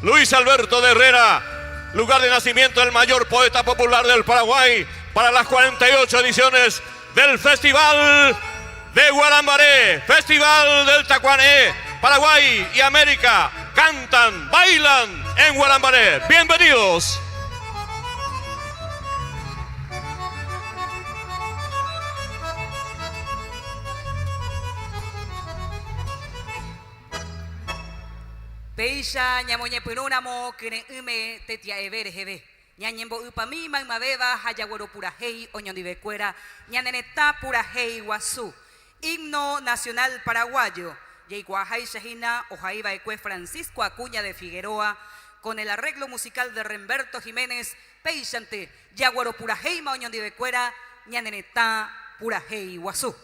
Luis Alberto de Herrera, lugar de nacimiento del mayor poeta popular del Paraguay, para las 48 ediciones del Festival de Guarambaré, Festival del Tacuané. Paraguay y América cantan, bailan en Guarambaré. Bienvenidos. Peisha ñamoñe pununamo kene ume tetia evere jebe. Ñañembo upami mamabeba hayagüero purajei oñondivecuera ñaneneta purajei guazú. Himno nacional paraguayo. Yeiguajay Shahina Ojaiba Ecue Francisco Acuña de Figueroa con el arreglo musical de Remberto Jiménez Peixante Yaguaro Purajei Maoñondivecuera ñaneneta purajei guazú.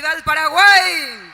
¡Viva el Paraguay!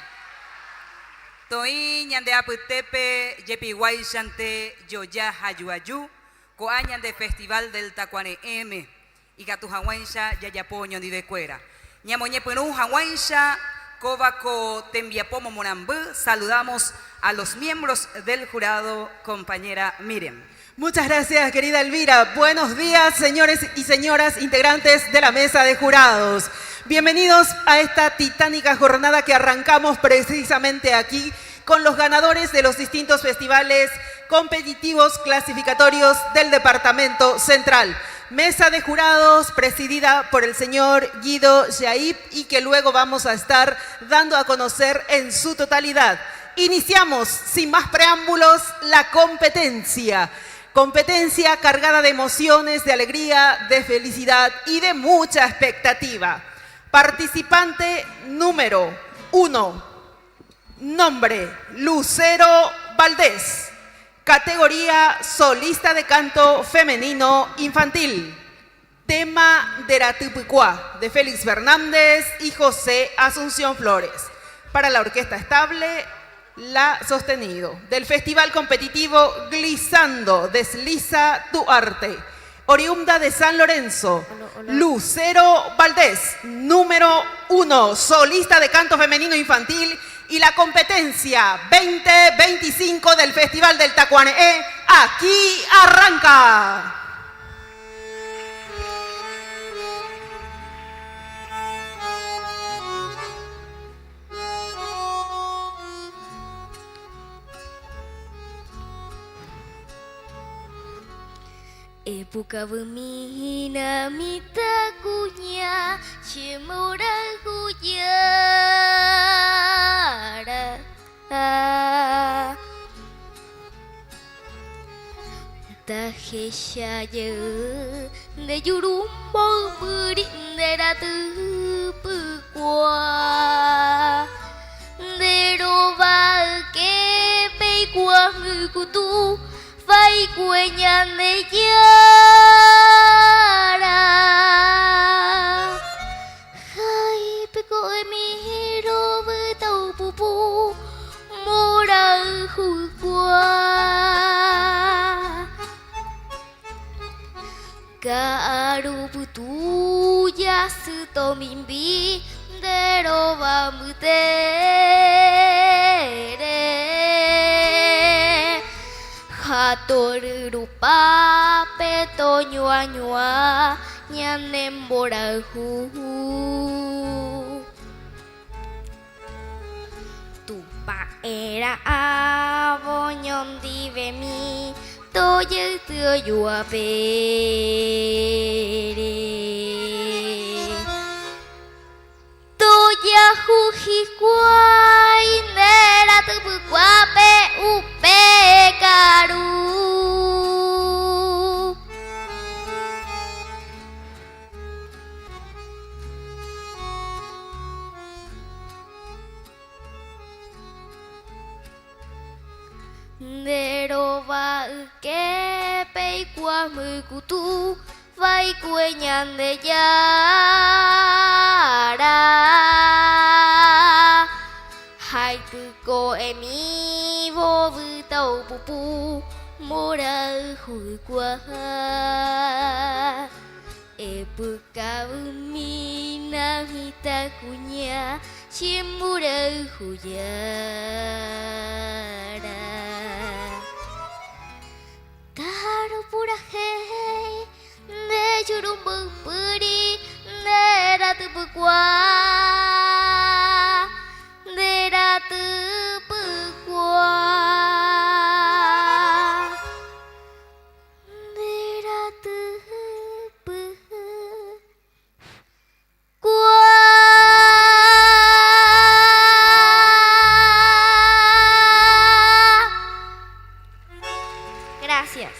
Toí ñande aputepe yepiwai shante yoya hayuayu coañan de Festival del Tacuané M y gatu hawansha yayapoño ni de cuera. Ñamoñepenu hawansha cobaco tembiapomo monambú. Saludamos a los miembros del jurado, compañera Miriam. Muchas gracias, querida Elvira. Buenos días, señores y señoras integrantes de la mesa de jurados. Bienvenidos a esta titánica jornada que arrancamos precisamente aquí con los ganadores de los distintos festivales competitivos clasificatorios del Departamento Central. Mesa de jurados presidida por el señor Guido Yaib y que luego vamos a estar dando a conocer en su totalidad. Iniciamos, sin más preámbulos, la competencia. Competencia cargada de emociones, de alegría, de felicidad y de mucha expectativa. Participante número 1. Nombre: Lucero Valdés. Categoría: solista de canto femenino infantil. Tema: Deratupucuá, de Félix Fernández y José Asunción Flores. Para la orquesta estable, La Sostenido. Del Festival Competitivo Glissando, Desliza tu Arte. Oriunda de San Lorenzo, Lucero Valdés, número 1, solista de canto femenino infantil, y la competencia 2025 del Festival del Tacuané, aquí arranca. Época bemina mita kunya chimura kuyara Tahesha ye de yurumbo burindera tupukwa de roba que peikwa ngukutu Vai cueñan de yara Hai peko mi ro betau pupu Mora hukwa Garu putu yasu to mimbi Dero va mutere Hator rupa peto nyua nyua nyanem borahu Tupa era avonyom divemi toye teo yua pere Toya jujikwa inera tupukwa pe upe karu Nero va ke pe kwa mukutu vai kuenyan de yara Hai tu ko emi vô vư tàu pupu mora hui qua Época bemina mita kunya chimura huyara Taro pura hei de churumbu puri de ratupukwa de ratupukwa de ratupukwa Gracias.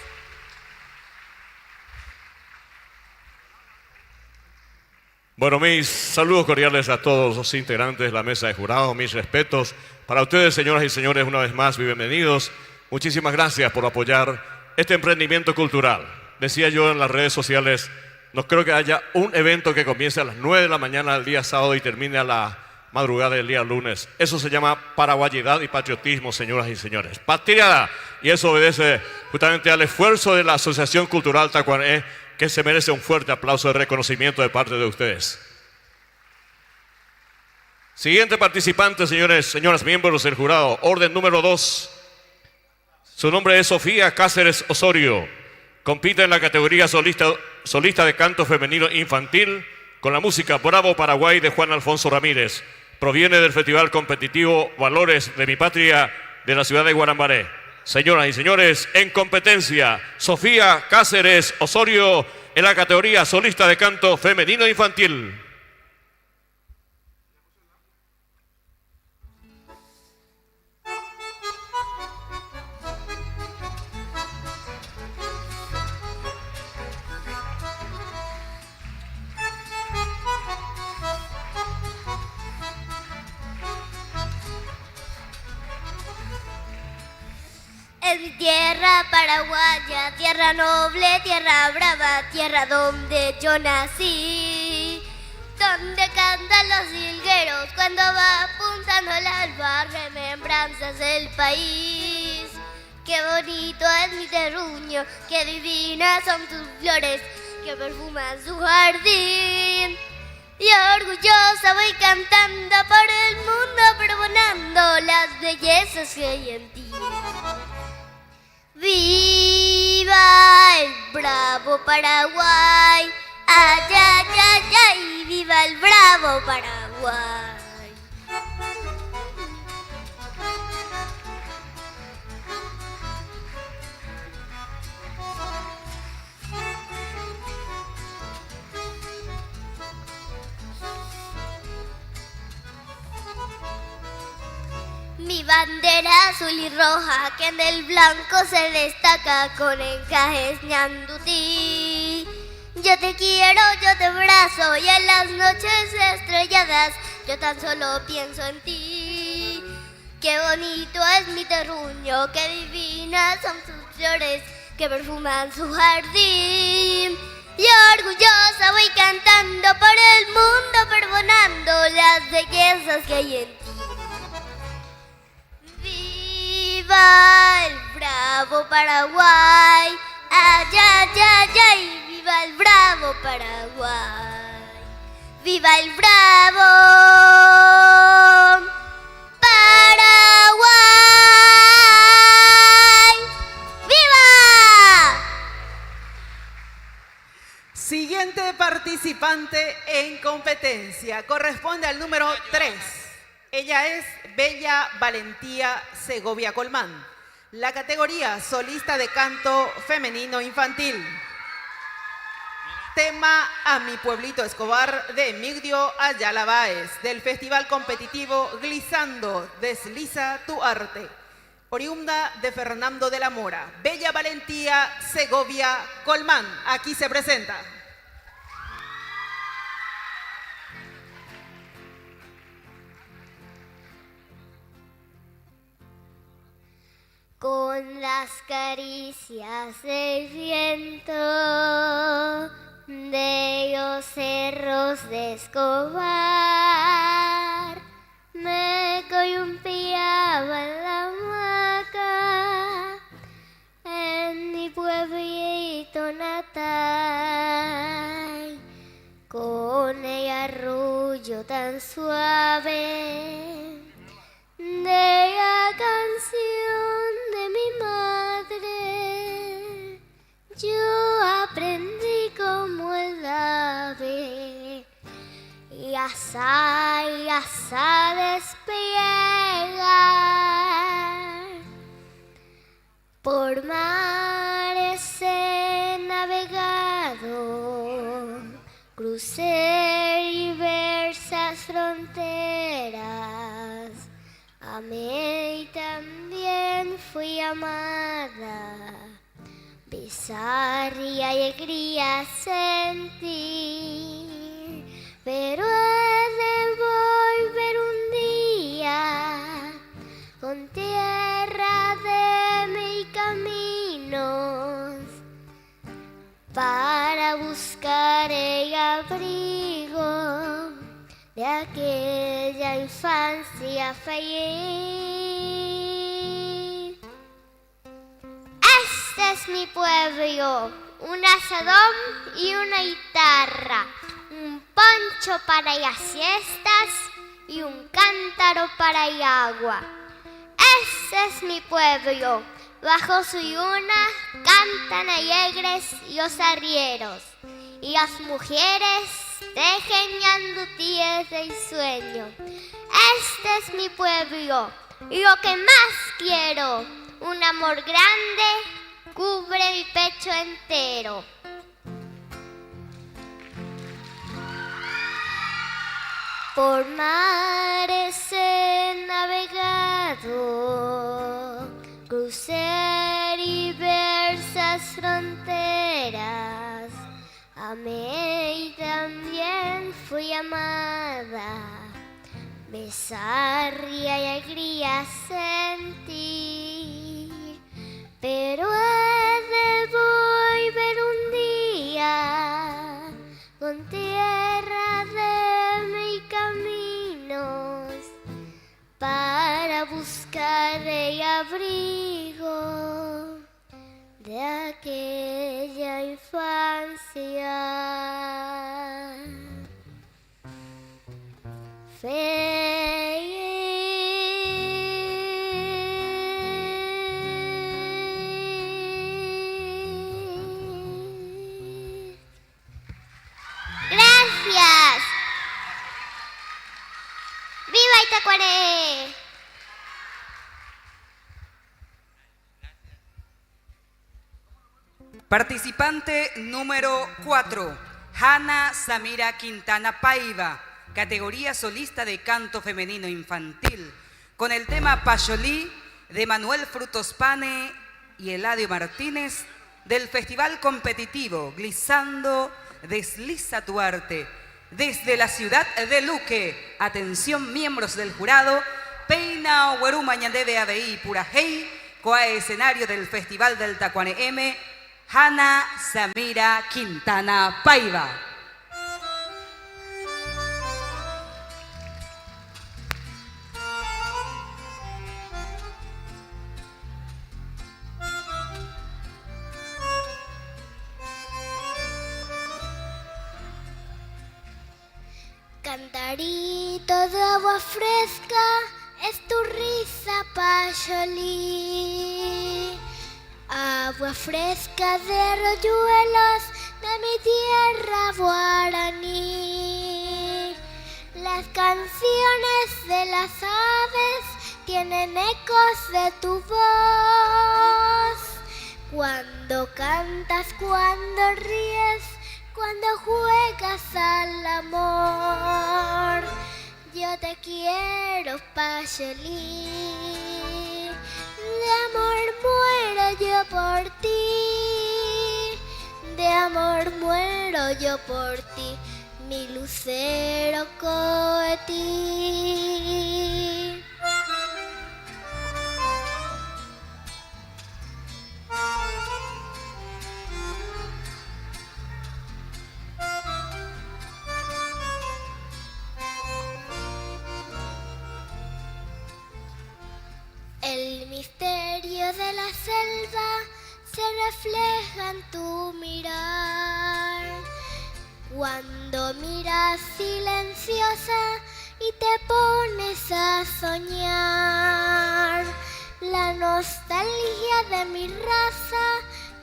Bueno, mis saludos cordiales a todos los integrantes de la mesa de jurados, mis respetos para ustedes, señoras y señores, una vez más, bienvenidos. Muchísimas gracias por apoyar este emprendimiento cultural. Decía yo en las redes sociales, no creo que haya un evento que comience a las 9 de la mañana del día sábado y termine a la madrugada del día lunes. Eso se llama paraguayidad y patriotismo, señoras y señores. Patria, y eso obedece justamente al esfuerzo de la Asociación Cultural Tacuané, que se merece un fuerte aplauso de reconocimiento de parte de ustedes. Siguiente participante, señores, señoras, miembros del jurado, orden número 2. Su nombre es Sofía Cáceres Osorio. Compite en la categoría solista de canto femenino infantil con la música Bravo Paraguay de Juan Alfonso Ramírez. Proviene del Festival Competitivo Valores de mi Patria de la ciudad de Guarambaré. Señoras y señores, en competencia, Sofía Cáceres Osorio en la categoría solista de canto femenino infantil. Es mi tierra paraguaya, tierra noble, tierra brava, tierra donde yo nací. Donde cantan los jilgueros cuando va apuntando el alba, remembranzas del país. Qué bonito es mi terruño, qué divinas son tus flores que perfuman su jardín. Y orgullosa voy cantando por el mundo, pregonando las bellezas que hay en ti. ¡Viva el bravo Paraguay! ¡Ay, ay, ay, ay! ¡Viva el bravo Paraguay! Mi bandera azul y roja, que en el blanco se destaca con encajes ñandutí. Yo te quiero, yo te abrazo y en las noches estrelladas yo tan solo pienso en ti. Qué bonito es mi terruño, qué divinas son sus flores que perfuman su jardín. Y orgullosa voy cantando por el mundo, perdonando las bellezas que hay en ti. ¡Viva el bravo Paraguay! ¡Ay, ay, ay, ay! ¡Viva el bravo Paraguay! ¡Viva el bravo Paraguay! ¡Viva! Siguiente participante en competencia corresponde al número 3. Ella es Bella Valentía Segovia Colmán. La categoría solista de canto femenino infantil. Tema A mi pueblito Escobar de Migdio Ayala Báez del Festival Competitivo Glissando, Desliza tu Arte. Oriunda de Fernando de la Mora. Bella Valentía Segovia Colmán. Aquí se presenta. Con las caricias del viento de los cerros de Escobar, me columpiaba en la hamaca en mi pueblito natal, con el arrullo tan suave de la canción de mi madre. Yo aprendí como el ave y asá desplegar. Por mares he navegado, crucé diversas fronteras. Amé y también fui amada, pesar y alegría sentí, pero he de volver un día con tierra de mil caminos para buscar el abrigo de aquella infancia feliz. Este es mi pueblo, un asadón y una guitarra, un poncho para las siestas y un cántaro para el agua. Este es mi pueblo, bajo su luna cantan alegres los arrieros y las mujeres tejen ñandutíes del sueño. Este es mi pueblo, lo que más quiero, un amor grande cubre mi pecho entero. Por mares he navegado, crucé diversas fronteras, amé y también fui amada, besar y alegría sentir, pero he de volver un día con tierra de mis caminos para buscar el abrigo de aquella infancia. Gracias. ¡Viva Itacuaré! Participante número 4, Hanna Samira Quintana Paiva, categoría solista de canto femenino infantil, con el tema Payolí de Manuel Frutos Pane y Eladio Martínez del Festival Competitivo Glissando Desliza tu Arte, desde la ciudad de Luque. Atención miembros del jurado, Peina Hueruma Ñandebe Abei Purajei, coa escenario del Festival del Tacuane M, Hanna Samira Quintana Paiva. Cantarito de agua fresca es tu risa, Payolí. Agua fresca de arroyuelos de mi tierra guaraní. Las canciones de las aves tienen ecos de tu voz. Cuando cantas, cuando ríes, cuando juegas al amor. Yo te quiero, Payolí. De amor muero yo por ti. De amor muero yo por ti, mi lucero coetí. El misterio de la selva se refleja en tu mirar. Cuando miras silenciosa y te pones a soñar. La nostalgia de mi raza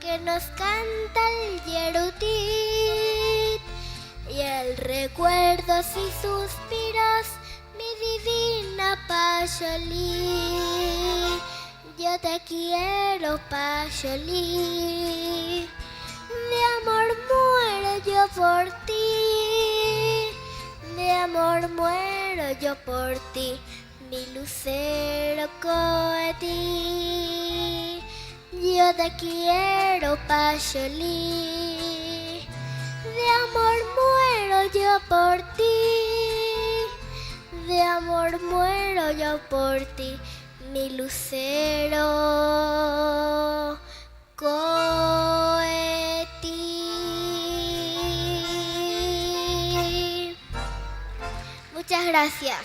que nos canta el yerutit. Y el recuerdos y suspiros, mi divina Payolí. Yo te quiero, Payolí. De amor muero yo por ti. De amor muero yo por ti, mi lucero coetí. Yo te quiero, Payolí. De amor muero yo por ti. De amor muero yo por ti, mi lucero coetí. Muchas gracias.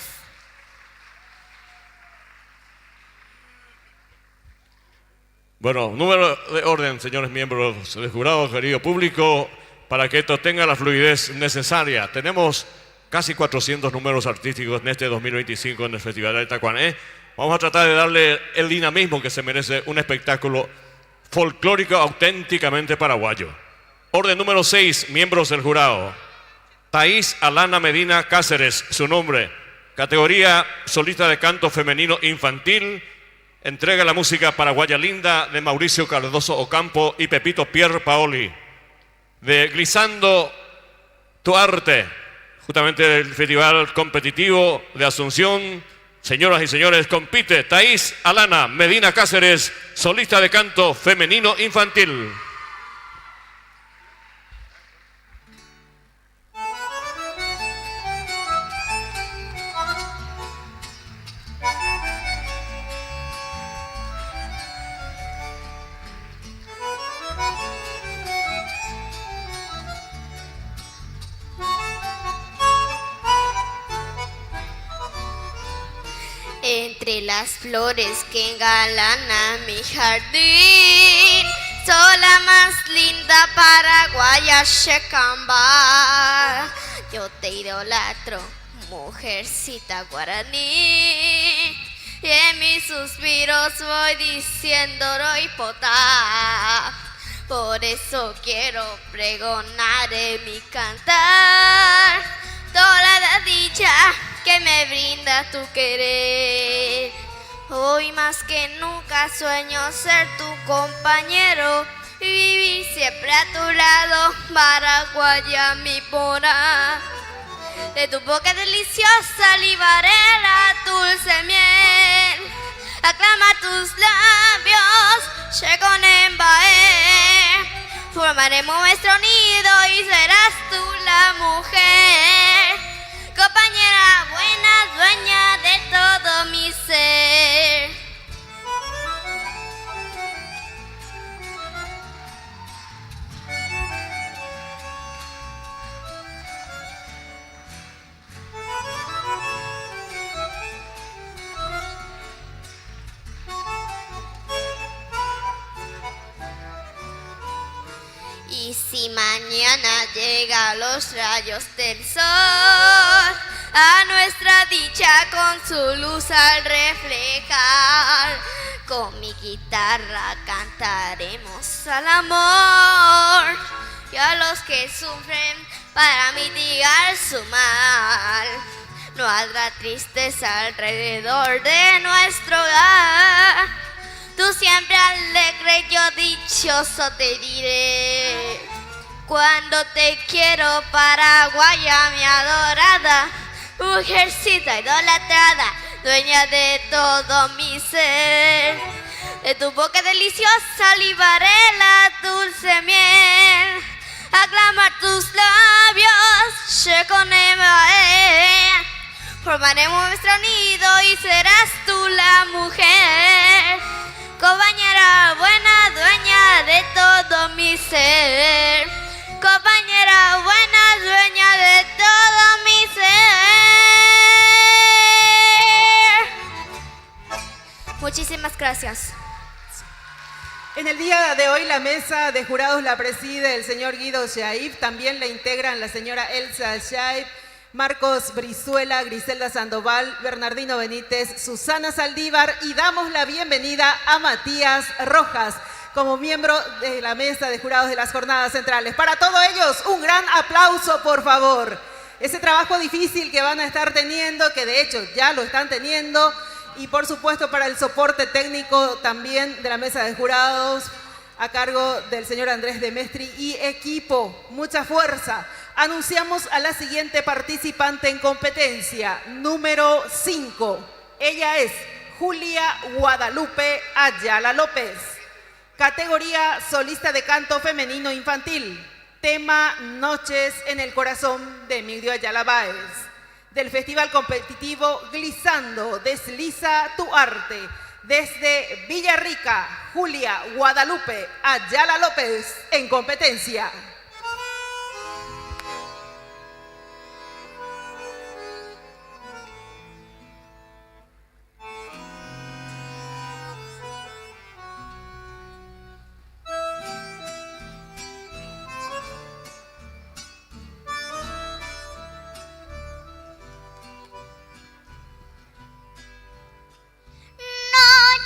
Bueno, número de orden, señores miembros del jurado, querido público, para que esto tenga la fluidez necesaria. Tenemos casi 400 números artísticos en este 2025 en el Festival de Tacuané. Vamos a tratar de darle el dinamismo que se merece un espectáculo folclórico auténticamente paraguayo. Orden número 6, miembros del jurado. Thaís Alana Medina Cáceres, su nombre. Categoría solista de canto femenino infantil. Entrega la música paraguaya linda de Mauricio Cardoso Ocampo y Pepito Pier Paoli. De Glissando tu Arte, justamente del Festival Competitivo de Asunción. Señoras y señores, compite Thaís Alana Medina Cáceres, solista de canto femenino infantil. de las flores que engalanan mi jardín. Soy la más linda paraguaya Shekamba. Yo te idolatro, mujercita guaraní. Y en mis suspiros voy diciendo Roipota. Por eso quiero pregonar en mi cantar toda la dicha que me brinda tu querer. Hoy más que nunca sueño ser tu compañero y vivir siempre a tu lado, Paraguaya mi pora. De tu boca deliciosa libaré la dulce miel. Aclama tus labios, Shekonembae. Formaremos nuestro nido y serás tú la mujer, compañera buena, dueña de todo mi ser. Y si mañana llegan los rayos del sol, a nuestra dicha con su luz al reflejar, con mi guitarra cantaremos al amor y a los que sufren para mitigar su mal. No habrá tristeza alrededor de nuestro hogar. Tú siempre alegre, yo dichoso te diré. Cuando te quiero, Paraguaya, mi adorada, mujercita idolatrada, dueña de todo mi ser. De tu boca deliciosa libaré la dulce miel. Aclamar tus labios, Shekonembae. Formaremos nuestro nido y serás tú la mujer, compañera buena, dueña de todo mi ser. Compañera buena, dueña de todo mi ser. Muchísimas gracias. En el día de hoy la mesa de jurados la preside el señor Guido Shaib, también la integran la señora Elsa Shaib, Marcos Brizuela, Griselda Sandoval, Bernardino Benítez, Susana Saldívar, y damos la bienvenida a Matías Rojas como miembro de la mesa de jurados de las jornadas centrales. Para todos ellos, un gran aplauso, por favor. Ese trabajo difícil que van a estar teniendo, que de hecho ya lo están teniendo, y por supuesto para el soporte técnico también de la mesa de jurados a cargo del señor Andrés de Mestri y equipo. Mucha fuerza. Anunciamos a la siguiente participante en competencia, número 5. Ella es Julia Guadalupe Ayala López. Categoría solista de canto femenino infantil. Tema Noches en el Corazón de Emilio Ayala Báez. Del Festival Competitivo Glissando, Desliza tu Arte. Desde Villarrica, Julia Guadalupe Ayala López en competencia.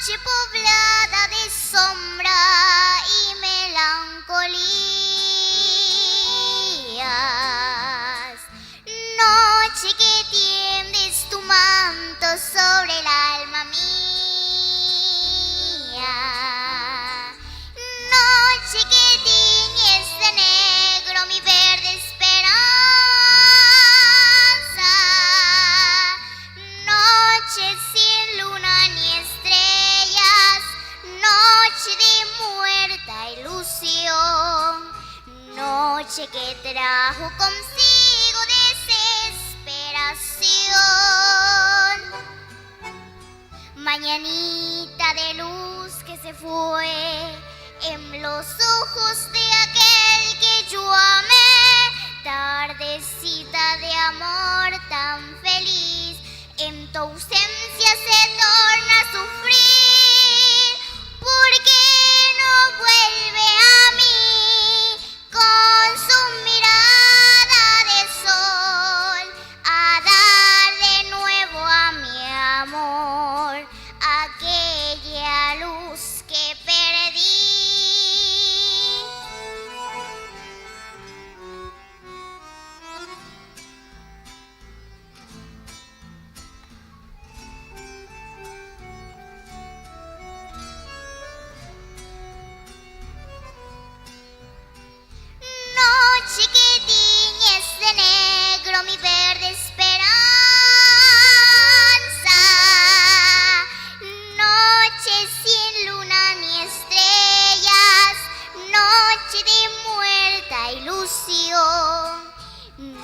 Noche poblada de sombra y melancolías, noche que tiendes tu manto sobre el alma mía, noche que tiñes de negro mi verde esperanza, noche sin luna ni estrellas, noche de muerta ilusión, noche que trajo consigo desesperación, mañanita de luz que se fue en los ojos de aquel que yo amé, tardecita de amor tan feliz, en tu ausencia se torna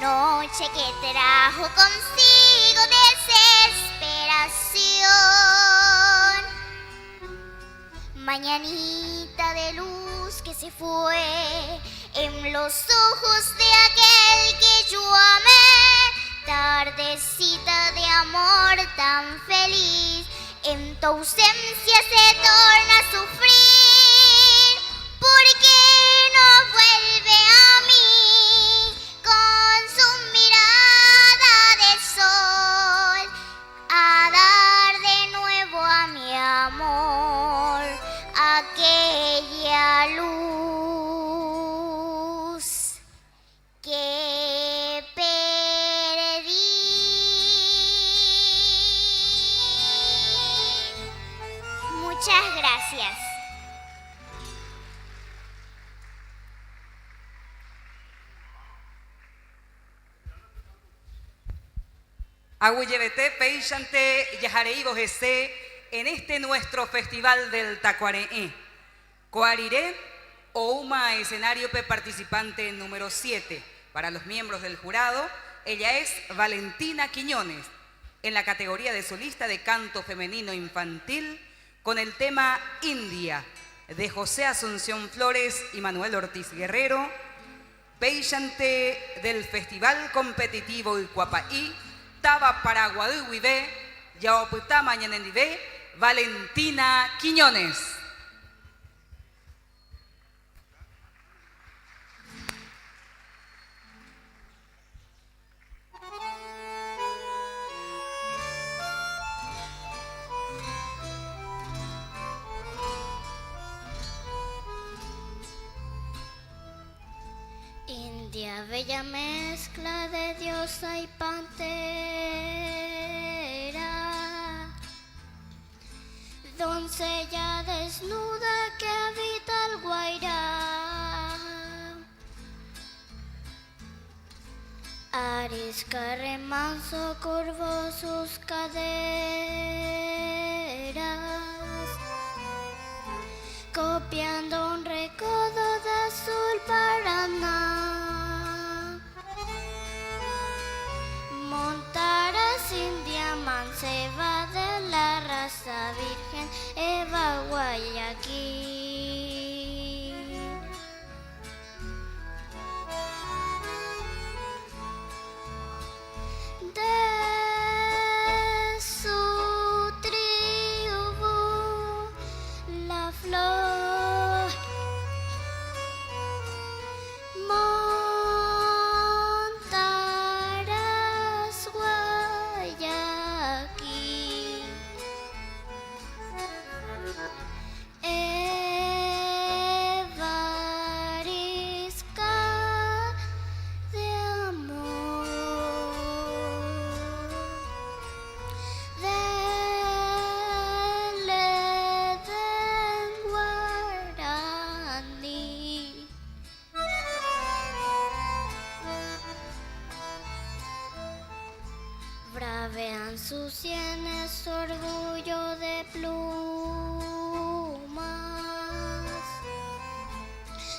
Noche que trajo consigo desesperación. Mañanita de luz que se fue en los ojos de aquel que yo amé. Tardecita de amor tan feliz, en tu ausencia se torna a sufrir. ¿Por qué no vuelve a mí con su mirada de sol a dar de nuevo a mi amor aquella luz que perdí? Muchas gracias. Agüillebete, Peychante, Yajareibo Gese, en este nuestro festival del Tacuareé. Coariré, Ouma, escenario participante número 7. Para los miembros del jurado, ella es Valentina Quiñones, en la categoría de solista de canto femenino infantil, con el tema India, de José Asunción Flores y Manuel Ortiz Guerrero. Peychante del Festival Competitivo Icuapaí, Taba Paraguaduibe, Yaoputá Mañanendive, Valentina Quiñones. India, bella mezcla de diosa y pantera, doncella desnuda que habita el Guairá. Arisca remanso curvó sus caderas, copiando un recodo de azul Paraná. Montaras India manceba de la raza virgen Eva Guayaquil. De su tribu la flor montarás Guayaquil. Evarisca de amor, del Edén guaraní. Bravean sus sienes orgullo de plumas,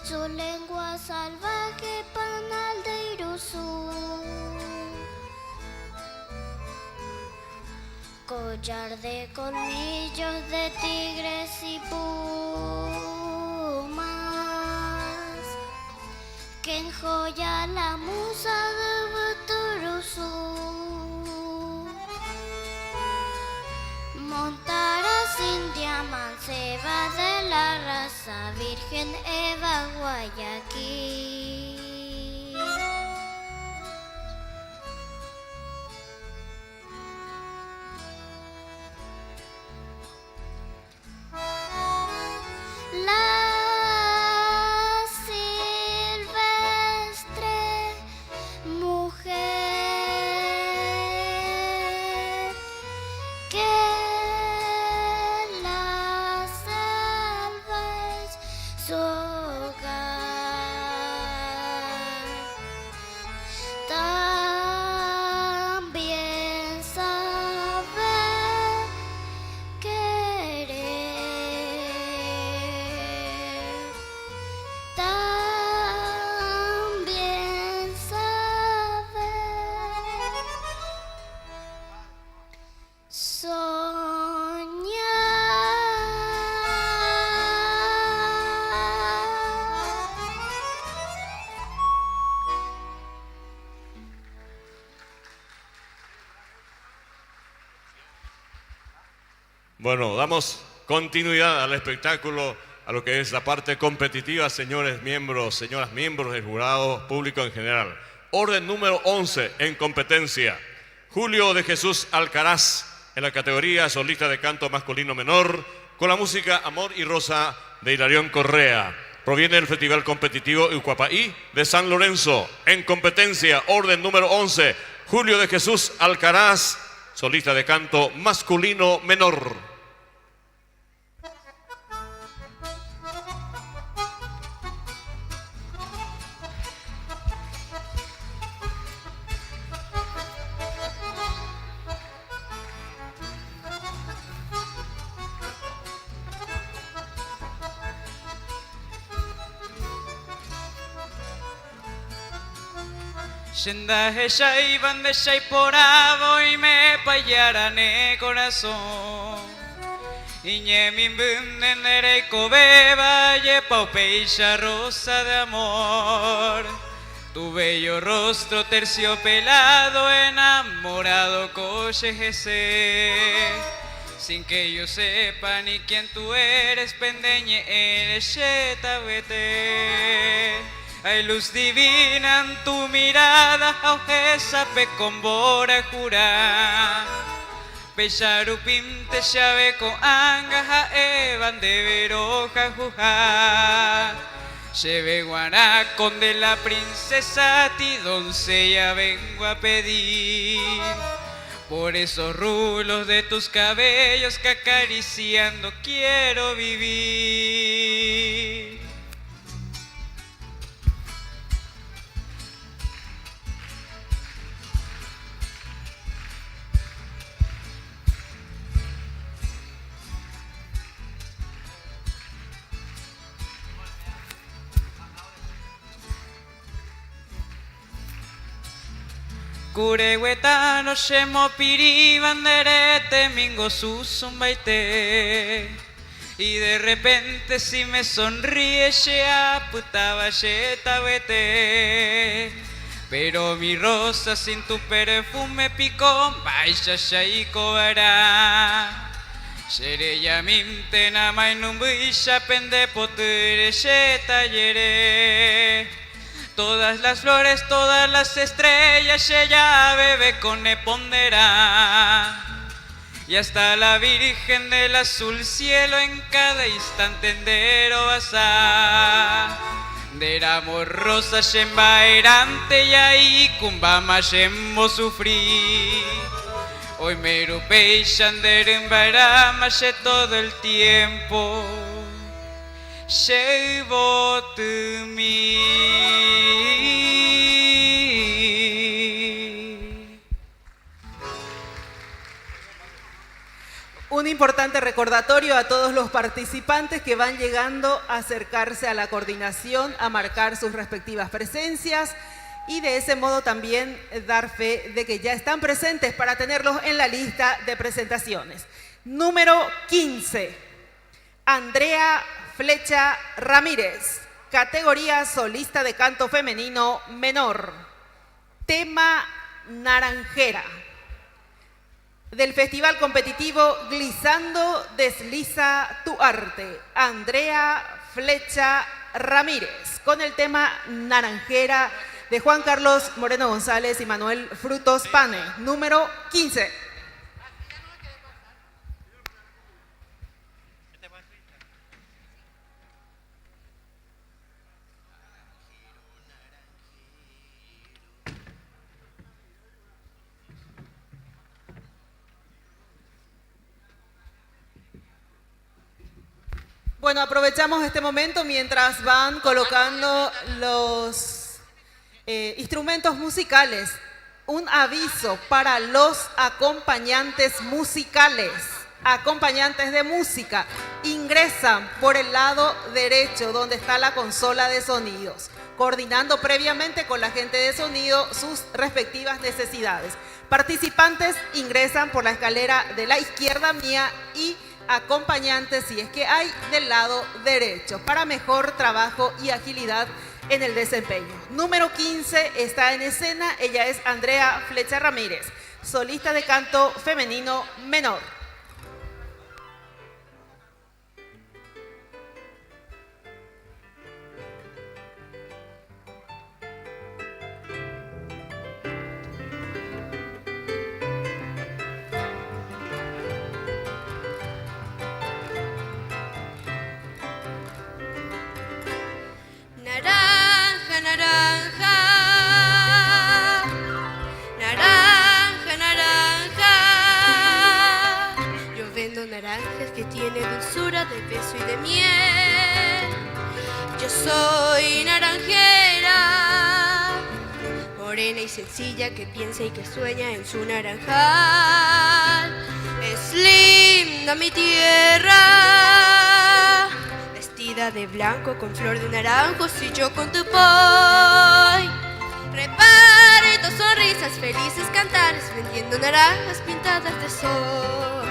su lengua salvaje panal de Iruzú, collar de colmillos de tigres y pumas, que enjoya la musa de Buturuzú. Montaras India manceba de la raza virgen Eva Guayaquil. La silvestre mujer que la selva es su hogar. Bueno, damos continuidad al espectáculo, a lo que es la parte competitiva, señores miembros, señoras miembros del jurado, público en general. Orden número 11 en competencia. Julio de Jesús Alcaraz, en la categoría solista de canto masculino menor, con la música Amor y Rosa de Hilarión Correa. Proviene del Festival Competitivo Ucuapaí de San Lorenzo. En competencia, orden número 11, Julio de Jesús Alcaraz, solista de canto masculino menor. Shendaje shai bande shai poravo y me payarane corazón. Iñe mi bundendere cobeba ye paupeisha rosa de amor. Tu bello rostro terciopelado enamorado cochejese. Sin que yo sepa ni quién tú eres, pendeñe eres yetabete. Hay luz divina en tu mirada, aujesa pe combora jura. Pecharupim te llave con angaja, evan de veroja juja. Lleve guanacón de la princesa, a ti doncella vengo a pedir. Por esos rulos de tus cabellos que acariciando quiero vivir. Curehuetano shemo piri banderete mingo susumbaite. Y de repente si me sonríe shea puta valleta vete. Pero mi rosa sin tu perfume picó vaya y cobará. Shere yamim tenama inumbuisha pende potere sheta yere. Todas las flores, todas las estrellas, ella bebe con pondera. Y hasta la Virgen del azul cielo en cada instante endero basa. Der amor rosa shemba erante y ahí kumbama shembo sufrí. Hoy me rupei shander en barama todo el tiempo. Llevo to me. Un importante recordatorio a todos los participantes que van llegando a acercarse a la coordinación, a marcar sus respectivas presencias y de ese modo también dar fe de que ya están presentes para tenerlos en la lista de presentaciones. Número 15, Andrea Flecha Ramírez, categoría solista de canto femenino menor, tema Naranjera, del Festival Competitivo Glissando Desliza tu Arte, Andrea Flecha Ramírez, con el tema Naranjera de Juan Carlos Moreno González y Manuel Frutos Pane, número 15. Bueno, aprovechamos este momento mientras van colocando los instrumentos musicales. Un aviso para los acompañantes musicales, acompañantes de música. Ingresan por el lado derecho donde está la consola de sonidos, coordinando previamente con la gente de sonido sus respectivas necesidades. Participantes ingresan por la escalera de la izquierda mía y acompañantes, si es que hay, del lado derecho, para mejor trabajo y agilidad en el desempeño. Número 15 está en escena, ella es Andrea Flecha Ramírez, solista de canto femenino menor. morena y sencilla que piensa y que sueña en su naranjal. Es linda mi tierra, vestida de blanco con flor de naranjos y yo con tu pay. Repare tus sonrisas, felices cantares, vendiendo naranjas pintadas de sol.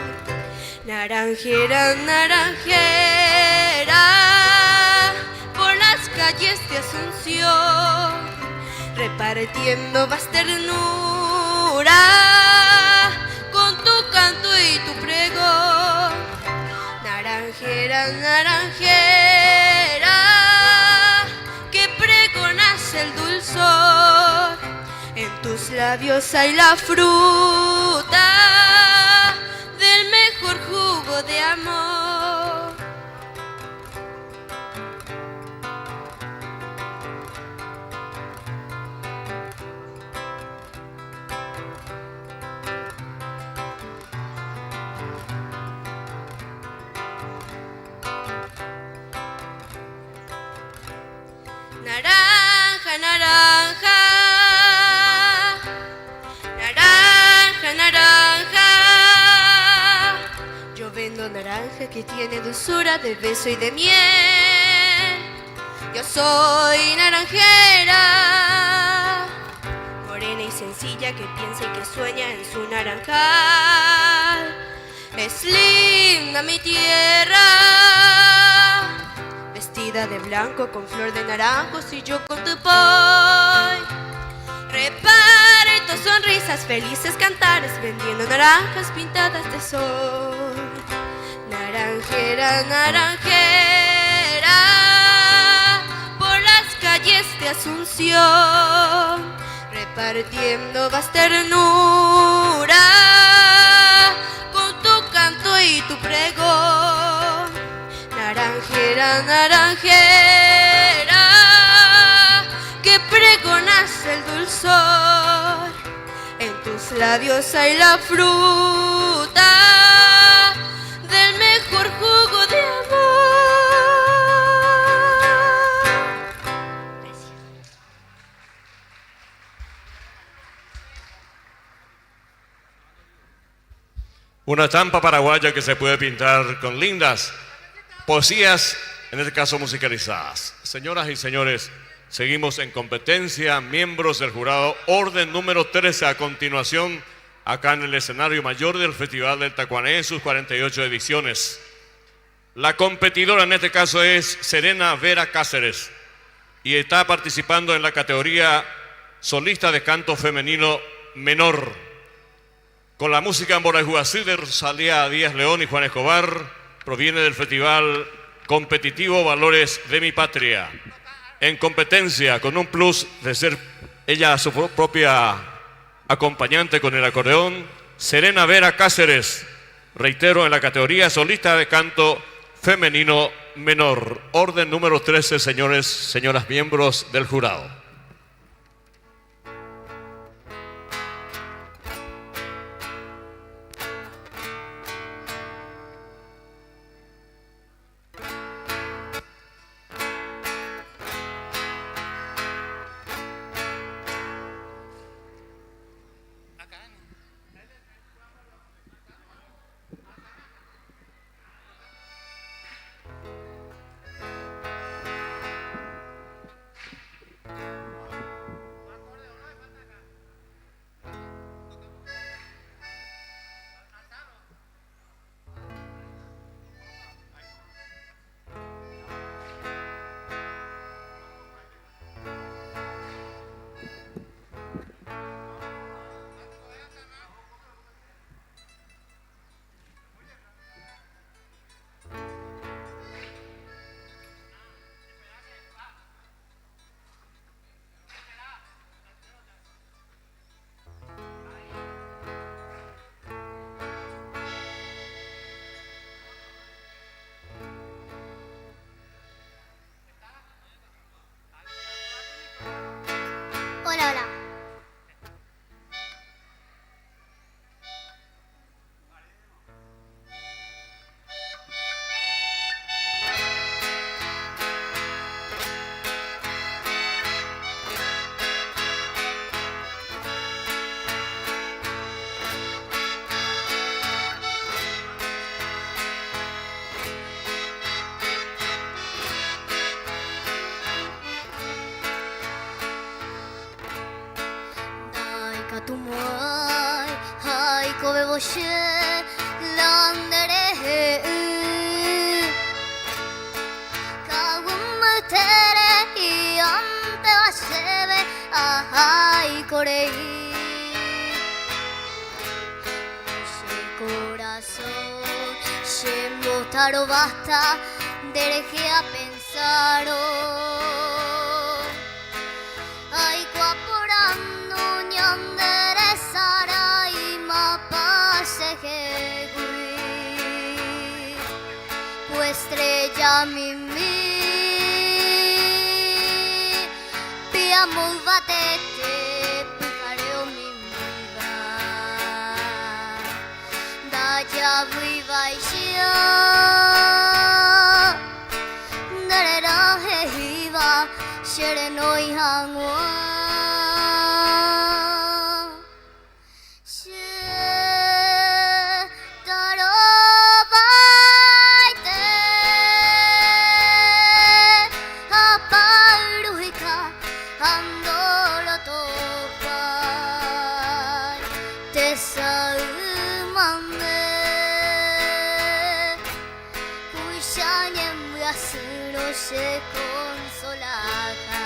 Naranjera, naranjera, por las calles de Asunción, repartiendo vas ternura con tu canto y tu pregón. Naranjera, naranjera, que pregonas el dulzor, en tus labios hay la fruta del mejor jugo de amor. Naranja, naranja, naranja, naranja. Yo vendo naranja que tiene dulzura de beso y de miel. Yo soy naranjera, morena y sencilla que piensa y que sueña en su naranjal. Es linda mi tierra, vestida de blanco con flor de naranjos y yo con tu pay. Repare tus sonrisas, felices cantares, vendiendo naranjas pintadas de sol. Naranjera, naranjera, por las calles de Asunción, repartiendo vas ternura con tu canto y tu pregón. Naranjera, naranjera, que pregonas el dulzor, en tus labios hay la fruta del mejor jugo de amor. Gracias. Una estampa paraguaya que se puede pintar con lindas poesías, en este caso musicalizadas. Señoras y señores, seguimos en competencia, miembros del jurado, orden número 13 a continuación, acá en el escenario mayor del Festival del Tacuané en sus 48 ediciones. La competidora en este caso es Serena Vera Cáceres y está participando en la categoría solista de canto femenino menor, con la música en Borajuazí de Rosalía Díaz León y Juan Escobar. Proviene del Festival Competitivo Valores de mi Patria. En competencia, con un plus de ser ella su propia acompañante con el acordeón, Serena Vera Cáceres, reitero, en la categoría solista de canto femenino menor. Orden número 13, señores, señoras miembros del jurado. Atumai hai kobe boshe landere kagum tere ante wasebe ahai korei ese corazón se motaro basta dereje a pensar ai coaporando ñandere sarai mapase hegui pues estrella mimi piamul batete pijareo mimiga daya vivaishia darera hehiva shere noi hangwa se consolata.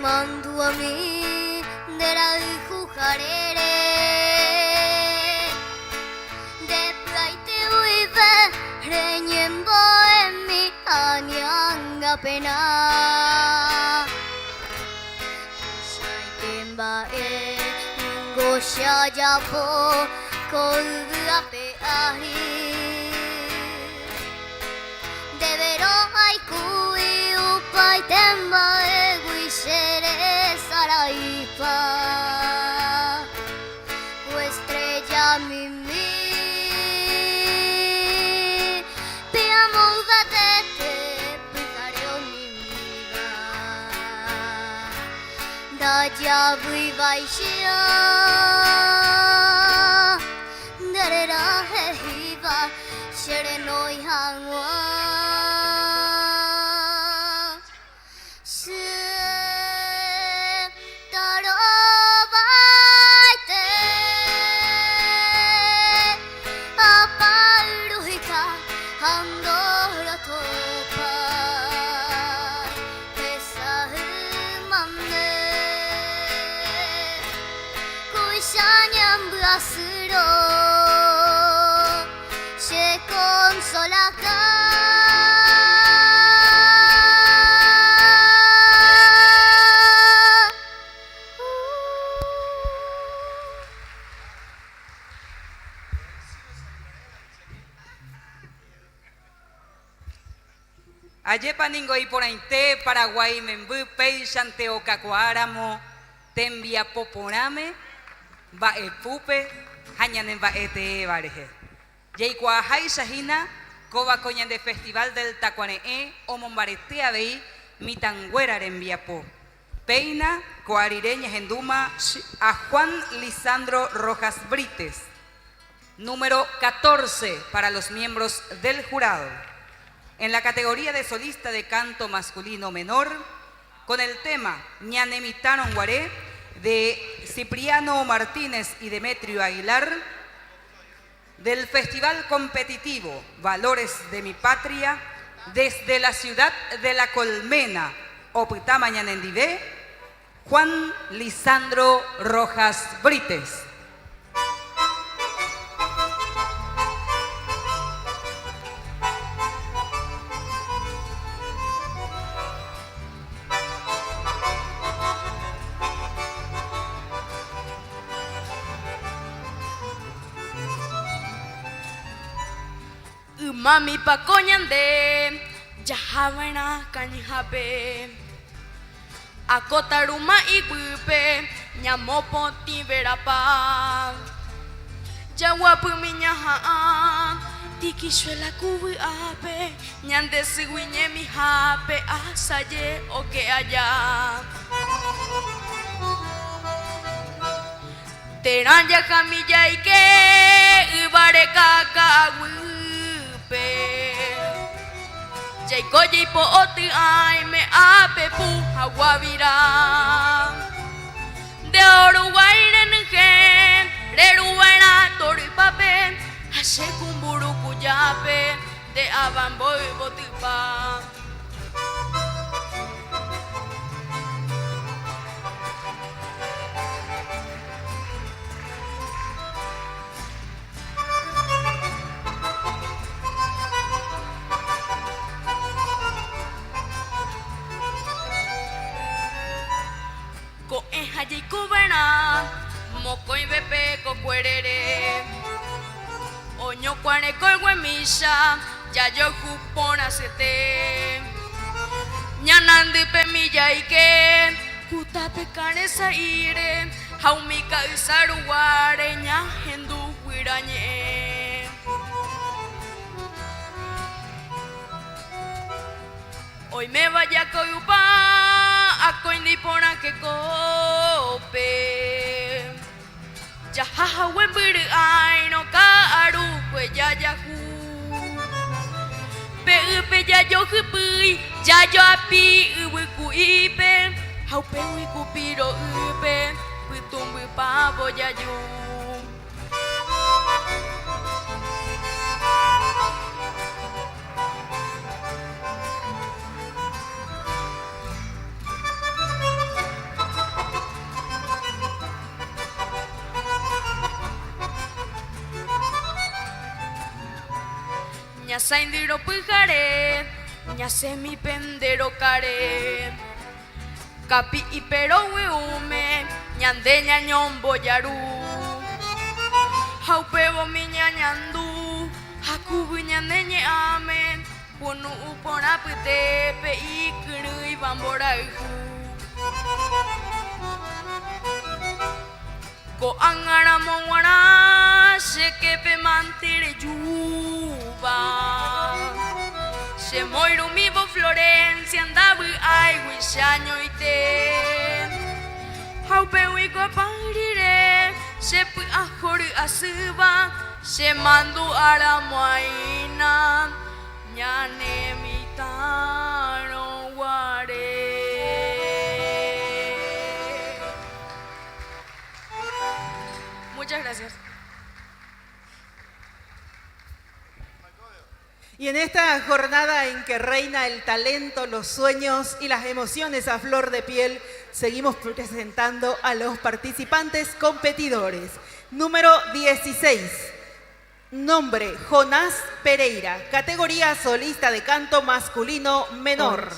Mandu a mí de la jujarere de praite uive reñembo en mi añanga pena shaitemba ngosha yapo kolga peahi debero aikui upaitemba shere saraipa o estrella mimi piamo gatete pijareo mimiga daya vivaishia darera hehiva shere noi hangwa se consolata. Ayepaningo y porainte Paraguay membu pei chanteo cacuáramo tembia poporame va pupe hañanen va ete vareje yeikua hai shahina koba coñan de festival del tacuanee o mombaretea dei mitanguera enviapo peina coarireña genduma a Juan Lisandro Rojas Brites, número 14 para los miembros del jurado. En la categoría de solista de canto masculino menor, con el tema Ñanemitaron Guaré de Cipriano Martínez y Demetrio Aguilar, del Festival Competitivo Valores de mi Patria, desde la ciudad de La Colmena, Opitama Ñanendibé, Juan Lisandro Rojas Brites. Mami pakoñande yahavana kanyabe akotaruma igupe ñamopo tiberapa Yawapu minyahaan tikishuela kubu ape nyande siguinye mi hape asaye oke allá teranya kamilla ike ibare kakawipe jaiko jipo oti ay me ape pu hawavira de Uruguay nengen reruena tori pape hace kumburu kuyape de abamboy botipa ko haji kubena moko y bepe ko cuerere oño cuane ko misha ya yo cupona sete ñanandi pemilla y que kuta pecane saire haumika isaruare ña hendu huirañe hoy me vaya coyupa a coindipona que cope ya jaja wembiri ay no karu kwe ya yahu pe ya yo hupui ya yo api uwe kuipe haupe wi kupiro upe putumbu pavo ya yu ña saindiro pujare ña semi pendero care kapi ipero weume ñande ñañombo yaru haupebo mi ñañandu hakubu ñande ñeame punu upona pitepe ikiri bamboraihu ko angara mongwana sekepe mantire yuba se moiru mi bo Florencia andabu ai wishaño ite haupe wiko parire se pu ahori asuba se mandu ara moaina ñane mitano guare. Muchas gracias. Y en esta jornada en que reina el talento, los sueños y las emociones a flor de piel, seguimos presentando a los participantes competidores. Número 16. Nombre, Jonás Pereira. Categoría solista de canto masculino menor.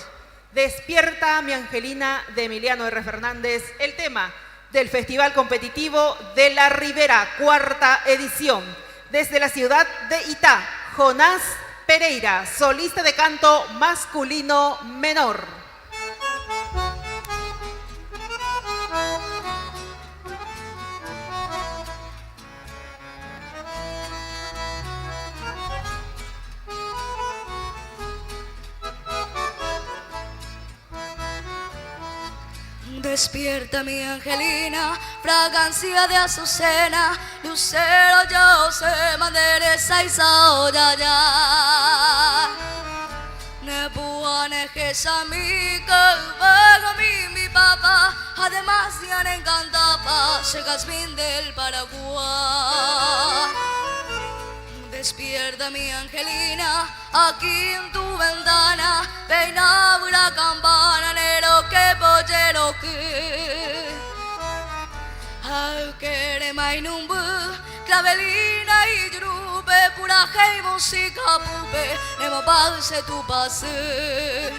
Despierta mi Angelina de Emiliano R. Fernández. El tema del Festival Competitivo de la Ribera, 4ª edición. Desde la ciudad de Itá, Jonás Pereira, solista de canto masculino menor. Despierta mi Angelina, fragancia de azucena, lucero yo se mandereza y saoya. Nebuane mi mi papá, además ya ne encantaba, llegas bien del Paraguay. Despierta mi Angelina, aquí en tu ventana, peinaba la campana, nero que pollero que. Ay, que re mainumbu, clavelina y drupe, pura hey música pupe, nemo pase tu pase.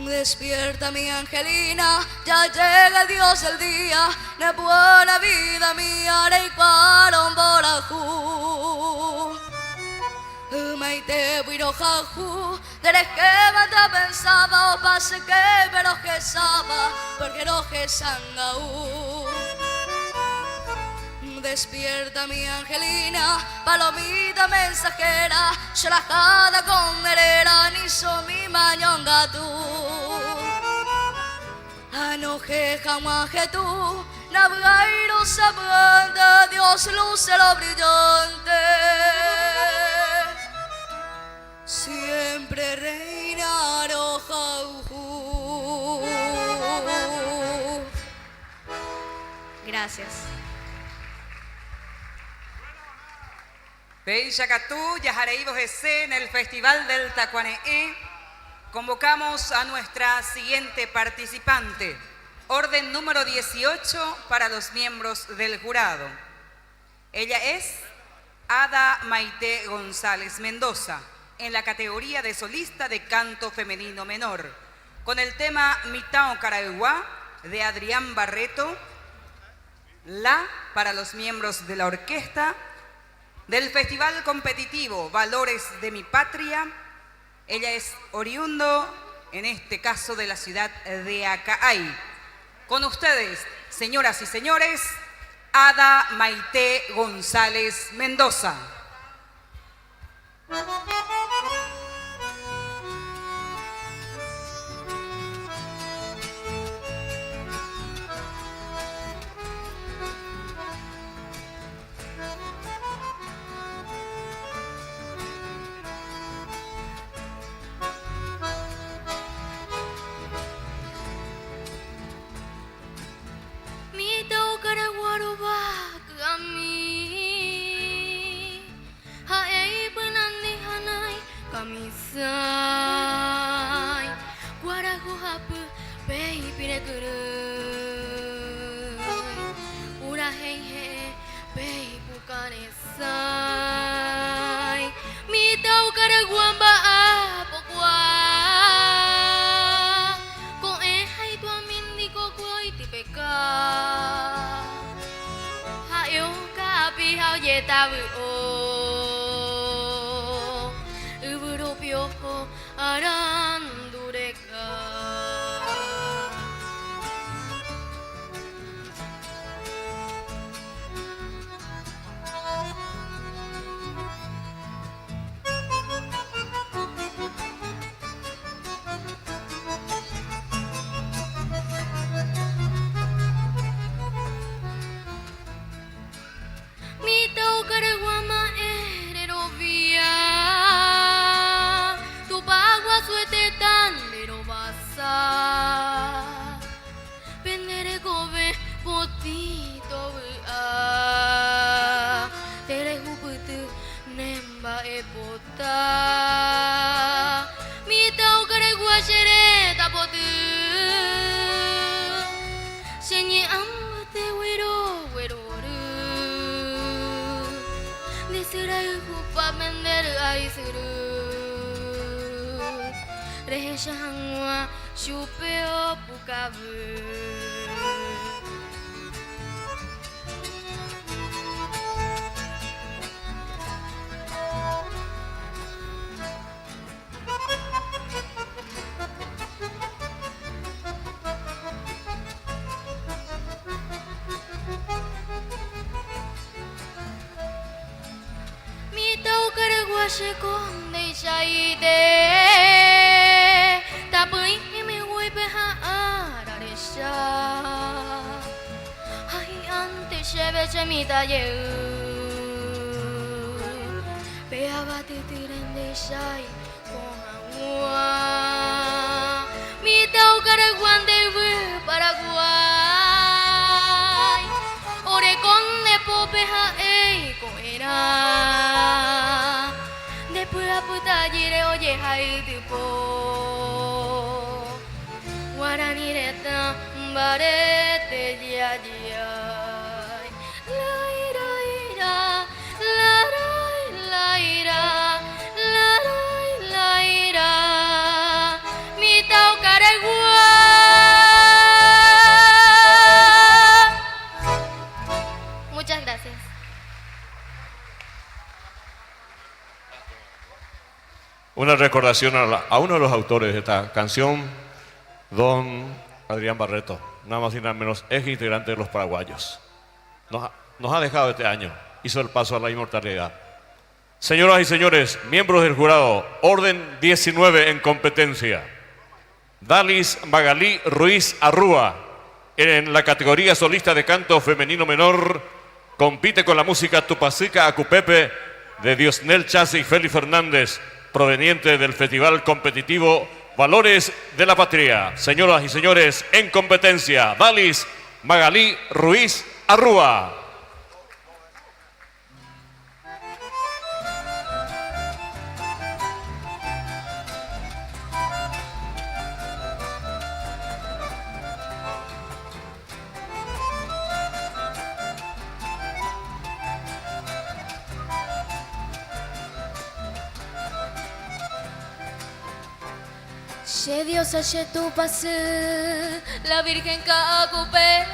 Despierta mi Angelina, ya llega el Dios del día, de buena vida. vida mía rey para un borajú. Maite buiro jaju, deres que mata pensaba o pase que pero que saba, porque no que sangaú. Despierta mi angelina, palomita mensajera, relajada con herera, ni so mi mañonga tú. Anoje jamás que tú, navegairo sabrán Dios lucero brillante. Siempre reina Jaujú. Gracias. Bellacatú, Yajareíbo GC en el Festival del Tacuaneé. Convocamos a nuestra siguiente participante. Orden número 18 para los miembros del jurado. Ella es Ada Maite González Mendoza, en la categoría de solista de canto femenino menor, con el tema Mitao Caraguá de Adrián Barreto. La para los miembros de la orquesta del Festival Competitivo Valores de mi Patria. Ella es oriundo, en este caso, de la ciudad de Acaay. Con ustedes, señoras y señores, Ada Maite González Mendoza. una recordación a uno de los autores de esta canción, don Adrián Barreto, nada más y nada menos, ex integrante de Los Paraguayos. Nos ha dejado este año, hizo el paso a la inmortalidad. Señoras y señores, miembros del jurado, orden 19 en competencia. Dalis Magalí Ruiz Arrúa, en la categoría solista de canto femenino menor, compite con la música Tupacica Acupepe de Diosnel Chasi y Félix Fernández, proveniente del Festival Competitivo Valores de la Patria. Señoras y señores, en competencia, Dalis Magalí Ruiz Arrúa. Che diosa che tu pase, la Virgen Cacupe,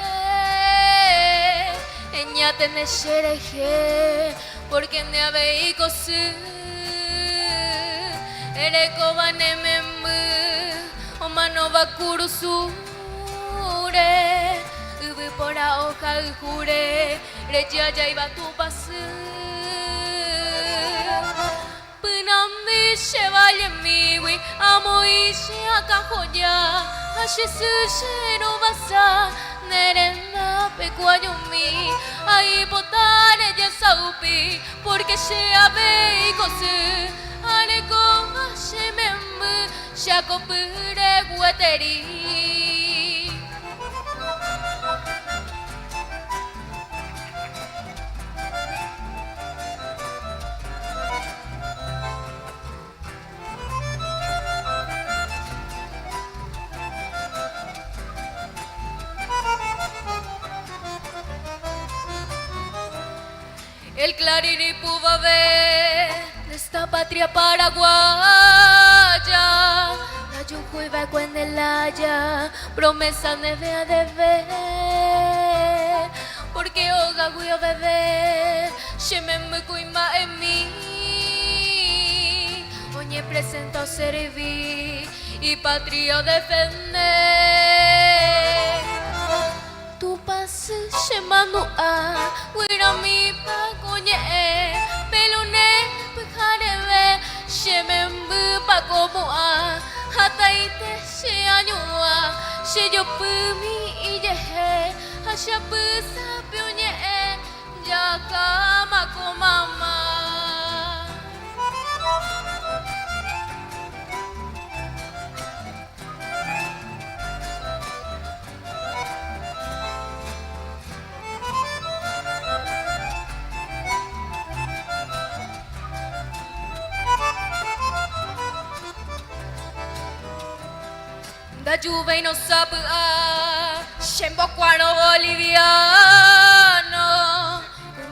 ella te xereje, porque ne abei cosu, ere cobane membu, o mano bakuru sure, ubu pora oja jure, reja ya iba tu pase. Pinambi chevalier miwi, amoishi akahoya, ashisu shero basa, nerenda pecuayumi, ahí potare ya saupi, porque se abe y cose, aleko ashemembu, shakopure gueteri. El clariripu va a ver de esta patria paraguaya. La yujuiva cuendelaya, promesa neve a deber. Porque oga guio bebé, shememe cuima en mí. Oñe presento servir y patria defender. Tu pase shemanu a, wira mi pa konye, pelune pujareve, shemembu pa como a, hataite she anyua, she yo pumi iyehe, hasha pusa pionye, ya kama komama. Da Juve no sabe Shembo cuano boliviano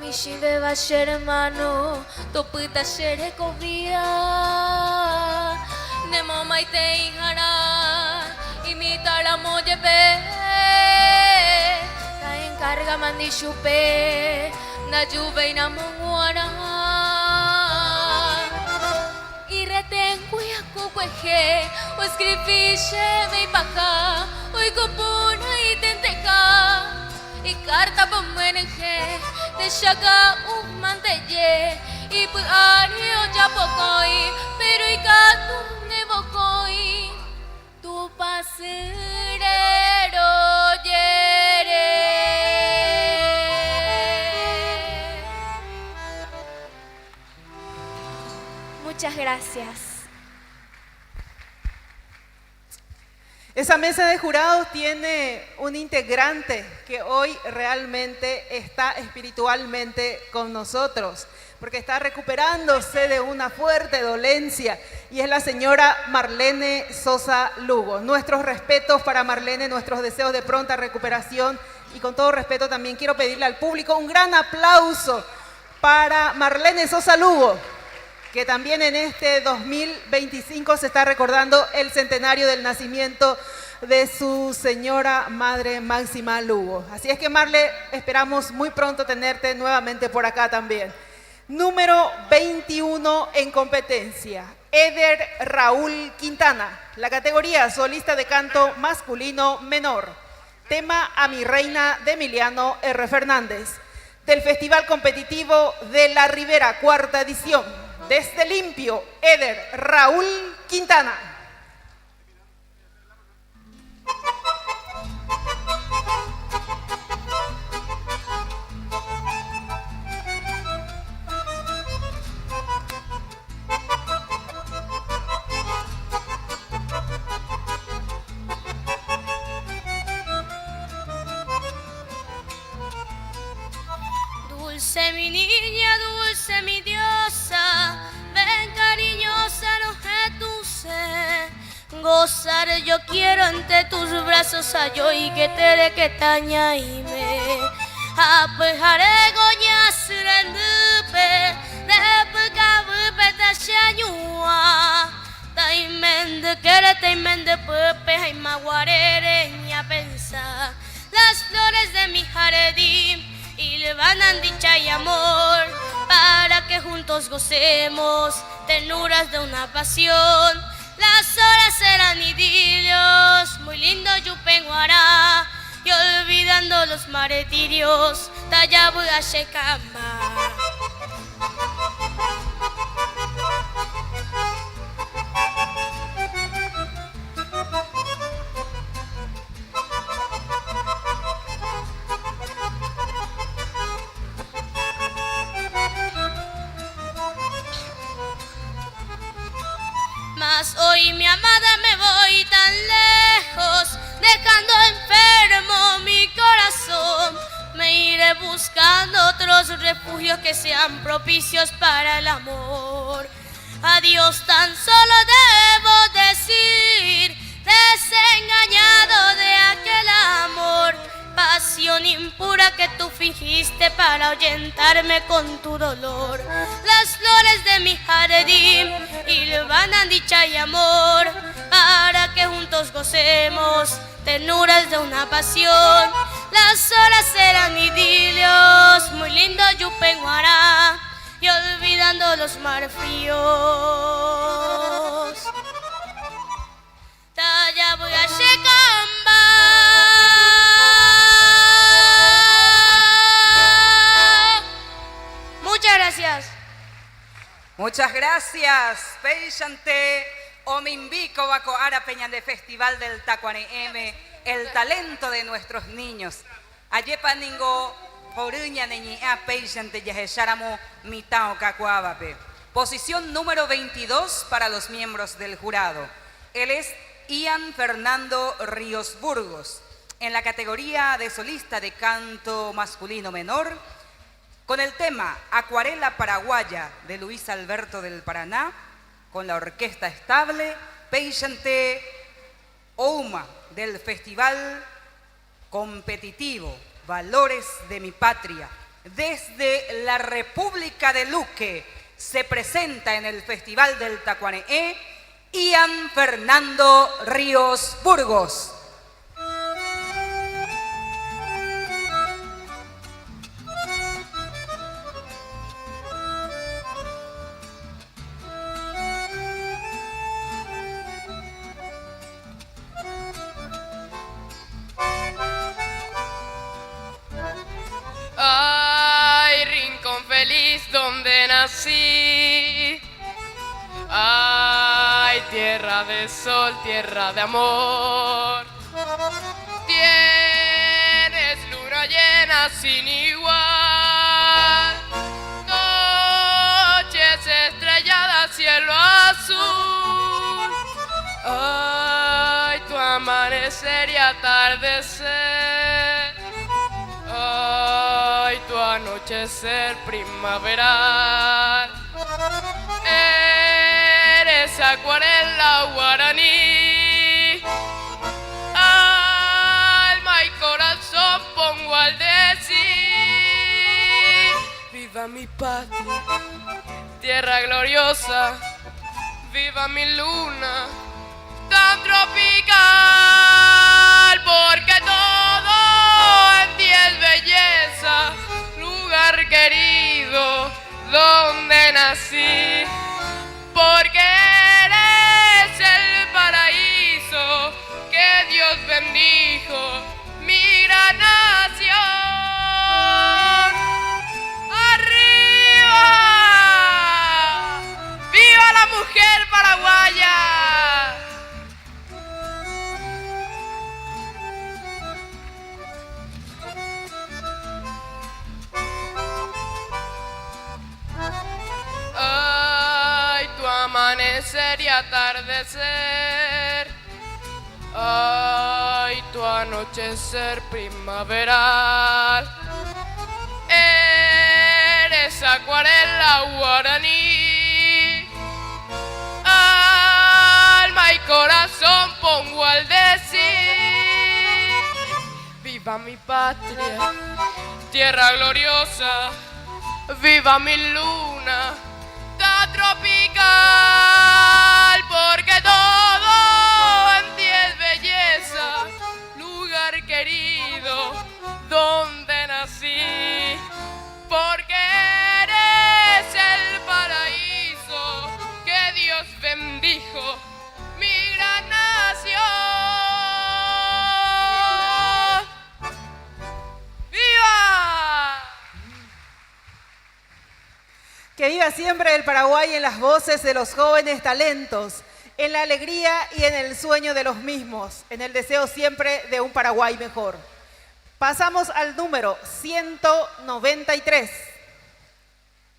Mi shinde va ser hermano Toputa shere covia Nemo maite injara Imita la molle pe La encarga mandi chupe Da Juve na monguara Y retengo y acueje O escribiche me paja Hoy compuna y tenteca Y carta pa meneje De chaga un mantelle Y puario ya pocoi Pero y gato ne bocoi Tu pasero yere Muchas gracias. Esa mesa de jurados tiene un integrante que hoy realmente está espiritualmente con nosotros, porque está recuperándose de una fuerte dolencia, y es la señora Marlene Sosa Lugo. Nuestros respetos para Marlene, nuestros deseos de pronta recuperación, y con todo respeto también quiero pedirle al público un gran aplauso para Marlene Sosa Lugo, que también en este 2025 se está recordando el centenario del nacimiento de su señora madre Máxima Lugo. Así es que, Marle, esperamos muy pronto tenerte nuevamente por acá también. Número 21 en competencia. Eder Raúl Quintana. La categoría solista de canto masculino menor. Tema A mi reina de Emiliano R. Fernández. Del Festival Competitivo de la Ribera, cuarta edición. Desde Limpio, Eder Raúl Quintana. Dulce mi niña, dulce mi diosa, ven cariñosa, no sé. Gozar yo quiero entre tus brazos a yo y que te de que taña y me apejare goña surandupe de puka bupe ta shanyua ta imende kere ta imende pupe ay maguarere ña pensa las flores de mi jardín y le van dicha y amor para que juntos gocemos ternuras de una pasión. Las horas serán idilios, muy lindo Yupenguará, y olvidando los martirios, Tayabu Ashekama. Mas hoy mi amada me voy tan lejos, dejando enfermo mi corazón. Me iré buscando otros refugios que sean propicios para el amor. Adiós tan solo debo decir, desengañado de aquel amor. Pasión impura que tú fingiste para ahuyentarme con tu dolor. Las flores de mi jardín hilvanan dicha y amor para que juntos gocemos ternuras de una pasión. Las horas serán idilios, muy lindo Yupenguará, y olvidando los marfríos. Talla voy a Shekamba. Muchas gracias. Muchas gracias. Peyante Omimbico Baco Ara Peña de Festival del Tacuane M, el talento de nuestros niños. Ayepa ningo Poruña Neña Peyante Yahesharamo Mitao Cacuabape. Posición número 22 para los miembros del jurado. Él es Ian Fernando Ríos Burgos. En la categoría de solista de canto masculino menor, con el tema Acuarela Paraguaya de Luis Alberto del Paraná, con la orquesta estable, Peyante Ouma del Festival Competitivo Valores de mi Patria. Desde la República de Luque se presenta en el Festival del Tacuaneé Ian Fernando Ríos Burgos. Ay, rincón feliz donde nací. Ay, tierra de sol, tierra de amor. Tienes luna llena sin igual. Noches estrelladas, cielo azul. Ay, tu amanecer y atardecer. Ay, tu anochecer primaveral. Eres acuarela guaraní. Alma y corazón pongo al decir. Viva mi patria, tierra gloriosa. Viva mi luna tan tropical. Porque todo en ti es belleza, lugar querido donde nací. porque eres el paraíso que Dios bendijo, mi gran nación. ¡Arriba! ¡Viva la mujer paraguaya! Ay, tu amanecer y atardecer, ay, tu anochecer primaveral, eres acuarela guaraní, alma y corazón pongo al decir, viva mi patria, tierra gloriosa, viva mi luna tropical, porque todo en ti es belleza, lugar querido donde nací, porque eres el paraíso que Dios bendijo, mi gran nación. ¡Viva! Que viva siempre el Paraguay en las voces de los jóvenes talentos, en la alegría y en el sueño de los mismos, en el deseo siempre de un Paraguay mejor. Pasamos al número 193.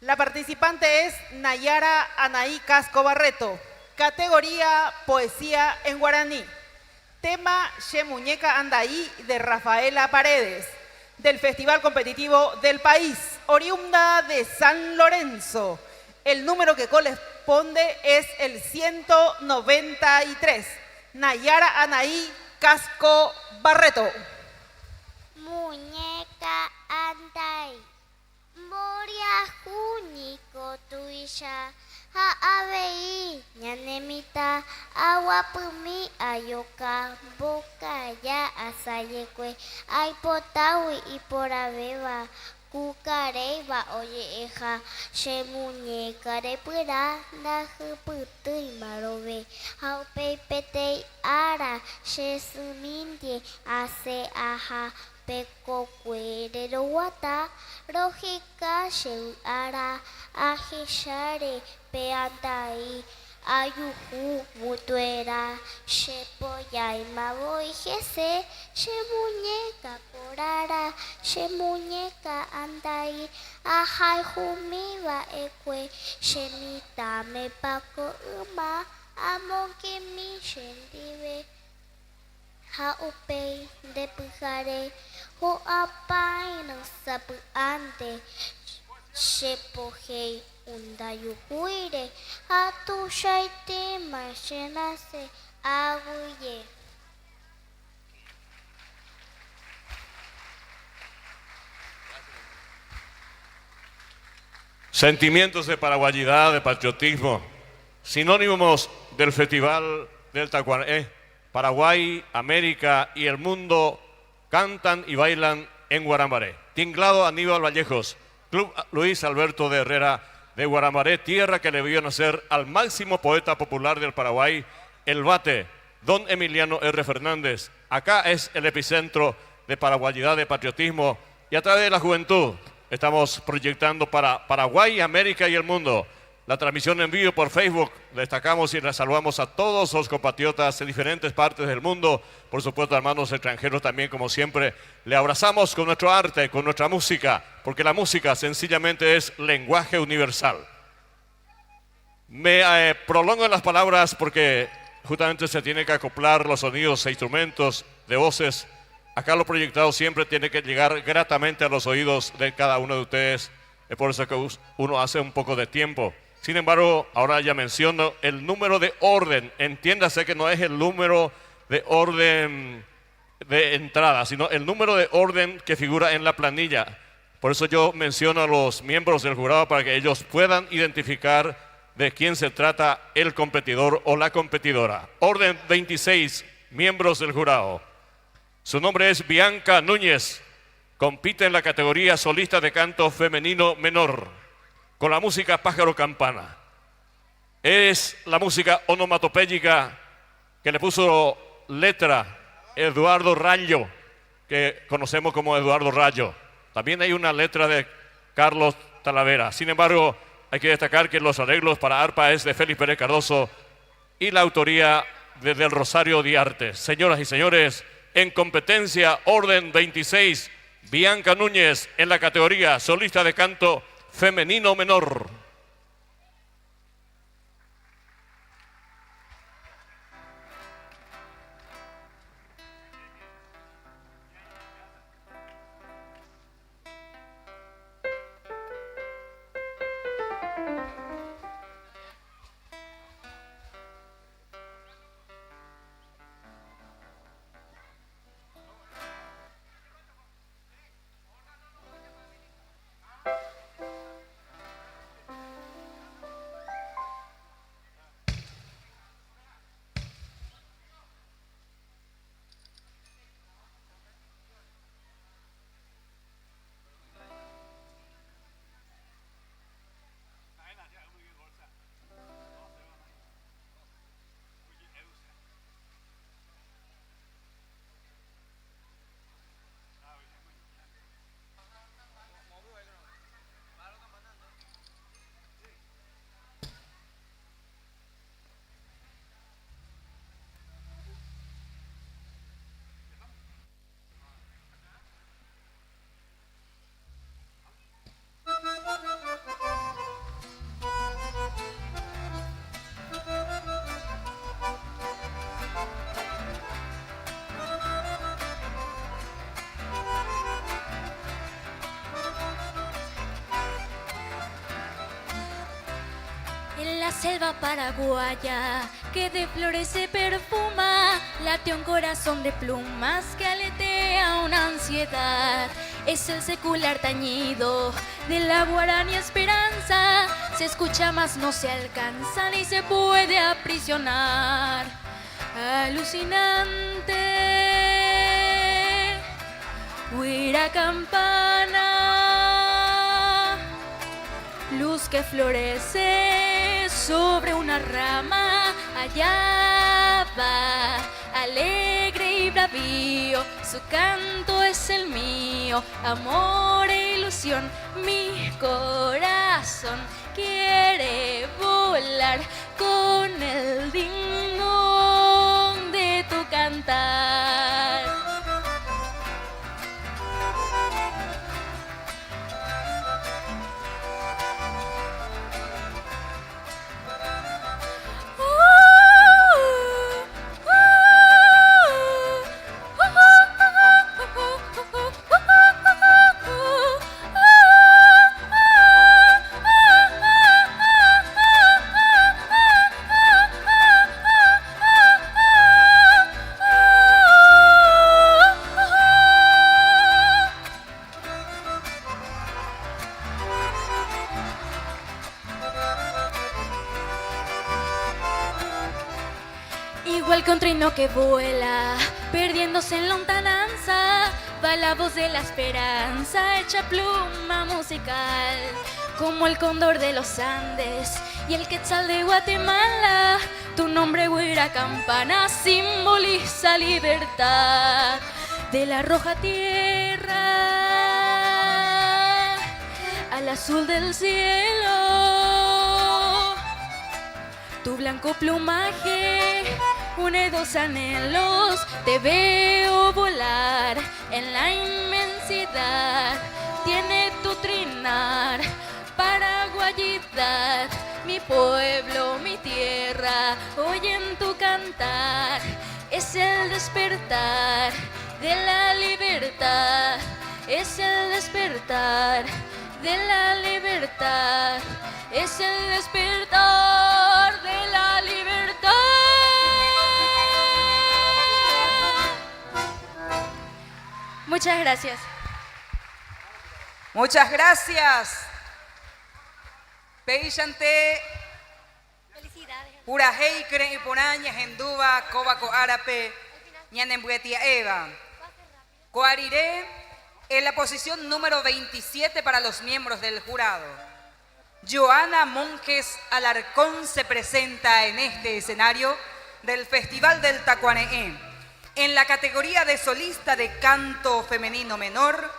La participante es Nayara Anaí Casco Barreto, categoría Poesía en Guaraní. Tema She Muñeca Andaí de Rafaela Paredes, del Festival Competitivo del País, oriunda de San Lorenzo. El número que corresponde es el 193. Nayara Anaí Casco Barreto. Muñeca andai, moria juniko tuisha, ha abei, ñanemita, aguapumi ayoka, boca ya asayekwe, aipotawi y por abeba, cucareiba oye eja, she muñeca de pura, na juputu y marobe, haupe petei ara, she sumindie, ase aja, peko cuerero wata, rojika sheu ara, ajishare, peandai, ayuhu mutuera, shepoya y mavoy jese, she muñeca corara, she muñeca andai, ajai jumiba ekwe, she mitame paco uma, amon que mi shendive. Ha upei de pujare, ho apai no sapu ante, shepohei undayuhuire, ha tu shaite mashenase aguye. Sentimientos de paraguayidad, de patriotismo, sinónimos del Festival del Tacuané. Paraguay, América y el mundo cantan y bailan en Guarambaré. Tinglado Aníbal Vallejos, Club Luis Alberto de Herrera de Guarambaré, tierra que le vio nacer al máximo poeta popular del Paraguay, el Bate, don Emiliano R. Fernández. Acá es el epicentro de paraguayidad, de patriotismo, y a través de la juventud estamos proyectando para Paraguay, América y el mundo. La transmisión en vivo por Facebook, destacamos y les saludamos a todos los compatriotas de diferentes partes del mundo, por supuesto hermanos extranjeros también, como siempre, le abrazamos con nuestro arte, con nuestra música, porque la música sencillamente es lenguaje universal. Me prolongo en las palabras porque justamente se tiene que acoplar los sonidos e instrumentos de voces. Acá lo proyectado siempre tiene que llegar gratamente a los oídos de cada uno de ustedes, es por eso que uno hace un poco de tiempo. Sin embargo, ahora ya menciono el número de orden. Entiéndase que no es el número de orden de entrada, sino el número de orden que figura en la planilla. Por eso yo menciono a los miembros del jurado para que ellos puedan identificar de quién se trata el competidor o la competidora. Orden 26, miembros del jurado. Su nombre es Bianca Núñez. Compite en la categoría solista de canto femenino menor, con la música Pájaro Campana. Es la música onomatopéyica que le puso letra Eduardo Rayo, que conocemos como Eduardo Rayo. También hay una letra de Carlos Talavera. Sin embargo, hay que destacar que los arreglos para arpa es de Félix Pérez Cardoso y la autoría de Del Rosario Diarte. Señoras y señores, en competencia orden 26, Bianca Núñez en la categoría solista de canto femenino menor. En la selva paraguaya que de flores se perfuma, late un corazón de plumas que aletea una ansiedad. Es el secular tañido de la guaraní esperanza, se escucha más no se alcanza ni se puede aprisionar. Alucinante, huira campana, luz que florece sobre una rama, allá va, alegre y bravío, su canto es el mío, amor e ilusión, mi corazón quiere volar con el ding-dong de tu cantar. Igual que un trino que vuela, perdiéndose en lontananza, va la voz de la esperanza, hecha pluma musical. Como el cóndor de los Andes y el quetzal de Guatemala, tu nombre, huira campana, simboliza libertad. De la roja tierra al azul del cielo, tu blanco plumaje une dos anhelos, te veo volar en la inmensidad. Tiene tu trinar paraguayidad, mi pueblo, mi tierra, oyen tu cantar. Es el despertar de la libertad, es el despertar de la libertad, es el despertar de la libertad. Muchas gracias. Muchas gracias. Peillante, Felicidades. Purajei, Cren y Ponaña, Genduba, Cobaco Árape, Ñanembuetia Eva. Coariré en la posición número 27 para los miembros del jurado. Joana Monjes Alarcón se presenta en este escenario del Festival del Tacuaneé en la categoría de solista de canto femenino menor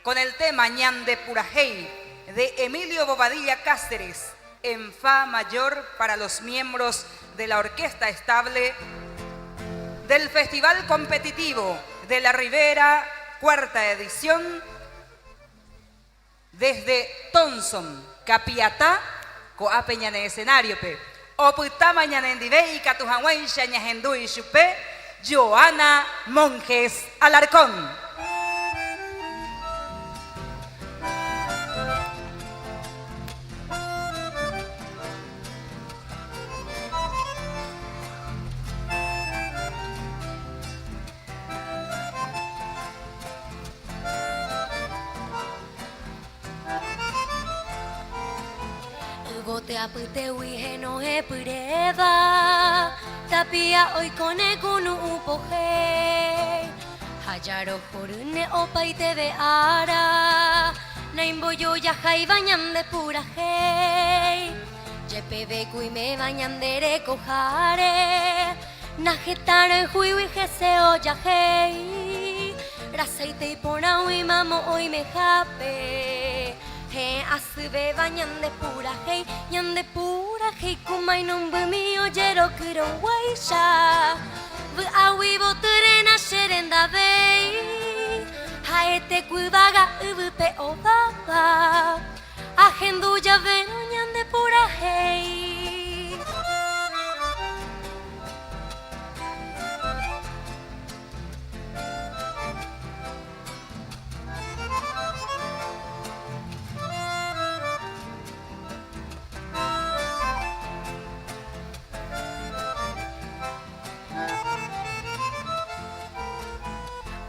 con el tema Ñande Purajey de Emilio Bobadilla Cáceres en fa mayor para los miembros de la orquesta estable del Festival Competitivo de la Ribera, cuarta edición, desde Thompson, Capiatá, Coa Peñane escenario, pe. Oputa mañana en Dive y Catujanguay, Shañajendu y Chupé, Joana Monjes Alarcón. Gote apute wihe no he pureva tapia hoy kone kunu upohe hajaro horune opai te ve ara naimbo yo ya hai bañan de pura hey jepebe kui me bañan de re kohare najetare hui wi geseo ya hey rasaite y pona wi mamo hoy me jape he asube bañan de pura hey ñan de pura hey kumai non bumi oyero kuro waisha bu awi boturena sherenda bei haete kubaga ubupe obaba ajendu ya veno ñan de pura hey.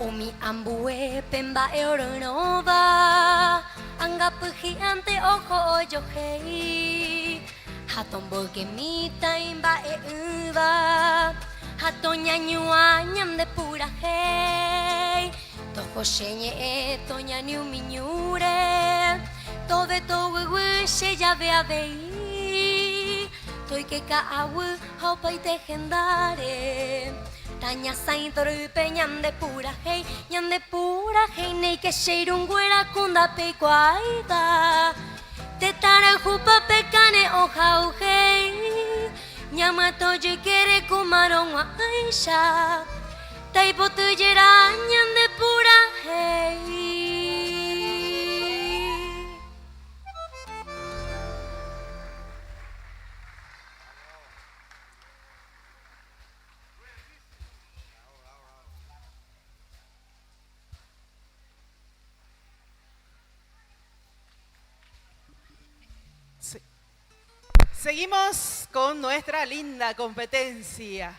Umi ambue pemba euronova angapu gigante ojo yo hei haton boge mita imba e uva hatoña ñuañam de pura hei tojo sheñe e toña niu miñure tove towe she ya ve a vei toi que ka awu hopai te gendare Taña sain torupe ñan de pura hey nei que sheirun guera kunda pe kwaida te tara jupa pekane oja hey ñamato yo quiere kumaron wa aisha tai botu yera ñan de pura hey. Seguimos con nuestra linda competencia.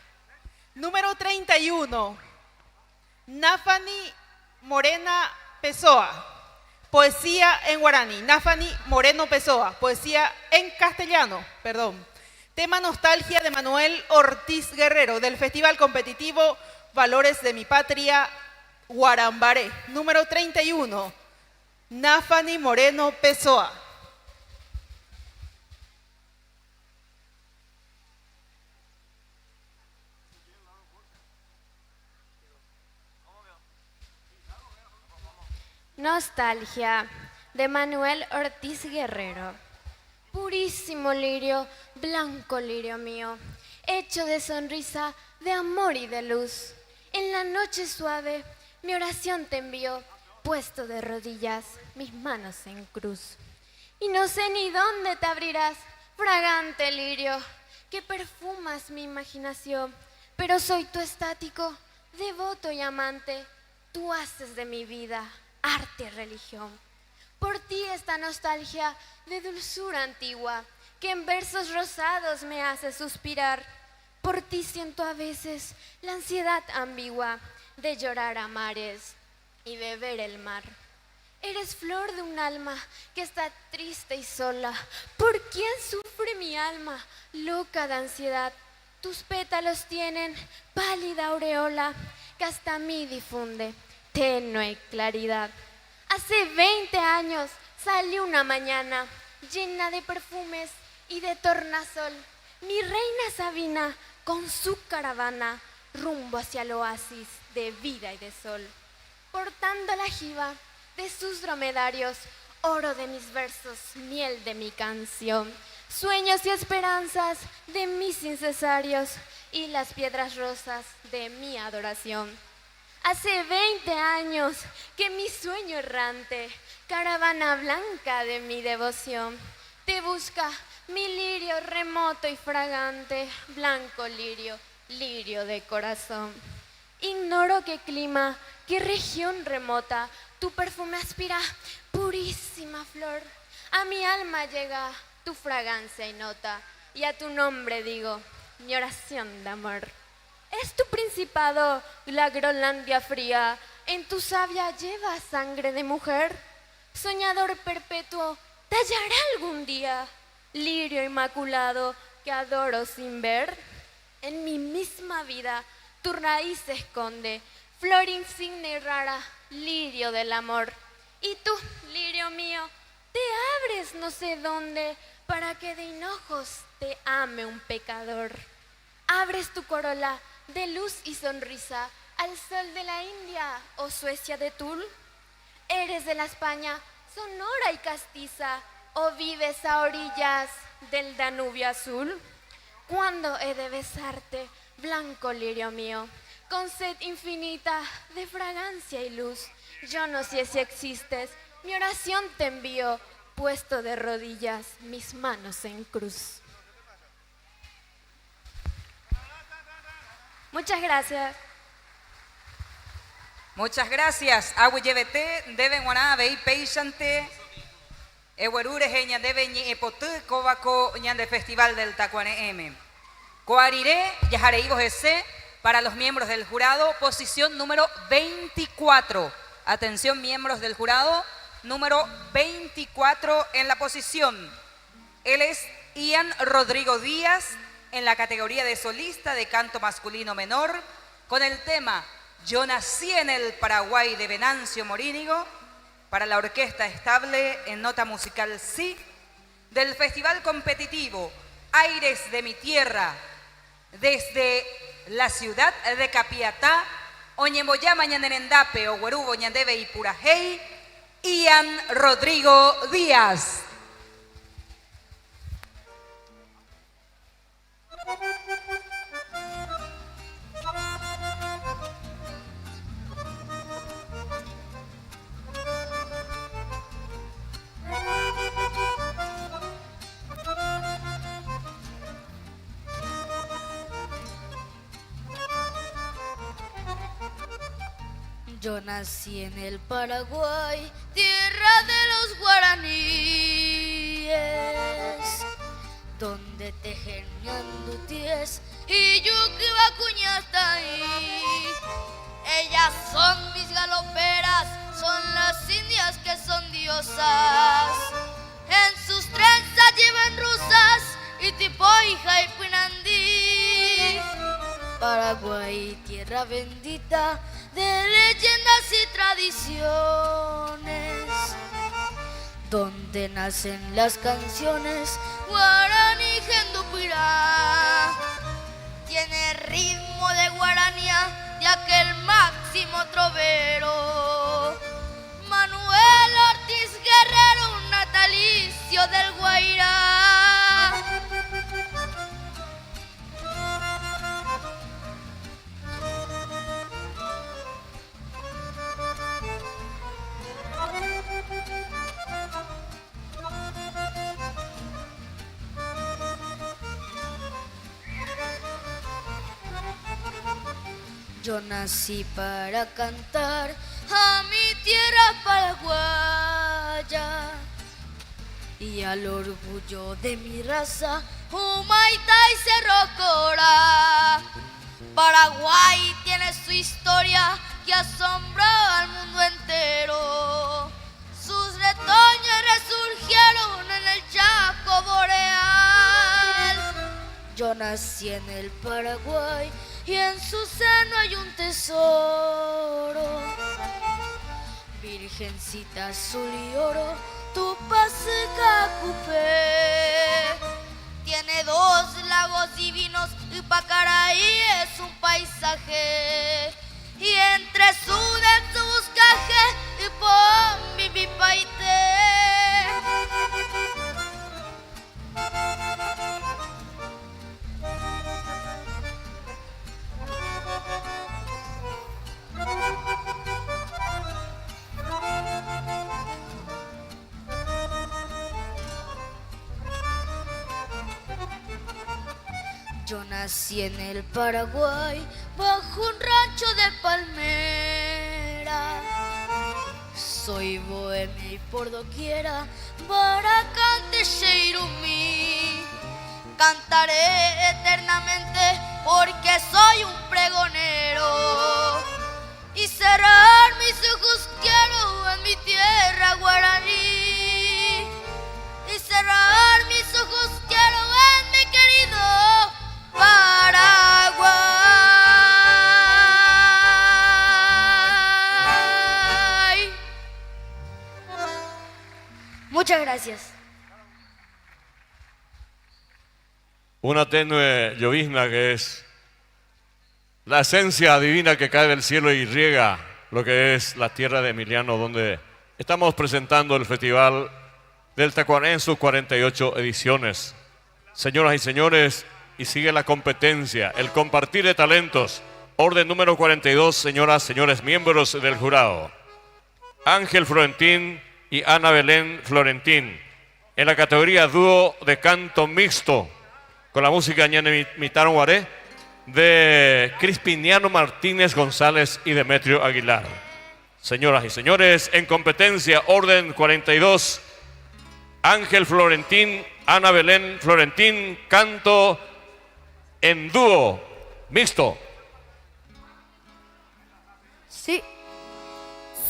Número 31, Nafani Morena Pessoa, poesía en guaraní. Nafani Moreno Pessoa, poesía en castellano, perdón. Tema Nostalgia de Manuel Ortiz Guerrero, del Festival Competitivo Valores de mi Patria, Guarambaré. Número 31, Nafani Moreno Pessoa. Nostalgia, de Manuel Ortiz Guerrero. Purísimo lirio, blanco lirio mío, hecho de sonrisa, de amor y de luz. En la noche suave, mi oración te envió, puesto de rodillas, mis manos en cruz. Y no sé ni dónde te abrirás, fragante lirio, que perfumas mi imaginación, pero soy tu estático, devoto y amante, tú haces de mi vida arte y religión. Por ti esta nostalgia de dulzura antigua que en versos rosados me hace suspirar. Por ti siento a veces la ansiedad ambigua de llorar a mares y beber el mar. Eres flor de un alma que está triste y sola. ¿Por quién sufre mi alma, loca de ansiedad? Tus pétalos tienen pálida aureola que hasta mí difunde tenue claridad. Hace 20 años salí una mañana llena de perfumes y de tornasol. Mi reina Sabina con su caravana rumbo hacia el oasis de vida y de sol. Portando la jiba de sus dromedarios, oro de mis versos, miel de mi canción, sueños y esperanzas de mis incesarios y las piedras rosas de mi adoración. Hace 20 años que mi sueño errante, caravana blanca de mi devoción, te busca mi lirio remoto y fragante, blanco lirio, lirio de corazón. Ignoro qué clima, qué región remota, tu perfume aspira, purísima flor. A mi alma llega tu fragancia y nota, y a tu nombre digo mi oración de amor. Es tu principado la Groenlandia fría, en tu savia lleva sangre de mujer. Soñador perpetuo, tallará algún día, lirio inmaculado que adoro sin ver. En mi misma vida tu raíz se esconde, flor insigne y rara, lirio del amor. Y tú, lirio mío, te abres no sé dónde, para que de hinojos te ame un pecador. Abres tu corola de luz y sonrisa al sol de la India o Suecia de tul. Eres de la España sonora y castiza, o vives a orillas del Danubio azul. ¿Cuándo he de besarte, blanco lirio mío, con sed infinita de fragancia y luz? Yo no sé si existes, mi oración te envío, puesto de rodillas mis manos en cruz. Muchas gracias. Muchas gracias. Agüeyebete, deben guaná, vei peixante. Ewerure heña debe ñi epotu cobaco ñan de Festival del Tacuane M. Coariré, yajareibos ese, para los miembros del jurado, posición número 24. Atención, miembros del jurado, número 24 en la posición. Él es Ian Rodrigo Díaz, en la categoría de solista de canto masculino menor, con el tema Yo nací en el Paraguay de Venancio Morínigo, para la orquesta estable en nota musical sí, del Festival Competitivo Aires de mi Tierra, desde la ciudad de Capiatá, Oñemboyama Ñanenendape, Oguerubo Ñandebe y Purajey, Ian Rodrigo Díaz. Yo nací en el Paraguay, Tierra de los guaraníes, donde tejen ñandutíes y yuki vacuñatay. Ellas son mis galoperas, son las indias que son diosas. En sus trenzas llevan rusas y tipoija y pinandí. Paraguay, tierra bendita De leyendas y tradiciones, donde nacen las canciones. Guaraní Gendupirá tiene ritmo de guaranía de aquel máximo trovero, Manuel Ortiz Guerrero, un natalicio del Guairá. Yo nací para cantar A mi tierra paraguaya y al orgullo de mi raza. Humaitá y Cerro Corá. Paraguay tiene su historia que asombró al mundo entero. Sus retoños resurgieron en el Chaco boreal. Yo nací en el Paraguay Y en su seno hay un tesoro. Virgencita azul y oro, Tu pase cacupé. Yo nací en el Paraguay, bajo un rancho de palmera. Soy bohemia y por doquiera, baracante Sheirumí. Cantaré eternamente porque soy un pregonero. Y cerrar mis ojos quiero en mi tierra guaraní. Y cerrar mis ojos quiero en mi querido Paraguay. Muchas gracias. Una tenue llovizna que es la esencia divina que cae del cielo y riega lo que es la tierra de Emiliano, donde estamos presentando el Festival del Tacuané en sus 48 ediciones. Señoras y señores, y sigue la competencia, el compartir de talentos. Orden número 42, señoras, señores, miembros del jurado. Ángel Florentín y Ana Belén Florentín. En la categoría dúo de canto mixto, con la música Ñane Mitano Guaré, de Crispiniano Martínez González y Demetrio Aguilar. Señoras y señores, en competencia, orden 42, Ángel Florentín, Ana Belén Florentín, canto en dúo mixto. Sí,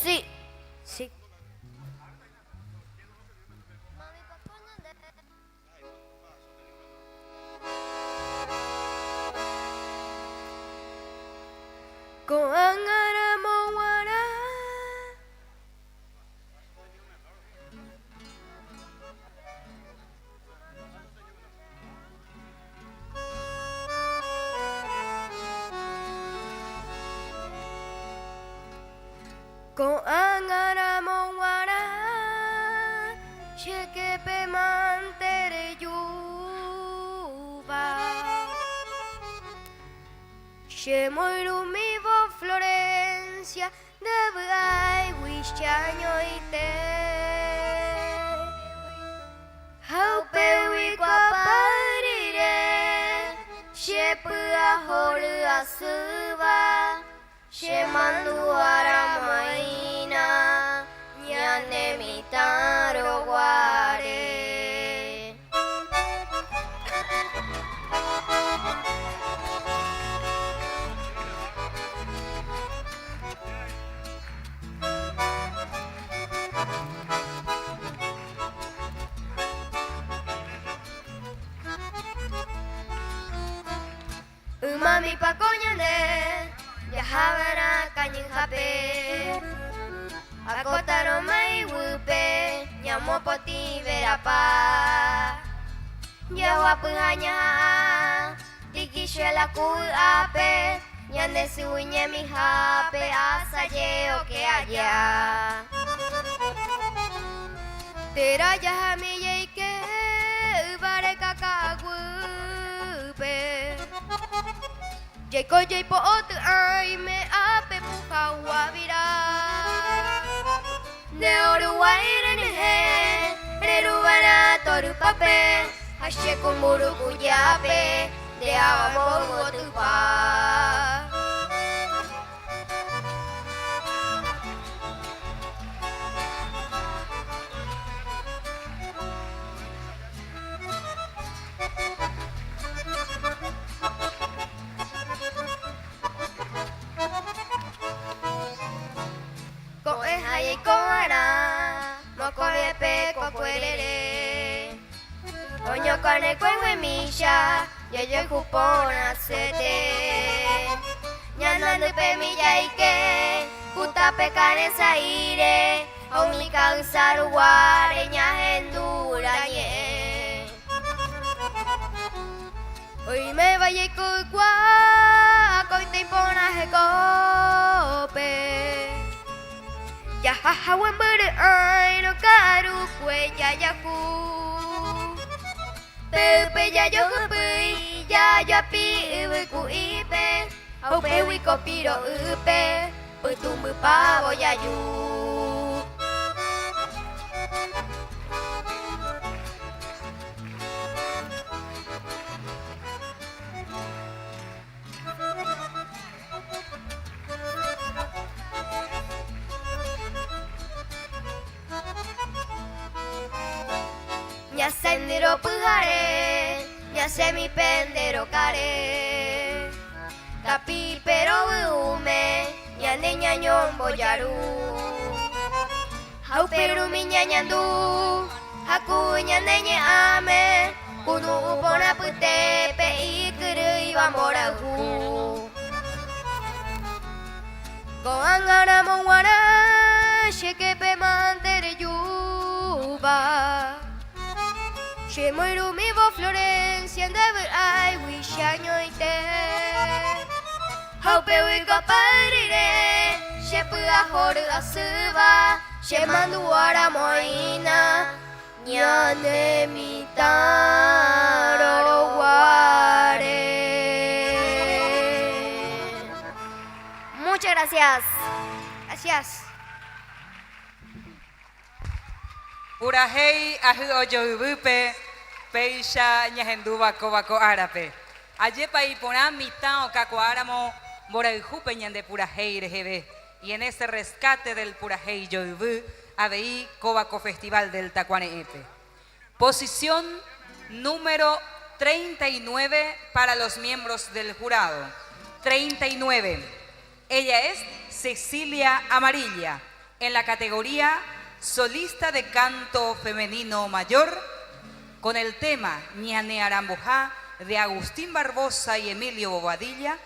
sí, sí. Con Aramoguara. Con Aramoguara. Chequepe mantere yuba. Shemoirumi Florencia de Brai Wishaño y te Haupe Wikwaparire Shepua Horu Asuba Shemandu Aramaina Ñane Mitaro Guare. Umami pakoñane, yahabara kañinjape. Akotaro mai wupe, ñamopoti verapa. Yawapuhaña, tikishuela kuape. Ñande suñe mi jape, asaye o que allá. Tera yahami yeike, ubare kakagupe. Jeko jeipo otu ai me ape puka wabira. Ne oruwai renehe, reruwana toru pape. Hashe kumuru kuyape, de awamogu otupa. Oño con el cuervo en milla, yo el cupón a sete. Ñanando pemilla y que, puta pecar en saire, o mi cansar guareña en durañe. Hoy me vaya con guá, con te imponas cope. Ya jaja buen bere ay no caru cuella ya cu. Pepe ya yo cupi ya yo pi ubi cu ipe. Au pe wi copiro upe. Pues tu mu pavo ya yu. ña sendero pujare, ña semi pendero care. Tapi pero ume, ña neña ñombo yaru. Hau peru mi ñañandu, haku ña neñe ame, kunu upona putepe ikuru iwa morahu. Goangana mongwana, shekepe mantere yuba. Shemoiru mi vo Florencia, endeavor I wish I knew it. Hope we go parire, shepua horu asuba, shemandu wara moina, nyane mitaro ware. Muchas gracias. Gracias. Urahei ahu oyoibupe, peisha ñahenduba kobako arape. Ayepa ipona mitán o cacoáramo, moraijupe ñande purahei rejebe. Y en ese rescate del purahei yoibu, abeí Cobaco Festival del Tacuaneepe. Posición número 39 para los miembros del jurado. 39. Ella es Cecilia Amarilla, en la categoría solista de canto femenino mayor, con el tema Ñane Arambojá de Agustín Barbosa y Emilio Bobadilla,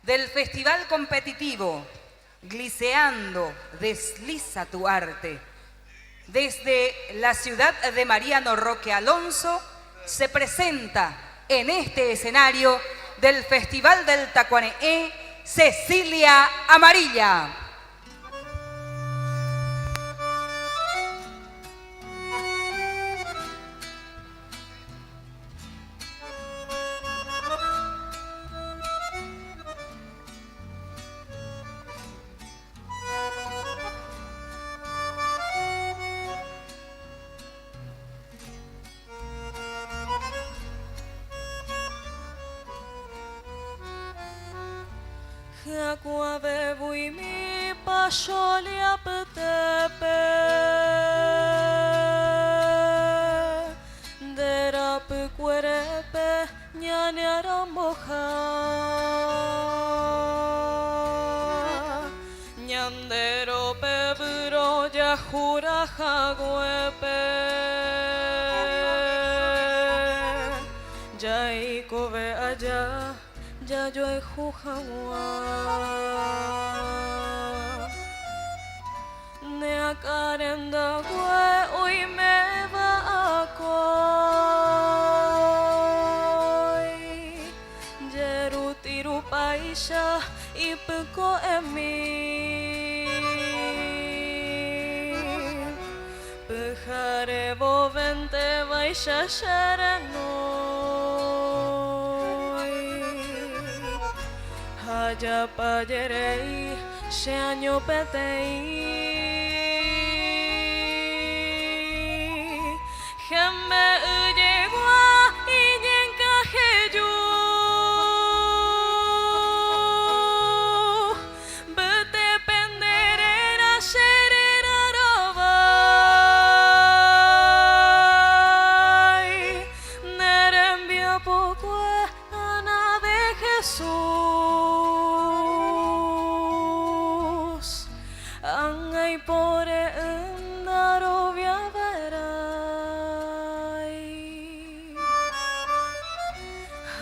del festival competitivo Gliseando, desliza tu arte. Desde la ciudad de Mariano Roque Alonso se presenta en este escenario del Festival del Tacuaneé Cecilia Amarilla. Aquave bui mi pasholia ptepe Derape cuerepe ñane aramboja Ñandero pebro ya jura jaguepe Ya ikobe allá ya yo he jujawa ne akarenda gue hoy me va a koi jeru tiru paisha ipko emi pejare bovente vaisha shareno Haya payerei, se año petei. Gemme llegua y yencaje yo. Bete penderera, sherera robai. Nerembia poco ana de Jesús. Angai pore endaro viaverai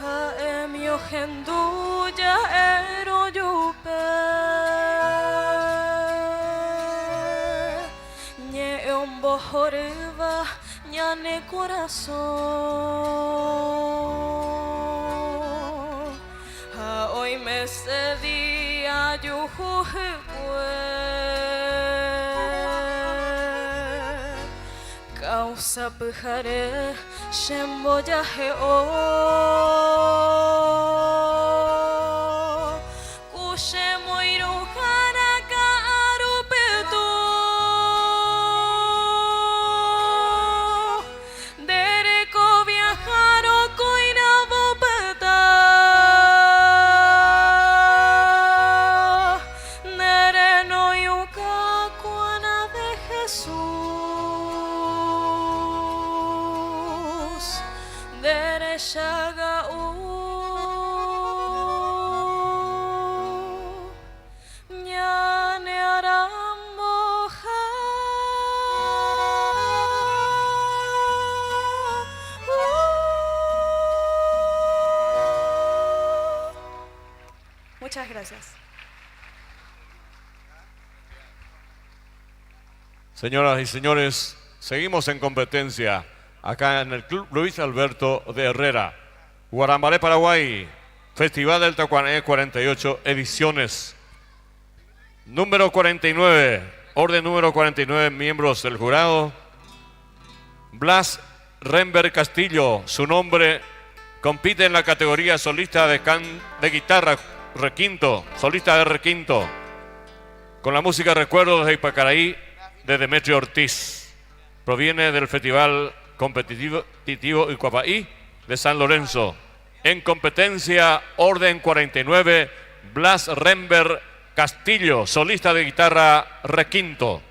Ha emio genduya ero yupe Nye ombo horeva ñane corazón Ha hoy me sedia yujuhekwe Causa pujare shemboyaje o Kushe moiru haraka arupetu Dereko viajaro koina bopeta Nereno yuka kuana de Jesús shaga ñane aramboja Muchas gracias. Señoras y señores, seguimos en competencia acá en el Club Luis Alberto de Herrera. Guarambaré, Paraguay, Festival del Tacuané 48 ediciones. Número 49, orden número 49, miembros del jurado. Blas Rember Castillo, su nombre, compite en la categoría solista de guitarra requinto, solista de requinto, con la música Recuerdos de Ipacaraí de Demetrio Ortiz. Proviene del Festival Competitivo Icuapaí de San Lorenzo. En competencia, orden 49, Blas Rember Castillo, solista de guitarra requinto.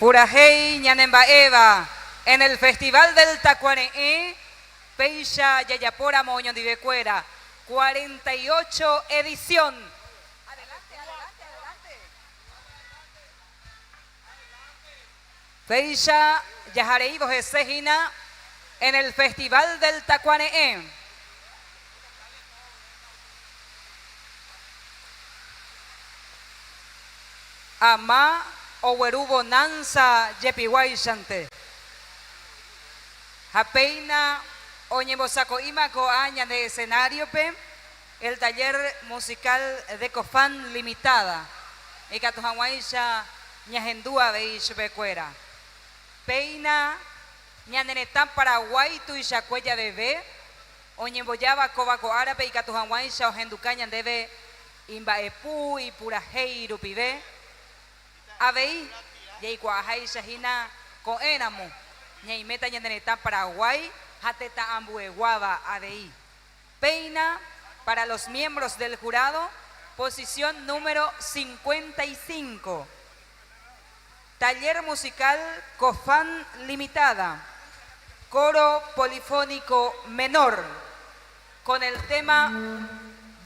Purajei Ñanemba Eva, en el Festival del Tacuané, Peisha Yayapora Moño Divecuera, 48 edición. Adelante, adelante, adelante. Feisha Yajareivos Esejina en el Festival del Tacuaneé. Ama Owerubo Nanza Yepiwaishante. Japeina Oñebosaco Imaco Aña de escenario pe. El taller musical de Cofán Limitada. Y Catujahuaisha Ñajendúa Beishbecuera. Peina Ñanenetán Paraguay Tuishacuella Bebé. Oñeboyaba Cobaco Árabe y Catujahuaisha Ojenducaña debe Imbaepú y Purajei Rupibe. Abei, Yeiguajai Shahina Coenamu, Ñaimeta Ñanenetán Paraguay, Jateta Ambueguaba Abei. Peina para los miembros del jurado, posición número 55. Taller musical Cofán Limitada, coro polifónico menor, con el tema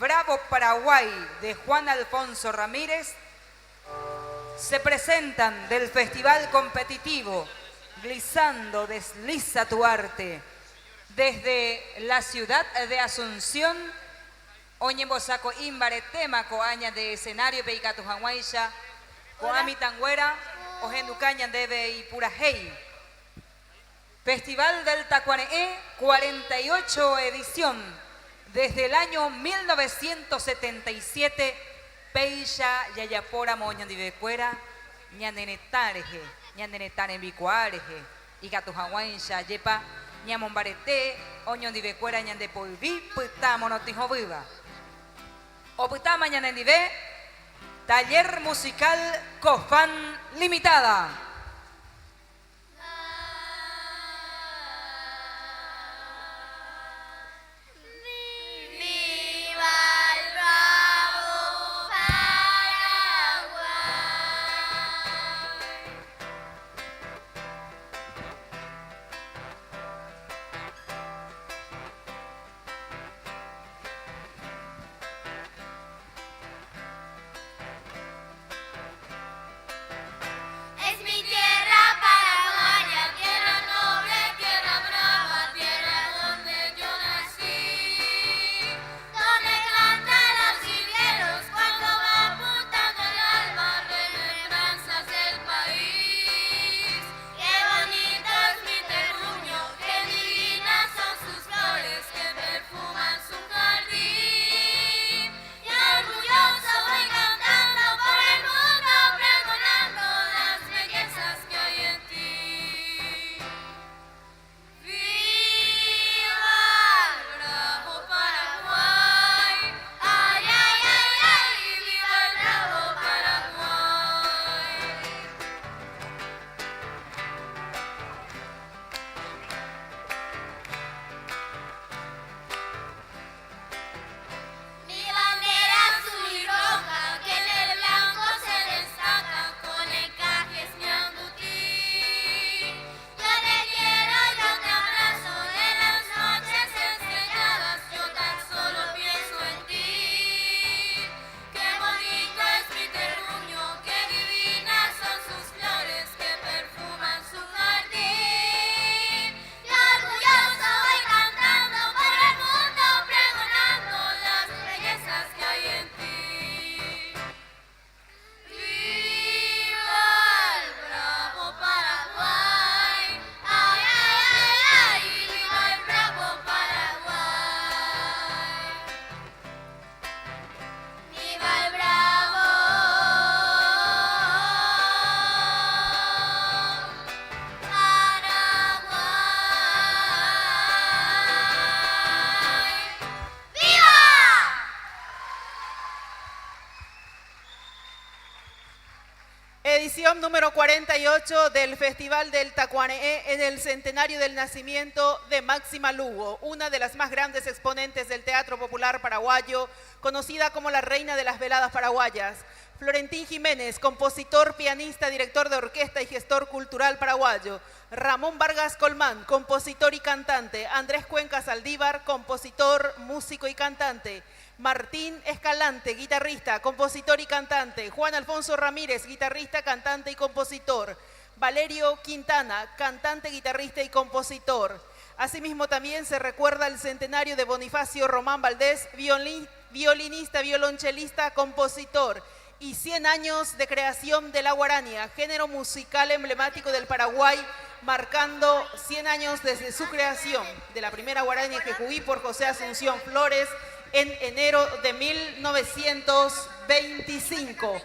Bravo Paraguay de Juan Alfonso Ramírez. Se presentan del Festival Competitivo Glissando Desliza tu Arte desde la ciudad de Asunción. Oñembosaco Imbare tema coaña de escenario Peicatujanguaisha Coamitanguera Ojenducaña debe y Purajei. Festival del Tacuaneé 48 edición desde el año 1977. Peisha Yayapora Moñandivecuera Ñanenetareje Ñanenetare Bicuareje y Catujahuaisha Yepa Ñamombarete Oñondivecuera Ñandepolví Putamonotijo Viva o Putama Ñanendive. Taller musical Cofán Limitada. Es mi tierra paraguaya, tierra noble, tierra brava, tierra donde yo nací, donde cantan los jilgueros cuando va apuntando el alma, remembranzas del país. Qué bonito es mi terruño, qué divinas son sus flores que perfuman su jardín. Y orgulloso voy cantando por el mundo, pregonando las bellezas que hay en ti. ¡Viva el bravo Paraguay! ¡Ay, ay, ay, ay! ¡Viva el bravo Paraguay! Mi bandera azul y roja que en el blanco se destaca con encajes ñandutí. Yo te quiero, yo te abrazo de las noches estrelladas, yo tan solo pienso en ti. Qué bonito es mi terruño, qué divinas son sus flores que perfuman su jardín. Y orgulloso voy cantando por el mundo, pregonando las bellezas que hay en ti. ¡Viva el bravo Paraguay! ¡Ay, ay, ay, ay! ¡Viva el bravo Paraguay! ¡Viva el bravo Paraguay! ¡Viva! Edición número 48 del Festival del Tacuaneé en el centenario del nacimiento de Máxima Lugo, una de las más grandes exponentes del teatro popular paraguayo, conocida como la reina de las veladas paraguayas. Florentín Jiménez, compositor, pianista, director de orquesta y gestor cultural paraguayo. Ramón Vargas Colmán, compositor y cantante. Andrés Cuenca Saldívar, compositor, músico y cantante. Martín Escalante, guitarrista, compositor y cantante. Juan Alfonso Ramírez, guitarrista, cantante y compositor. Valerio Quintana, cantante, guitarrista y compositor. Asimismo, también se recuerda el centenario de Bonifacio Román Valdés, violinista, violonchelista, compositor, y 100 años de creación de la guarania, género musical emblemático del Paraguay, marcando 100 años desde su creación de la primera guarania Jejuí por José Asunción Flores en enero de 1925.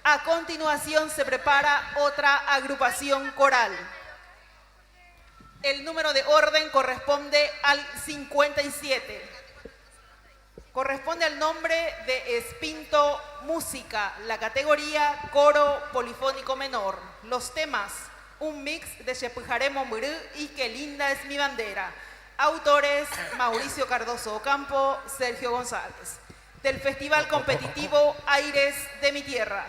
A continuación se prepara otra agrupación coral. El número de orden corresponde al 57. Corresponde al nombre de Espinto Música, la categoría coro polifónico menor. Los temas, un mix de Chepujaremo Murú y Qué linda es mi bandera. Autores, Mauricio Cardoso Ocampo, Sergio González. Del Festival Competitivo Aires de mi Tierra.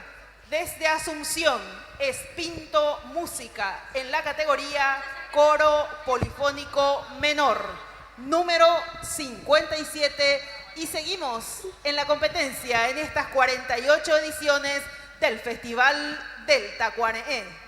Desde Asunción, Espinto Música, en la categoría coro polifónico menor. Número 57. Y seguimos en la competencia en estas 48 ediciones del Festival del Tacuané.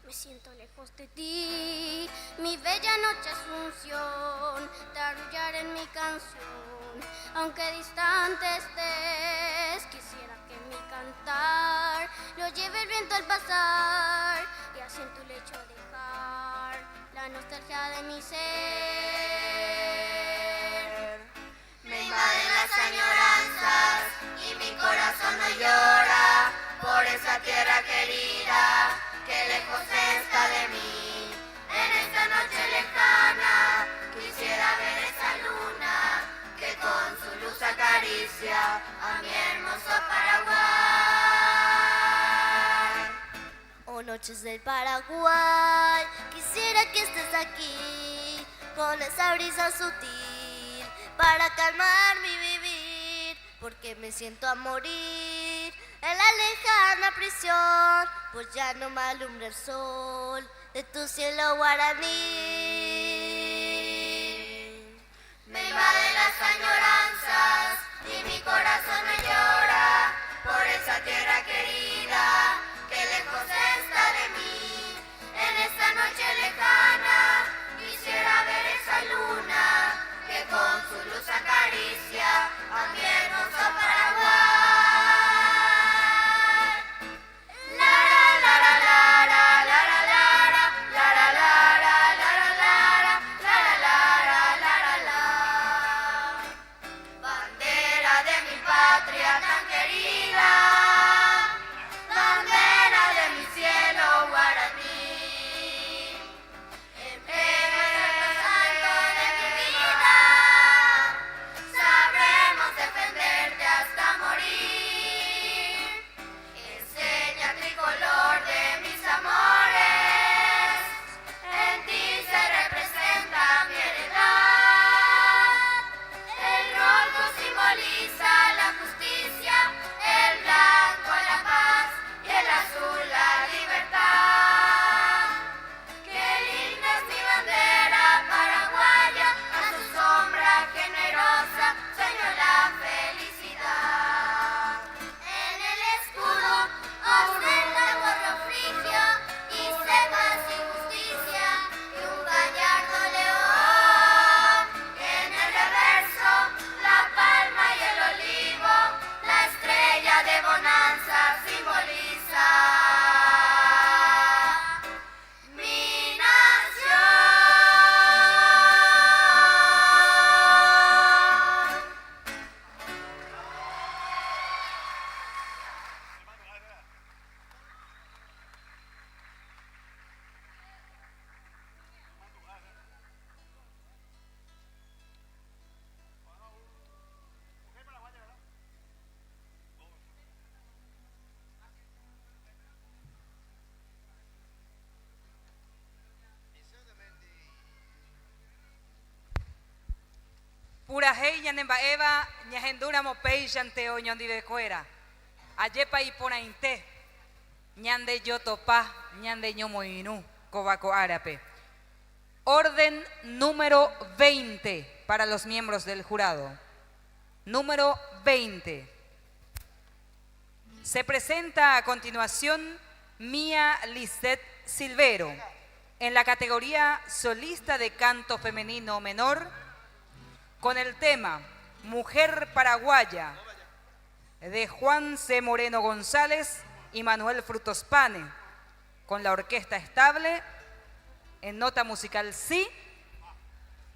Me siento lejos de ti, mi bella noche Asunción, te arrullaré en mi canción, aunque distante estés, quisiera que mi cantar lo lleve el viento al pasar, y así en tu lecho dejar la nostalgia de mi ser. Me invaden las añoranzas y mi corazón no llora por esa tierra querida que lejos está de mí. En esta noche lejana quisiera ver esa luna que con su luz acaricia a mi hermoso Paraguay. Oh, noches del Paraguay, quisiera que estés aquí con esa brisa sutil para calmar mi vivir, porque me siento a morir en la lejana prisión, pues ya no me alumbra el sol de tu cielo guaraní. Me invaden las añoranzas y mi corazón me llora por esa tierra querida que lejos está de mí. En esta noche lejana quisiera ver esa luna que con su luz acaricia a mi hermoso Paraguay. Bandera de mi patria tan querida, hei ñanemba eva ñahendura mopei llante oñondivecuera. Ayepa iponainte. Ñande yotopa, ñande ñomoinu, cobaco árape. Orden número 20 para los miembros del jurado. Número 20. Se presenta a continuación Mía Lisette Silvero en la categoría solista de canto femenino menor con el tema Mujer Paraguaya de Juan C. Moreno González y Manuel Frutos Pane, con la orquesta estable en nota musical sí,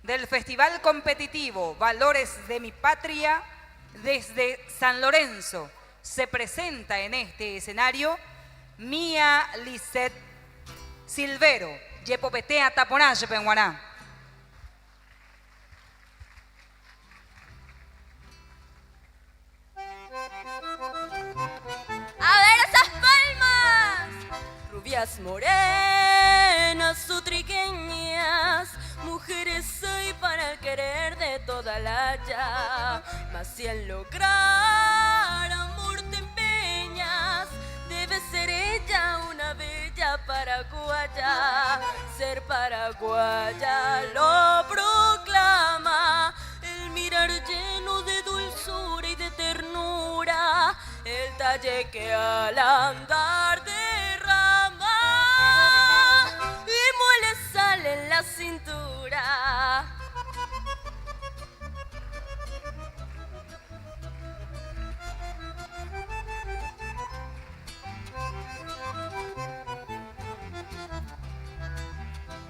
del Festival Competitivo Valores de mi Patria desde San Lorenzo. Se presenta en este escenario Mía Lisette Silvero, Yepopetea Taponaje Penguaná. ¡A ver esas palmas! Rubias morenas, sutriqueñas, mujeres hoy para el querer de toda la haya. Mas si al lograr amor te empeñas, debe ser ella una bella paraguaya. Ser paraguaya lo proclama el mirar lleno de dulzura y de ternura, el talle que al andar derrama y muele sal en la cintura.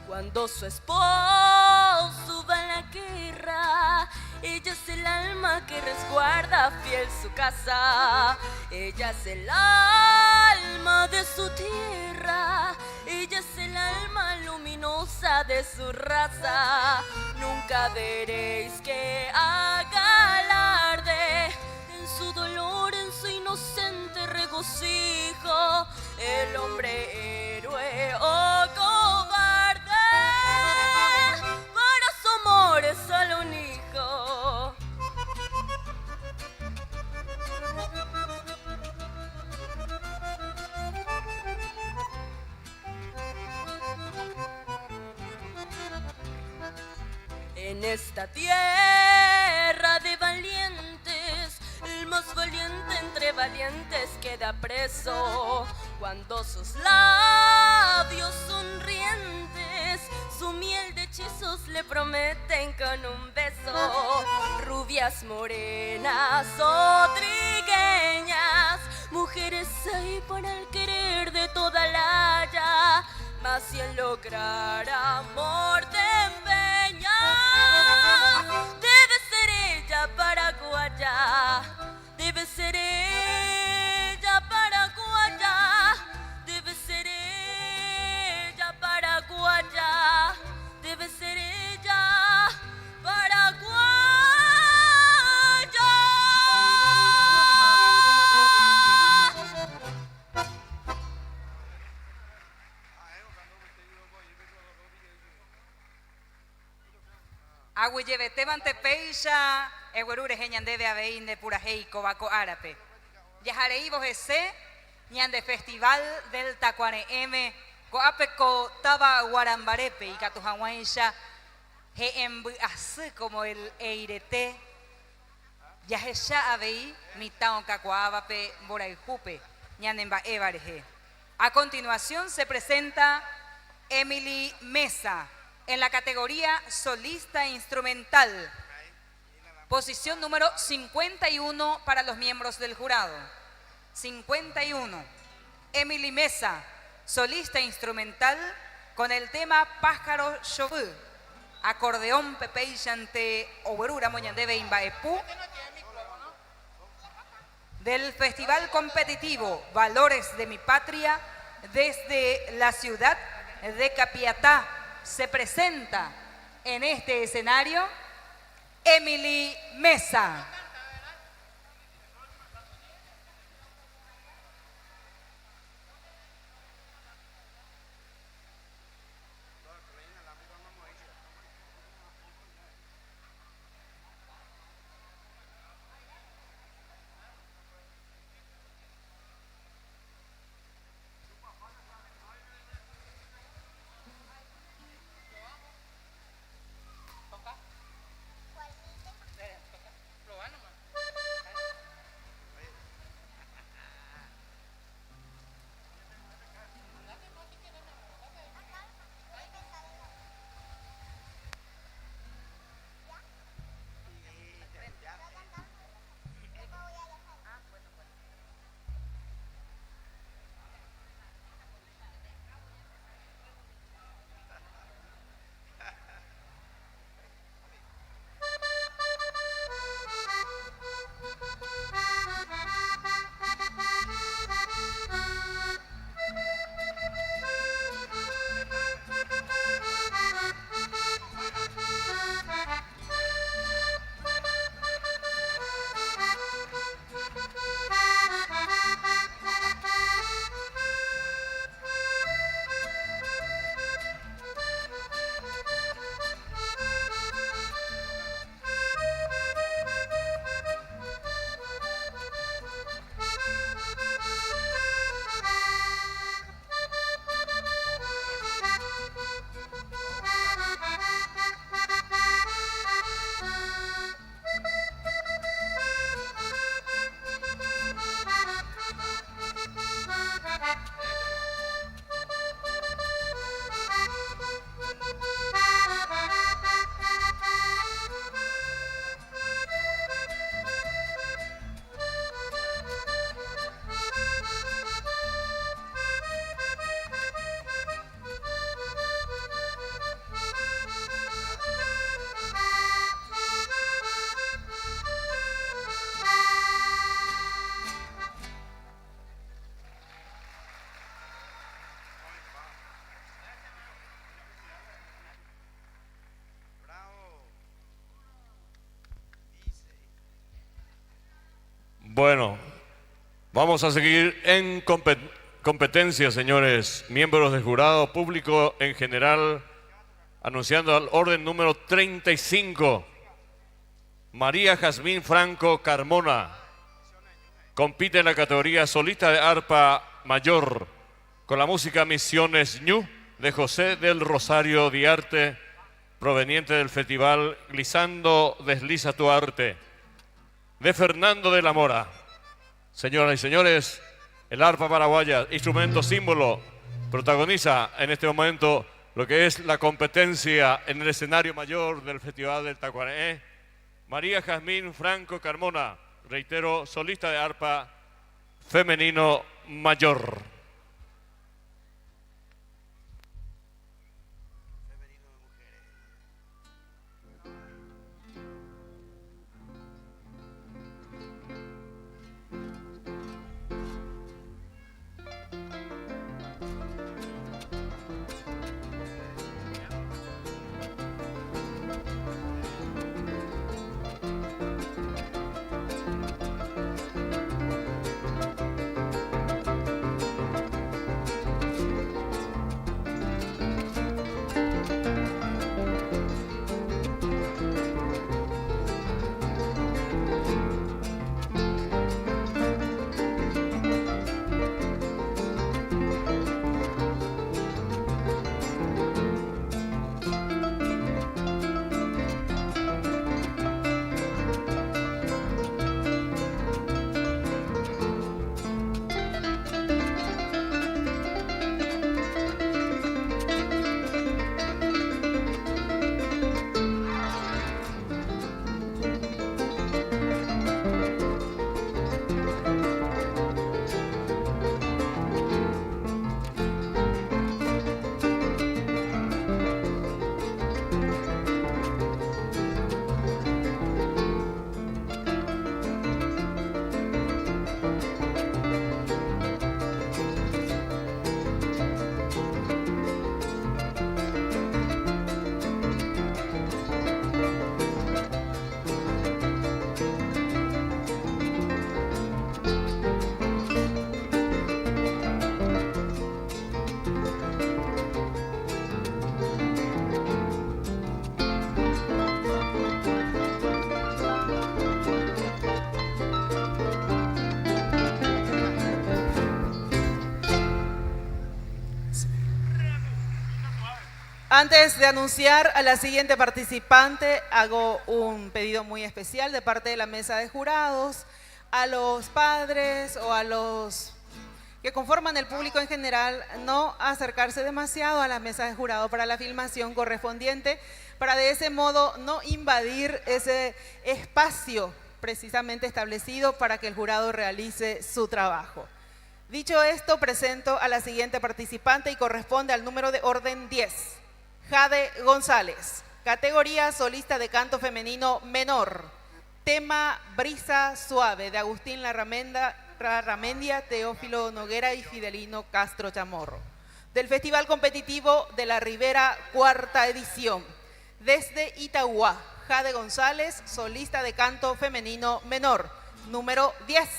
Cuando su esposo va a la guerra, ella es el alma que resguarda fiel su casa. Ella es el alma de su tierra, ella es el alma luminosa de su raza. Nunca veréis que haga alarde en su dolor, en su inocente regocijo, el hombre héroe o cobarde. Para su amor es solo un hijo. En esta tierra de valientes, el más valiente entre valientes queda preso. Cuando sus labios sonrientes su miel de hechizos le prometen con un beso. Rubias morenas o trigueñas, mujeres hay para el querer de toda la haya. Mas si en lograr amor te empeñas, debe ser ella paraguaya. Debe ser ella paraguaya. Debe ser ella paraguaya. Debe ser ella paraguaya. Agüillebeteban tepeisha, eguerure ñandebe abein de purajei cobaco árape. Yajareí ese ñande festival del Tacuare M, coapeco taba guarambarepe y catujahuaisha, he así como el eirete, yajesha abei, mitao cacuabape, boraijupe, ñandemba evareje. A continuación se presenta Emily Mesa en la categoría solista instrumental. Posición número 51 para los miembros del jurado. 51. Emily Mesa, solista instrumental con el tema Pájaro Chauvu. Acordeón Pepe Chante Oberura Moñandebe Imbaepú. Del Festival Competitivo Valores de mi Patria desde la ciudad de Capiatá. Se presenta en este escenario Emily Mesa. Bueno, vamos a seguir en competencia, señores miembros del jurado, público en general, anunciando al orden número 35. María Jazmín Franco Carmona compite en la categoría solista de arpa mayor con la música Misiones Ñu de José del Rosario Diarte, proveniente del festival Glissando Desliza tu Arte, de Fernando de la Mora. Señoras y señores, el arpa paraguaya, instrumento símbolo, protagoniza en este momento lo que es la competencia en el escenario mayor del Festival del Tacuarembó. María Jazmín Franco Carmona, reitero, solista de arpa femenino mayor. Antes de anunciar a la siguiente participante, hago un pedido muy especial de parte de la mesa de jurados a los padres o a los que conforman el público en general, no acercarse demasiado a la mesa de jurado para la filmación correspondiente, para de ese modo no invadir ese espacio precisamente establecido para que el jurado realice su trabajo. Dicho esto, presento a la siguiente participante y corresponde al número de orden 10. Jade González, categoría solista de canto femenino menor, tema Brisa Suave de Agustín Larramendia, Teófilo Noguera y Fidelino Castro Chamorro, del Festival Competitivo de la Ribera, cuarta edición. Desde Itagua, Jade González, solista de canto femenino menor, número 10.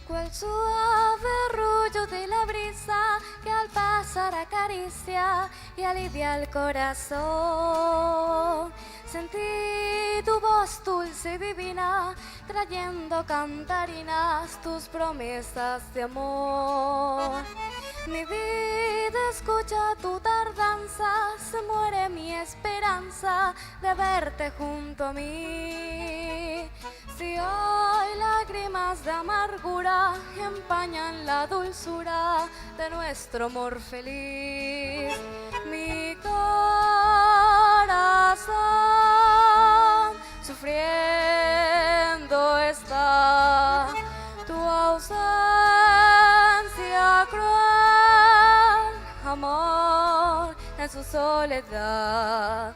Cual suave arrullo de la brisa que al pasar acaricia y alivia el corazón. Sentí tu voz dulce y divina, trayendo cantarinas tus promesas de amor. Mi vida escucha tu tardanza, se muere mi esperanza de verte junto a mí. Si hoy lágrimas de amargura empañan la dulzura de nuestro amor feliz, mi corazón sufriendo está tu ausencia cruel, amor en su soledad.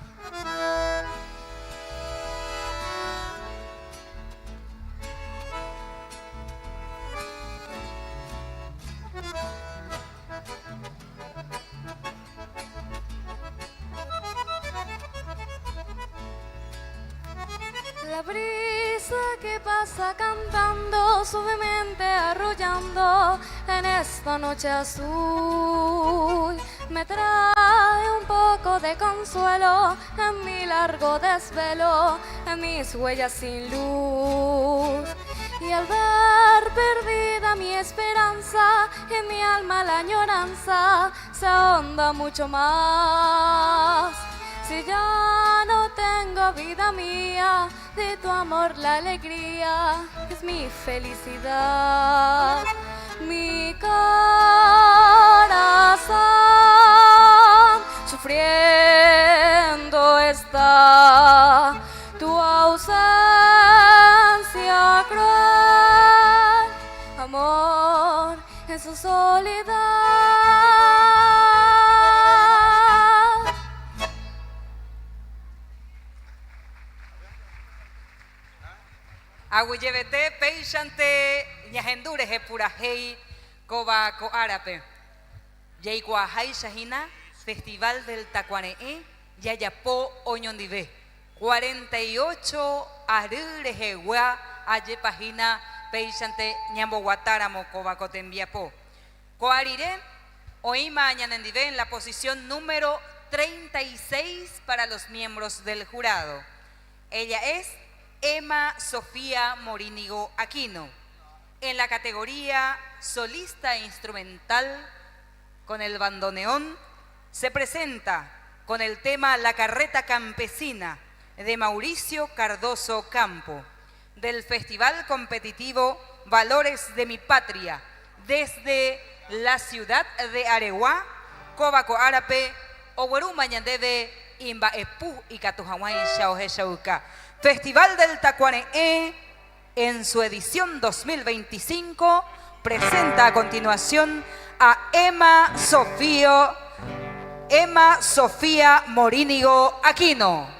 que pasa cantando, suavemente arrullando en esta noche azul. Me trae un poco de consuelo en mi largo desvelo, en mis huellas sin luz. Y al ver perdida mi esperanza, en mi alma la añoranza se ahonda mucho más. Si ya no tengo vida mía, de tu amor la alegría es mi felicidad. Mi corazón sufriendo está tu ausencia cruel, amor en su soledad. Agüillevete, Peixante, Ñahendure, Jepurajei, Coba, Coárape. Yeiguajai, Shahina, Festival del Tacuaneé, Yayapo, Oñondivé. 48 Arure, Jehuá, Ayepajina, Peixante, Ñamboguatáramo, Coba, Cotembiapo. Coarire, Oima, Ñanendivé, en la posición número 36 para los miembros del jurado. Ella es Emma Sofía Morínigo Aquino. En la categoría solista e instrumental con el bandoneón se presenta con el tema La Carreta Campesina de Mauricio Cardoso Campo, del Festival Competitivo Valores de mi Patria, desde la ciudad de Areguá, Cobaco Árape, Owerú Mañandebe, Imba Epú y Catujahuay Xaoje Xauca. Festival del Tacuaneé, en su edición 2025, presenta a continuación a Emma Sofía Morínigo Aquino.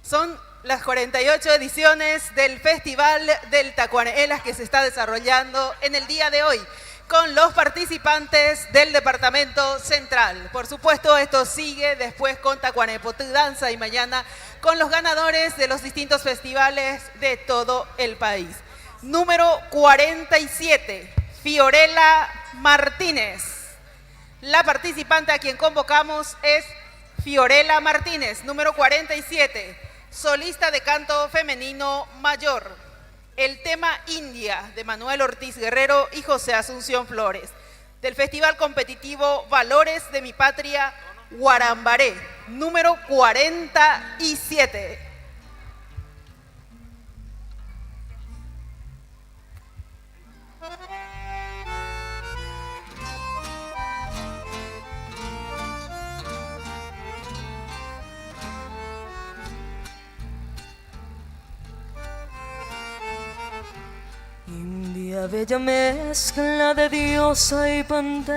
Son las 48 ediciones del Festival del Tacuaneé las que se está desarrollando en el día de hoy con los participantes del Departamento Central. Por supuesto, esto sigue después con Tacuanepotú Danza y mañana con con los ganadores de los distintos festivales de todo el país. Número 47, Fiorella Martínez. La participante a quien convocamos es Fiorella Martínez, número 47, solista de canto femenino mayor. El tema India, de Manuel Ortiz Guerrero y José Asunción Flores, del Festival Competitivo Valores de mi Patria, Guarambaré, número 47. India, bella mezcla de diosa y pantera,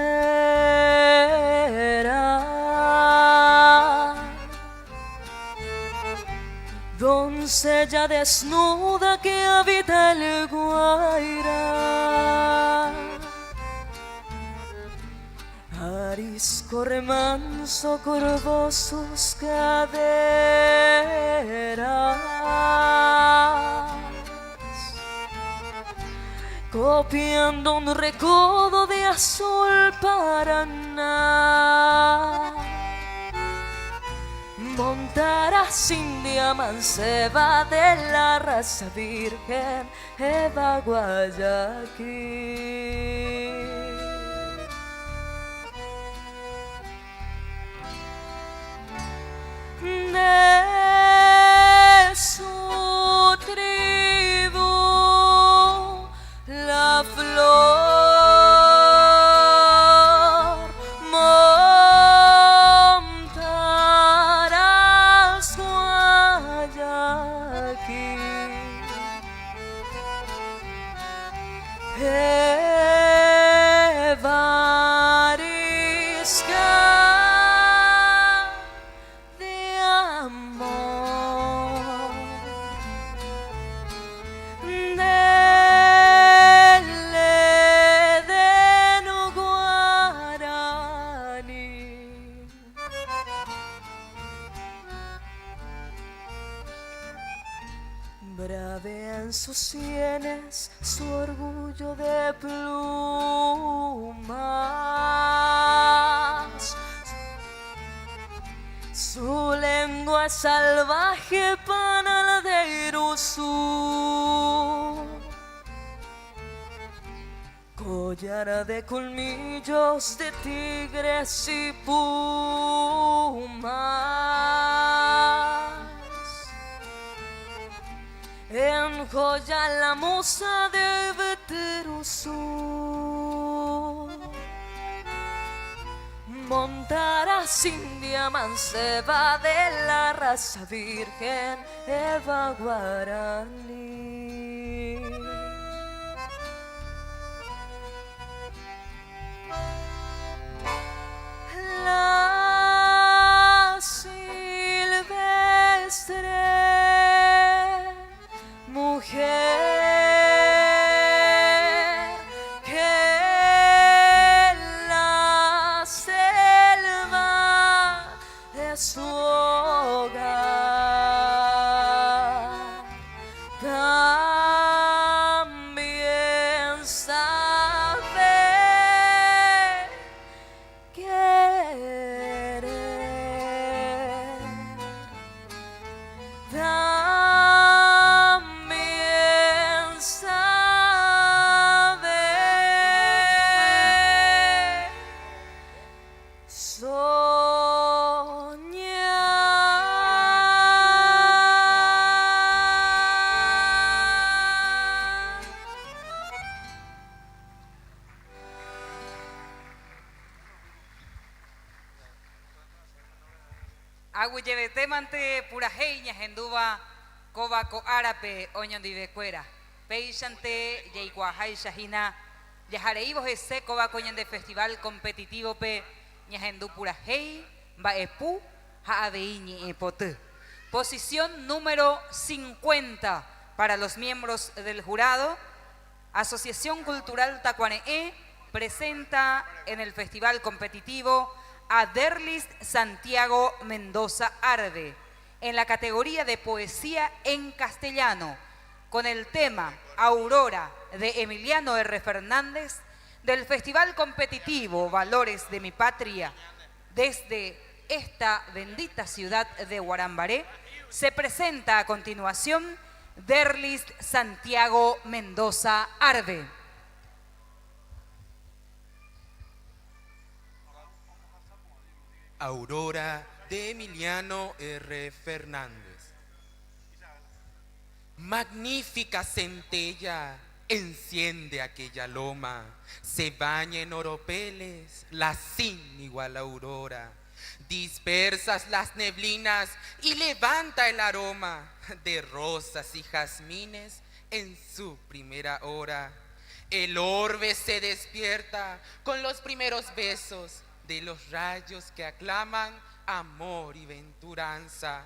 doncella desnuda que habita el Guairá, arisco remanso curvó sus caderas, copiando un recodo de azul Paraná. Montarás India manceba de la raza virgen Eva Guayaquil. De su tribu la flor montarás Guayaquil. Evarisca de amor, del Edeno guaraní. Bravea en sus sienes su orgullo de plumas, su lengua es salvaje panal de Irusú, collar de colmillos de tigres y pumas, enjolla la musa de Beterusú. Montarás India manceba de la raza virgen Eva Guaraní. La silvestre mujer que la selva de su hogar también sabe querer. También sabe soñar. Agüillebete mante purajeña genduba cobaco árape oñondivecuera. Peixante yeiguajay shahina yajareibos ese cobaco de festival competitivo pe ñajendu purajei baepu haabeiñi epote. Posición número 50 para los miembros del jurado. Asociación Cultural Tacuaneé presenta en el festival competitivo a Derlis Santiago Mendoza Arde, en la categoría de poesía en castellano, con el tema Aurora de Emiliano R. Fernández, del Festival Competitivo Valores de mi Patria, desde esta bendita ciudad de Guarambaré, se presenta a continuación Derlis Santiago Mendoza Arbe. Aurora de Emiliano R. Fernández. Magnífica centella enciende aquella loma, se baña en oropeles la sin igual aurora. Dispersas las neblinas y levanta el aroma de rosas y jazmines en su primera hora. El orbe se despierta con los primeros besos de los rayos que aclaman amor y venturanza.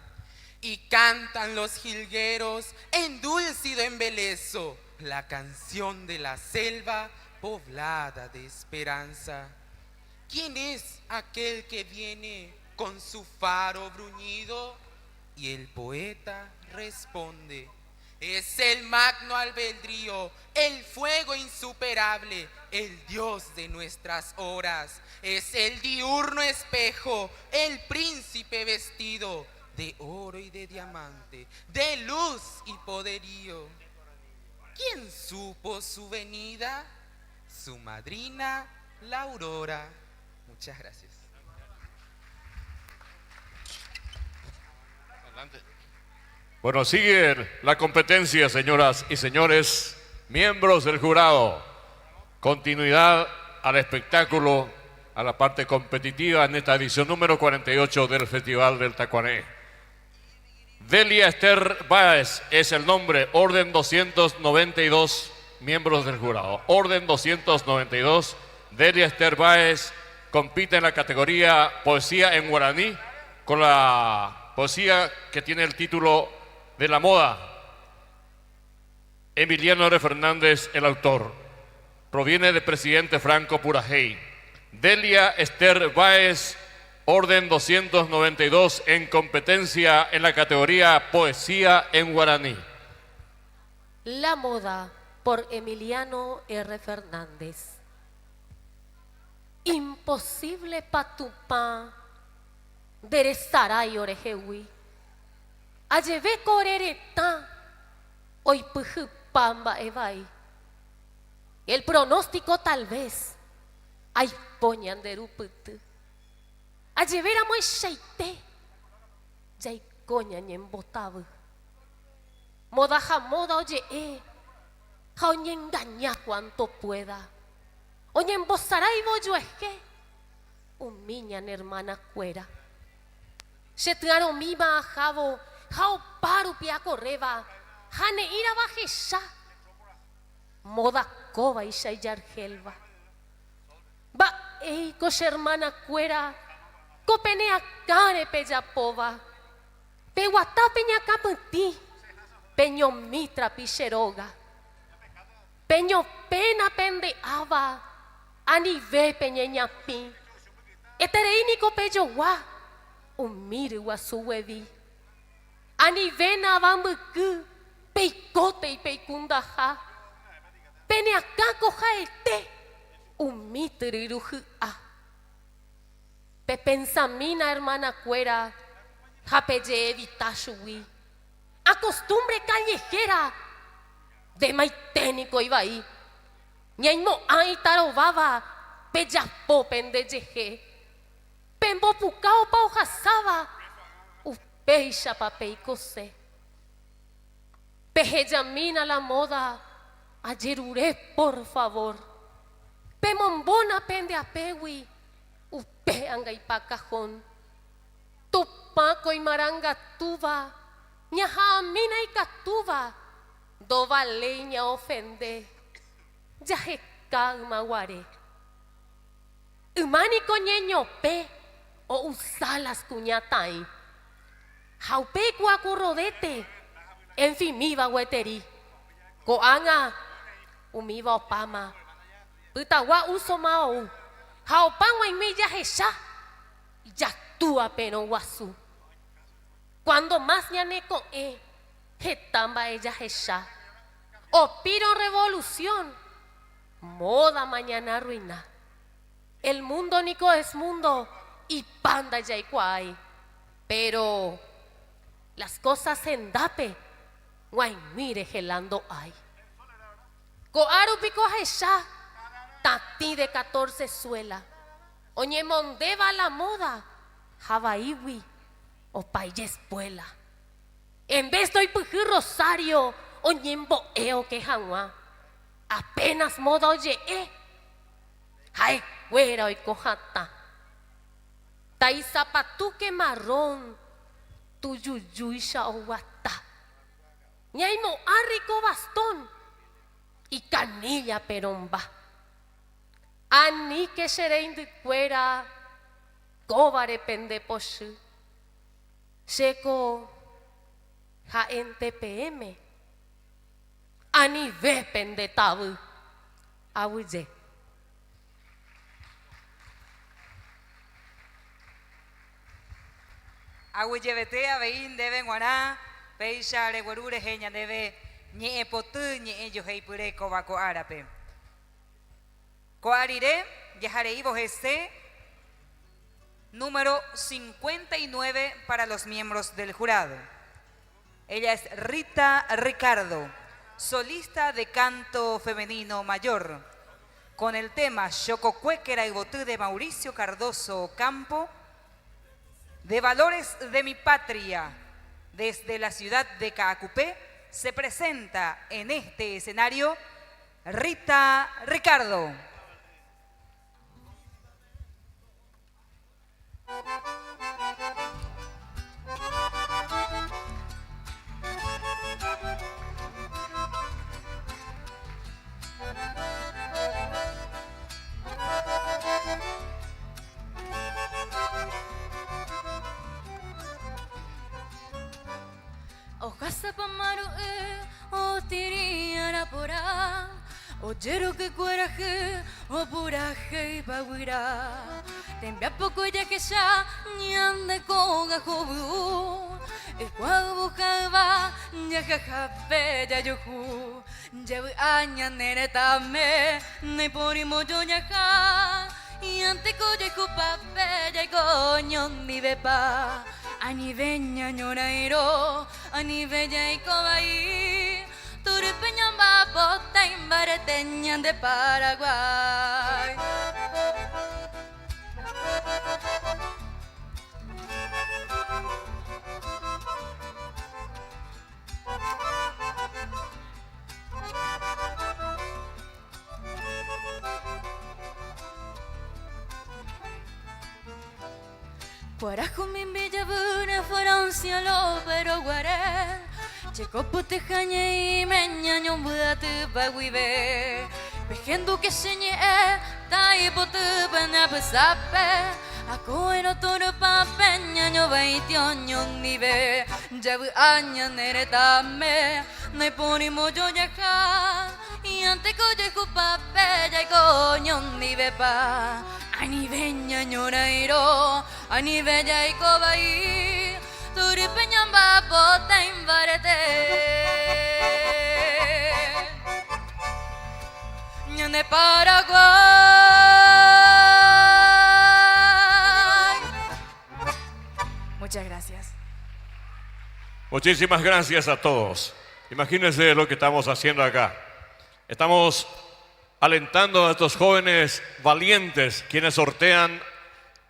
Y cantan los jilgueros en dúlcido embeleso la canción de la selva poblada de esperanza. ¿Quién es aquel que viene con su faro bruñido? Y el poeta responde: es el magno albedrío, el fuego insuperable, el Dios de nuestras horas. Es el diurno espejo, el príncipe vestido de oro y de diamante, de luz y poderío. ¿Quién supo su venida? Su madrina, la aurora. Muchas gracias. Adelante. Bueno, sigue la competencia, señoras y señores, miembros del jurado. Continuidad al espectáculo, a la parte competitiva en esta edición número 48 del Festival del Tacuané. Delia Esther Báez es el nombre, orden 292, miembros del jurado. Orden 292, Delia Esther Báez compite en la categoría poesía en guaraní con la poesía que tiene el título de La Moda. Emiliano R. Fernández, el autor. Proviene de Presidente Franco Purajey. Delia Esther Báez, orden 292 en competencia en la categoría poesía en guaraní. La Moda, por Emiliano R. Fernández. Imposible patupá, derezaray orejewi. Alleve corereta, hoy pujupamba evai. El pronóstico tal vez, ay poñan de ruputu. Alleve era muy sheite, jay coñan en botaba. Moda jamoda oye oye engaña cuanto pueda. Oye embozaray boyo es que, humiñan hermana cuera. Shetgaro mima jabo, jao paru pia correba, jane ira baje ya. Moda coba y shayar gelba. Ba koshe hermana cuera, copenea care peyapova. Peguatá peña caputi, peño mitra picheroga. Peño pena pendeaba, anive peñeña pi. Etereinico peyo gua, umiri guasuevi. Anivena bambuku, peicote y peicundaja. Peneacá coja ete, umitiriruju a. Pepensamina hermana cuera, japeye evitashui. A costumbre callejera, de maiténico iba ahí. Ñaimo ay tarobaba, peyapo pendeyeje. Pembo pucao pa hojasaba, upeixa papei cose. Pejeyamina la moda, ayeruré por favor. Pemombona pende apewi, upeanga y pa cajón. Tupaco y maranga tuba, ñajamina y catuba. Dova leña ofende, yajecagma guare. Umani coñeño pe, o usalas cuñatai. Jaupe cuacurodete, en fin miva hueteri. Coanga, umiva opama. Putawa uso mao, jaupangwa y mi yajesha, ya tú apeno guasu. Cuando más ñaneco jetamba ella jesha. Opiro revolución, moda mañana ruina. El mundo nico es mundo y panda ya igual. Pero las cosas en dape, guay mire gelando hay. Coaru pico jesha, tati de 14 suela. Oñe mondeva la moda, javaiwi o payes puela. En vez de puji rosario, oñembo eo que janwa. Apenas moda oye ay, güera y cojata. Tai zapatuque marrón, tu yuyuisha o guata. Ñaimo arrico bastón y canilla peromba. Ani que serein de cuera, cobare pende poshu. Seco ja en TPM. Ani ve pende tabu. Awuje. Awuyebete avein debe guaná, peisha reguerure jeña debe ñe potu ñe yohei pure cobaco árape. Coarire, yajareibo este, número 59 para los miembros del jurado. Ella es Rita Ricardo, solista de canto femenino mayor, con el tema Xococuéquera y Botú de Mauricio Cardoso Campo, de Valores de mi Patria, desde la ciudad de Caacupé, se presenta en este escenario Rita Ricardo. Ojasa pamaru o tiriara pora, ojero que coraje o puraje y baguira. Tembia poco ya que ya ñande koga jobu, el cuago java ya jajape ya yohu, ya aña neretame ne porimo yo ya ja, y ante coye cupape ya coño ni bepa. Ani veña ñorairo, ani bella y cobaí, turupeñan bapota imbareteñan de Paraguay. Guarajo mi bella buna Francia lo pero guaré Checo pute jañe y meñaño budate baguibe Pejendo que señe tai pote pena pesape Ako eno toro pa peñaño baitiono nibe Jabu aña neretame Nai ponimo yo yaja Y ante coye jupape ya coño nibe pa Ani veña ñorairo, ani bella y cobaí, turipeñan bapota invarete. Ñan de Paraguay. Muchas gracias. Muchísimas gracias a todos. Imagínense lo que estamos haciendo acá. Estamos alentando a estos jóvenes valientes quienes sortean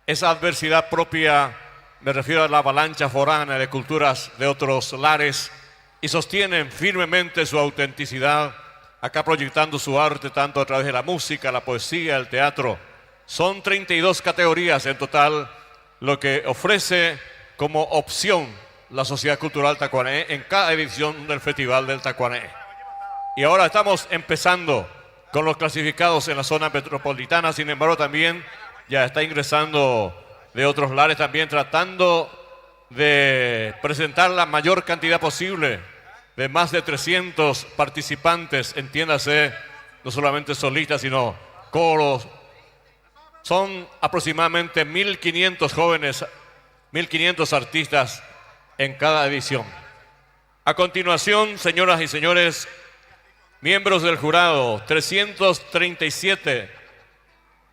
esa adversidad propia, me refiero a la avalancha foránea de culturas de otros lares y sostienen firmemente su autenticidad, acá proyectando su arte tanto a través de la música, la poesía, el teatro. Son 32 categorías en total lo que ofrece como opción la Sociedad Cultural Tacuané en cada edición del Festival del Tacuané. Y ahora estamos empezando con los clasificados en la zona metropolitana, sin embargo también ya está ingresando de otros lares también tratando de presentar la mayor cantidad posible de más de 300 participantes, entiéndase, no solamente solistas sino coros. Son aproximadamente 1.500 jóvenes, 1.500 artistas en cada edición. A continuación, señoras y señores, miembros del jurado, 337,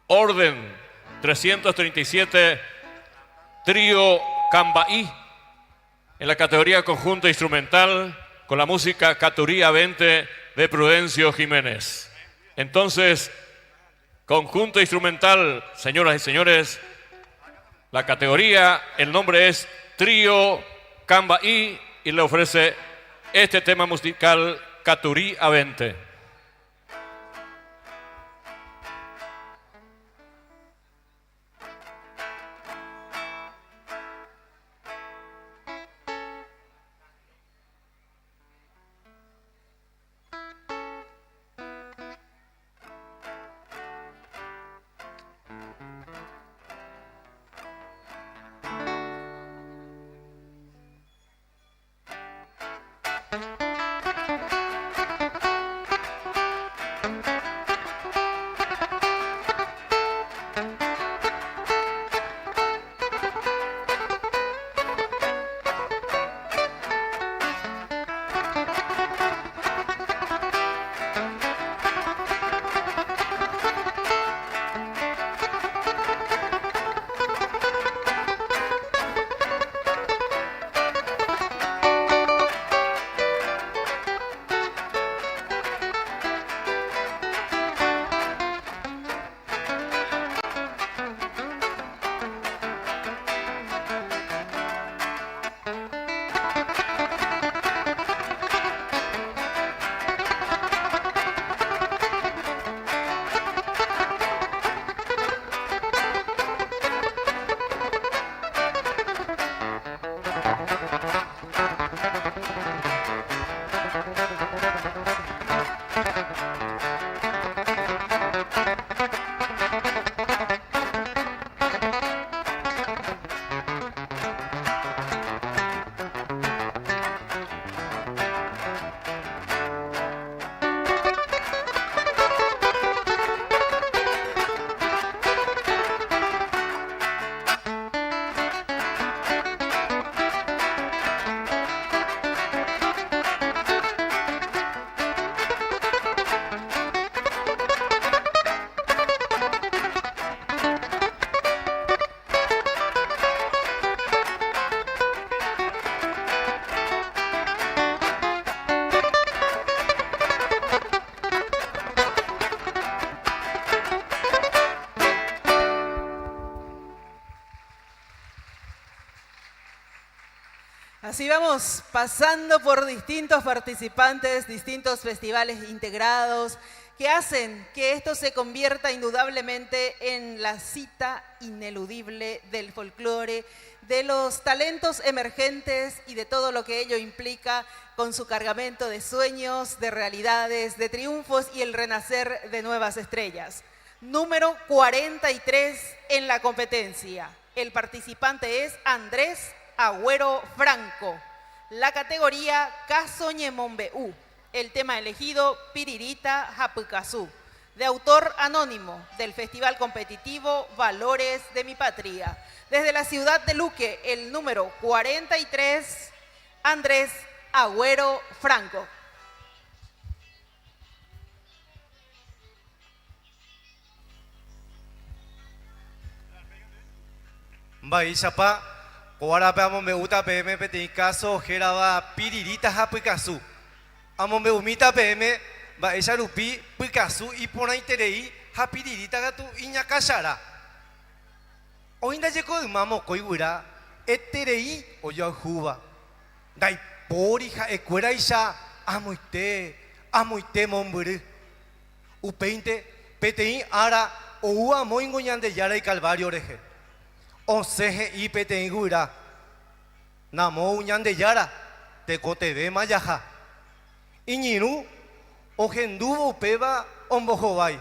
orden 337, trío Cambaí, en la categoría conjunto instrumental, con la música Caturía 20 de Prudencio Jiménez. Entonces, conjunto instrumental, señoras y señores, la categoría, el nombre es Trío Cambaí y le ofrece este tema musical Caturía 20. Así vamos pasando por distintos participantes, distintos festivales integrados que hacen que esto se convierta indudablemente en la cita ineludible del folclore, de los talentos emergentes y de todo lo que ello implica con su cargamento de sueños, de realidades, de triunfos y el renacer de nuevas estrellas. Número 43 en la competencia. El participante es Andrés Agüero Franco. La categoría Casoñemombeú. El tema elegido Piririta Japucazú. De autor anónimo del Festival Competitivo Valores de mi Patria. Desde la ciudad de Luque, el número 43, Andrés Agüero Franco. Baishapa, Coara me gusta PM Petit caso, Geraba Piririta Japucazú. Amon me umita PM, Baisha Rupi, Picasso y por ahí terei, Hapiririta Gatu Iña Cachara. Oinda llegó de mamo coigura, eterei o yo juba. Dai porija ecuera isha, amoite momburu. Upeinte, petein ara, o ua moingoñan de yara y calvario oreje. Onseje y petein gura. Namo uñan de yara, te cote de mayaja. Iñiru, ojenduvo peba, ombojobai.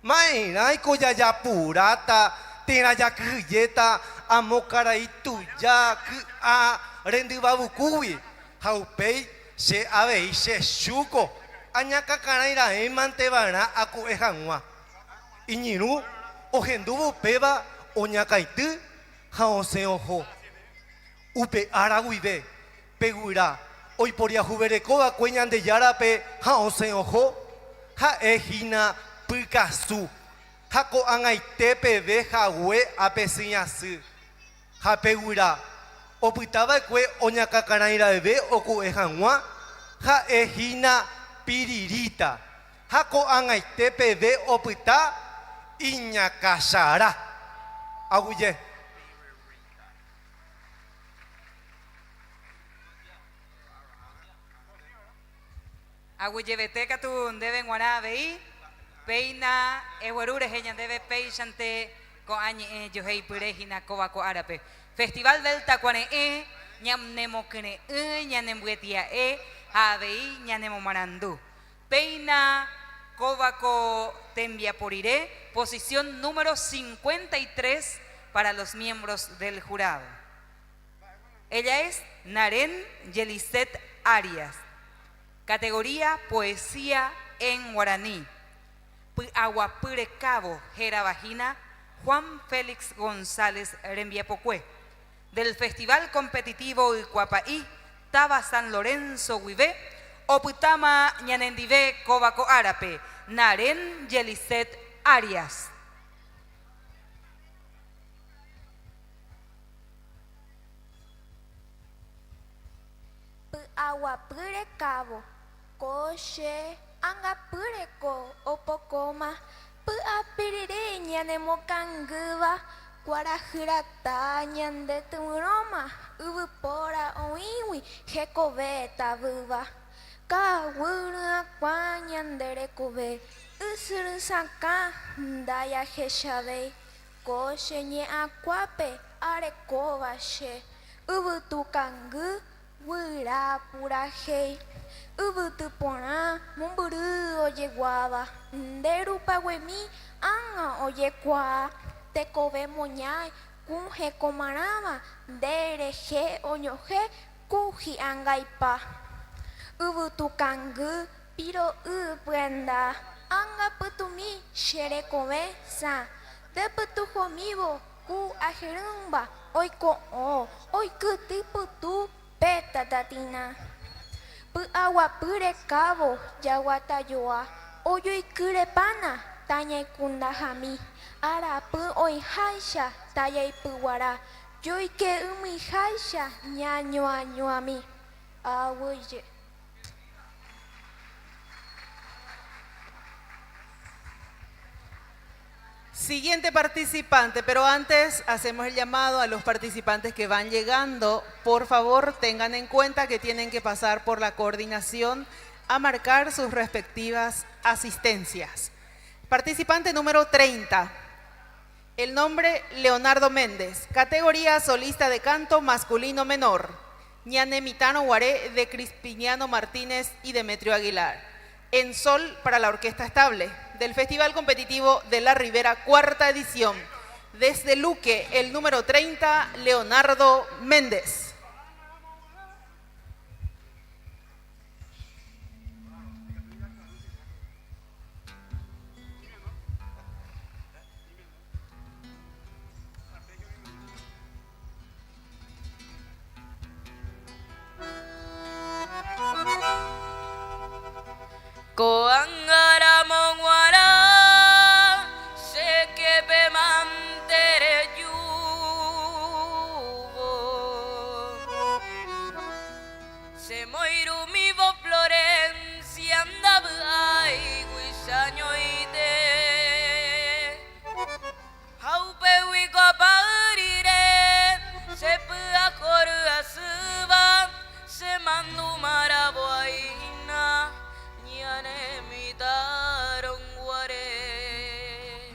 Mainai koyaya purata, tenaya kuyeta, amokarai tuya, a rendibabukuwi, haupei, se abei, se shuko, añaka karaira emantebana aku ejanwa. Iñiru, ojenduvo peba, oñakaitu, haose ojo. upe araguibe, pegura, hoy poria juberecoa cueñan de yarape, ha onsen ojo, ha ejina picasu, ha ko angaitepe ve ha we apesiñasu, ha pegura, opitaba que oñacacanaira bebé oku ejanwa, ha ejina piririta, ha ko angaitepe ve opita, iñacachara, aguye. Agüillebeteca tu deben guarabei, peina, eguarure heñan debe peixante con añe yohei purejina cobaco árabe. Festival del Tacuane ñam nemo kene ñanem buetia habei ñanemo marandú. Peina cobaco tembia poriré, posición número 53 para los miembros del jurado. Ella es Naren Yelisette Arias. Categoría Poesía en Guaraní. Aguapure Cabo, Jera Vagina, Juan Félix González Rembiapocue. Del Festival Competitivo Icuapaí, Taba San Lorenzo Huibé, Oputama Ñanendivé Cobaco Árape, Naren Yelisette Arias. Aguapure Cabo, Coche, Angapureko, Opocoma, Puapirire, Ñanemocanguba, Guarajirata, Ñande Turoma, Ubupora, Oiwi, Jecoveta, Buba, Kawura, Quanyanderecobe, Usurusaka, Daya Jeshave, Coche, Ñe Aquape, Arecovache, Ubutucangu, Wira Purajei. Ubutu pona, mumburu oye guava, derupa wemi, anga oye kwa, te kobe moñai, kunje komarama, dereje oñoje, kuji angaipa. Ubutu kangu, piro uprenda, anga putumi, shere sa, de putu jomivo, ku ajerumba, oiko o, oiku tiputu, peta datina. Aguapure Cabo, Yaguatayoa, Oyo y Curepana, Taña y Kundajami, Arapu oi Haisha, Taya y Puguara, Yo y que umi Haisha, Ñaño año a mí, Aguye. Siguiente participante, pero antes hacemos el llamado a los participantes que van llegando. Por favor, tengan en cuenta que tienen que pasar por la coordinación a marcar sus respectivas asistencias. Participante número 30. El nombre Leonardo Méndez. Categoría solista de canto masculino menor. Ñanemitano Guaré de Crispiniano Martínez y Demetrio Aguilar. En sol para la orquesta estable. Del Festival Competitivo de la Ribera, cuarta edición. Desde Luque, el número 30, Leonardo Méndez. Coangara monguara, se que pe mantere yubo. Se moiru mi vo Florencia andaba ai guisaño ite. Haupe wiko parire, se pua koru asuba, se mandu maraboina. Ñanemitaron guaré.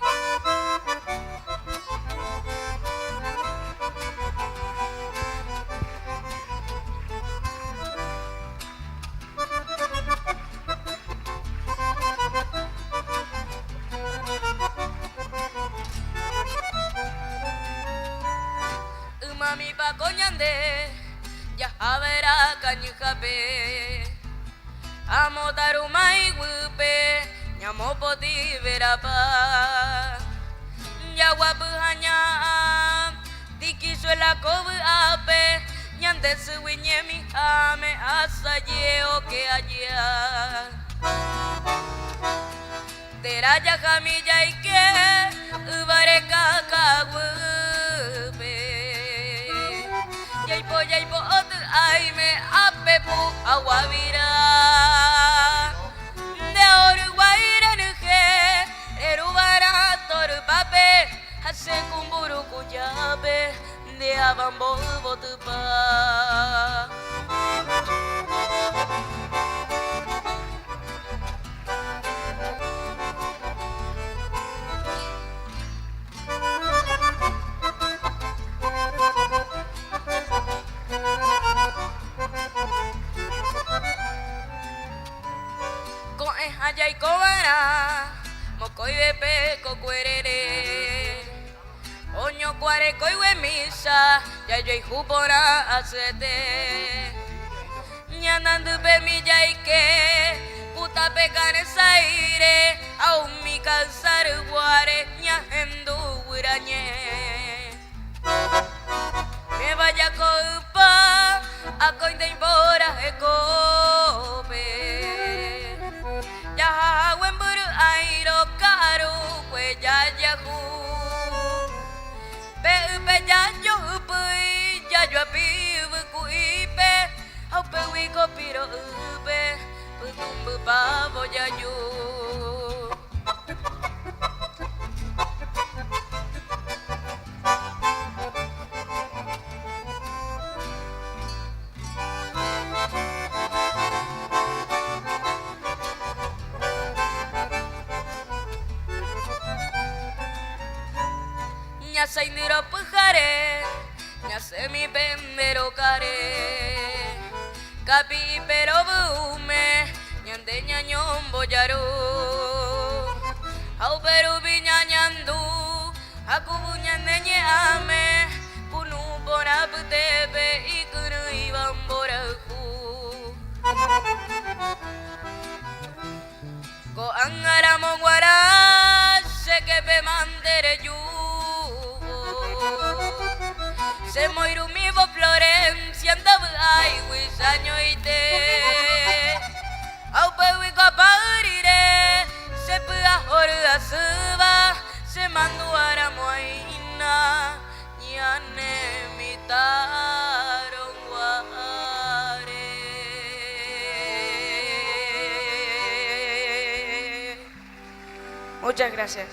Mami pa coñande, ya a verá cañijape. Amo tarumai gupe, ñamo poti verapa. Ya guapu hanya, diki suela kobu ape, te sueñe mi ame hasta yo que allá teraya camilla y que ubare cacahupe y po ay me apepu aguavira de Uruguay renuje erubara torpape hace kumburu kuyabe de abambo botupa. Allá y cobara, mocoy bepe cocuerere, oño cuare coy misa, ya yo y jupora acete, ñanando pe mi ya y que, puta pecar es aire, aún mi calzar guare, ñajendo urañe, me vaya copa, a coin de imbora ecope. Ya wemburu airo karu kwe ya yahu pe ya yo pui ya yo api ku ipe au pe wi ko piro upe putumbu pavo ya yo. Soy niro pujare, ñase mi pendero care, capi pero bume, ñande ñañón boyaru, au peru viña ñandu, akubu ñande ñame, punu bora putebe y kuru iban boraku. Ko angara monguara, se que pe mandere yu. Se moiru mi vo Florencia andaba ay guisaño y te au pe wi caparire se pua horda suba se mandu ara moina ñane mitaron guare. Muchas gracias.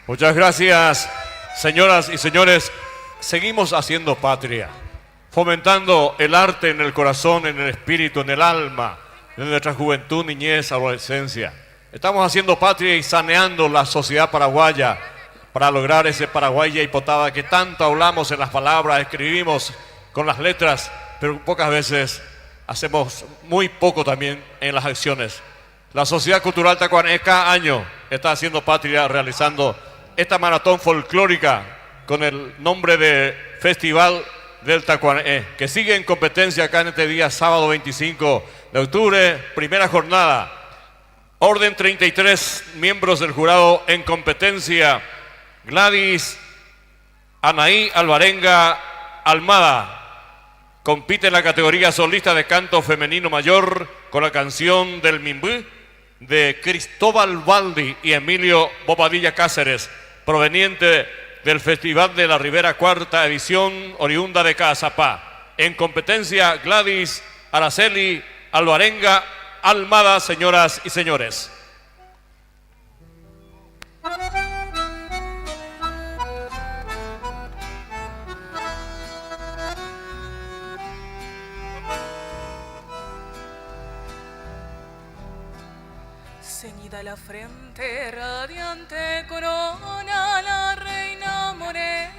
Muchas gracias, señoras y señores. Seguimos haciendo patria, fomentando el arte en el corazón, en el espíritu, en el alma, de nuestra juventud, niñez, adolescencia. Estamos haciendo patria y saneando la sociedad paraguaya para lograr ese Paraguay y Potada que tanto hablamos en las palabras, escribimos con las letras, pero pocas veces hacemos muy poco también en las acciones. La Sociedad Cultural Tacuané cada año está haciendo patria realizando esta maratón folclórica con el nombre de Festival del Tacuané, que sigue en competencia acá en este día, sábado 25 de octubre, primera jornada. Orden 33 miembros del jurado en competencia. Gladys Anaí Alvarenga Almada compite en la categoría solista de canto femenino mayor con la canción del Mimbú de Cristóbal Baldi y Emilio Bobadilla Cáceres, proveniente del Festival de la Ribera, cuarta edición, oriunda de Cazapá. En competencia, Gladys Araceli Alvarenga Almada, señoras y señores. Ceñida la frente, radiante corona, la reina morena.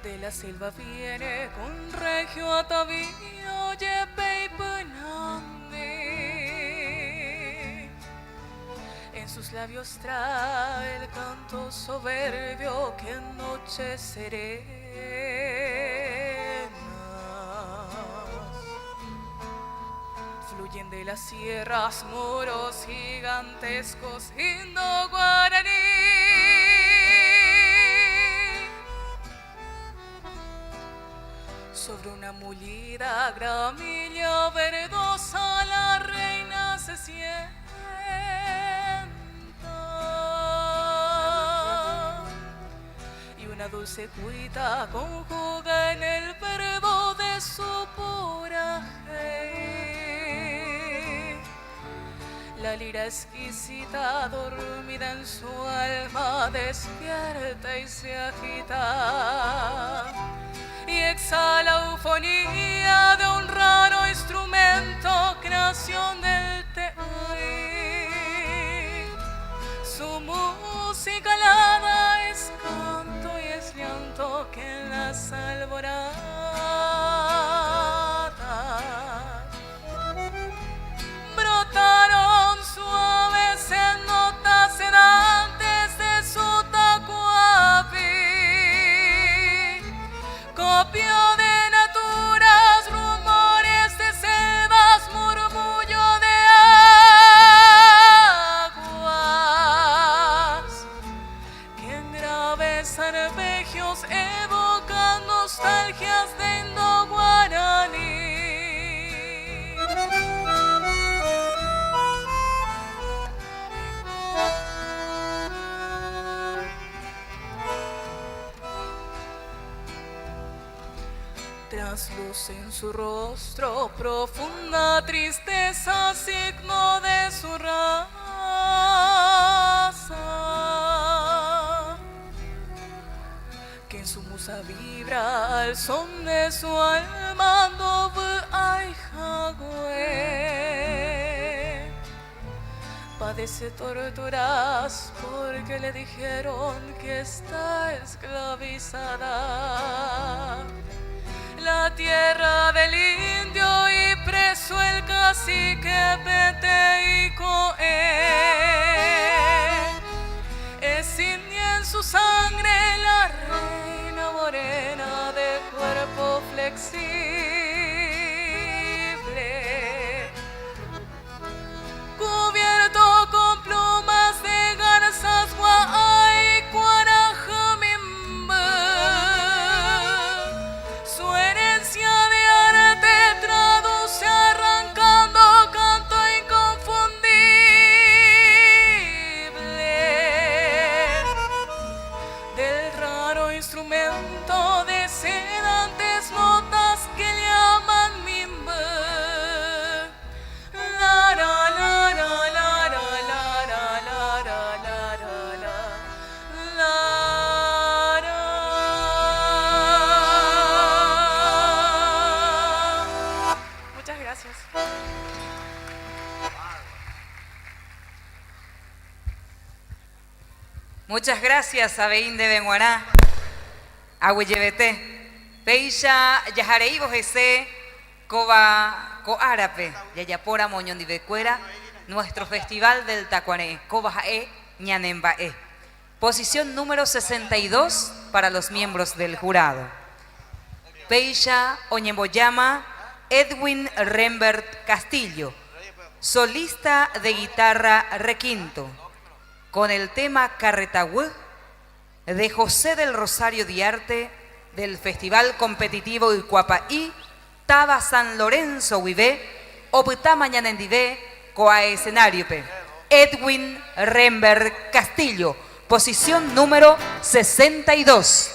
De la selva viene con regio atavío, yepe y penande. En sus labios trae el canto soberbio que en noche serena fluyen de las sierras muros gigantescos indo-guaraní. una mulida gramilla verdosa la reina se sienta y una dulce cuita conjuga en el verbo de su poraje. La lira exquisita dormida en su alma despierta y se agita y exhala eufonía de un raro instrumento, creación del Teai. Su música alada es canto y es llanto que en las alboradas brotaron suaves en notas sedantes de su tacuapi. Copio de naturas, rumores de selvas, murmullo de aguas, que en graves arpegios evocan nostalgias de Indo-Guaraní. Trasluce en su rostro profunda tristeza, signo de su raza, que en su musa vibra al son de su alma, ay jagüe. Padece torturas porque le dijeron que está esclavizada. La tierra del indio y preso el cacique Peteicoe. Es india en su sangre la reina morena de cuerpo flexible, cubierto con plumas de garzas guay cuarajamimba. Su herencia de arte traduce arrancando canto inconfundible del raro instrumento de sedantes notas que llaman mimba. La la la la la la la la la la la. Muchas gracias. Muchas gracias, Abeín de Benguaná, Agüeyebete, Peisha, Yajareíbo Jese, Coba, Coárape, Yayapora, Moñón de Becuera, nuestro festival del Tacuané, Cobajaé, Ñanembaé. Posición número 62 para los miembros del jurado. Peisha Oñemboyama, Edwin Rembert Castillo, solista de guitarra requinto, con el tema Carretahué de José del Rosario Diarte del Festival Competitivo Icuapaí, Taba San Lorenzo Huibé, Opta Mañana en Divé, Coa Escenario P. Edwin Rembert Castillo, posición número 62.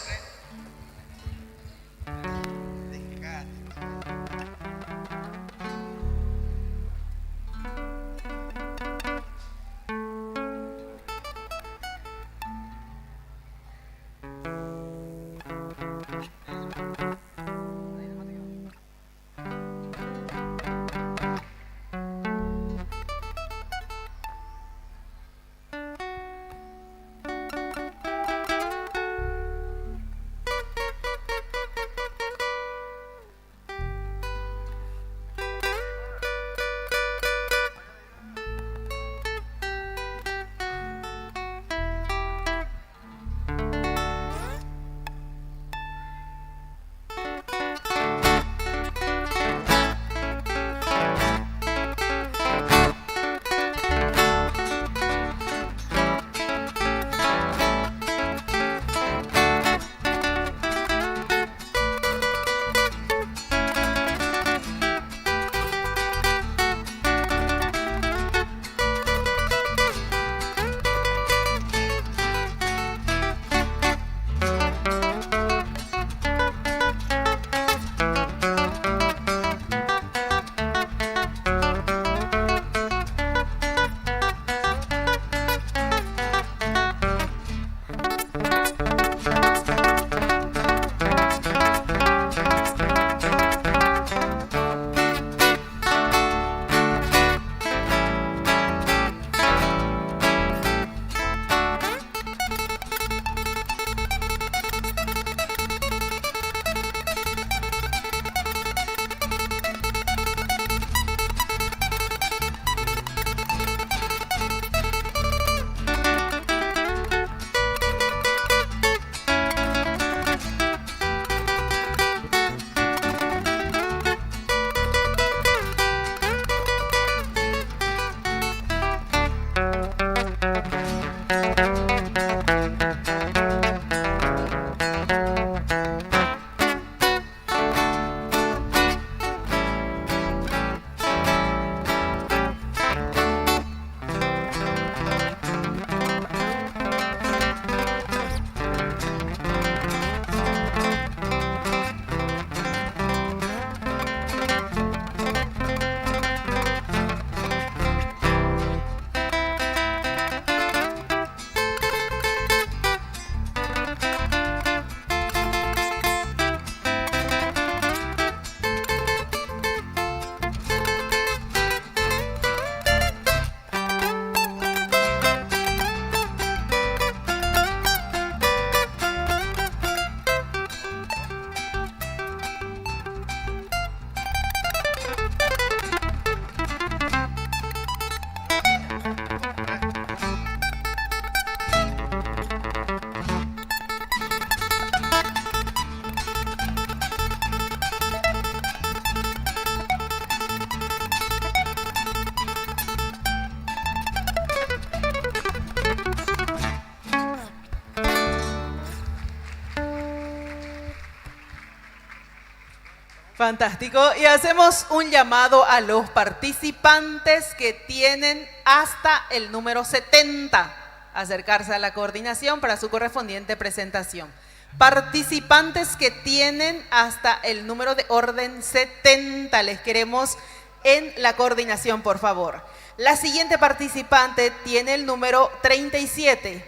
Fantástico. Y hacemos un llamado a los participantes que tienen hasta el número 70 acercarse a la coordinación para su correspondiente presentación. Participantes que tienen hasta el número de orden 70, les queremos en la coordinación, por favor. La siguiente participante tiene el número 37.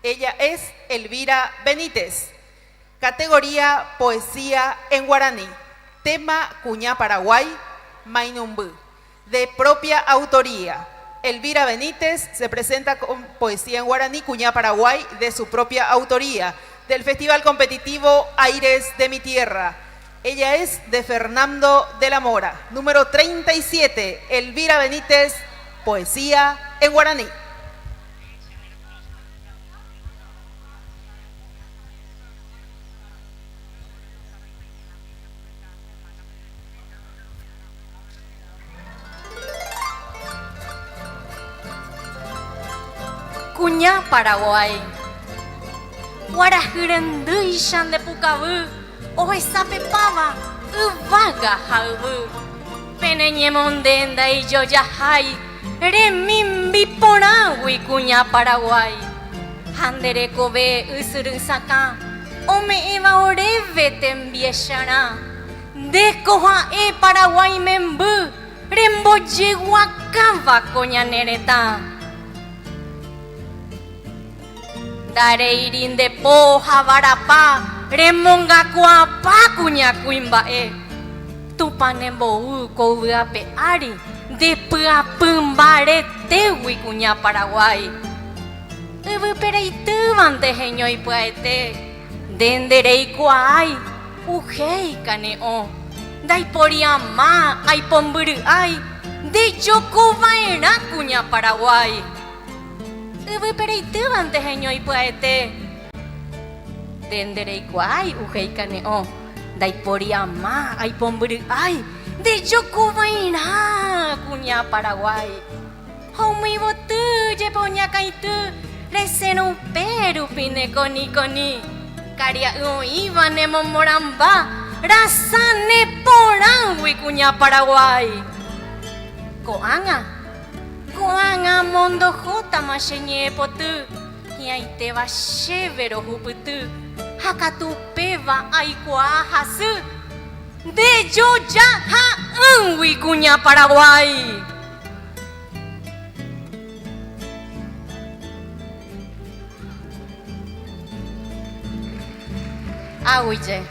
Ella es Elvira Benítez. Categoría Poesía en Guaraní. Tema Cuñá Paraguay, Mainumbú. De propia autoría. Elvira Benítez se presenta con Poesía en Guaraní, Cuñá Paraguay, de su propia autoría, del Festival Competitivo Aires de mi Tierra. Ella es de Fernando de la Mora. Número 37, Elvira Benítez, Poesía en Guaraní. Cuñá Paraguay. Guarajurenduy shan de Pucabú, Oesape Pava, Uvaga Halbu. Peneñemondenda y Yoyahai, Remimbi Porawi Cuñá Paraguay. Handere Kobe Usurusaka, Ome Eva Oreve Tembieshana. Descoja e Paraguay Membu, Remboye Wakava Coña Nereta. Dareirin de poja barapa, remonga kuapa kuña kuimbae. Tupanembo kouape ari, de puapumbare tewi kuña Paraguay. Ubu pereitu vantejeño y puete, denderei kuai, ujei kaneo. Daiporiama, ai pomburu ai, de yokuvaera kuña Paraguay. Ubu pereitu vantejeño y puete. Denderei kuai ujei kaneo. Daiporiama ai pomburu ai. De yokuvaina kuña Paraguay. Homui botu jepoña kaitu. Reseno peru pine koni koni. Karia uiva nemo moramba. Rasane porangui kuña Paraguay. Koanga. Koanga mondo jota mashenye potu. Yaite va shevero huputu. Hakatu peva aikua hasu. De yo ya ha unwi kuña Paraguay. Aguille.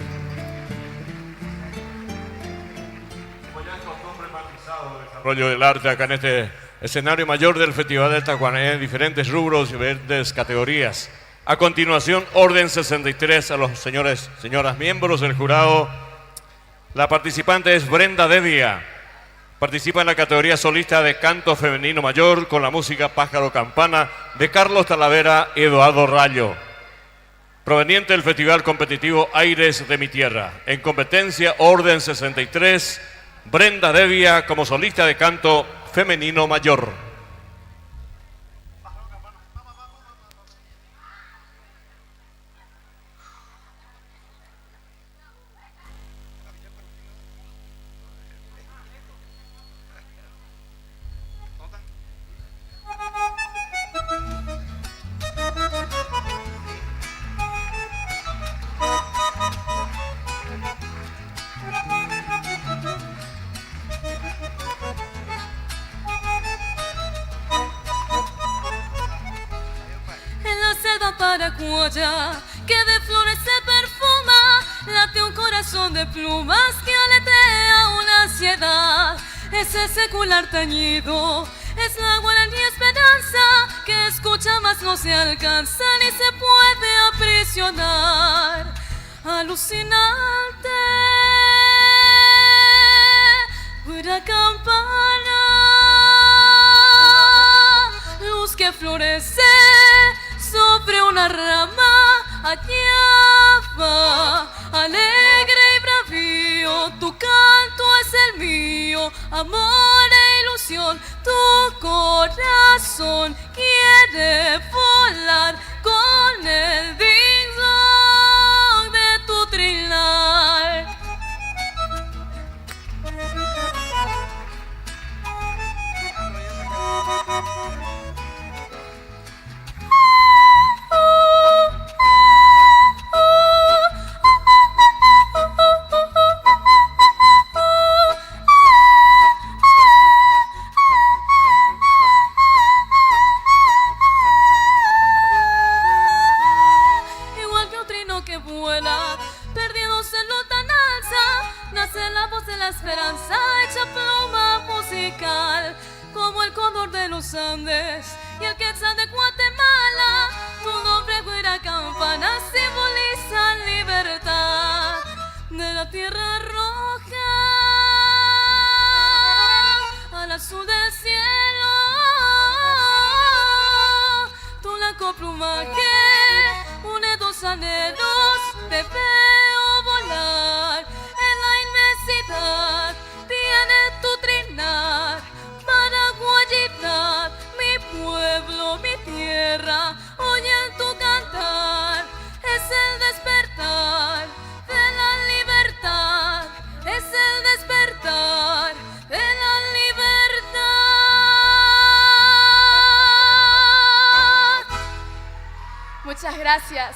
Desarrollo del arte acá en este escenario mayor del Festival del Tacuané en diferentes rubros y verdes categorías. A continuación, orden 63 a los señoras miembros del jurado. La participante es Brenda Devia. Participa en la categoría solista de canto femenino mayor con la música Pájaro Campana de Carlos Talavera y Eduardo Rayo. Proveniente del Festival Competitivo Aires de mi Tierra. En competencia, orden 63, Brenda Devia como solista de canto femenino mayor. Paraguaya, que de flores se perfuma, late un corazón de plumas que aletea una ansiedad. Ese secular tañido es la guaraní esperanza que escucha mas no se alcanza ni se puede aprisionar. Alucinante, pura campana, luz que florece sobre una rama, allá va, alegre y bravío, tu canto es el mío, amor e ilusión, tu corazón quiere volar con el ding-dong de tu trinar. los Andes y el Quetzal de Guatemala. Tu nombre, güera campana, simboliza libertad de la tierra roja al azul del cielo. Tu blanco plumaje une dos anhelos, te veo volar en la inmensidad. Tiene tu trinar, Paraguayidad, mi pueblo, mi tierra, oyen tu cantar. Es el despertar de la libertad, es el despertar de la libertad. Muchas gracias.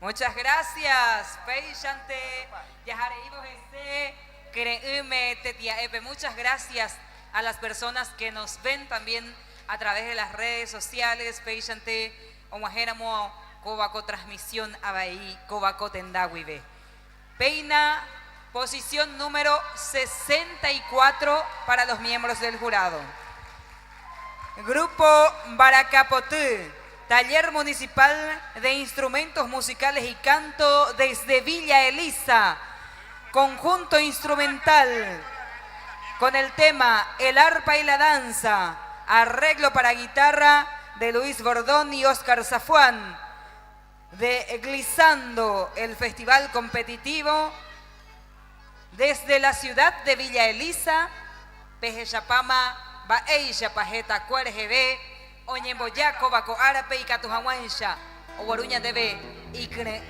Muchas gracias, Peishante, Yajareíbo Jesse, Creume, Tetia Epe. Muchas gracias a las personas que nos ven también a través de las redes sociales. Peishante, Omajeramo, Cobaco Transmisión Abaí, Cobaco Tendawibe. Peina, posición número 64 para los miembros del jurado. Grupo Baracapotú, Taller Municipal de Instrumentos Musicales y Canto desde Villa Elisa. Conjunto instrumental con el tema El arpa y la danza. Arreglo para guitarra de Luis Bordón y Oscar Zafuán. De Glissando, el festival competitivo desde la ciudad de Villa Elisa. Pejechapama, Baeisha, Pajeta, Cuerjebe, Oñemboyaco, Baco Arape y Catujahuansha, Oboruña debe Icre,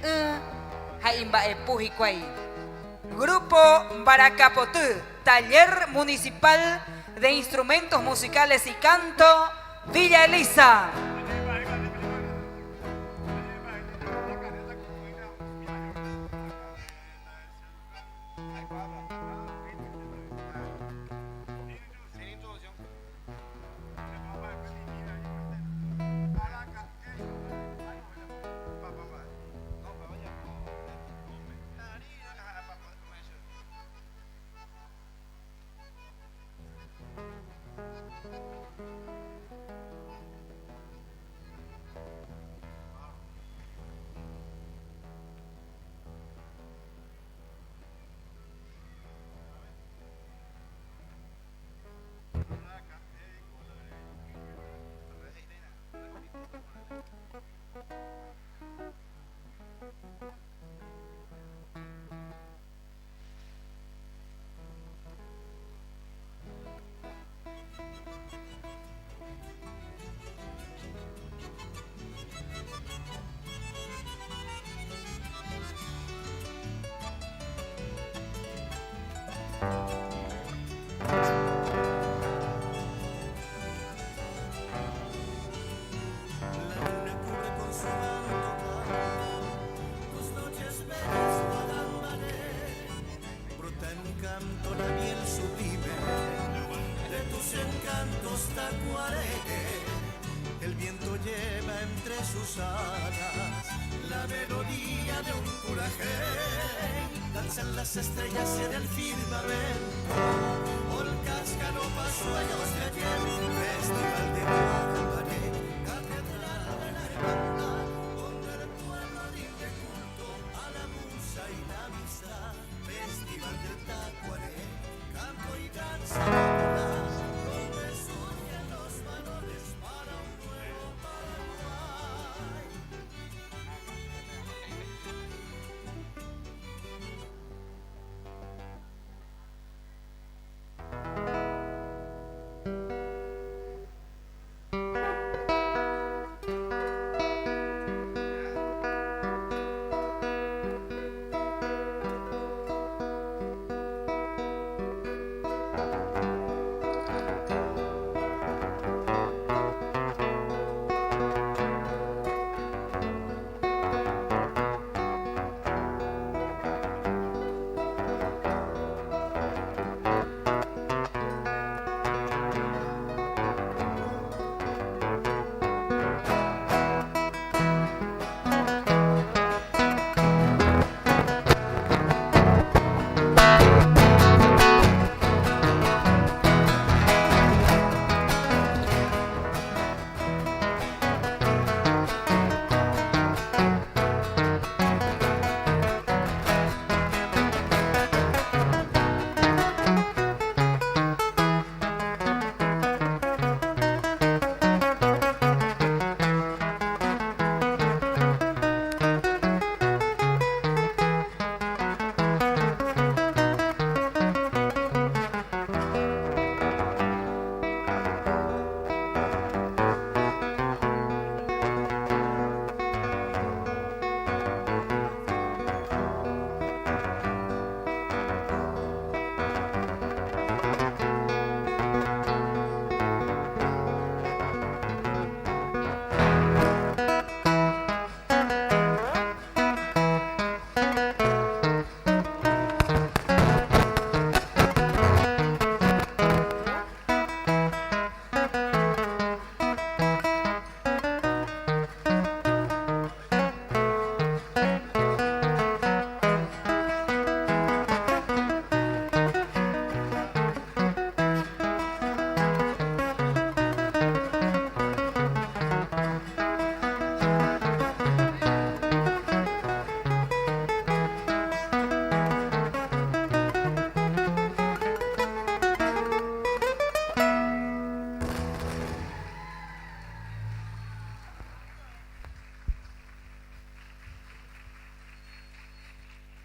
Jaimba Epujicuay. Grupo Baracapotú, Taller Municipal de Instrumentos Musicales y Canto, Villa Elisa. El viento lleva entre sus alas la melodía de un curajé. Danzan las estrellas en el firmamento, polcas, canopas, sueños de ayer. Festival de Guadalupe, catedral de la hermandad, donde el pueblo rinde culto a la musa y la amistad. Festival del Tacuaré, canto y danza popular, donde surgen los valores para un nuevo Paraguay.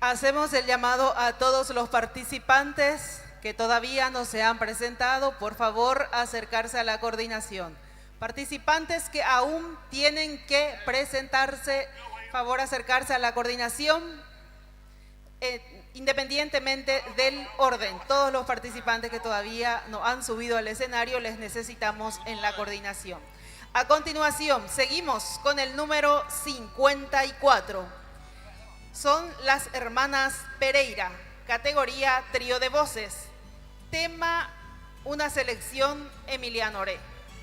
Hacemos el llamado a todos los participantes que todavía no se han presentado, por favor, acercarse a la coordinación. Participantes que aún tienen que presentarse, favor acercarse a la coordinación, independientemente del orden. Todos los participantes que todavía no han subido al escenario, les necesitamos en la coordinación. A continuación, seguimos con el número 54. Son las hermanas Pereira, categoría trío de voces. Tema, una selección Emiliano Oré.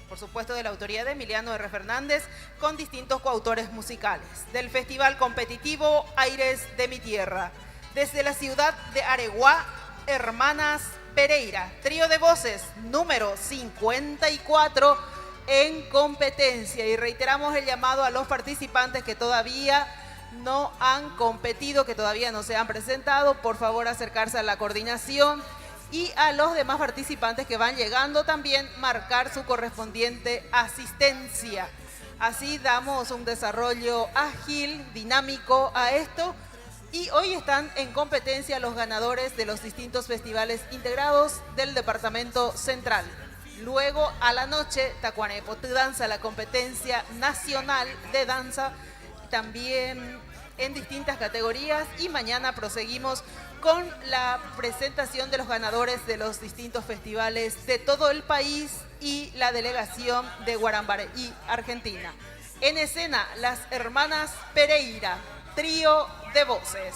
Por supuesto, de la autoría de Emiliano R. Fernández, con distintos coautores musicales. Del Festival Competitivo Aires de mi Tierra. Desde la ciudad de Areguá, hermanas Pereira. Trío de voces, número 54 en competencia. Y reiteramos el llamado a los participantes que todavía no han competido, que todavía no se han presentado, por favor acercarse a la coordinación, y a los demás participantes que van llegando también marcar su correspondiente asistencia. Así damos un desarrollo ágil, dinámico a esto, y hoy están en competencia los ganadores de los distintos festivales integrados del Departamento Central. Luego a la noche, Tacuanepo Danza, la competencia nacional de danza, también en distintas categorías, y mañana proseguimos con la presentación de los ganadores de los distintos festivales de todo el país y la delegación de Guarambaré y Argentina. En escena, las hermanas Pereira, trío de voces.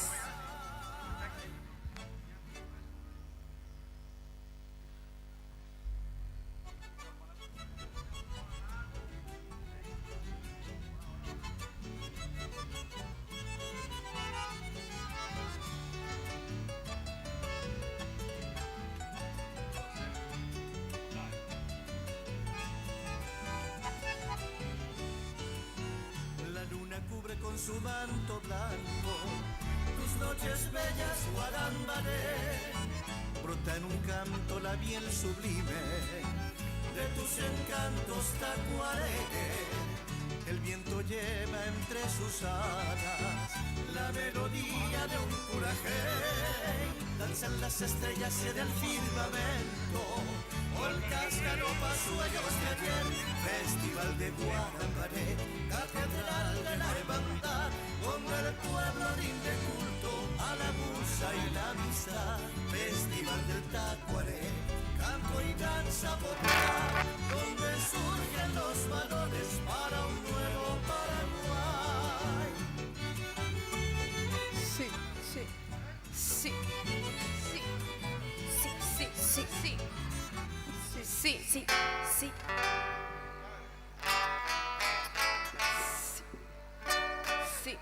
Su manto blanco, tus noches bellas, Guarambaré, brota en un canto la miel sublime de tus encantos, Tacuaré. El viento lleva entre sus alas la melodía de un curajé, danzan las estrellas en el firmamento, Olcáscaro, sueños de ayer, Festival de Guarambaré, catedral de la hermandad, donde el pueblo rinde culto a la musa y la amistad. Festival del Tacuaré, canto y danza popular, donde surgen los valores para un nuevo Paraguay. Sí, sí, sí, sí, sí, sí, sí, sí. Sí, sí, sí. Sí.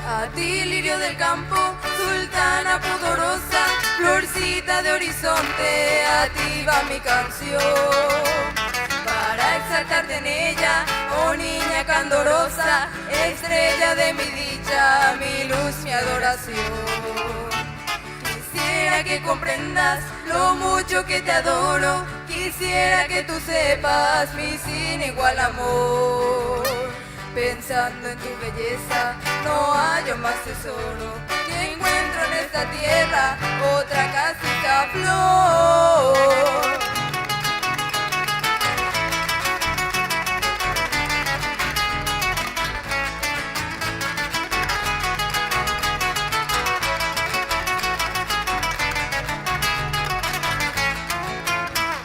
A ti, lirio del campo, sultana pudorosa, florcita de horizonte, a ti va mi canción. Para exaltarte en ella, oh niña candorosa, estrella de mi dicha, mi luz, mi adoración. Quisiera que comprendas lo mucho que te adoro, quisiera que tú sepas mi sin igual amor. Pensando en tu belleza, no hallo más tesoro que encuentro en esta tierra, otra casita flor.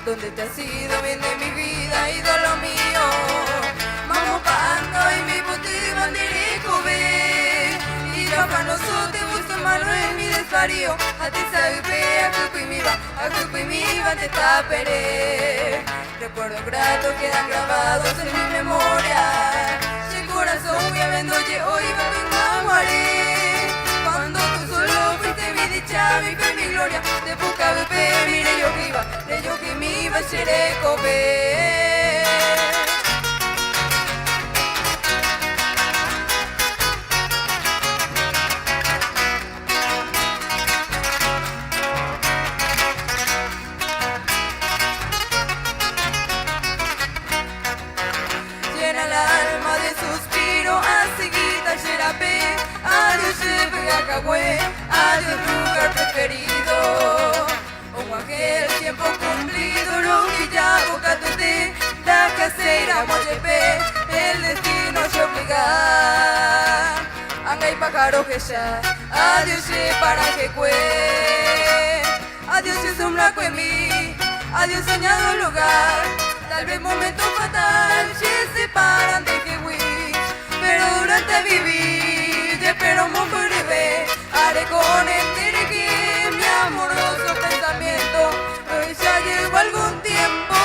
Donde te has ido bien de mi vida, ídolo mío, vamos pando y mi puti banderico ve. Y yo panoso te busco malo en mi desvarío, a ti sabe a cupi mi va te taperé. Recuerdos gratos quedan grabados en mi memoria, si el corazón voy a vendo ye hoy va mi maguare. Cuando tú solo fuiste mi dicha, mi fe, mi gloria, de poca bebé, mire yo que iba, de yo que me iba a ser comer. Llena el alma de suspiro, a seguida xerape, adiós chefe acagüe, adiós lugar preferido. Un ángel tiempo cumplido, lo que ya boca te da caseira moyepe, el destino se obliga. Anga y pájaro que ya, adiós para que cue, adiós es un blanco en mí, adiós soñado lugar. Tal vez momento fatal se separan de Kiwi, pero durante vivir yo espero un breve, haré con este que mi amoroso pensamiento, hoy ya llevo algún tiempo.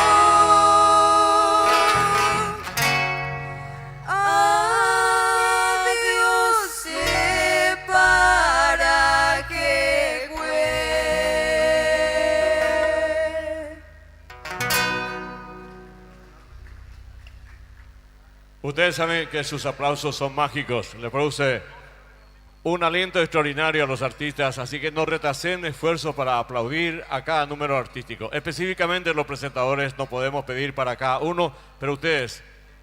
Adiós para que Ustedes saben que sus aplausos son mágicos, le produce un aliento extraordinario a los artistas, así que no retrasen esfuerzos para aplaudir a cada número artístico. Específicamente los presentadores no podemos pedir para cada uno, pero ustedes,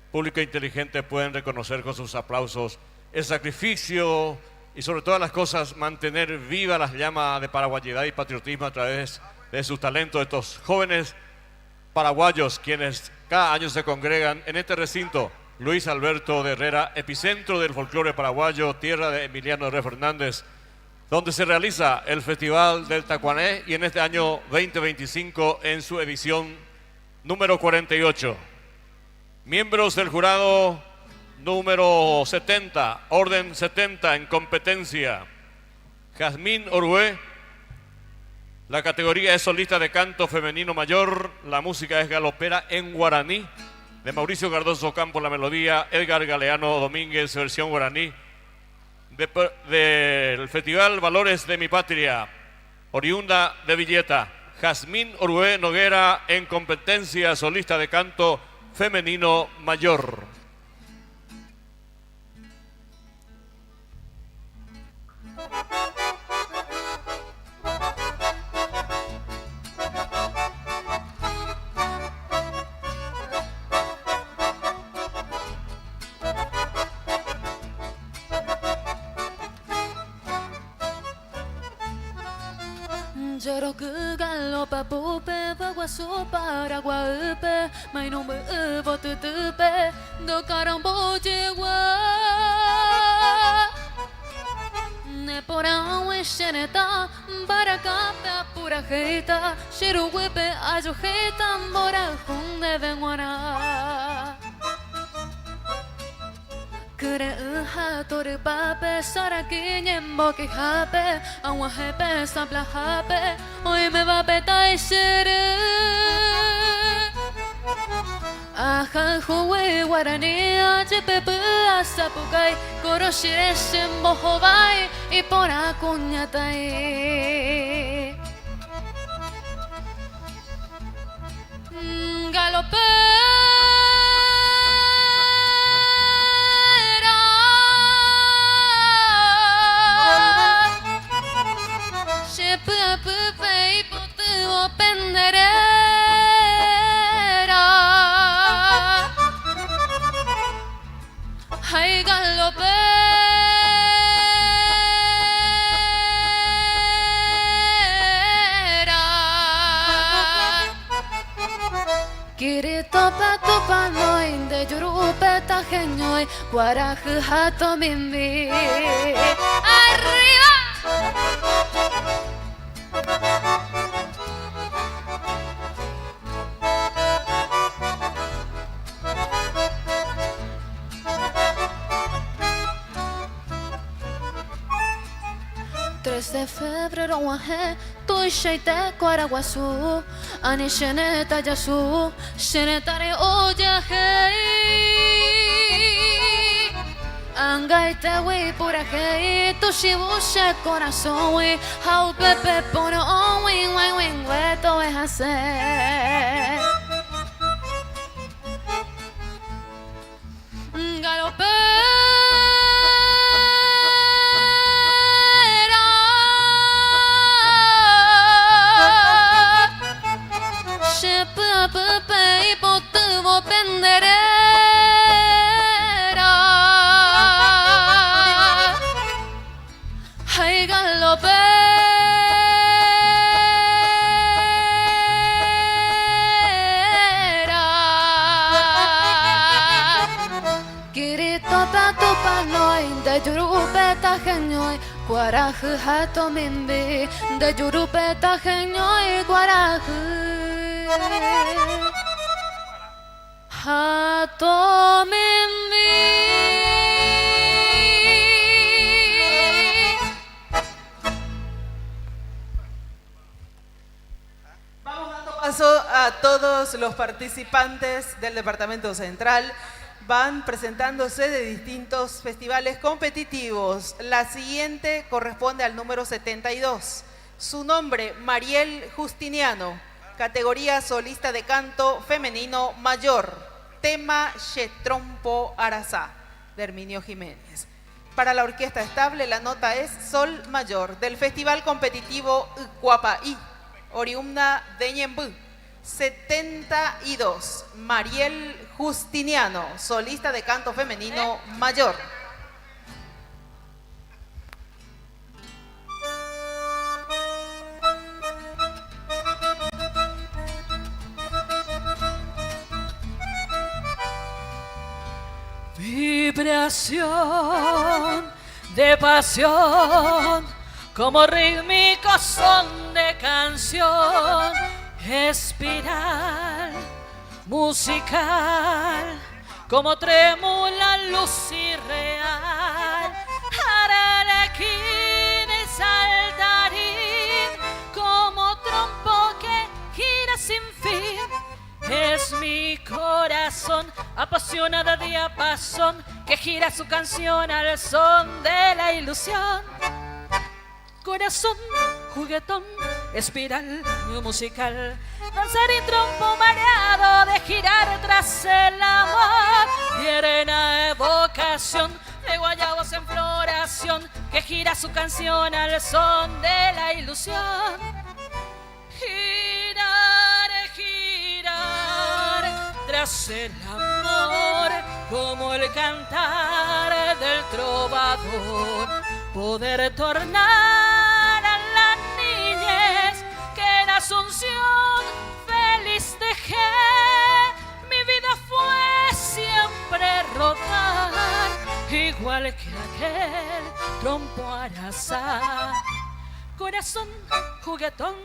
público inteligente, pueden reconocer con sus aplausos el sacrificio y sobre todas las cosas mantener viva las llamas de paraguayidad y patriotismo a través de sus talentos, estos jóvenes paraguayos quienes cada año se congregan en este recinto. Luis Alberto de Herrera, epicentro del folclore paraguayo, tierra de Emiliano R. Fernández, donde se realiza el Festival del Tacuané y en este año 2025 en su edición número 48. Miembros del jurado número 70, orden 70 en competencia. Jazmín Orué, la categoría es solista de canto femenino mayor, la música es galopera en guaraní. De Mauricio Cardoso Campo la melodía, Edgar Galeano Domínguez versión guaraní. Del Festival Valores de mi Patria, oriunda de Villeta, Jazmín Orué Noguera en competencia solista de canto femenino mayor. Jero que galopa pupe, baguaçu paraguaupe, mas não me voto tupe, do carambo de ne porão enxereta, para capa pura reita, cheiro whipe, ajo reita, mora hunde venguara. Kure uha toru pape, sarakinye mboki hape, awa hepe, sapla hape, hoy me va a petar shere. Aja huwe guarani, achepepe asapukai, koroshire shembohovai, y por acuñatai. Galope. Pupe putu penderera, hay galopera. Kiri topa topa noin de yurupe tajeñoy, guaraje jato mimi. Arriba. De febrero wahe tu shaite Guaraguazú ani sheneta yasu shenetare oya hey Angaite we pura hei tu shibushe corazón we how pepe pono on wing wing wing we to es hacer galopera shepa pepe y potuvo penderera ay galopera kirito patu paloi de yurupeta genoi guaraje hato mimbi de yurupeta genoi guaraje hato mimbi. Paso a todos los participantes del Departamento Central. Van presentándose de distintos festivales competitivos. La siguiente corresponde al número 72. Su nombre, Mariel Justiniano. Categoría solista de canto femenino mayor. Tema Chetrompo Arazá, de Herminio Jiménez. Para la orquesta estable, la nota es sol mayor. Del Festival Competitivo Ucuapaí, oriunda de Ñembú. 72, Mariel Justiniano, solista de canto femenino mayor. Vibración de pasión, como rítmico son de canción. Espiral musical, como trémula luz irreal, araraquín y saltarín, como trompo que gira sin fin. Es mi corazón, apasionada diapasón, que gira su canción al son de la ilusión. Corazón, juguetón, espiral musical, danzar y trompo mareado de girar tras el amor. Tierna evocación de guayabos en floración, que gira su canción al son de la ilusión. Girar, girar tras el amor, como el cantar del trovador. Poder tornar a la niñez que en Asunción feliz dejé. Mi vida fue siempre rodar, igual que aquel trompo arazá. Corazón, juguetón,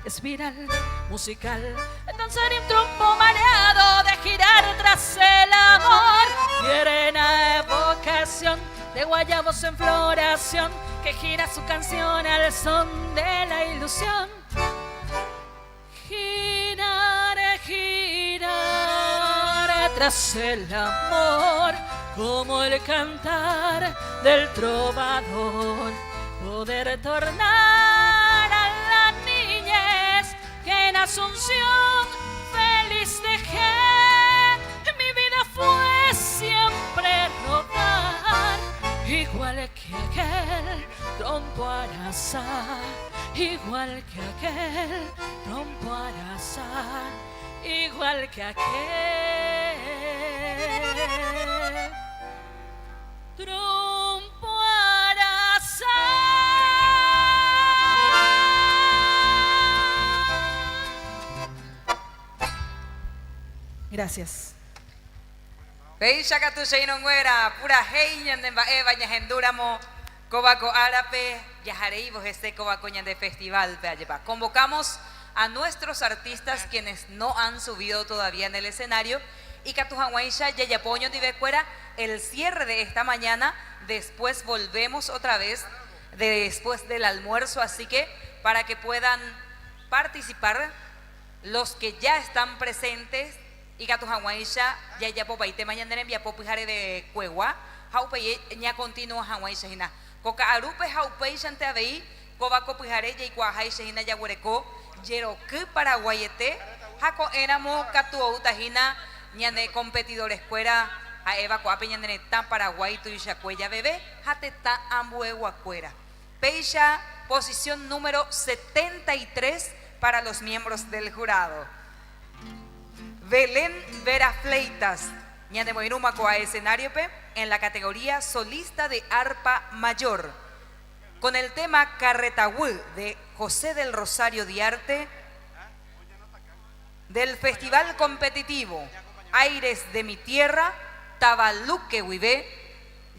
espiral musical, danzar y un trompo mareado de girar tras el amor. Tierna evocación de guayabos en floración, que gira su canción al son de la ilusión. Girar, girar tras el amor, como el cantar del trovador. Poder tornar a la niñez que en Asunción feliz dejé. Mi vida fue siempre rodar, igual que aquel trompo arazá, igual que aquel trompo arazá, igual que aquel trompo arazá. Gracias. Beisha Katushino Nguera, pura heiñan de Eva Ñagendúramo, Cobaco Árape, Yajareibos este Cobacoñan de Festival Peayepa. Convocamos a nuestros artistas quienes no han subido todavía en el escenario y Catujanguaisha Yayapoño de Becuera, el cierre de esta mañana. Después volvemos otra vez después del almuerzo, así que para que puedan participar los que ya están presentes y Catujanguaisha Yayapopaite mañana en Viapopijare de Cuegua, Haupei ña continua Hawaii Shahina. Coca Arupe Haupei Shanteavei, Covaco Pujare y Guajai Shahina Yaguareco, Yeroku Paraguayete, Jaco éramos Catuoutajina, ñane competidores cuera, a Eva Coape ñane tan Paraguay, Tuishacuella bebé, Jateta Ambue Guacuera. Peixa, posición número 73 para los miembros del jurado. Belén Vera Fleitas, ñane Moirumaco a escenario en la categoría solista de arpa mayor, con el tema Carretahuú de José del Rosario Diarte, del Festival Competitivo Aires de mi Tierra, Tabaluque Huivé,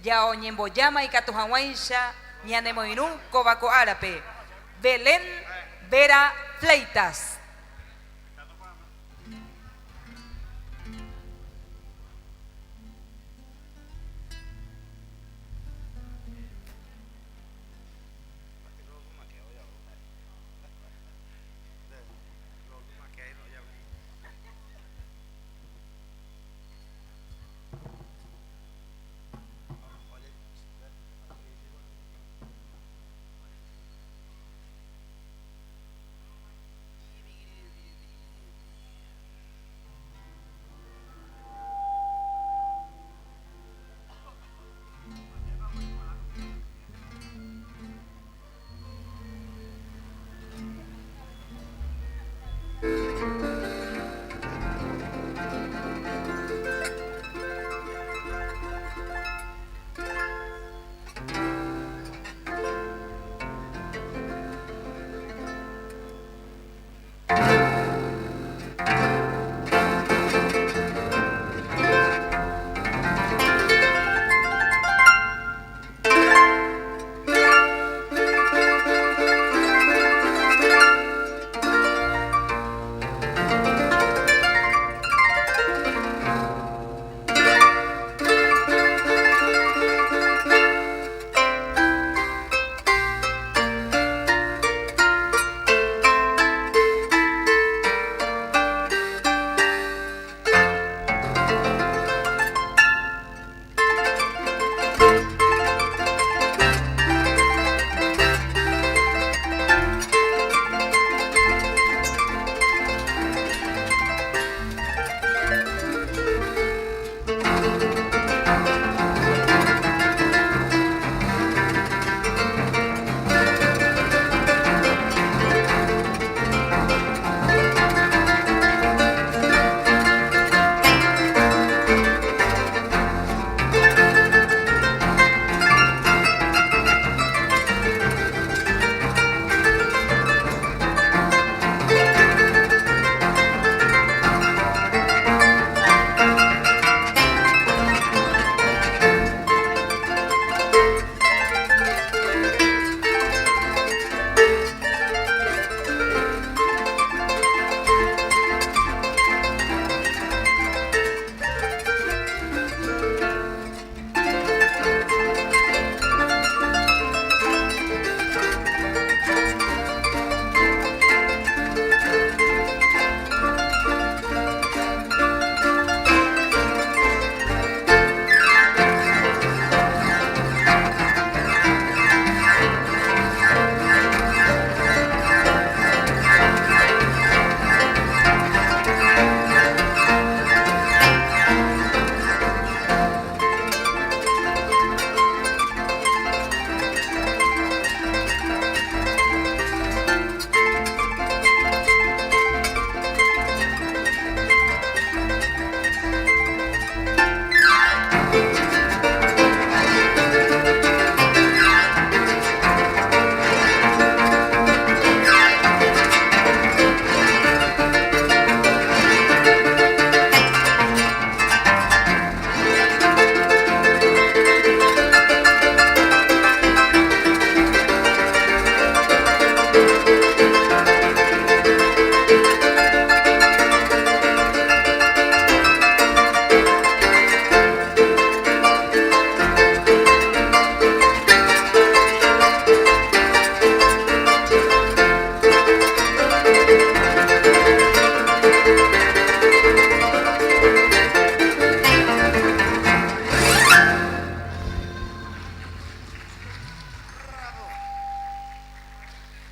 Yaoñemboyama y Catujahuaisha, Ñanemoinú, Cobaco Árape, Belén Vera Fleitas.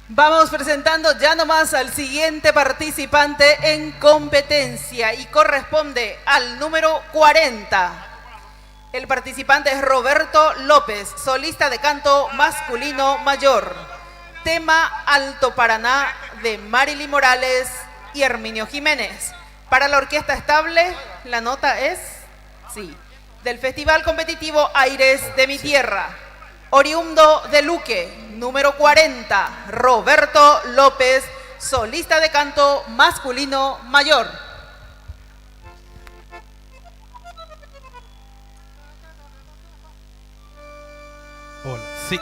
Vamos presentando ya nomás al siguiente participante en competencia y corresponde al número 40. El participante es Roberto López, solista de canto masculino mayor. Tema Alto Paraná de Marily Morales y Herminio Jiménez. Para la orquesta estable, la nota es sí. Del Festival Competitivo Aires de mi Tierra. Oriundo de Luque, número 40, Roberto López, solista de canto masculino mayor. Hola, sí.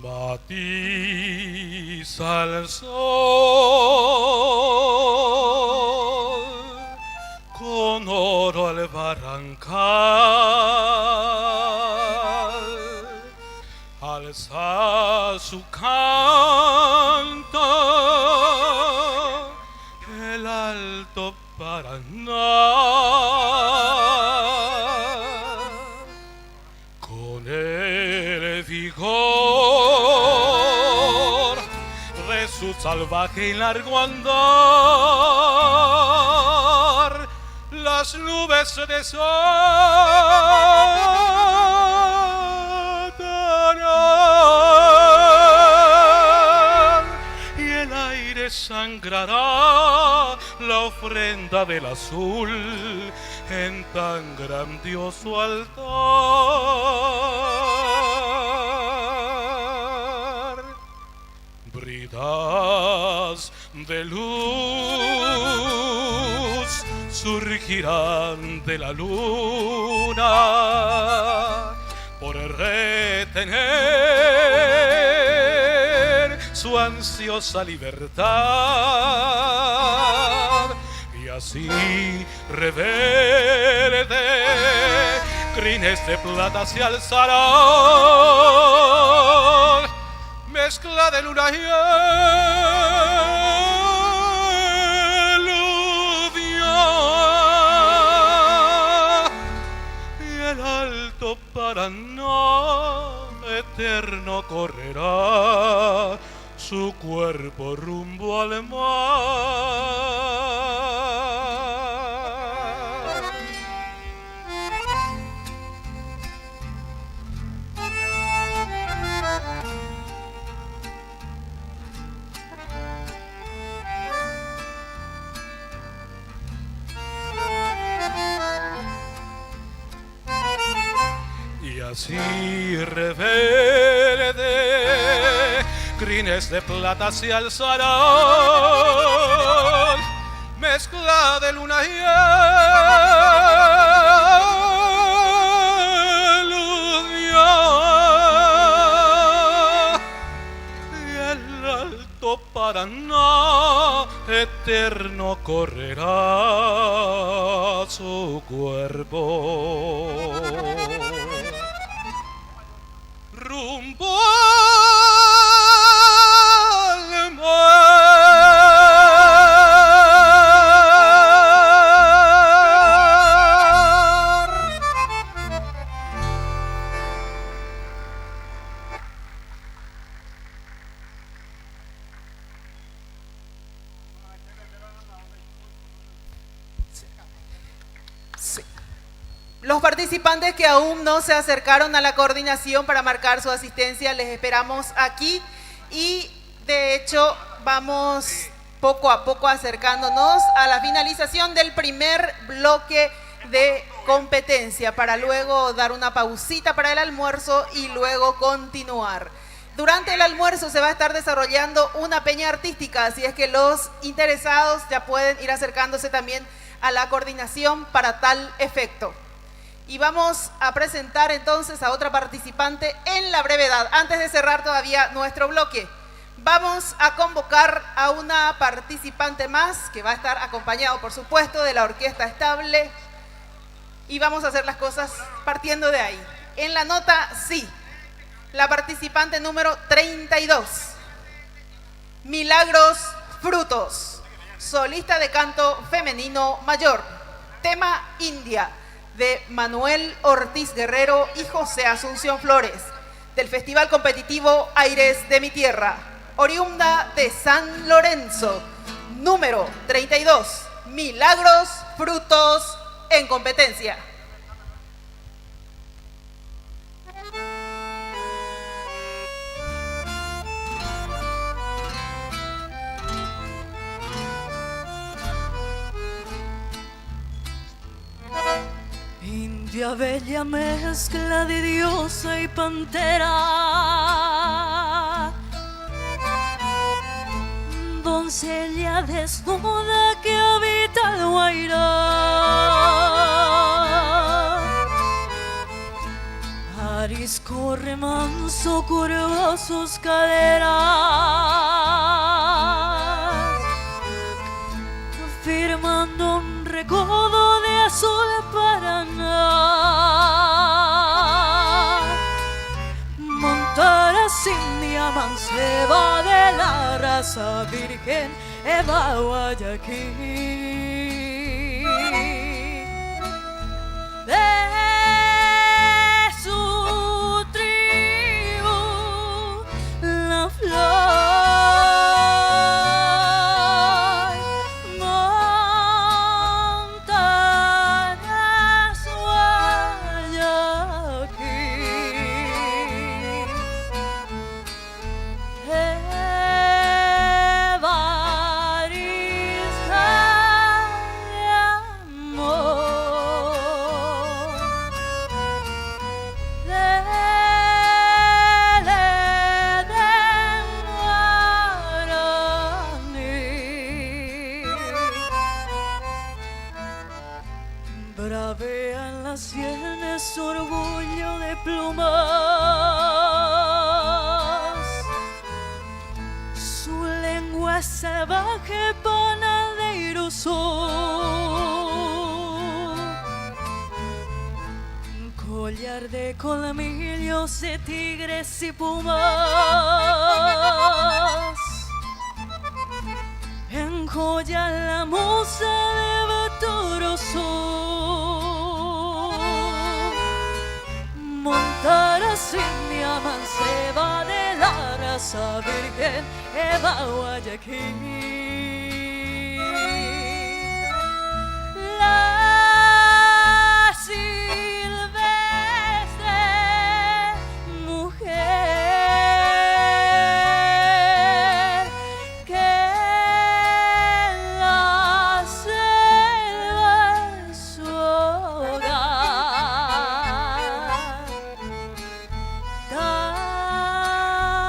Batiza el sol con oro al barrancal, alza su canto el Alto Paraná. Con el vigor de su salvaje y largo andar, las nubes se desatarán y el aire sangrará la ofrenda del azul en tan grandioso altar. Bridas de luz surgirán de la luna por retener su ansiosa libertad. Y así reverde, crines de plata se alzarán, mezcla de luna y aluvia, y el Alto Paraná eterno correrá su cuerpo rumbo al mar. Y así reverde, crines de plata se alzarán, mezcla de luna y aluvia, y el Alto Paraná eterno correrá su cuerpo rumbo al mar. Sí. Los participantes que aún no se acercaron a la coordinación para marcar su asistencia, les esperamos aquí y de hecho vamos poco a poco acercándonos a la finalización del primer bloque de competencia para luego dar una pausita para el almuerzo y luego continuar. Durante el almuerzo se va a estar desarrollando una peña artística, así es que los interesados ya pueden ir acercándose también a la coordinación para tal efecto. Y vamos a presentar entonces a otra participante en la brevedad. Antes de cerrar todavía nuestro bloque, vamos a convocar a una participante más que va a estar acompañado, por supuesto, de la orquesta estable. Y vamos a hacer las cosas partiendo de ahí. En la nota sí. La participante número 32, Milagros Frutos, solista de canto femenino mayor. Tema India, de Manuel Ortiz Guerrero y José Asunción Flores, del Festival Competitivo Aires de mi Tierra, oriunda de San Lorenzo. Número 32, Milagros Frutos en competencia. India bella mezcla de diosa y pantera, doncella desnuda que habita el Guairá. Arisco remanso curva sus caderas, firmando un recodo de azul Paraná. Montaras India manceba de la raza virgen Eva Guayaquil. De su tribu la flor bravean las sienes orgullo de plumas, su lengua es salvaje panadeiro son, collar de colmillos de tigres y pumas, enjolla la musa de Batoroso. Montaras India manceba de la raza virgen Eva Guayaquil. La silvestre mujer que en la selva es su hogar,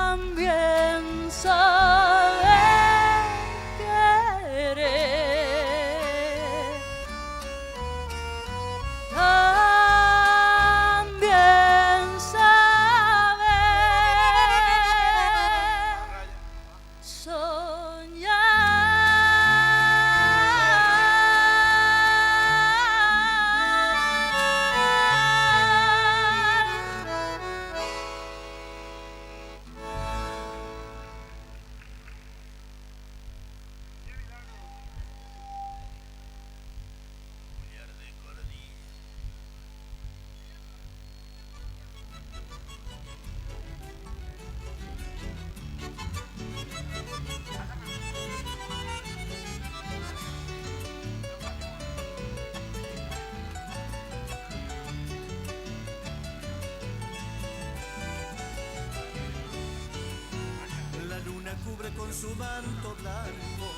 también sabe querer, también sabe La luna cubre con su manto blanco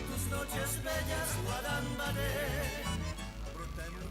tus noches bellas, Guarambaré. Brota en un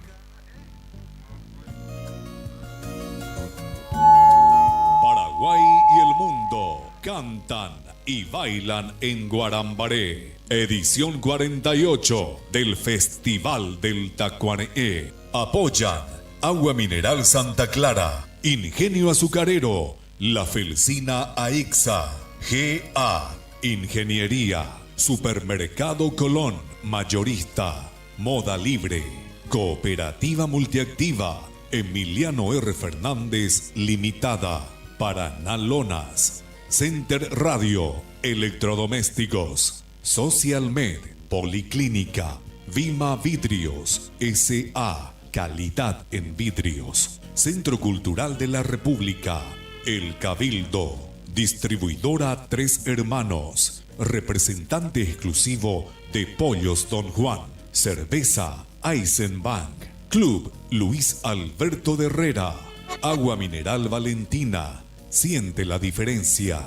Paraguay y el mundo cantan y bailan en Guarambaré. Edición 48 del Festival del Tacuané. Apoyan Agua Mineral Santa Clara, Ingenio Azucarero, La Felsina AIXA, GA, Ingeniería, Supermercado Colón, Mayorista, Moda Libre, Cooperativa Multiactiva, Emiliano R. Fernández Limitada, Paraná Lonas, Center Radio, Electrodomésticos, Social Med, Policlínica, Vima Vidrios, S.A., Calidad en Vidrios, Centro Cultural de la República, El Cabildo, Distribuidora Tres Hermanos, representante exclusivo de Pollos Don Juan, Cerveza Eisenbank, Club Luis Alberto de Herrera, Agua Mineral Valentina, siente la diferencia.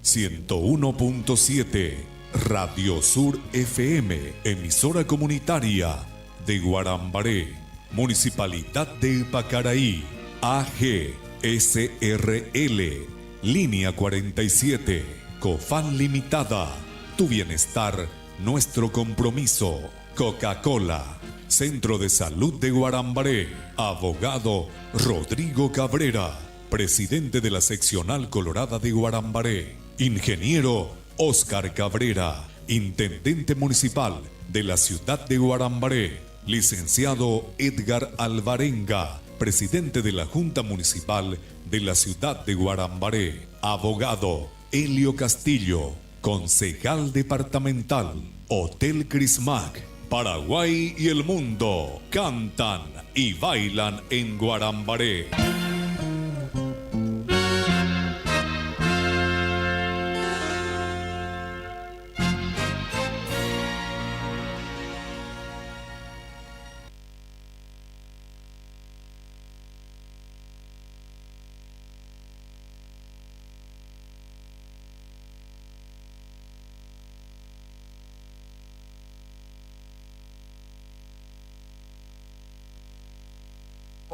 101.7 Radio Sur FM, emisora comunitaria de Guarambaré, Municipalidad de Pacaraí, AG, SRL, Línea 47, Cofán Limitada, tu bienestar, nuestro compromiso. Coca-Cola, Centro de Salud de Guarambaré, Abogado Rodrigo Cabrera, Presidente de la Seccional Colorada de Guarambaré, Ingeniero Óscar Cabrera, Intendente Municipal de la Ciudad de Guarambaré, Licenciado Edgar Alvarenga, Presidente de la Junta Municipal de la Ciudad de Guarambaré, Abogado Helio Castillo, Concejal Departamental, Hotel Crismac, Paraguay y el mundo cantan y bailan en Guarambaré.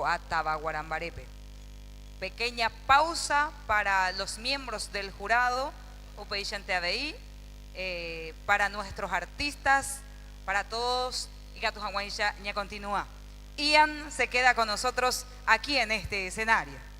Ataba Guarambarepe. Pequeña pausa para los miembros del jurado, para nuestros artistas, para todos, y Gato Hawaii ya continúa. Ian se queda con nosotros aquí en este escenario.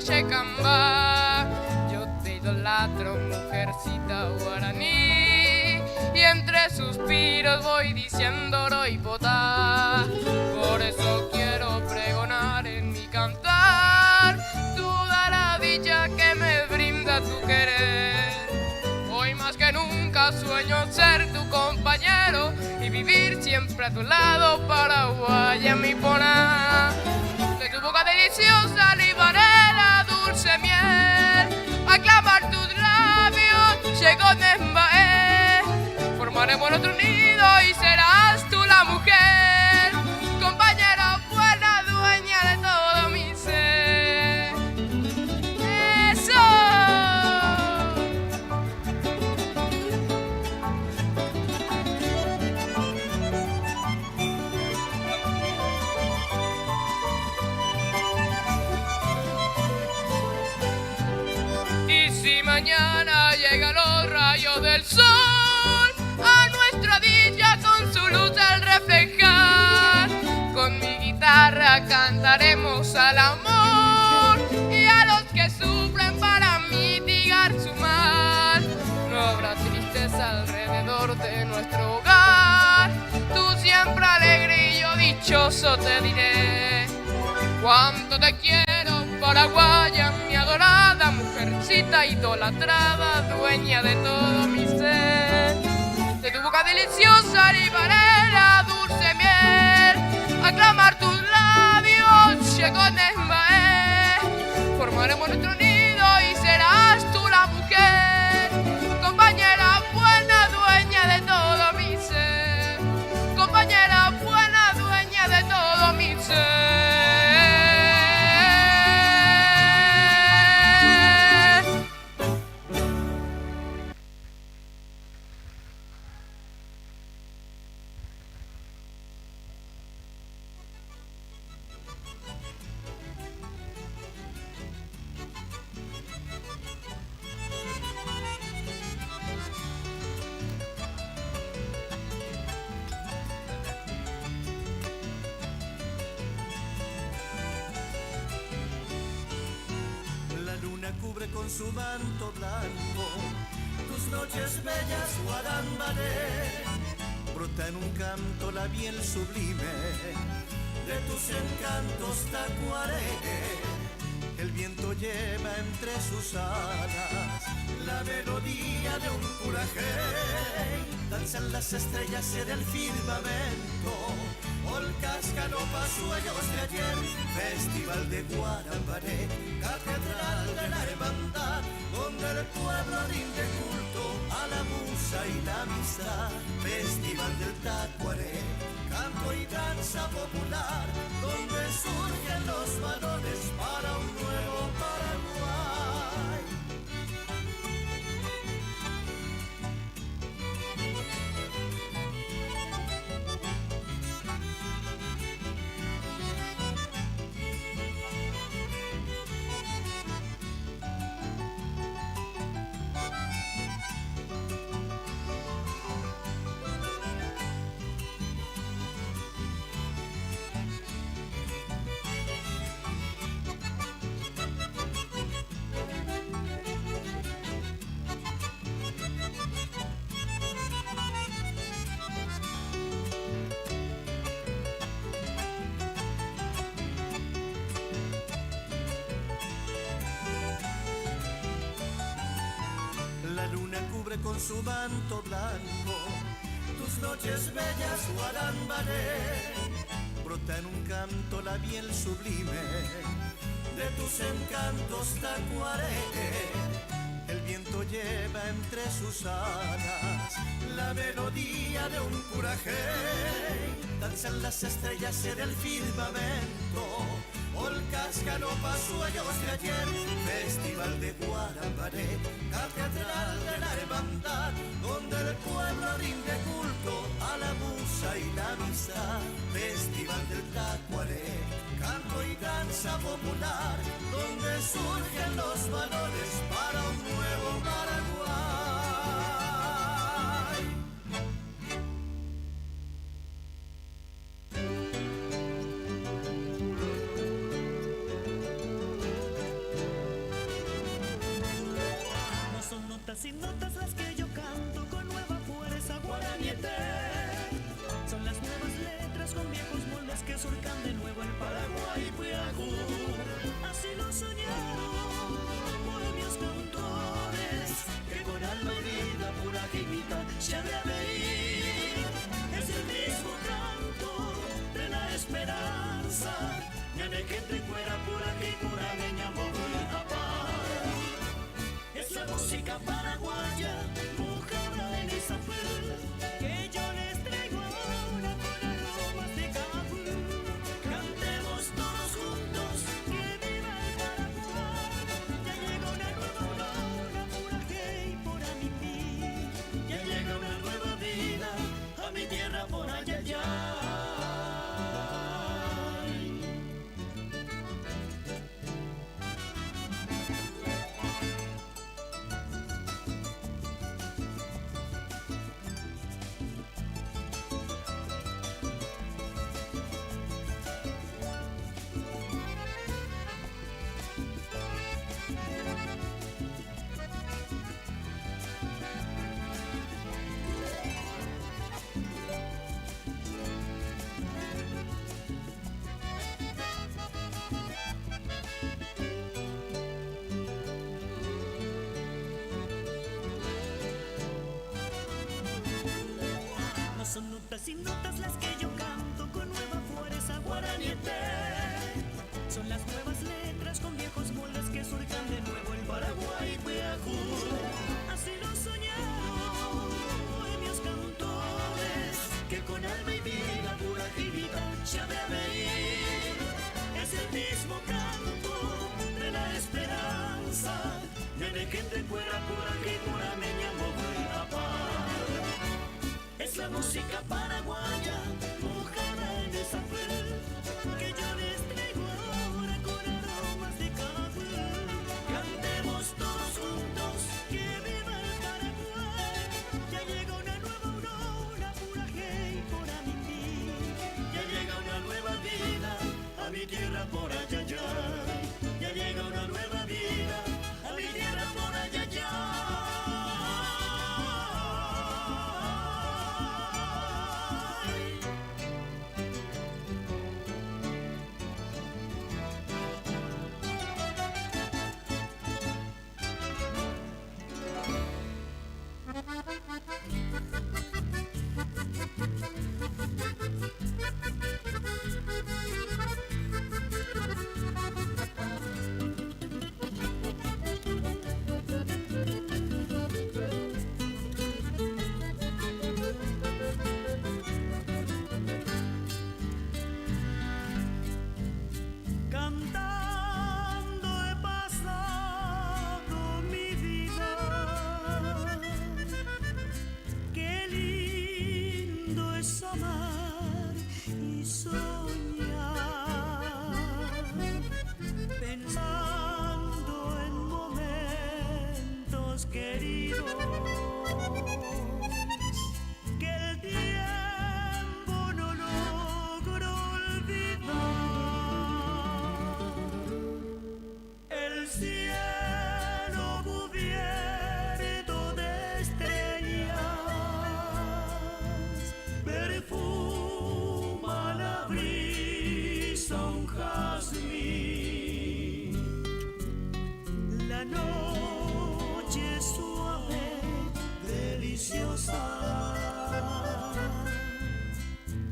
Checamba, yo te idolatro, mujercita guaraní, y entre suspiros voy diciendo roipotá. Por eso quiero pregonar en mi cantar toda la dicha que me brinda tu querer. Hoy más que nunca sueño ser tu compañero y vivir siempre a tu lado, Paraguay mi pona. De tu boca deliciosa libaré dulce miel, aclamar tus labios, llegó Nembaé. Formaremos nuestro nido y serás tú la mujer, compañera buena, dueña de todo mi ser. ¡Eso! Mañana llegan los rayos del sol a nuestra dicha con su luz al reflejar. Con mi guitarra cantaremos al amor y a los que sufren para mitigar su mal. No habrá tristeza alrededor de nuestro hogar. Tú siempre alegre y yo dichoso te diré cuánto te quiero, paraguaya, mi adorada mujercita idolatrada, dueña de todo mi ser. De tu boca deliciosa liberaré la dulce miel. A clamar tus labios llegó Nesmaé. Formaremos nuestro nido y serás tú la mujer. Compañera buena, dueña de todo mi ser. Compañera buena, dueña de todo mi ser. Cubre con su manto blanco tus noches bellas, Guarambaré. Brota en un canto la miel sublime de tus encantos, Tacuaré. El viento lleva entre sus alas la melodía de un curajé. Danzan las estrellas en el firmamento, olcas, galopas, sueños de ayer. Festival de Guarambaré, catedral de la hermandad, donde el pueblo rinde culto a la musa y la amistad. Festival del Tacuaré, canto y danza popular, donde surgen los valores para un nuevo Paraguay. Con su manto blanco tus noches bellas, Guarambaré. Brota en un canto la miel sublime de tus encantos, Tacuaré. El viento lleva entre sus alas la melodía de un curajé. Danzan las estrellas en el firmamento, olcas, galopas, sueños de ayer. Festival de Guarambaré, catedral de la hermandad, donde el pueblo rinde culto a la musa y la amistad. Festival del Tacuaré, canto y danza popular, donde surgen los valores para un nuevo Paraguay. Sin notas las que yo canto con nueva fuerza guaraníete. Son las nuevas letras con viejos moldes que surcan de nuevo el Paraguay Piajú. Así lo soñaron bohemios cantores que con alma y vida pura que imitan se ha de reír. Es el mismo canto de la esperanza, ya de que te fuera pura que pura veña es la música paraguaya, mojada en esa flor, que yo les traigo ahora con aromas de café. Cantemos todos juntos, que viva el Paraguay. Ya llega una nueva aurora, pura hey, por a mi vida. Ya llega una nueva vida, a mi tierra por allá, allá. Casi notas las que yo canto con nueva fuerza guaraniete. Son las nuevas letras con viejos moldes que surcan de nuevo el Paraguay Peajú. Así lo soñaron bohemios cantores que con alma y vida pura jibita ya de reír. Es el mismo canto de la esperanza, de que te fuera por aquí, por ameña, a par. Es la música paraguaya, mojada en esa flor, que yo les traigo ahora con aromas de café. Cantemos todos juntos, que viva el Paraguay. Ya llega una nueva aurora, pura hey, por a mi vida. Ya llega una nueva vida, a mi tierra por allá, ya llega una nueva vida, a mi tierra por allá, cantando he pasado mi vida. Qué lindo es amar y soñar, pensando en momentos queridos que el tiempo no logró olvidar. El cielo cubierto de estrellas perfuma la brisa un jazmín. La noche suave, deliciosa.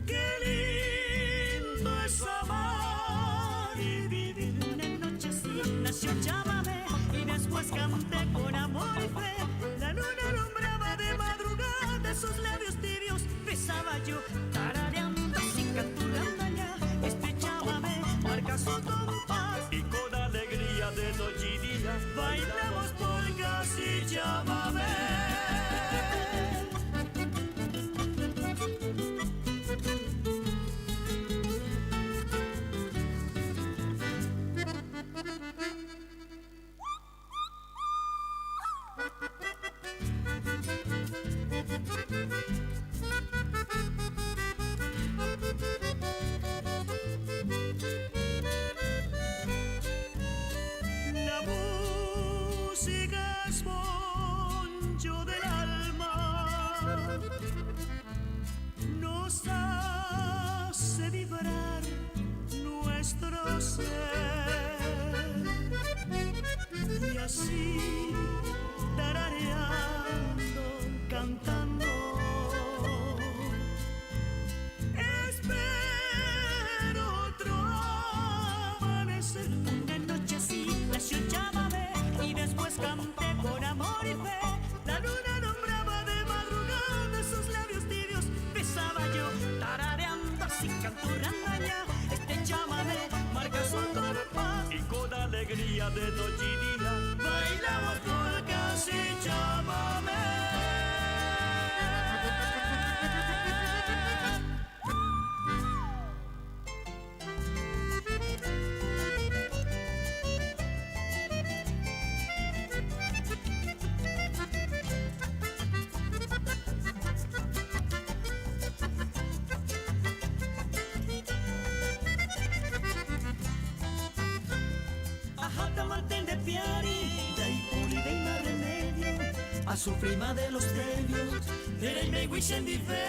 Qué lindo es amar y vivir una noche así. Nació Llámame y después canté con amor y fe. La luna alumbraba de madrugada, sus labios tibios besaba yo, tarareando así canturando allá. Este Llámame marca su compás y con alegría de noche y día bailamos polcas y Llámame. La música es poncho del alma, nos hace vibrar nuestro ser y así tarareando, cantando. Espero otro amanecer. Una noche así nació Llámame y después canté con amor y fe. La luna alumbraba de madrugada, sus labios tibios besaba yo, tarareando así canturando allá. Este Llámame marca su compás y con alegría de noche y día bailamos polcas y Llámame. Ajata maten de piari, dai puli dei mar remedio, a su prima de los premios, direi me wischen di fe.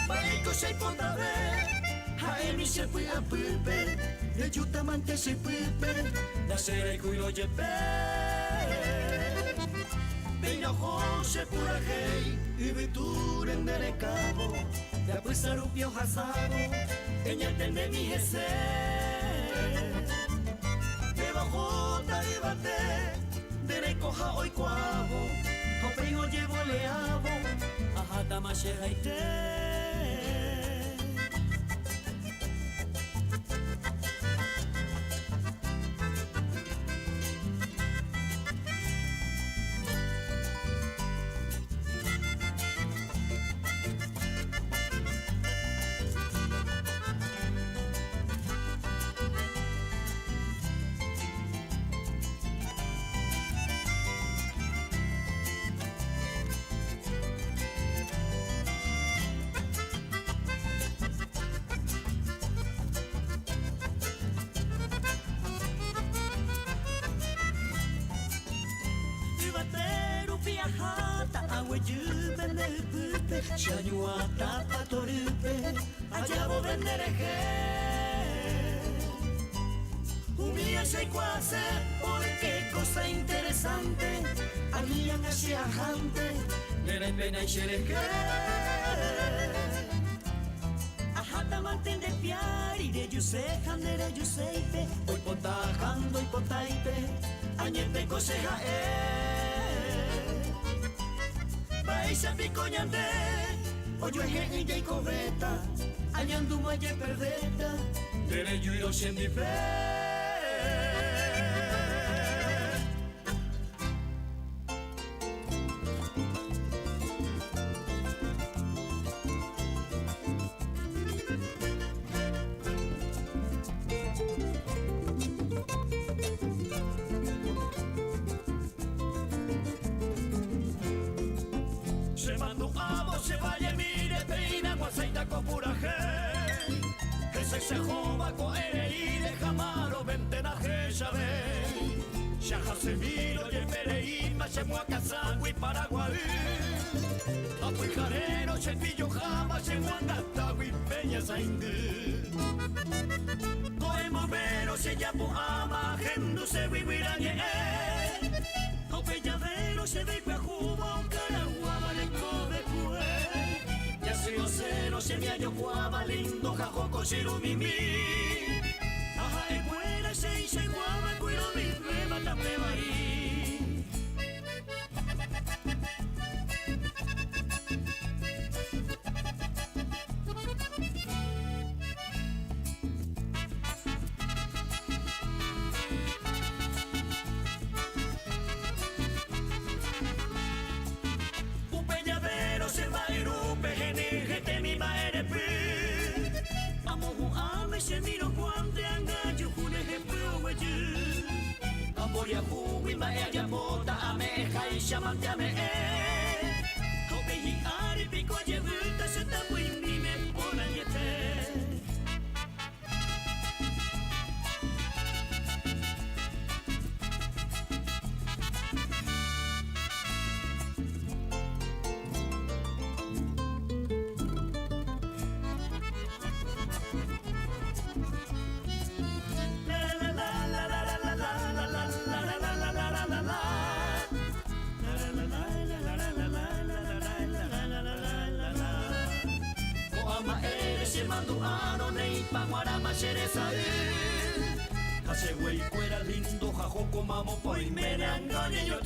Baico sei ponta ve, hae mi se pui a pulpe, de jutamante se pulpe, da serei cui lo jepe. Ina Jose Purajei, Ibituren de Cabo, de Apuesarupio Hasado, ella tende mi ese. Debajo de bate, de recoja hoy cuavo, Hopringo llevo leabo, Ajata Mashehaite. Chanyuata patorupe, allá vos vendereje. Humilla se cuase, porque cosa interesante, habían así ajante, nere pena y xereje. Ajata mantén de piari, de yusejan, de yuseipe, hoy potajando y potaipe, añete coseja Baisa picoñante, oyo eje y cobeta, añandu maye perdeta, tere yuiro sendife. Se joba con y de jamaro ventenaje ya ve ya jasemiro y el pereíma se muaca sangui paraguay apuijarero se pillo jama se muanga tagui peña saingü coemomero se llamo ama gendu se viviranye o pelladero se ve jugo caraguaba le cobe ya se ocero se me hallo guaba lindo jajoco mimi aja ecuera se hice guaba cuiro mi beba tapeba ahí un peñadero se va a ir un pejenejete mi maere se miro cuando angayo un ejemplo güey Amoria jugo y maella bota ameja y chamante ame Hope y ari pico llevuta se tapo y mi me pone yete Paguarama Cereza Hace güey fuera lindo jajoco mamo poi me engañe yo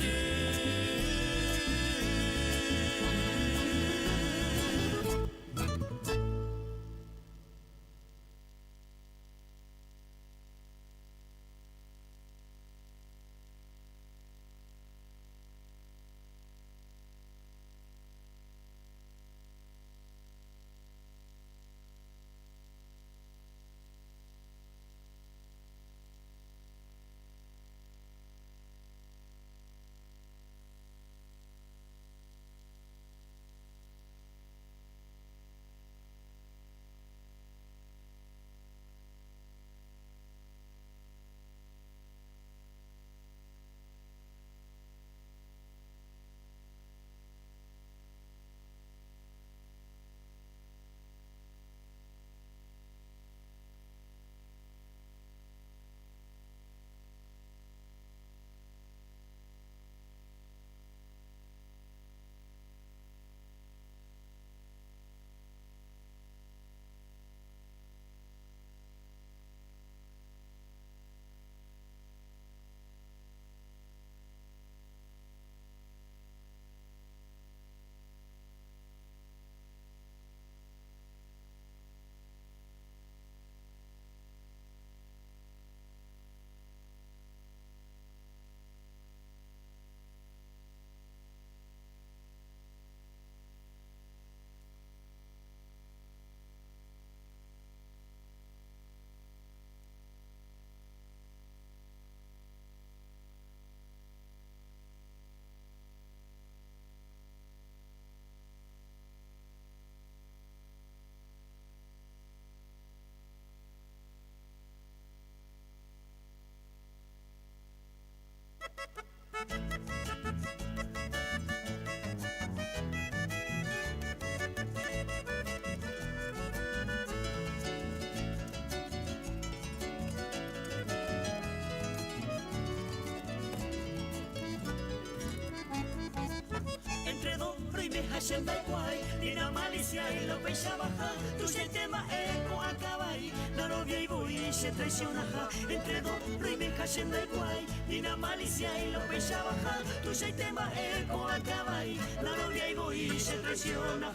cashen da guay, Nina malicia y lo pecha baja, tu tema eco acaba y la novia y voy se traiciona, entre dos rime cashen da guay, Nina malicia y lo pecha baja, tu tema eco acaba y la novia y voy se traiciona,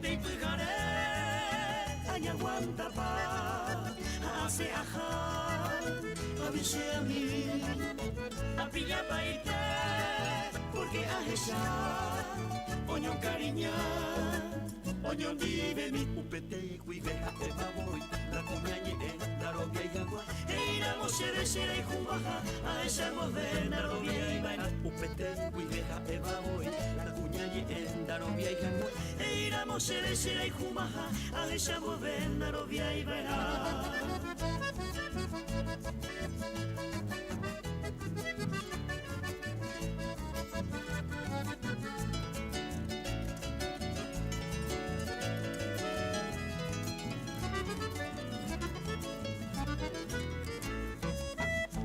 te implicaré, añaguanta pa, hace ajá, avise a mí, a pilla paite, porque a esa, oño cariña, oño vive mi upete, cuiveja, eva voy, la cuñañe en la robia y agua, e iramos será y jubaja, a esa moderna robia y vaina, upete, cuiveja, eva voy, la cuñañe en la robia y agua, e iramos será y jubaja, a esa moderna robia y vaina.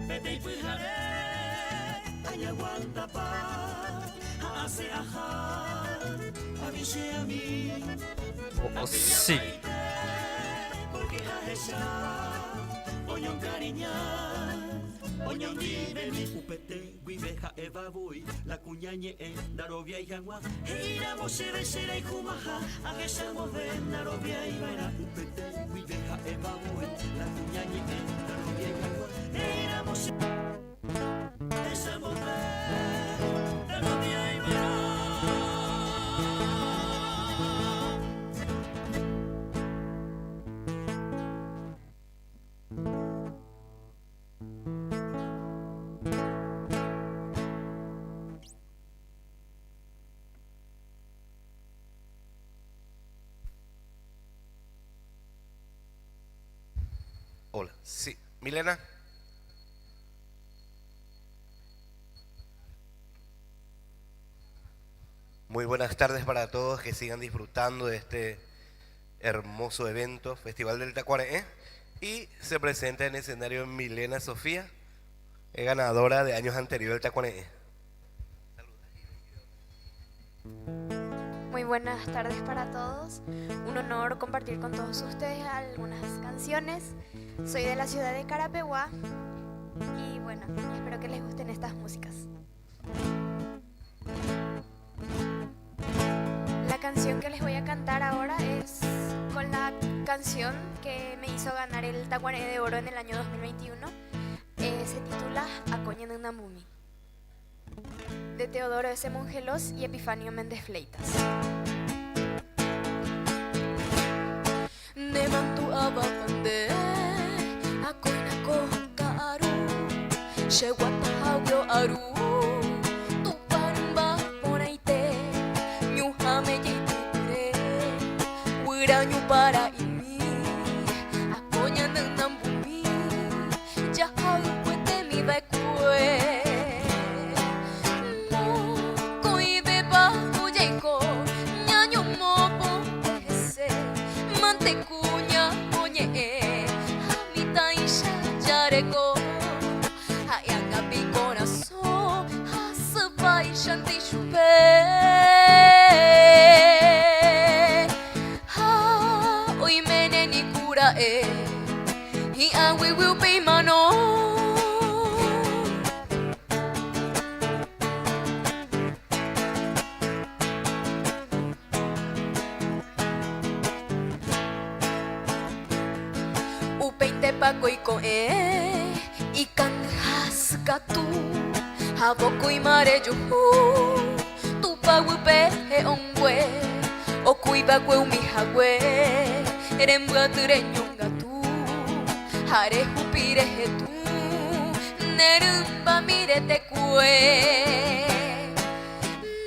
Vete y fijaré, añaguanta pa, hace ajá, avise a mí. Sí. Porque a esa, oño cariña, oño vive mi upete, guiveja eva voy, la cuñañe en Narovia y agua, e iramos será y jumaja, a esa moderna Narovia y vaina, upete, guiveja eva voy, la cuñañe en Narovia y agua, e iramos esa moderna Narovia y vaina. Hola, sí. Milena. Muy buenas tardes para todos, que sigan disfrutando de este hermoso evento, Festival del Tacuarembó. Y se presenta en el escenario Milena Sofía, ganadora de años anteriores del Tacuarembó. Muy buenas tardes para todos. Un honor compartir con todos ustedes algunas canciones. Soy de la ciudad de Carapeguá y bueno, espero que les gusten estas músicas. La canción que les voy a cantar ahora es con la canción que me hizo ganar el Tacuarembó de Oro en el año 2021. Se titula Acoña Nunambumi, de Teodoro S. Mongelos y Epifanio Méndez Fleitas. Nemantu abapande akoinako kaaru shewata haugyo aru tuparumba ponaite nyuhame yiture wiranyu para imi akonya nambumi jahau puete mi bakue Mantecuña, oye, amita y chachareco, hayanga mi corazón, asapa y shanti chupe, hoy mene ni cura y agui will be mano. Paco y coe y canjas gatu haboko y mare yo tu pagupe ongwe o cuiba gwe mi hagwe erembua tureñonga tu hare jupire tu nerumba mire te cue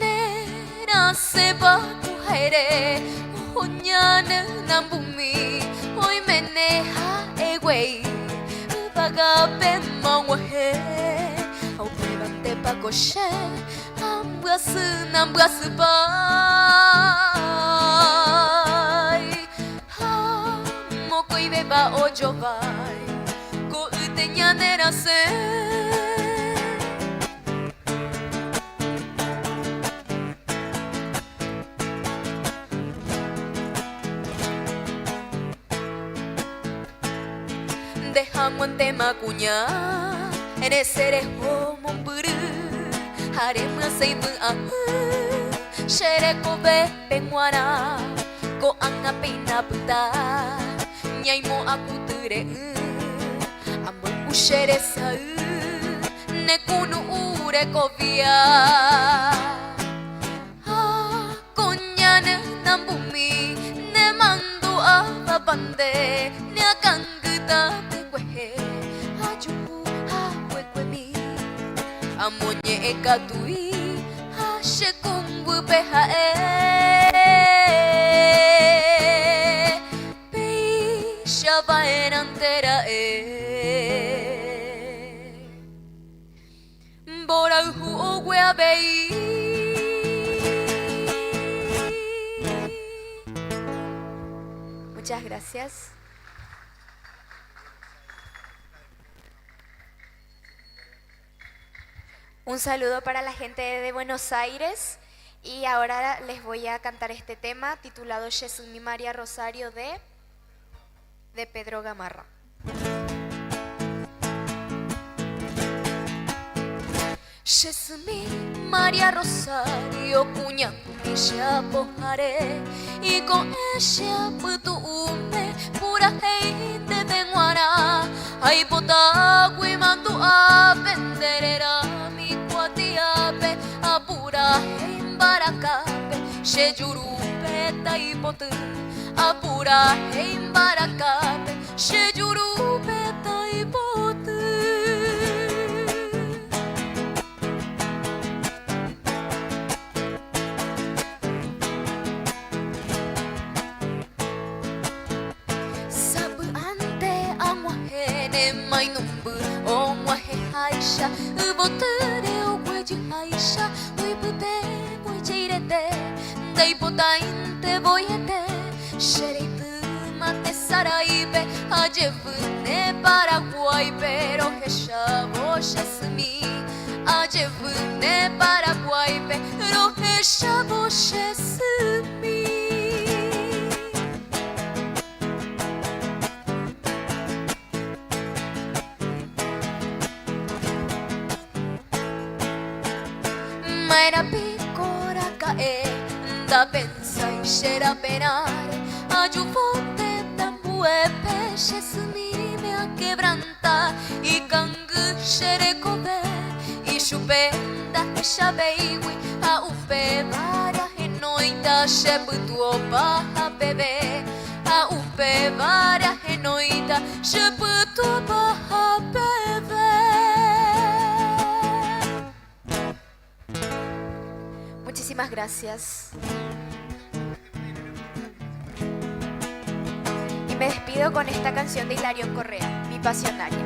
nera seba kuhere oñana nambumi hoy meneja Wey, bagape mongwe, au prevante pa coche, ambuas bai, moko y beba ojo bai, ko uteña nera se. Aguante macuña Eres homo buru Harema seibu Shere kobe penguara Ko anga pina puta Nyaimo aku tere Amor ushere sa Nekunu ure kovia Konyane nambumi Ne mandu ababande Ne akangita pekwehe Hajuku hawekwemi Amonye ekatui Hashe kumbu pehae Peisha vaenantera Bora uhu ogwe abei Muchas gracias. Un saludo para la gente de Buenos Aires y ahora les voy a cantar este tema titulado Yesumi María Rosario de Pedro Gamarra. Yesumi María Rosario cuña ella pojare y con ella putume pura gente de guara ay potagui mandu a venderera mi cuatiape a pura embaracape she yurupe taipotu a pura embaracape she yurupe taipotu. Mai numbu o wahe haisha ubotere o kweji haisha ui pute ui chirete dai potainte boyete shereitu mate saraibe ajevune Paraguay pero hesha boshesumi ajevune Paraguay pero hesha boshesumi. Maera picora cae da pensa y shera penare ayuvote tambue peche sumi me a quebranta y kangu shere kobe y chupenda shabeiwi a upe varia genoita sheputuo baja bebé a upe varia genoita sheputuo baja bebé. Muchísimas gracias. Y me despido con esta canción de Hilarión Correa, Mi Pasionaria.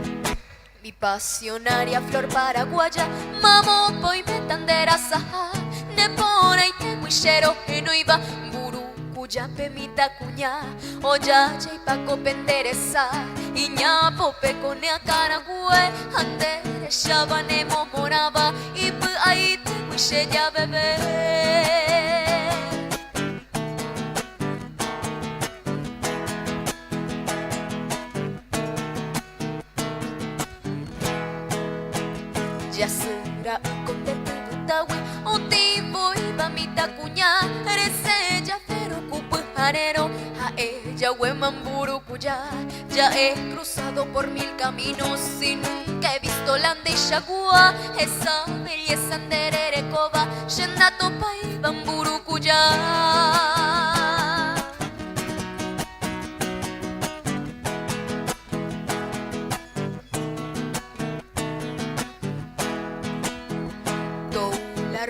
Mi pasionaria flor paraguaya, mamo poi metandera saha, nepora y te guishero que no iba buru cuya pemita cuña, oya y paco penderesa, y ña pope cone a caragüe, andere shabane momoraba, y pu ahí te guishe ya bebé. Yasura contenta tawi otivo iba mita cuña eres ella pero cupo jarero a ella huemamburu cuya ya he cruzado por 1000 caminos y nunca he visto la andilla gua esa belleza anderere coba yenda topa y bamburu cuya.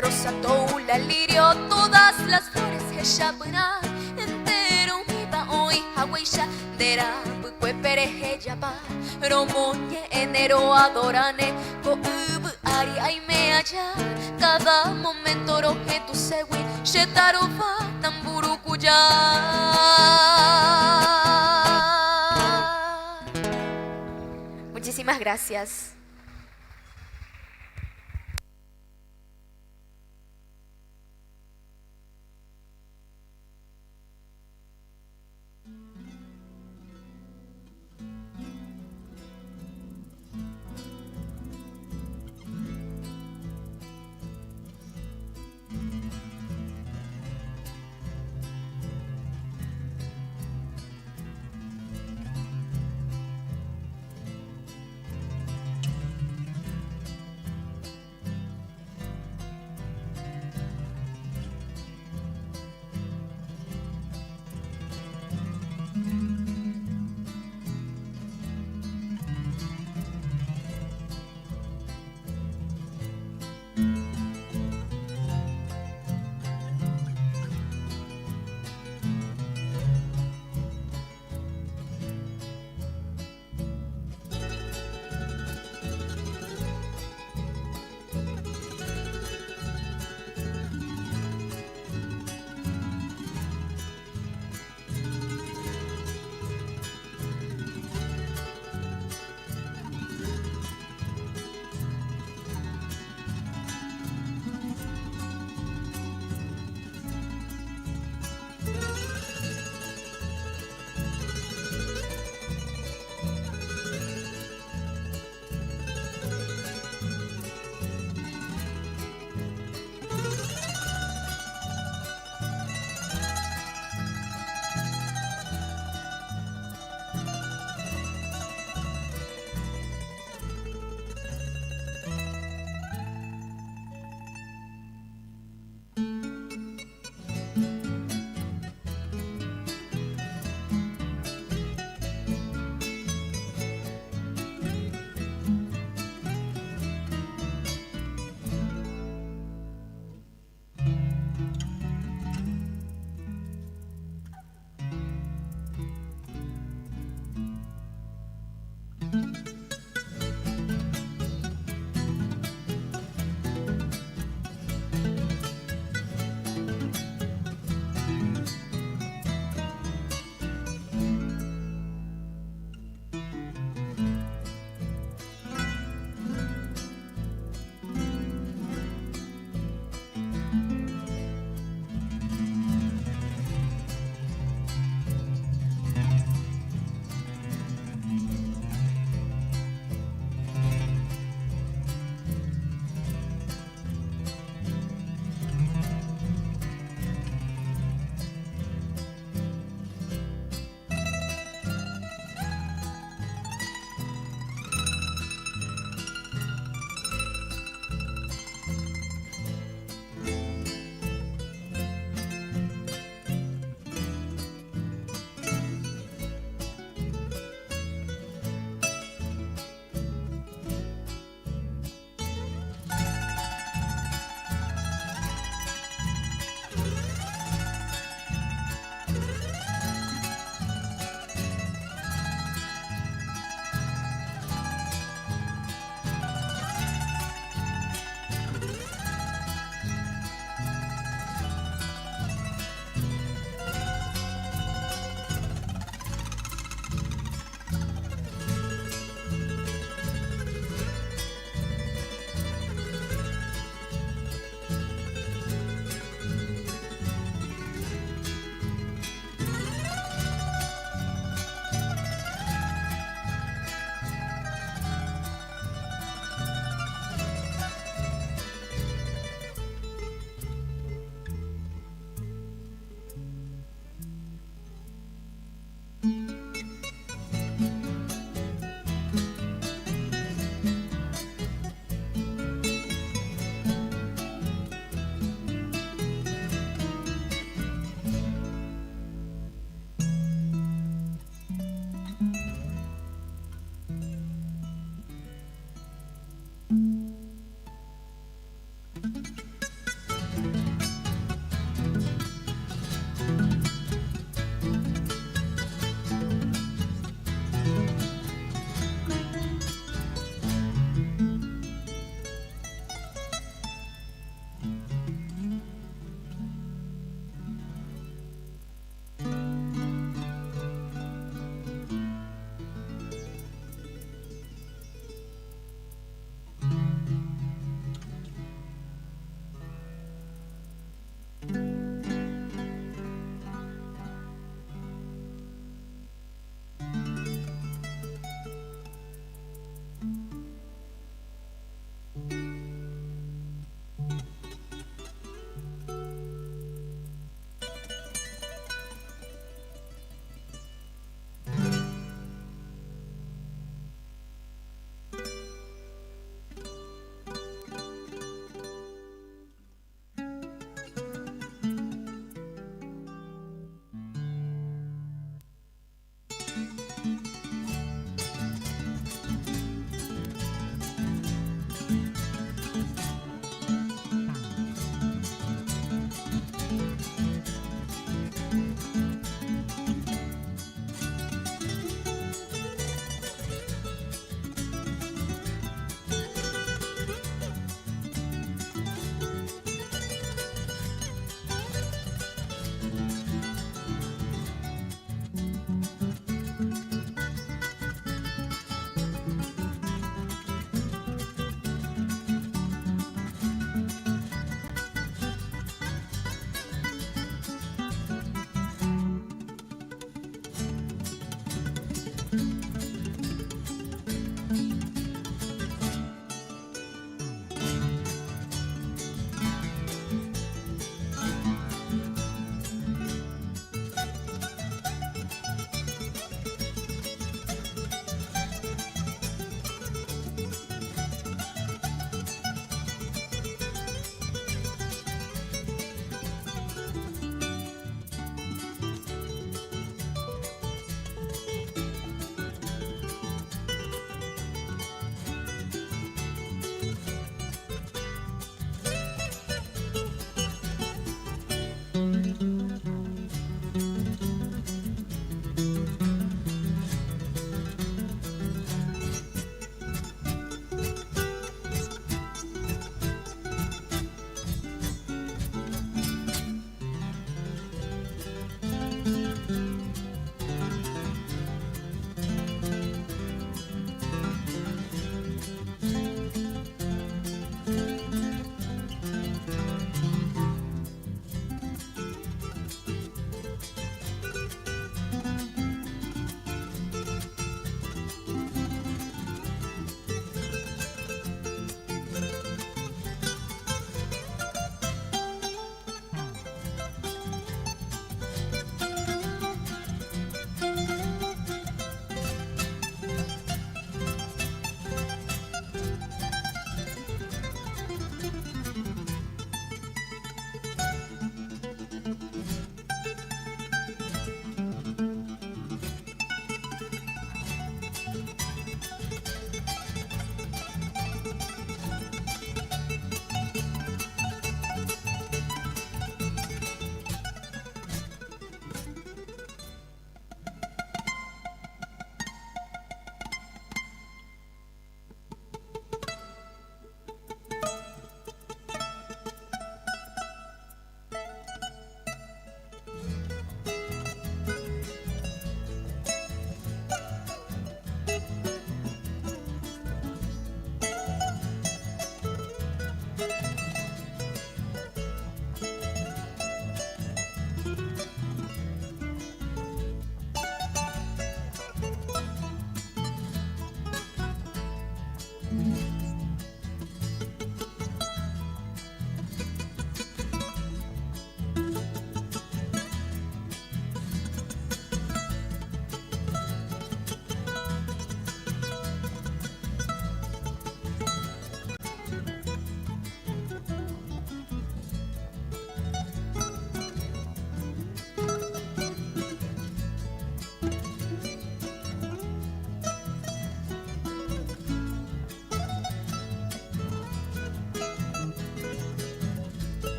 Rosa, toula, lirio, todas las flores ella puna entero mi pa hoy hawaisha dera bukwe pereje yapa romoñe enero adorane ko ubu ari ay me allá cada momento roje tu sewi shetarufa tamburu kuya. Muchísimas gracias.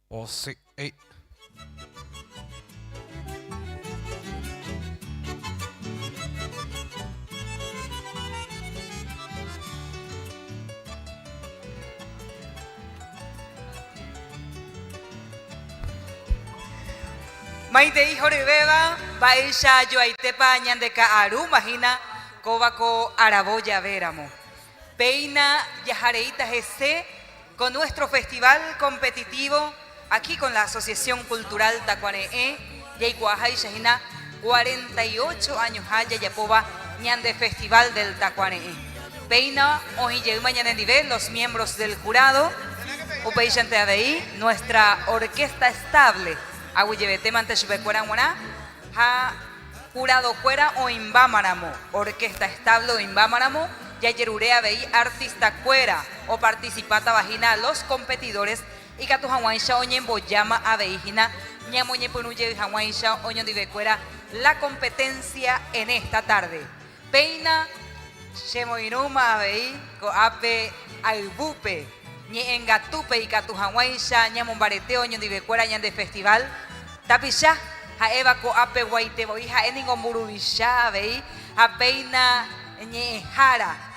Oh, sí. Ey. Maite hijo de beba, baisha yo aitepa ñandeka aru, imagina, cobaco araboya veramo. Peina yajareita GC con nuestro festival competitivo aquí con la Asociación Cultural Tacuareé, Yaikuajay Shahina, 48 años haya Yapoba ñande Festival del Tacuareé. Peina Ojiyeuma ñanendive, los miembros del jurado, Upeishante Abei, nuestra orquesta estable. Agüillebete Manteshubecueranguana, ha jurado fuera o imbámaramo, orquesta estable o imbámaramo, yayerurea veí artista cuera o participata vagina los competidores y que tu hawaisha oñembo llama a veijina, ñamoñe ponuye hawaisha oño divecuera la competencia en esta tarde. Peina, shemoinuma a veí, coape albupe, ñe engatupe y que tu hawaisha ñamombarete oño divecuera ñan de festival. Tapisha, ha eva ko ape guaite boi, ha eningon burubisha, vei, ha peina ñejara,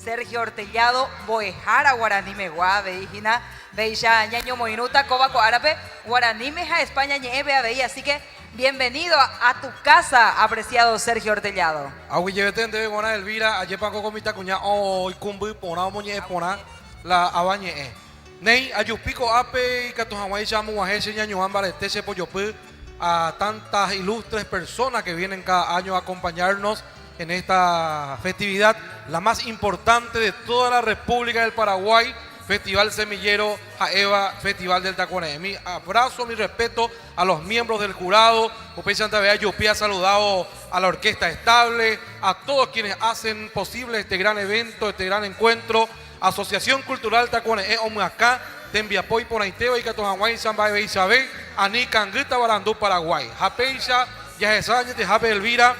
Sergio Hortellado, boejara guaraní me gua, vei, hina, veisha ñaño moinuta, coba ko árabe, guaraní me ja España ñeve, vei, así que bienvenido a tu casa, apreciado Sergio Hortellado. Agui lleveten de Gona Elvira, ayepa con comita cuña, oh, kumbu, pona, moñe, pona, la abañe. Nei ayupico ape y catujaguay chamu guajeche ñañuan baretese poyopu a tantas ilustres personas que vienen cada año a acompañarnos en esta festividad, la más importante de toda la República del Paraguay, Festival Semillero Jaeva, Festival del Tacuareé. Mi abrazo, mi respeto a los miembros del jurado. Upey Santa Bea Yupi ha saludado a la orquesta estable, a todos quienes hacen posible este gran evento, este gran encuentro. Asociación Cultural Tacuareé Omuacá, Tembiapoy Ponaiteo y Catojaguay Samba de Isabel, Ani Canguita Barandú Paraguay. Japeixa, Yajesaña, Tejape Elvira,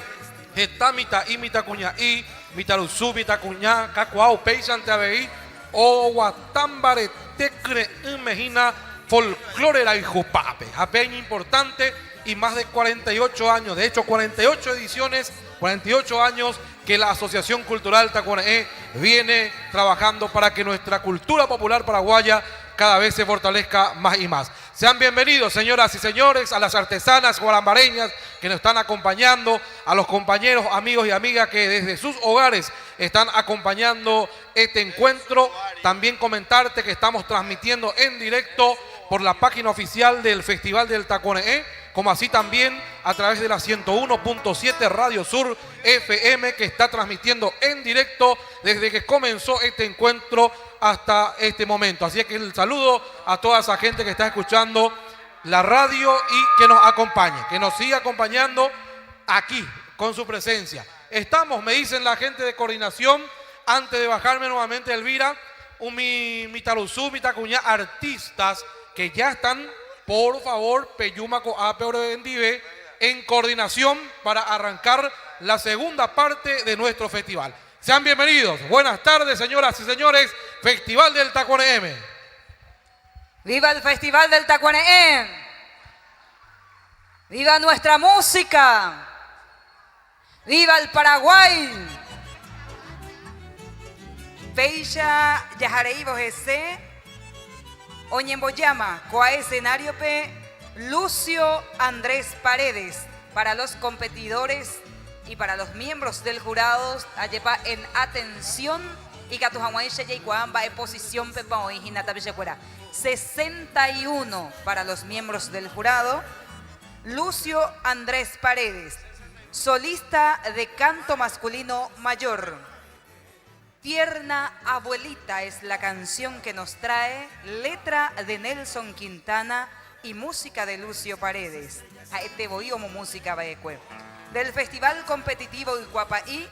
Getamita y Mitacuña y Mitaruzu, Mitacuña, Cacuao, Peisan Teabei, O Guatambarete, tecre mejina folclore la hijupape. Apeña importante y más de 48 años, de hecho 48 ediciones, 48 años que la Asociación Cultural Tacuané viene trabajando para que nuestra cultura popular paraguaya cada vez se fortalezca más y más. Sean bienvenidos, señoras y señores, a las artesanas guarambareñas que nos están acompañando, a los compañeros, amigos y amigas que desde sus hogares están acompañando este encuentro. También comentarte que estamos transmitiendo en directo por la página oficial del Festival del Tacuané, como así también a través de la 101.7 Radio Sur FM, que está transmitiendo en directo desde que comenzó este encuentro hasta este momento. Así que el saludo a toda esa gente que está escuchando la radio y que nos acompañe, que nos siga acompañando aquí con su presencia. Estamos, me dicen la gente de coordinación, antes de bajarme nuevamente Elvira, mi taruzú, mi tacuña, artistas que ya están, por favor, Peyumaco Apeorendive, en coordinación para arrancar la segunda parte de nuestro festival. Sean bienvenidos. Buenas tardes, señoras y señores. Festival del Tacuané. ¡Viva el Festival del Tacuané! ¡Viva nuestra música! ¡Viva el Paraguay! Peisha Yajareibo Jesse, Oñemboyama, Coa escenario P, Lucio Andrés Paredes, para los competidores y para los miembros del jurado, ayepa en atención y Catujamuay Sheycuamba en posición Pepa y Hinata Villacuera. 61 para los miembros del jurado. Lucio Andrés Paredes, solista de canto masculino mayor. Tierna Abuelita es la canción que nos trae, letra de Nelson Quintana y música de Lucio Paredes. A este voy como música baecue. Del Festival Competitivo Icuapaí,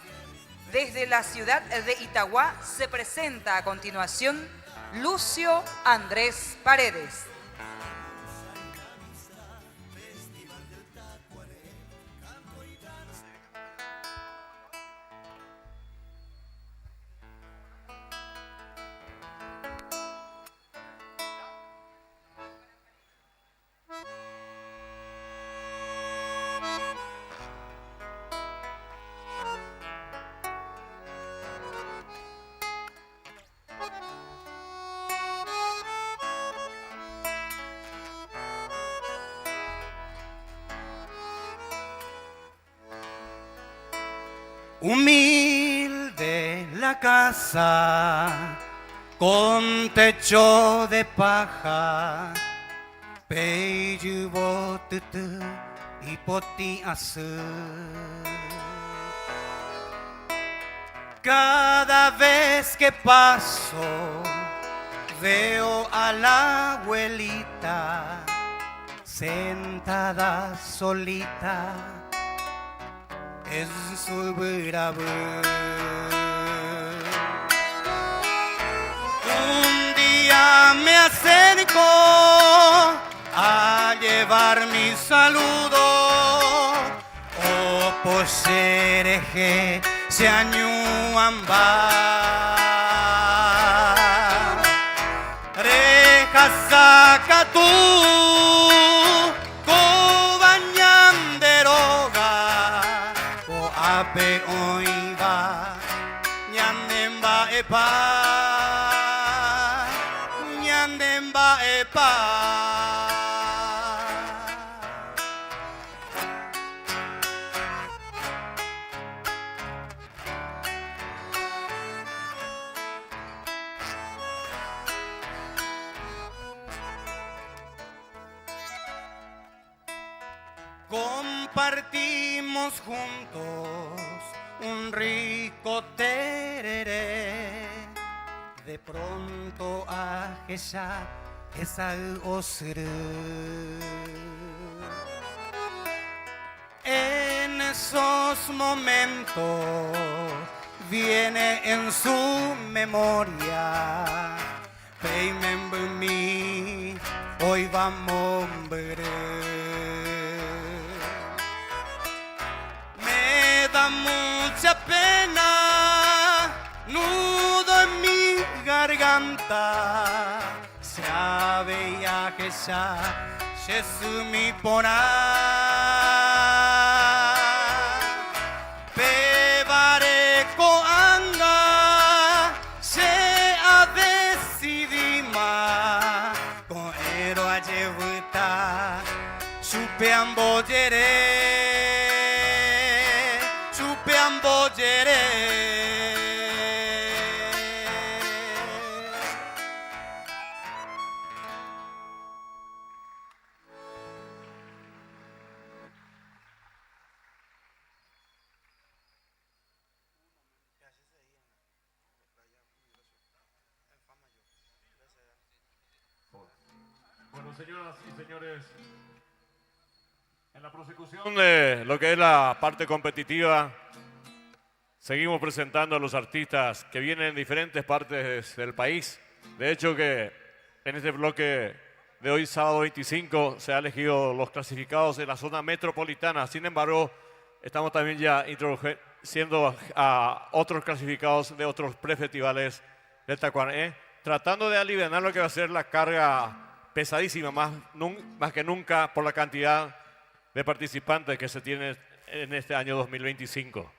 desde la ciudad de Itagua, se presenta a continuación Lucio Andrés Paredes. Humilde la casa, con techo de paja, peyubo tutu y poti azul. Cada vez que paso, veo a la abuelita sentada solita en su bravo. Un día me acerco a llevar mi saludo, o posereje se añuamba. Reja saca tú. Ape oiva, ñandemba epa, ñandemba epa. Compartimos juntos un rico tereré. De pronto a ella esa osru. En esos momentos viene en su memoria. Remember me, hoy vamos a ver. Me da mucha pena, nudo en mi garganta, veía que ya mi pona Pebare koanga se a decidima con ero a llevuta chupean bollere Bueno, señoras y señores, en la prosecución de lo que es la parte competitiva, seguimos presentando a los artistas que vienen en diferentes partes del país. De hecho, que en este bloque de hoy, sábado 25, se han elegido los clasificados en la zona metropolitana. Sin embargo, estamos también ya introduciendo a otros clasificados de otros prefestivales del Tacuarembó, tratando de aliviar lo que va a ser la carga pesadísima, más que nunca por la cantidad de participantes que se tiene en este año 2025.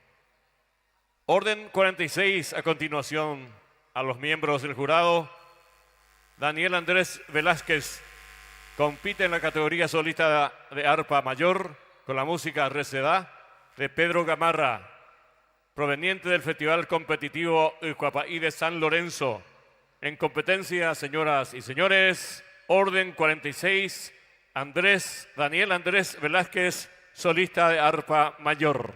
Orden 46, a continuación, a los miembros del jurado. Daniel Andrés Velázquez compite en la categoría solista de arpa mayor con la música Recedá de Pedro Gamarra, proveniente del Festival Competitivo Ucuapaí de San Lorenzo. En competencia, señoras y señores, Orden 46, Daniel Andrés Velázquez, solista de arpa mayor.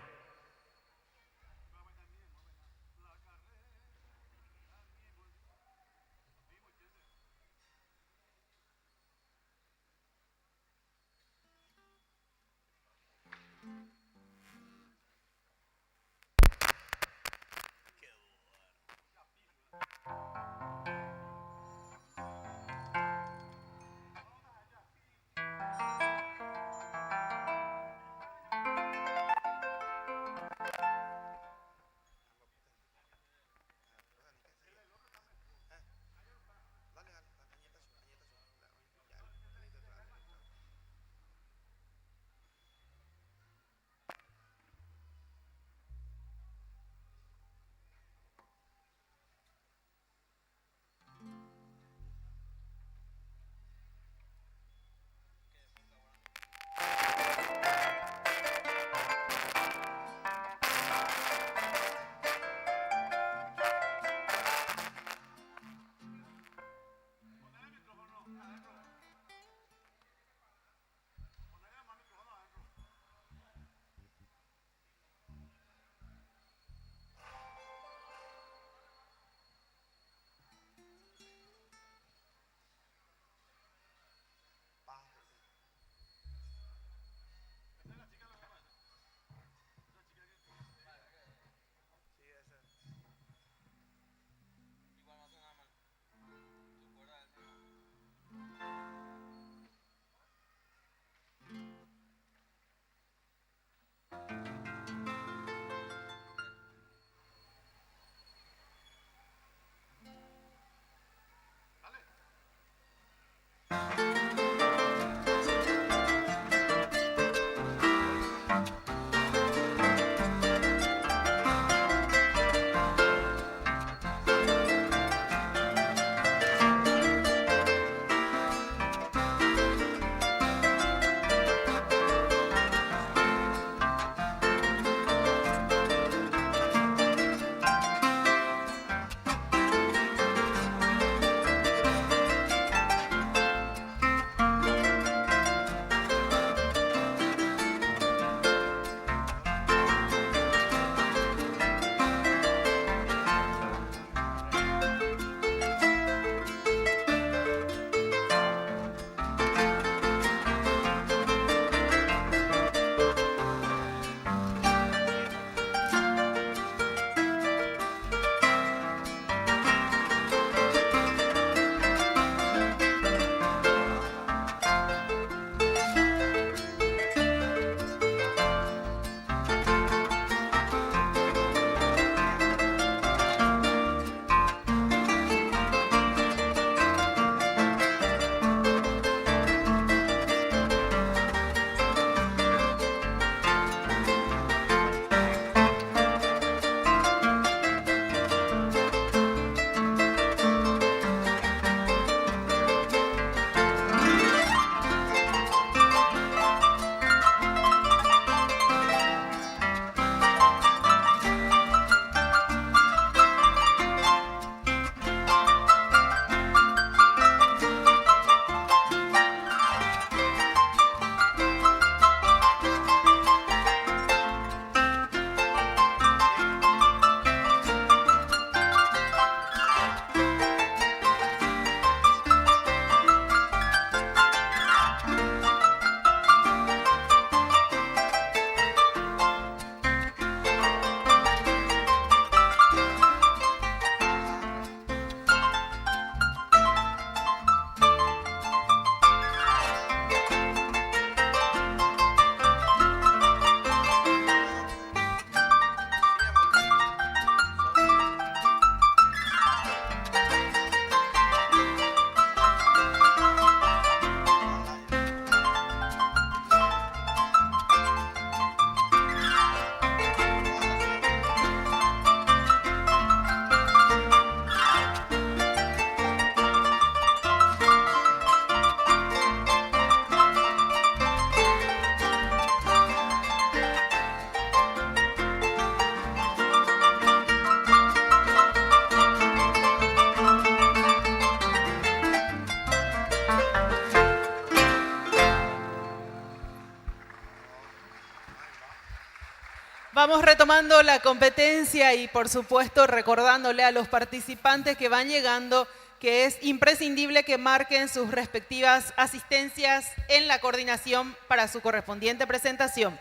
vamos retomando la competencia y por supuesto recordándole a los participantes que van llegando que es imprescindible que marquen sus respectivas asistencias en la coordinación para su correspondiente presentación.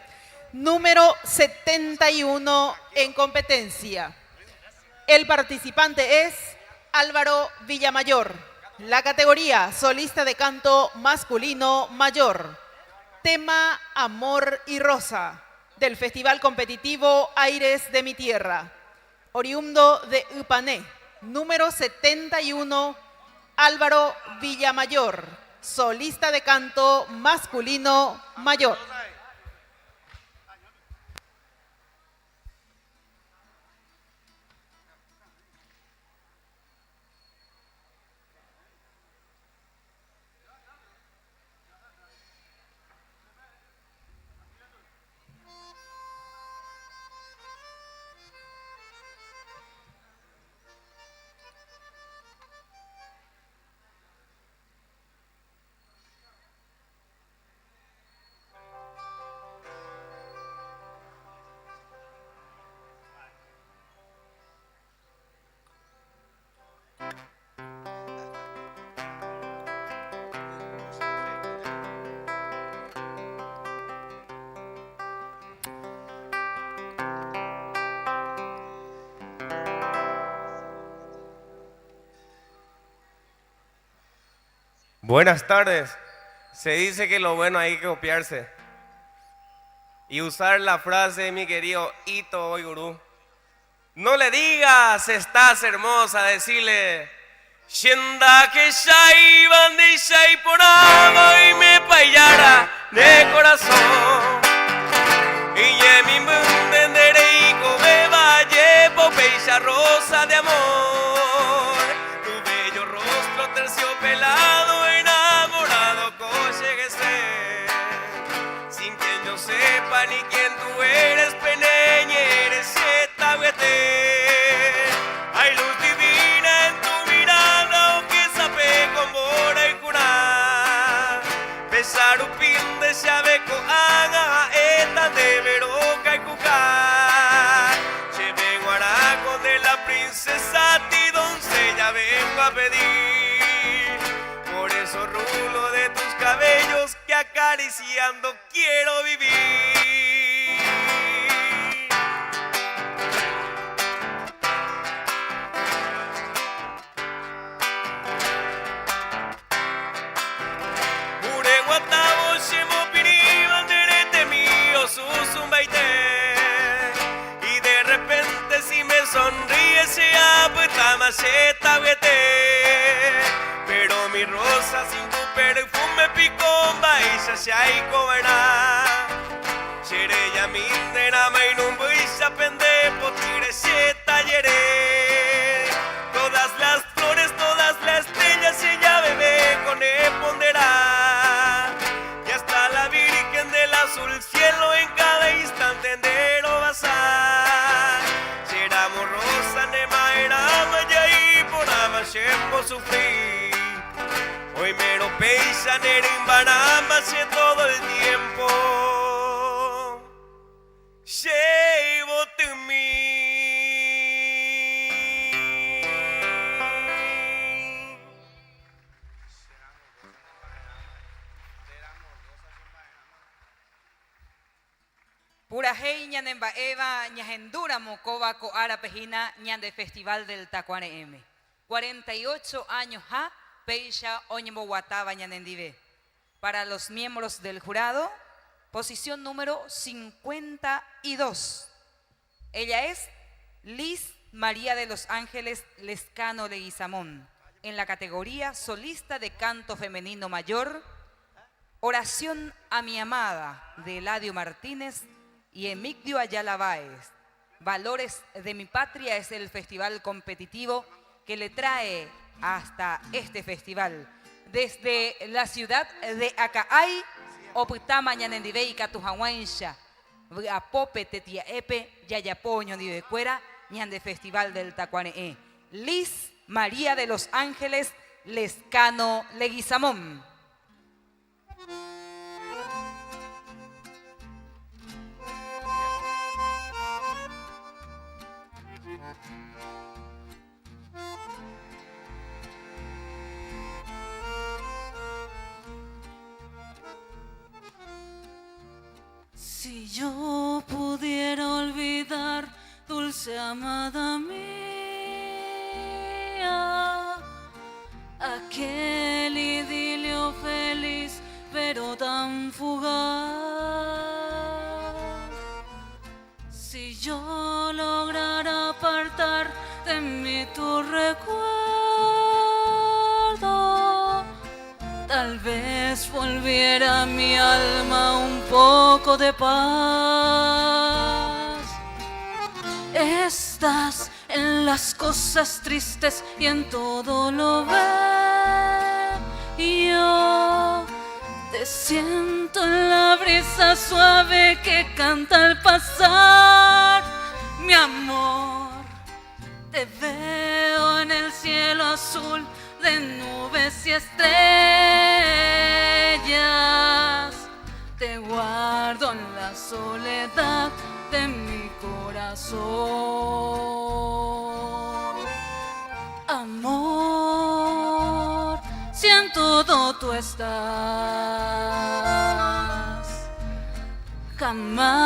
Número 71 en competencia. El participante es Álvaro Villamayor. La categoría solista de canto masculino mayor. Tema Amor y Rosa del Festival Competitivo Aires de mi Tierra. Oriundo de Upané. Número 71, Álvaro Villamayor. Solista de canto masculino mayor. Buenas tardes. Se dice que lo bueno hay que copiarse. Y usar la frase de mi querido Ito Oigurú. No le digas estás hermosa, decirle Shenda que shai bande shai por agua y me payara de corazón. Y ye mi mundo endereico me valle popeisha rosa de amor. Tu bello rostro terciopelado enamorado cocheguese. Sin quien yo sepa ni quién tú eres, peneñe eres etahuete. Hay luz divina en tu mirada, o que sabe con bora y cura. Besar upín de chaveco haga eta de veroca y cucar. Lleve guaraco de la princesa, ti doncella vengo a pedir. Por eso rulo de tus cabellos que acariciando quiero vivir. Guatabo shemo piri banderete mío susumbaite. Y de repente si me sonríe se apetama se tahuete. Pero mi rosa sin tu perfume picomba y shashai cobará. Chereya mindera mainumbu y shapende potire se talleré. Todas las flores, todas las estrellas ella bebé con ponderá. Y hasta la Virgen del azul cielo en cada instante entero basar. Cheramo rosa nema era maya y por ama shembo sufrí. Hoy mero peixa nerin baramba se todo el tiempo. Llevo to me. Purajei ñanemba eva ñahendura mocoba coara pejina ñande Festival del Tacuare M. 48 años ha peisha oñemo guataba ñanendive. Para los miembros del jurado, posición número 52. Ella es Liz María de los Ángeles Lescano Leguizamón. En la categoría solista de canto femenino mayor, Oración a mi amada de Eladio Martínez y Emigdio Ayala Báez. Valores de mi patria es el festival competitivo que le trae hasta este festival. Desde la ciudad de Acaay, Oputama ñanendibei Catujahuancha, Apope Tetia Epe, Yayapoño de Cuera, ñande Festival del Tacuaneé. Liz María de los Ángeles Lescano Leguizamón. yo pudiera olvidar, dulce amada mía, aquel idilio feliz pero tan fugaz. Si yo lograra apartar de mí tu recuerdo, tal vez volviera a mi alma un poco de paz. Estás en las cosas tristes y en todo lo bello. Te siento en la brisa suave que canta al pasar, mi amor. Te veo en el cielo azul de nubes y estrellas. Te guardo en la soledad de mi corazón. Amor, si en todo tú estás, jamás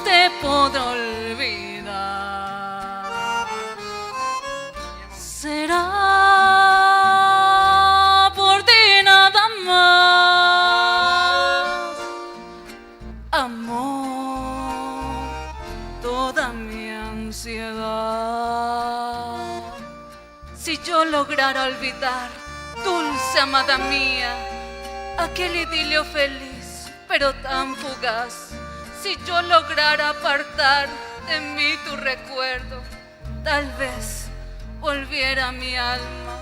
te podré olvidar. Será por ti nada más, amor, toda mi ansiedad. Si yo lograra olvidar, dulce amada mía, aquel idilio feliz pero tan fugaz, si yo lograra apartar de mí tu recuerdo, tal vez volviera a mi alma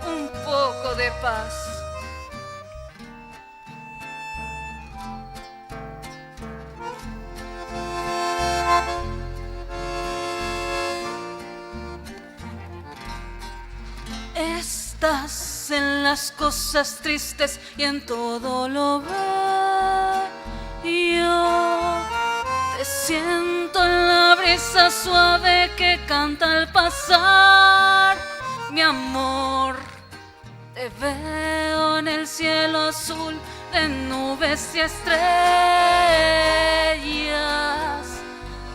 un poco de paz. Estás en las cosas tristes y en todo lo bello. Te siento en la brisa suave que canta al pasar, mi amor. Te veo en el cielo azul de nubes y estrellas.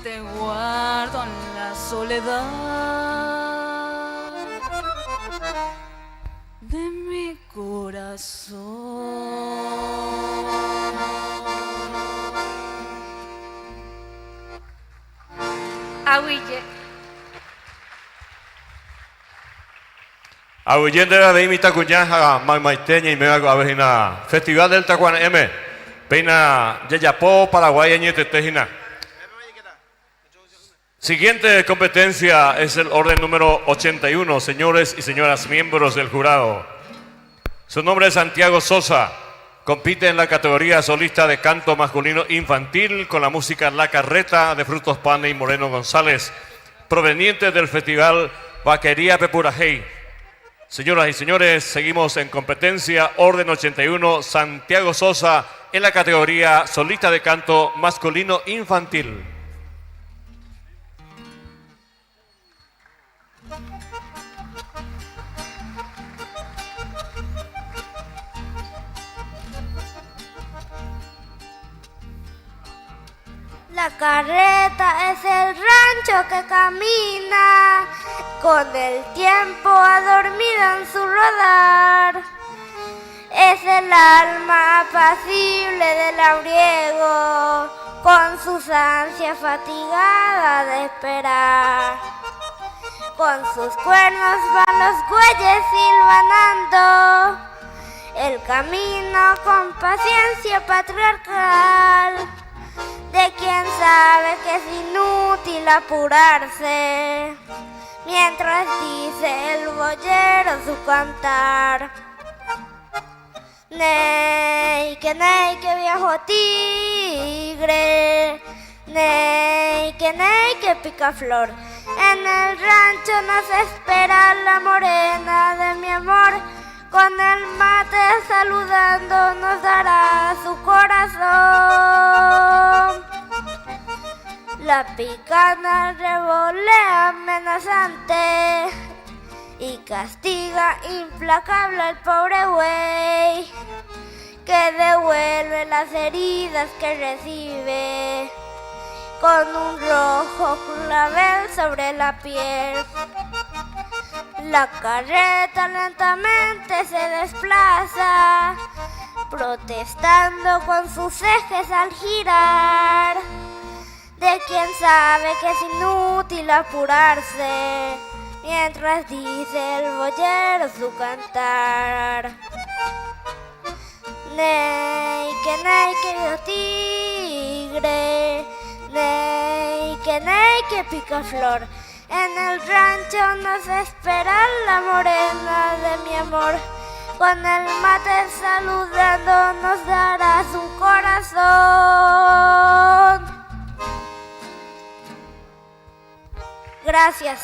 Te guardo en la soledad de mi corazón. Aguille. Ahuyende de imita cuñaja magmaiteña y mega avejina Festival del Tacuán M Peina Yayapó Paraguay Añetetejina. Siguiente competencia es el orden número 81, señores y señoras miembros del jurado. Su nombre es Santiago Sosa. Compite en la categoría solista de canto masculino infantil con la música La Carreta de Frutos Pane y Moreno González, proveniente del Festival Vaquería Pepurajey. Señoras y señores, seguimos en competencia, orden 81, Santiago Sosa en la categoría solista de canto masculino infantil. La carreta es el rancho que camina, con el tiempo adormida en su rodar. Es el alma apacible del labriego, con sus ansias fatigadas de esperar. Con sus cuernos van los bueyes silbanando el camino con paciencia patriarcal. De quien sabe que es inútil apurarse, mientras dice el boyero su cantar. Ney, que viejo tigre, ney, que pica flor. En el rancho nos espera la morena de mi amor, con el mate saludando nos dará su corazón. La picana revolea amenazante y castiga implacable al pobre güey, que devuelve las heridas que recibe con un rojo clavel sobre la piel. La carreta lentamente se desplaza, protestando con sus ejes al girar. De quien sabe que es inútil apurarse, mientras dice el boyero su cantar. Ney, querido tigre, ney, que pica flor. En el rancho nos espera la morena de mi amor. Con el mate saludando nos darás un corazón. Gracias.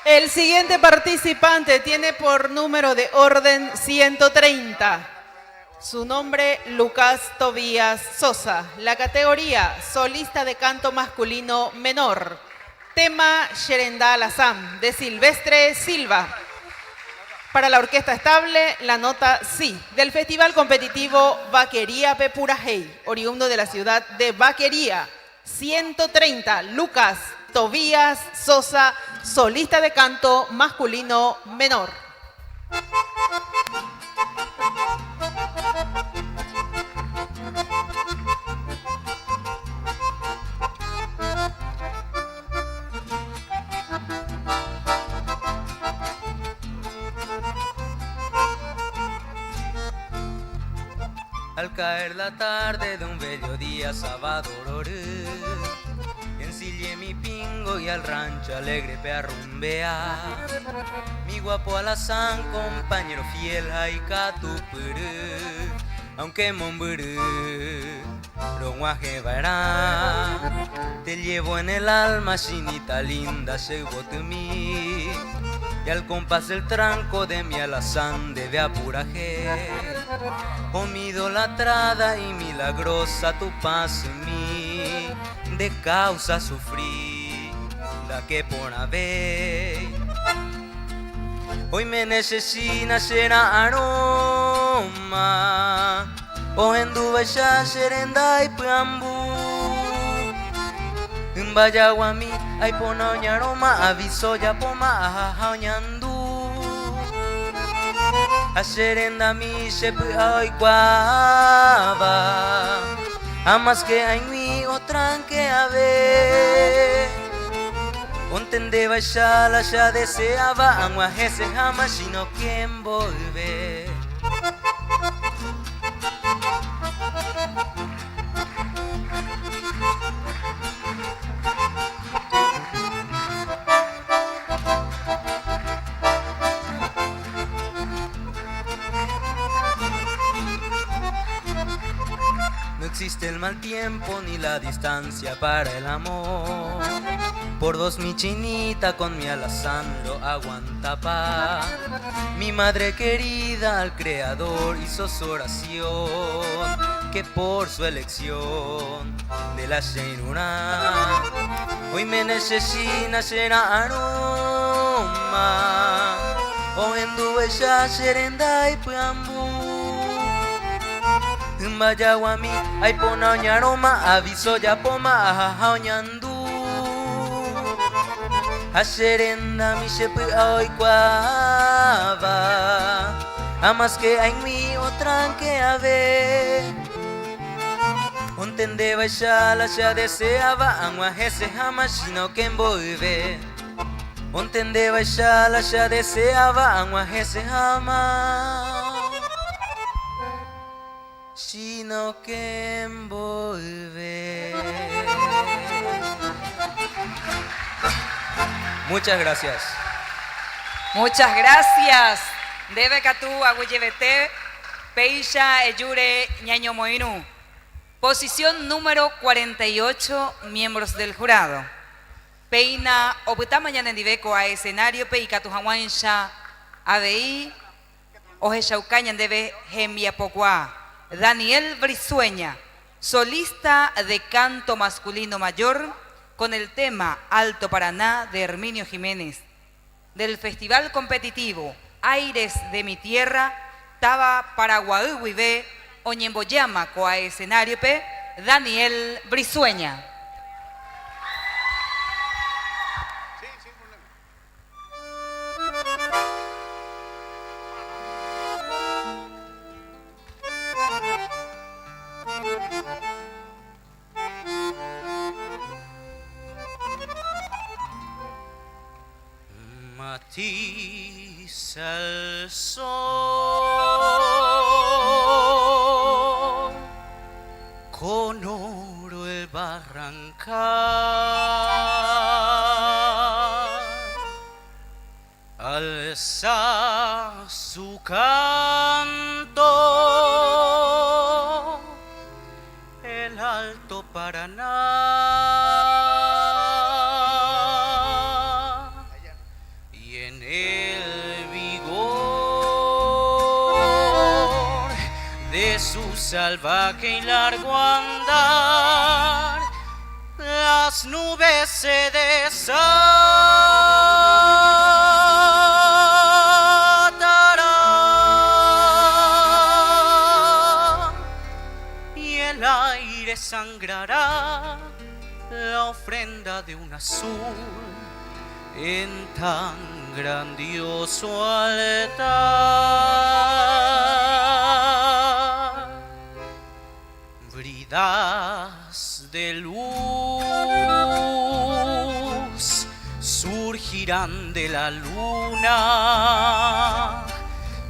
El siguiente participante tiene por número de orden 130. Su nombre, Lucas Tobías Sosa. La categoría, solista de canto masculino menor. Tema, Sherenda Alazam, de Silvestre Silva. Para la orquesta estable, la nota Si, del Festival Competitivo Vaquería Pepurajey, oriundo de la ciudad de Vaquería. 130, Lucas Tobías Sosa, solista de canto masculino menor. Al caer la tarde de un bello día sábado ensillé mi pingo y al rancho alegre pe a rumbear. Mi guapo alazán, compañero fiel, haikatupuru, aunque momburu, ronguaje vará. Te llevo en el alma, chinita linda, llevo tu mí. Y al compás del tranco de mi alazán debe apuraje. Oh mi idolatrada y milagrosa tu paz en mí, de causa sufrí la que por haber. Hoy me necesita será aroma, o en duda ya serenda y puambu. En Vallaguami hay ponoña aroma, aviso ya poma ajañandu. A serenda mi se hoy guava, amas que hay mi otra que a ver. Contende la ya deseaba, anguajese jamás, sino quien volver. No existe el mal tiempo ni la distancia para el amor. Por dos mi chinita con mi alazán lo aguanta pa. Mi madre querida al creador hizo su oración, que por su elección de la Sheinuna hoy me necesita será aroma. O en duella serenda y puambu. En Vallaguami hay ponoña aroma, aviso ya poma ajañandu. A serenda mi sepe hoy cuava, amas que hay mi otra que a ver. Ontende ya la ya deseaba, anguajese jamás, sino que envolve. Ontende ya la ya deseaba, anguajese jamás, sino que envolve. Muchas gracias. Muchas gracias. Debe Catu Agüeyebete, Peisha Eyure Ñaño Moinu. Posición número 48, miembros del jurado. Peina Obutama Yanendibeco a escenario Peicatu Hawansha ABI Ojeshaucañan debe Gemiapocua. Daniel Brizueña, solista de canto masculino mayor, con el tema Alto Paraná de Herminio Jiménez, del Festival Competitivo aires de mi tierra, taba Paraguayuibe, Oñemboyama, coa escenario pe, Daniel Brizueña. Matiza el sol con oro el barrancal, alza su canto el Alto Paraná. Su salvaje y largo andar, las nubes se desatarán y el aire sangrará la ofrenda de un azul en tan grandioso altar. Bridas de luz surgirán de la luna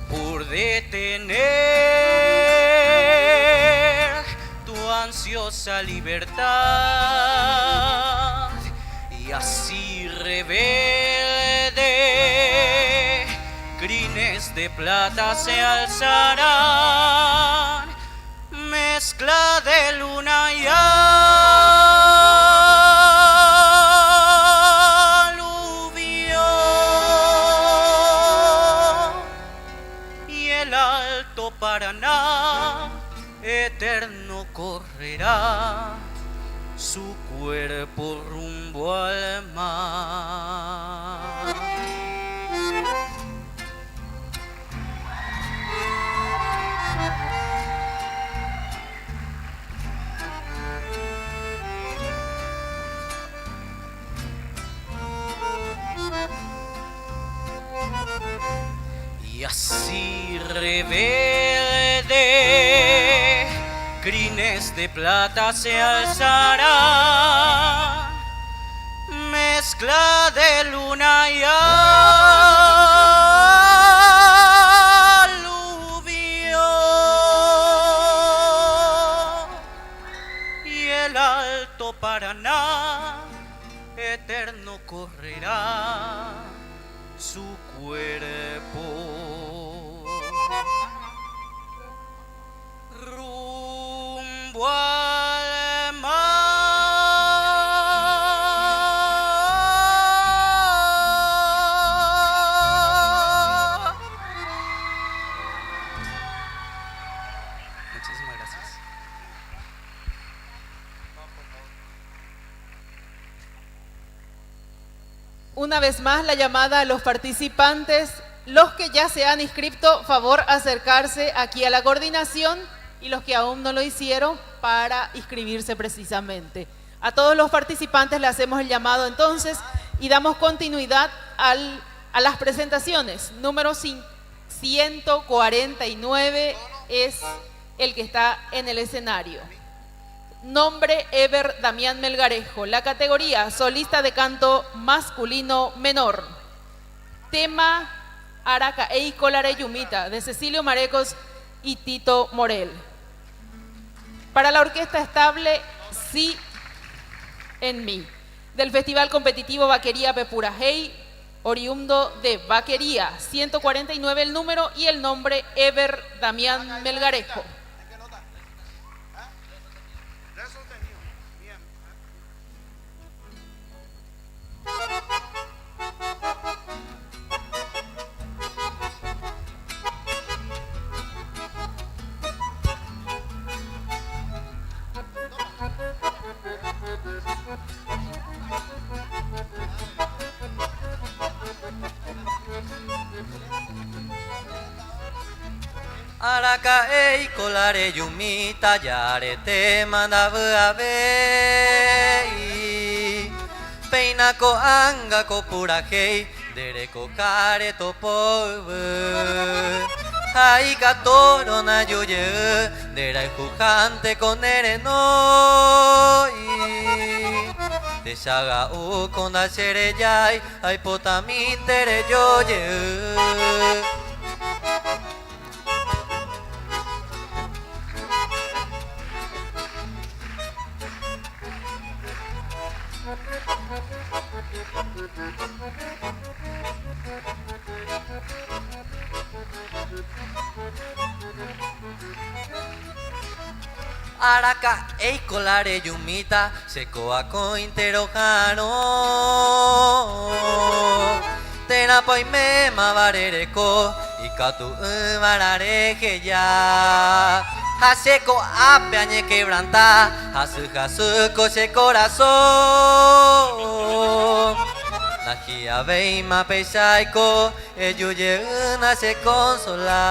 por detener tu ansiosa libertad, y así rebelde crines de plata se alzarán, mezcla de luna y aluvión, y el Alto Paraná eterno correrá su cuerpo rumbo al mar. Y así rebelde crines de plata se alzarán, mezcla de luna y aluvión, y el Alto Paraná eterno correrá su cuerpo rumbo al mar. Muchísimas gracias. Una vez más la llamada a los participantes, los que ya se han inscrito, favor acercarse aquí a la coordinación, y los que aún no lo hicieron para inscribirse precisamente. A todos los participantes le hacemos el llamado entonces y damos continuidad a las presentaciones. Número 149 es el que está en el escenario. Nombre: Ever Damián Melgarejo. La categoría: solista de canto masculino menor. Tema: Araca Eicolare Yumita, de Cecilio Marecos y Tito Morel. Para la orquesta estable, Sí en mí, del Festival Competitivo Vaquería Pepurajey, oriundo de Vaquería. 149 el número y el nombre: Ever Damián Melgarejo. Araka eiko lare yumita yarete mandabu abei Peinako angako purahei dereko kare topobu Haika toro na yuye derai jujante con erenoi Deshaga u con da sereyai ai potamin tere yoye Araka eiko lare yumita sekoako interojano Tenapoi me mabarereko ikatu umarare ya Haseko ape añe quebranta hasu se corazón Najia beima peisaiko eyuye una se consola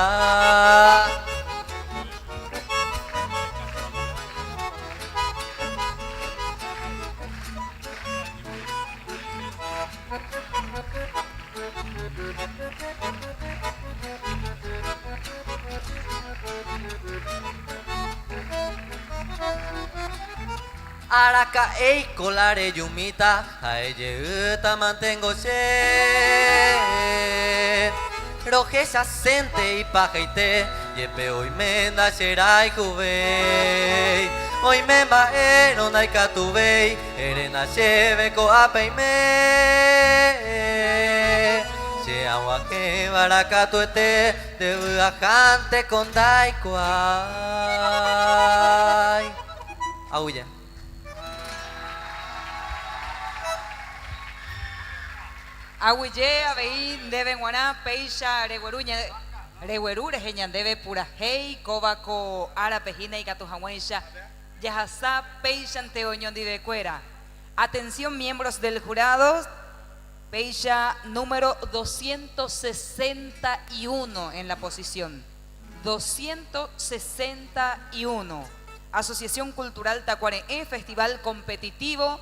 Araka eiko lare yumita aeye uta mantengo se Rojesa sente y pajaite yepe hoy menda serai jubei Hoy memba ero naikatubei erena shebeko apeime Se agua que barakatuete de viajante con daikuai Auya Aguille, Abeín, Debe, Guaná, Peisha, Regueruña, Reguerure, Geñan, Debe, Purajei, Cobaco, Ara, Pejina y Catujamuesha, Yajasá, Peisha, Anteoñón, Divecuera. Atención, miembros del jurado, Peisha número 261 en la posición. 261. Asociación Cultural Tacuareé, Festival Competitivo.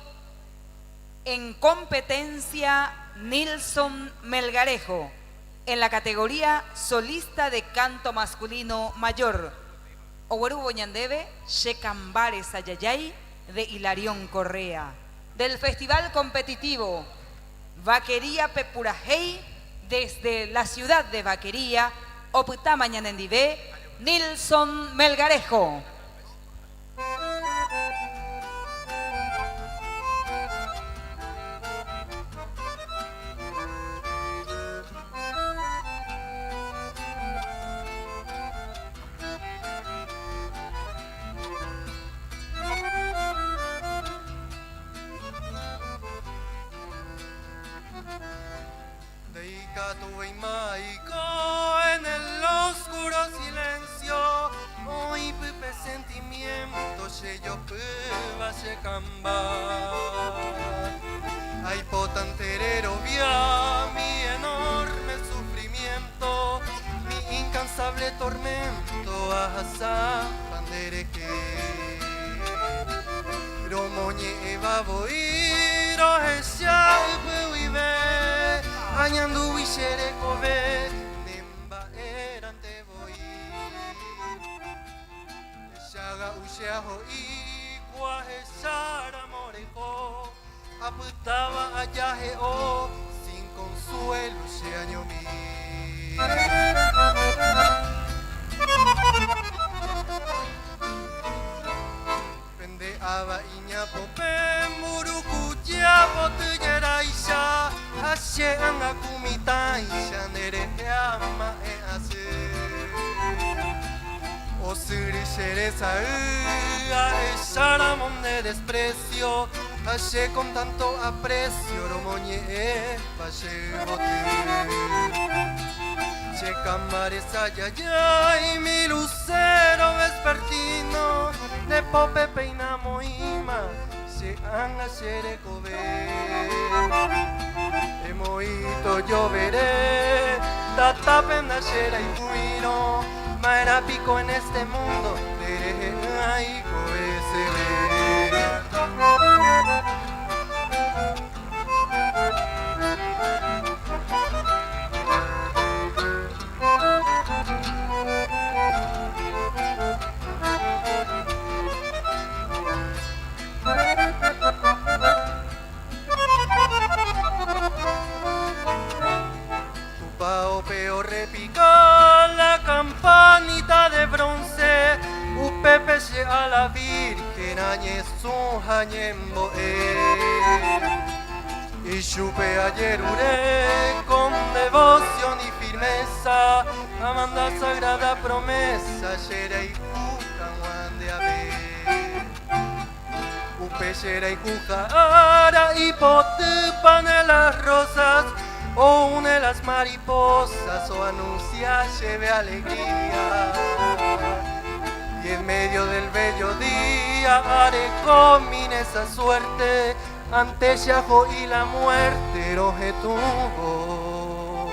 En competencia, Nilson Melgarejo, en la categoría solista de canto masculino mayor. Oweru Boñandebe, Shekambare Sayayay, de Hilarión Correa. Del Festival Competitivo, Vaquería Pepurajei, desde la ciudad de Vaquería, Oputá Mañanendibé, Nilson Melgarejo. Tuve maico en el oscuro silencio, hoy pepe sentimiento se yo pueva se cambar. Ay potenterero via mi enorme sufrimiento, mi incansable tormento hasta pandere que romoñe eva voiro esa vive Añandu wishere kobe nemba erante voi Shaga ushaho ikwa hesara morejo Aputaba ayaje o sin consuelo se añomi Pende aba iña pope murukuya botellera isha Ashe anga kumita isha nere ama e ase Osuri shereza a esharamon de desprecio Ashe con tanto aprecio romoñe e pashe bote Che camare sayayay mi lucero vespertino De pope peinamo ima se anga shere kobe Emoito lloveré, tatapen ashera y fuiro, Maera pico en este mundo, ay, Upao peo repica la campanita de bronce, upepe se a la Virgen añe su añembo y chupe ayer uré con devoción y firmeza, amanda sagrada promesa, yera y cuca de haber. Upechera y cuja ara y potupan de las rosas, o une las mariposas, o anuncia lleve alegría. Y en medio del bello día haré comine esa suerte, ante Yajo y la muerte roje tuvo.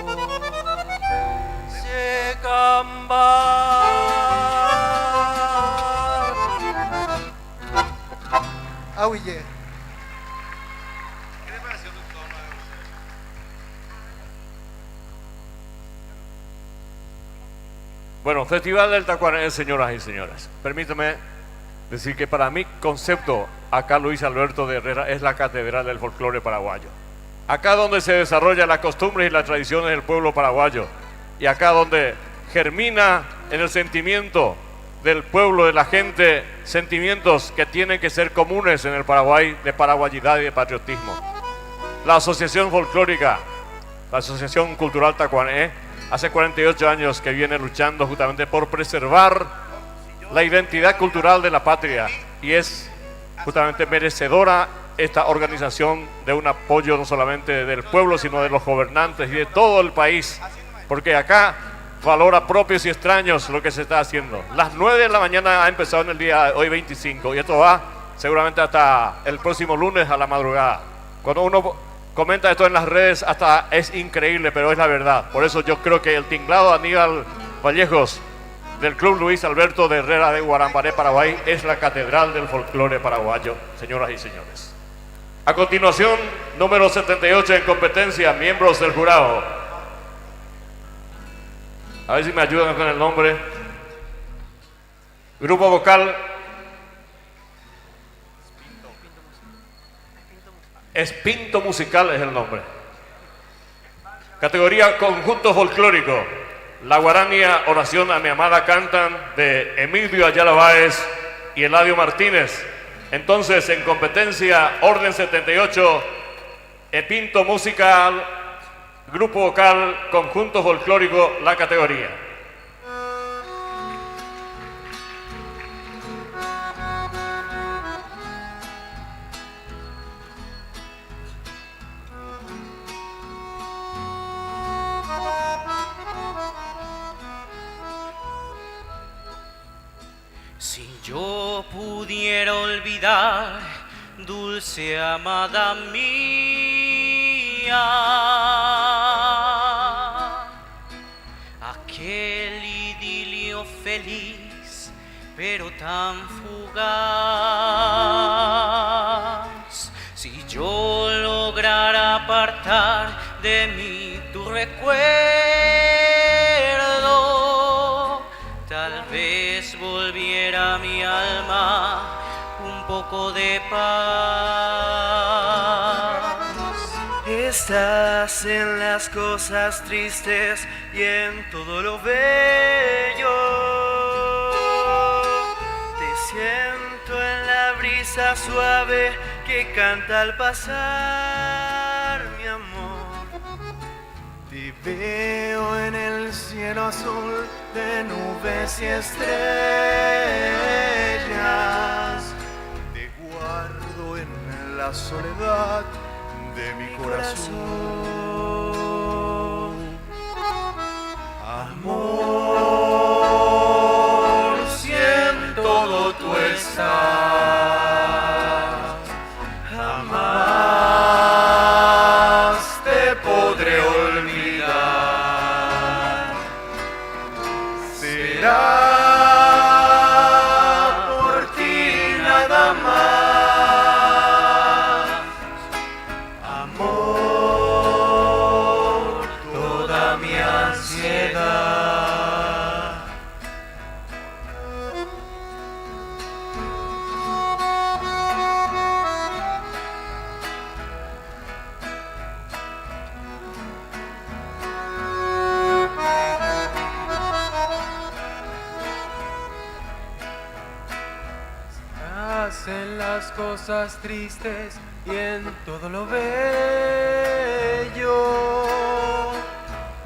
Shekamba. Ahuille. Bueno, Festival del Tacuarembó, señoras y señores. Permítame decir que para mi concepto, acá Luis Alberto de Herrera es la catedral del folclore paraguayo. Acá donde se desarrolla las costumbres y las tradiciones del pueblo paraguayo. Y acá donde germina en el sentimiento del pueblo, de la gente, sentimientos que tienen que ser comunes en el Paraguay, de paraguayidad y de patriotismo. La Asociación Folclórica, la Asociación Cultural Tacuarembó, hace 48 años que viene luchando justamente por preservar la identidad cultural de la patria, y es justamente merecedora esta organización de un apoyo no solamente del pueblo, sino de los gobernantes y de todo el país, porque acá valora propios y extraños lo que se está haciendo. Las 9 de la mañana ha empezado en el día de hoy 25, y esto va seguramente hasta el próximo lunes a la madrugada. Cuando uno comenta esto en las redes hasta es increíble, pero es la verdad. Por eso yo creo que el tinglado Aníbal Vallejos del Club Luis Alberto de Herrera de Guarambaré, Paraguay, es la catedral del folclore paraguayo, señoras y señores. A continuación, número 78 en competencia, miembros del jurado. A ver si me ayudan con el nombre. Grupo vocal Espinto Musical es el nombre. Categoría conjunto folclórico. La guarania Oración a mi amada cantan de Emilio Ayala Báez y Eladio Martínez. Entonces, en competencia, orden 78, Espinto Musical, grupo vocal, conjunto folclórico, la categoría. Si yo pudiera olvidar, dulce amada mía, aquel idilio feliz, pero tan fugaz. Si yo lograra apartar de mí tu recuerdo, tal vez volviera a mi alma un poco de paz. Estás en las cosas tristes y en todo lo bello. Te siento en la brisa suave que canta al pasar, mi amor. Te veo en el cielo azul de nubes y estrellas. Te guardo en la soledad de mi corazón. Amor, si en todo tú estás, jamás te podré olvidar. Será las cosas tristes y en todo lo bello.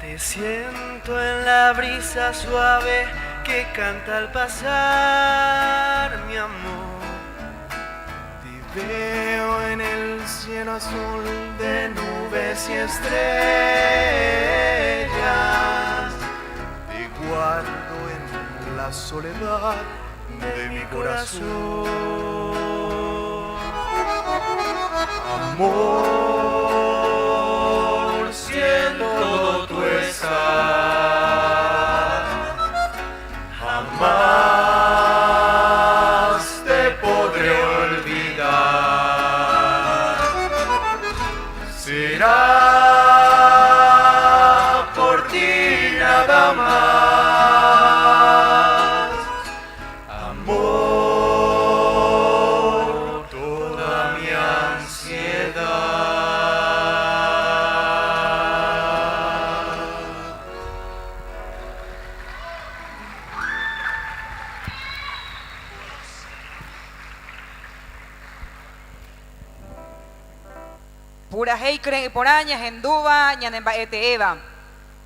Te siento en la brisa suave que canta al pasar, mi amor. Te veo en el cielo azul de nubes y estrellas. Te guardo en la soledad de mi corazón. Amor, siento tu estar. Jamás te podré olvidar. Será por ti nada más. Amor, toda mi ansiedad. Purahei creen y porañas en Duba, ñanemba eva.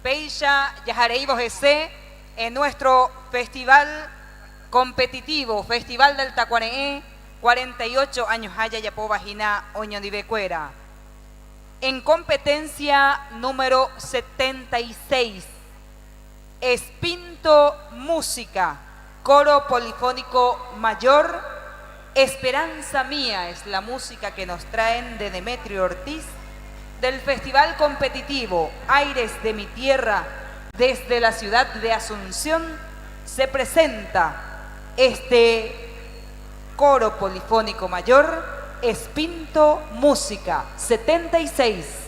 Peisha, Yajareibo GC, en nuestro festival competitivo, Festival del Tacuareé, 48 años haya Yapo Vagina Oñondivecuera. En competencia número 76, Espinto Música, coro polifónico mayor. Esperanza Mía es la música que nos traen de Demetrio Ortiz del Festival Competitivo Aires de mi Tierra desde la ciudad de Asunción. Se presenta este coro polifónico mayor, Espinto Música 76.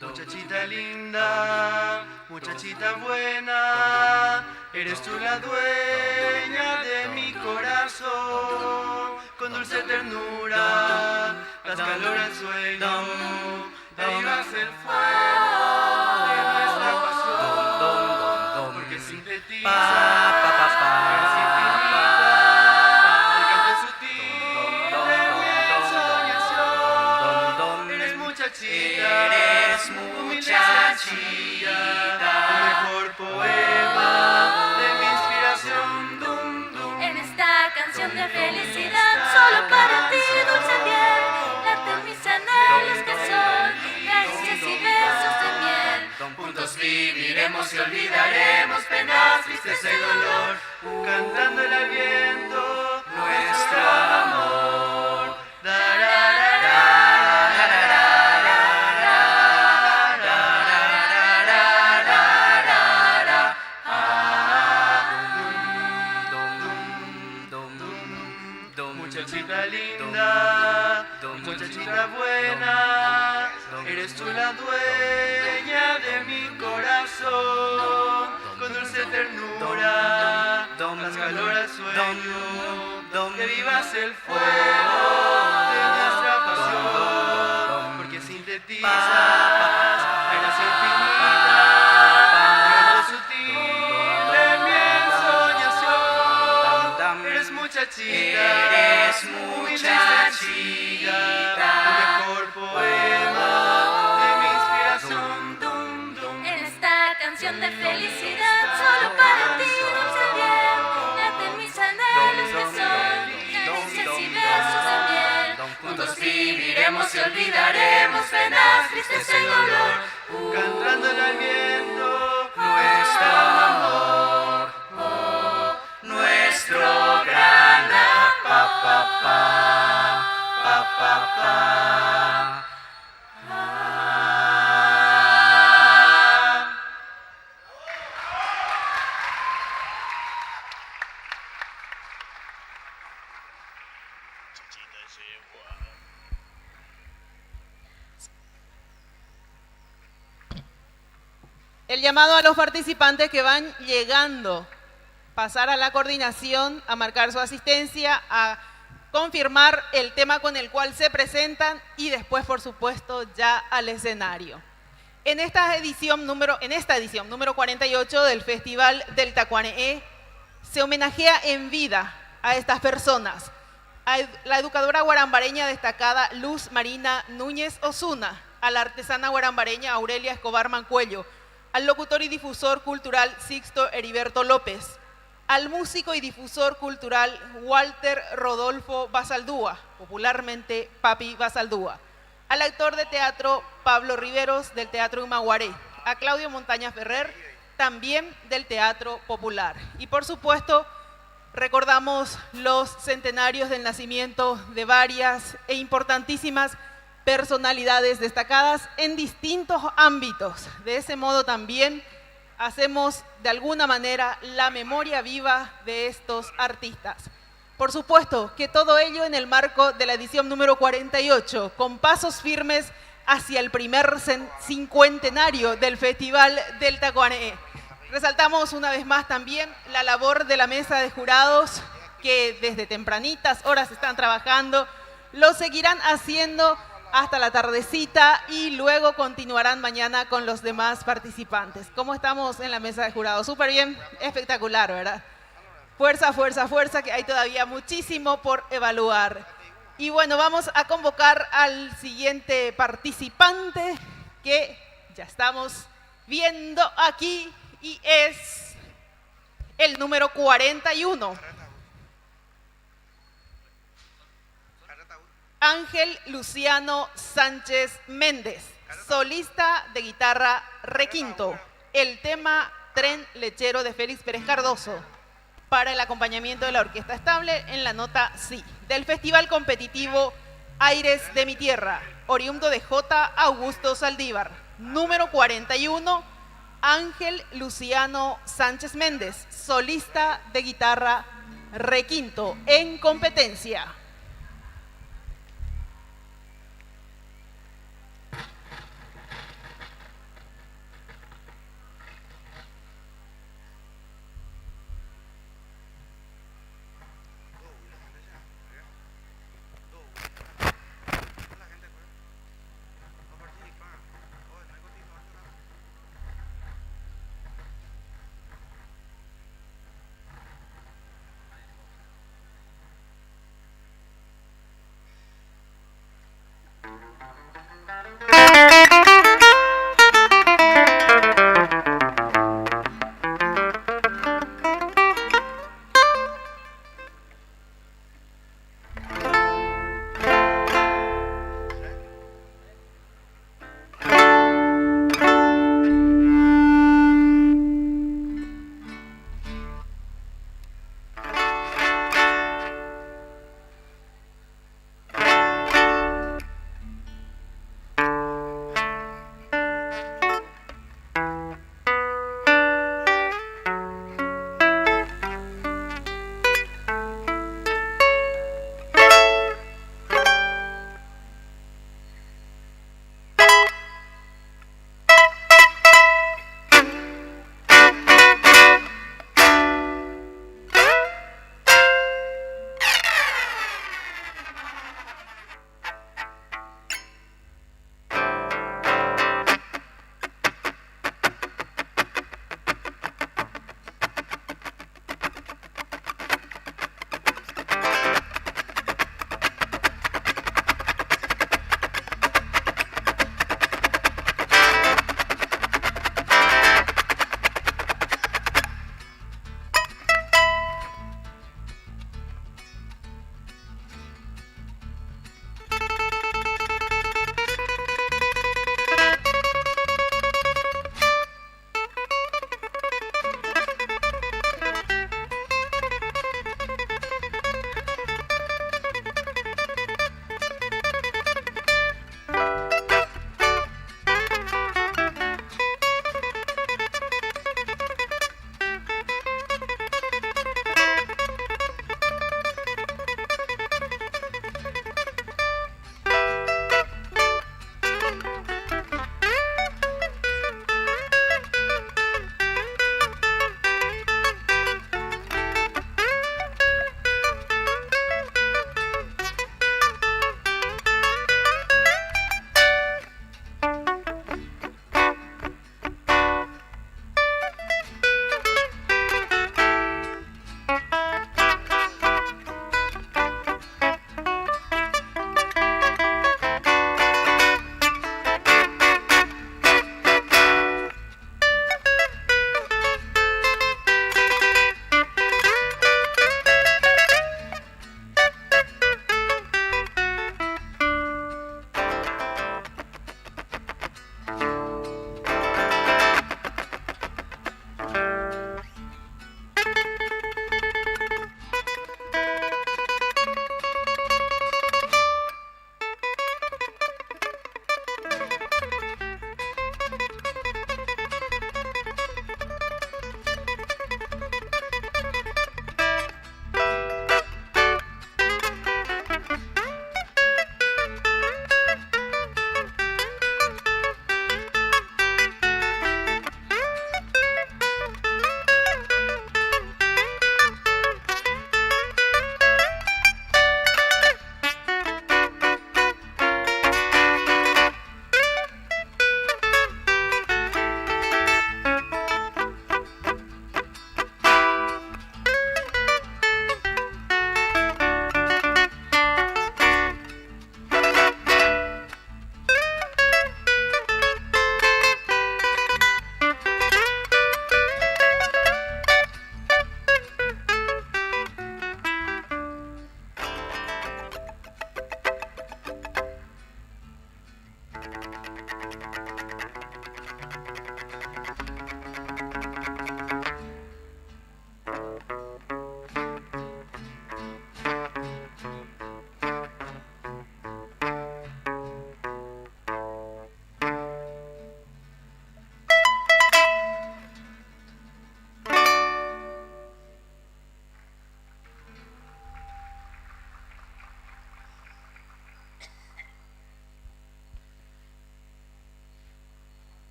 Muchachita linda, muchachita buena, eres tú la dueña de mi corazón. Con dulce ternura, das calor al sueño, avivas el fuego de nuestra pasión, porque sintetizas eres infinita, el canto es sutil de mi ensoñación. Eres muchachita, el mejor poema de mi inspiración. Dum, dum. En esta canción de felicidad solo para viviremos y olvidaremos penas, tristeza y dolor, cantándole al viento nuestro amor. Muchachita linda, muchachita buena, eres tú la dueña de mi corazón, con dulce ternura, das calor al sueño, que vivas el fuego de nuestra pasión, porque sintetizas la gracia infinita, lo sutil de mi ensoñación. Eres muchachita, el mejor poema de mi inspiración. En esta canción de felicidad, solo para ti, dulce bien, laten mis anhelos que son caricias y besos de miel. Juntos viviremos y olvidaremos penas, tristeza y dolor, Cantándole al viento nuestro amor, nuestro gran papá. El llamado a los participantes que van llegando, pasar a la coordinación, a marcar su asistencia, a confirmar el tema con el cual se presentan y después, por supuesto, ya al escenario. En esta edición número 48 del Festival del Tacuaneé, se homenajea en vida a estas personas. A la educadora guarambareña destacada Luz Marina Núñez Osuna, a la artesana guarambareña Aurelia Escobar Mancuello, al locutor y difusor cultural Sixto Heriberto López, al músico y difusor cultural Walter Rodolfo Basaldúa, popularmente Papi Basaldúa, al actor de teatro Pablo Riveros del Teatro Humaguaré, a Claudio Montaña Ferrer, también del Teatro Popular. Y por supuesto, recordamos los centenarios del nacimiento de varias e importantísimas personalidades destacadas en distintos ámbitos. De ese modo también hacemos de alguna manera la memoria viva de estos artistas. Por supuesto que todo ello en el marco de la edición número 48, con pasos firmes hacia el primer cincuentenario del Festival del Tacuaneé. Resaltamos una vez más también la labor de la mesa de jurados que desde tempranitas horas están trabajando, lo seguirán haciendo hasta la tardecita y luego continuarán mañana con los demás participantes. ¿Cómo estamos en la mesa de jurados? Súper bien, espectacular, ¿verdad? Fuerza, fuerza, fuerza, que hay todavía muchísimo por evaluar. Y bueno, vamos a convocar al siguiente participante que ya estamos viendo aquí y es el número 41. Ángel Luciano Sánchez Méndez, solista de guitarra requinto. El tema Tren Lechero de Félix Pérez Cardoso para el acompañamiento de la orquesta estable en la nota Si. Del Festival Competitivo Aires de mi Tierra, oriundo de J. Augusto Saldívar. Número 41, Ángel Luciano Sánchez Méndez, solista de guitarra requinto en competencia.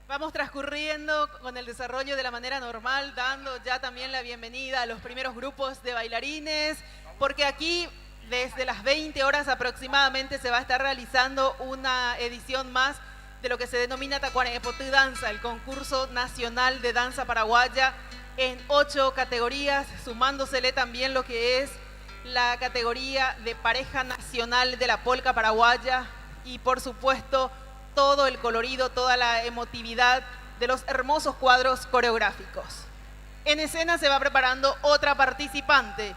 Vamos transcurriendo con el desarrollo de la manera normal, dando ya también la bienvenida a los primeros grupos de bailarines, porque aquí desde las 20 horas aproximadamente se va a estar realizando una edición más de lo que se denomina Tacuarembó Danza, el concurso nacional de danza paraguaya en 8 categorías, sumándosele también lo que es la categoría de pareja nacional de la polca paraguaya y por supuesto todo el colorido, toda la emotividad de los hermosos cuadros coreográficos. En escena se va preparando otra participante,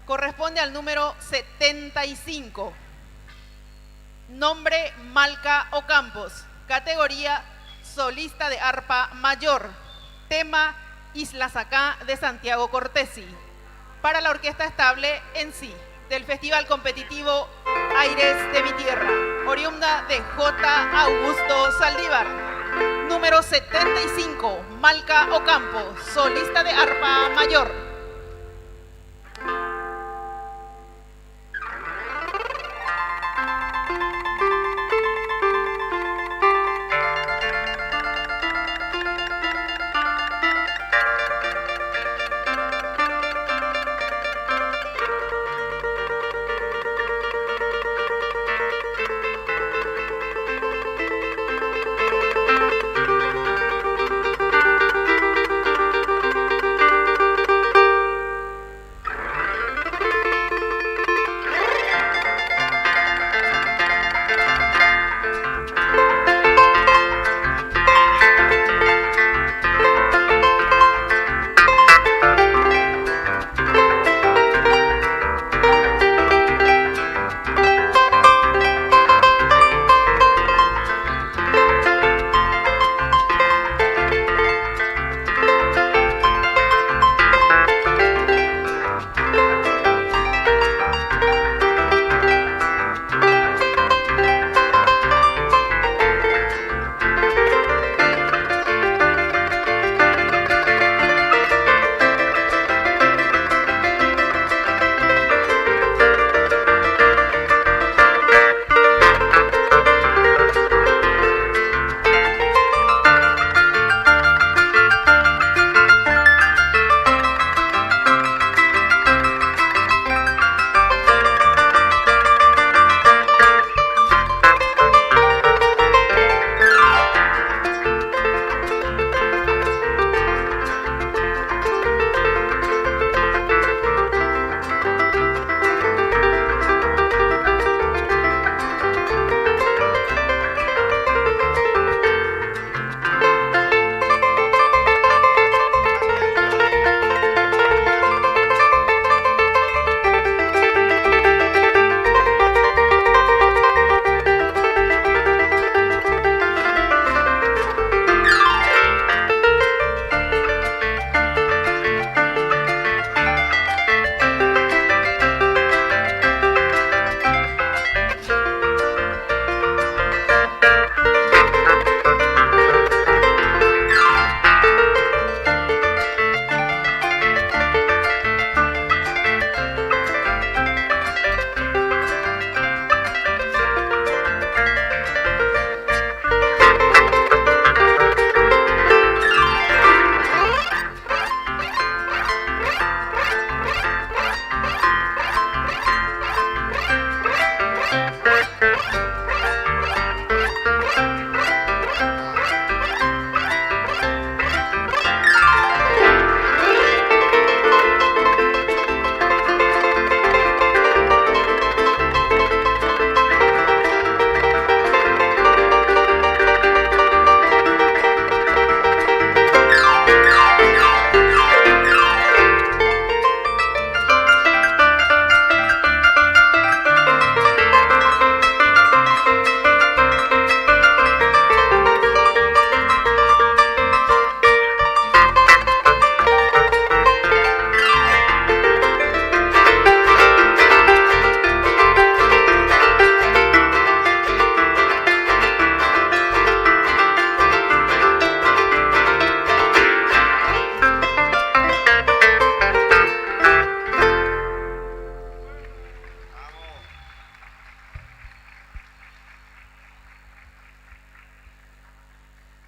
corresponde al número 75, nombre Malca Ocampos, categoría solista de arpa mayor, tema Isla Sacá de Santiago Cortesi, para la orquesta estable en sí, del Festival Competitivo Aires de mi Tierra, oriunda de J. Augusto Saldívar. Número 75, Malca Ocampo, solista de arpa mayor.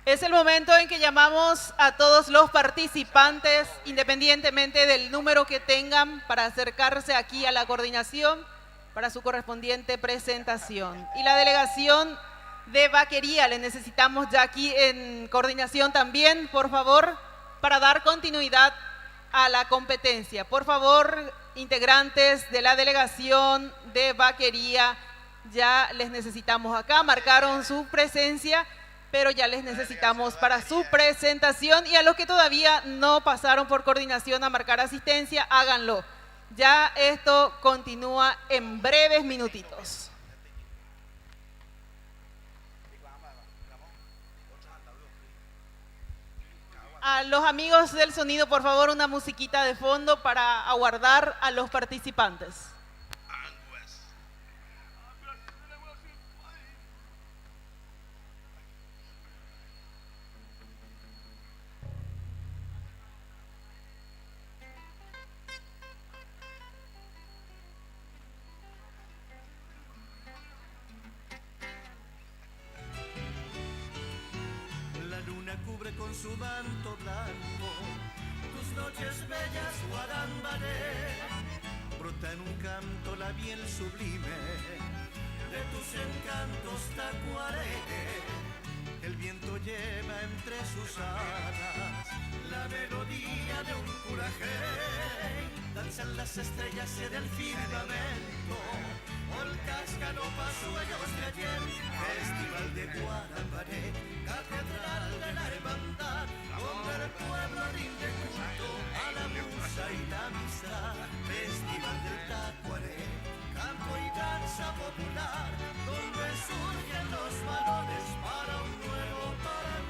Es el momento en que llamamos a todos los participantes, independientemente del número que tengan, para acercarse aquí a la coordinación para su correspondiente presentación. Y la delegación de vaquería, le necesitamos ya aquí en coordinación también, por favor, para dar continuidad a la competencia. Por favor, integrantes de la delegación de vaquería, ya les necesitamos acá, marcaron su presencia, pero ya les necesitamos para su presentación, y a los que todavía no pasaron por coordinación a marcar asistencia, háganlo. Ya esto continúa en breves minutitos. A los amigos del sonido, por favor, una musiquita de fondo para aguardar a los participantes. Con su manto blanco, tus noches bellas, Guarambaré, brota en un canto la miel sublime de tus encantos, Tacuaré. El viento lleva entre sus alas la melodía de un curajé, danzan las estrellas en el firmamento, olcas, canopas, sueños de ayer, festival de Guarambaré, catedral de la hermandad, donde el pueblo rinde culto a la musa y la amistad, festival del Tacuaré, canto y danza popular, donde surgen los valores para un nuevo Paraguay.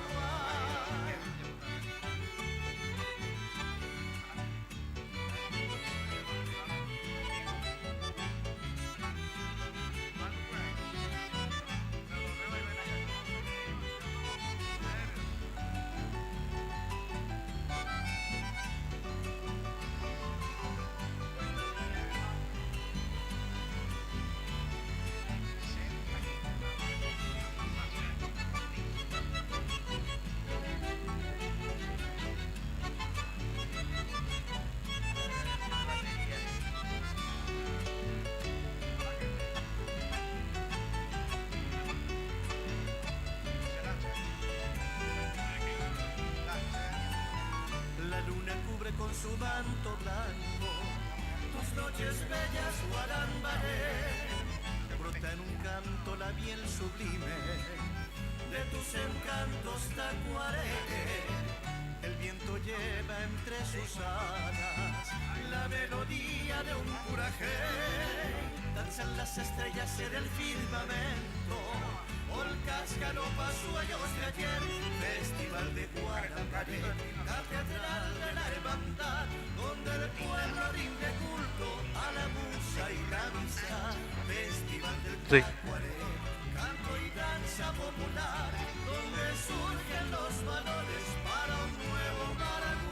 Con su manto blanco, tus noches bellas, Guarambaré, brota en un canto la miel sublime de tus encantos, Tacuaré. El viento lleva entre sus alas la melodía de un curajé, danzan las estrellas en el firmamento, olcas, canopas, sueños de ayer, festival de Guarambaré, catedral de la hermandad, donde el pueblo rinde culto a la musa y la amistad, festival del Tacuaré, canto y danza popular, donde surgen los valores para un nuevo Paraguay.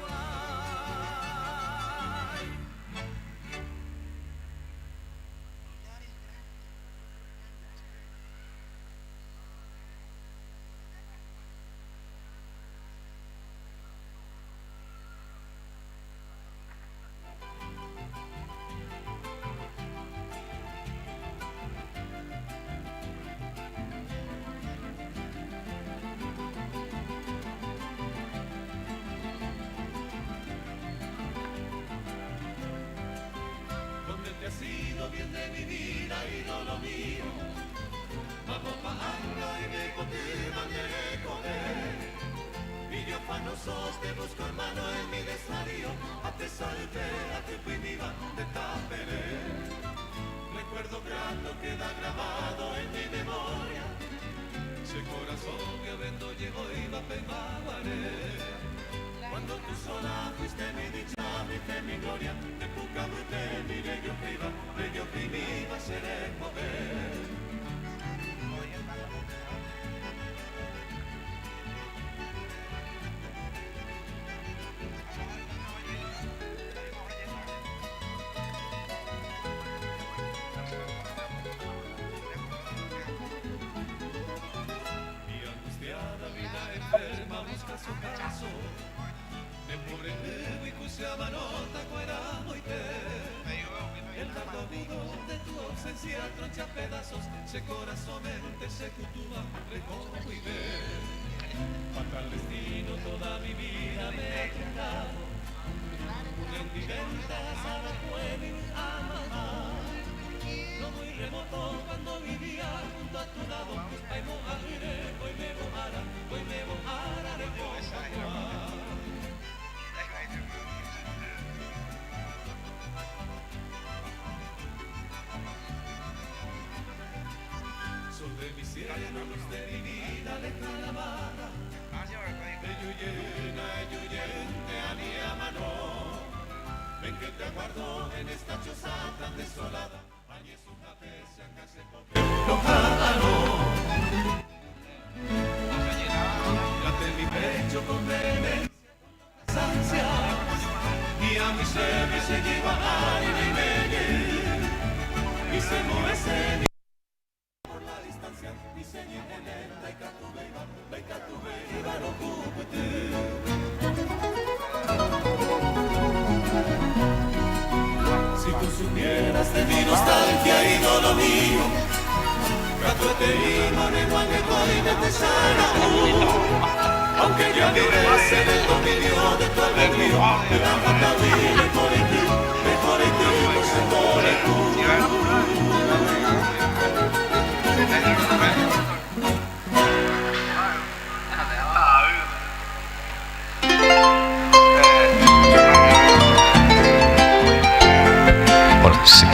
Bien de mi vida y no lo mío, vamos pa' Anga y me contigo de comer. Y yo fanosos te busco hermano en mi desvarío, a te salté, a te fui viva, te taperé. Recuerdo grato queda grabado en mi memoria, ese corazón que vendo llegó y va pegaré. Cuando tú sola fuiste mi dicha, mi fe, mi gloria, de Pucabuté, mi bello prima, seré mover. Mi angustiada vida enferma Si tú supieras de mi nostalgia y no lo mío, aunque ya vives en el dominio de tu albedrío, te da fatalile por el ti, mejor el ti, por el tú. Sí.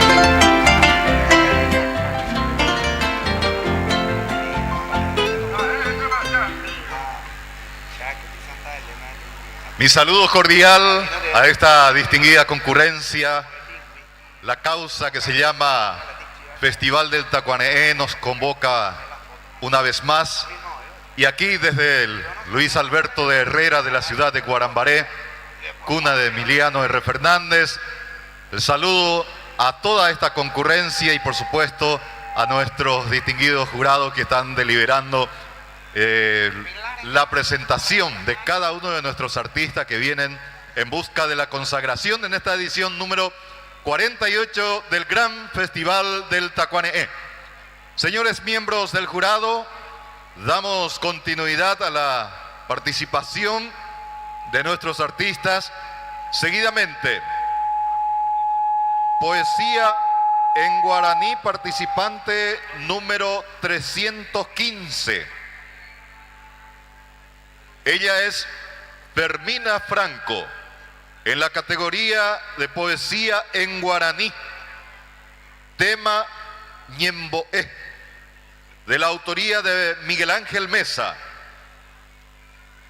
Mi saludo cordial a esta distinguida concurrencia. La causa que se llama Festival del Tacuaneé nos convoca una vez más. Y aquí desde el Luis Alberto de Herrera de la ciudad de Guarambaré, cuna de Emiliano R. Fernández, el saludo a toda esta concurrencia y por supuesto a nuestros distinguidos jurados que están deliberando la presentación de cada uno de nuestros artistas que vienen en busca de la consagración en esta edición número 48 del Gran Festival del Tacuaneé. Señores miembros del jurado, damos continuidad a la participación de nuestros artistas. Seguidamente, poesía en guaraní, participante número 315. Ella es Fermina Franco, en la categoría de poesía en guaraní, tema Ñemboé, de la autoría de Miguel Ángel Mesa,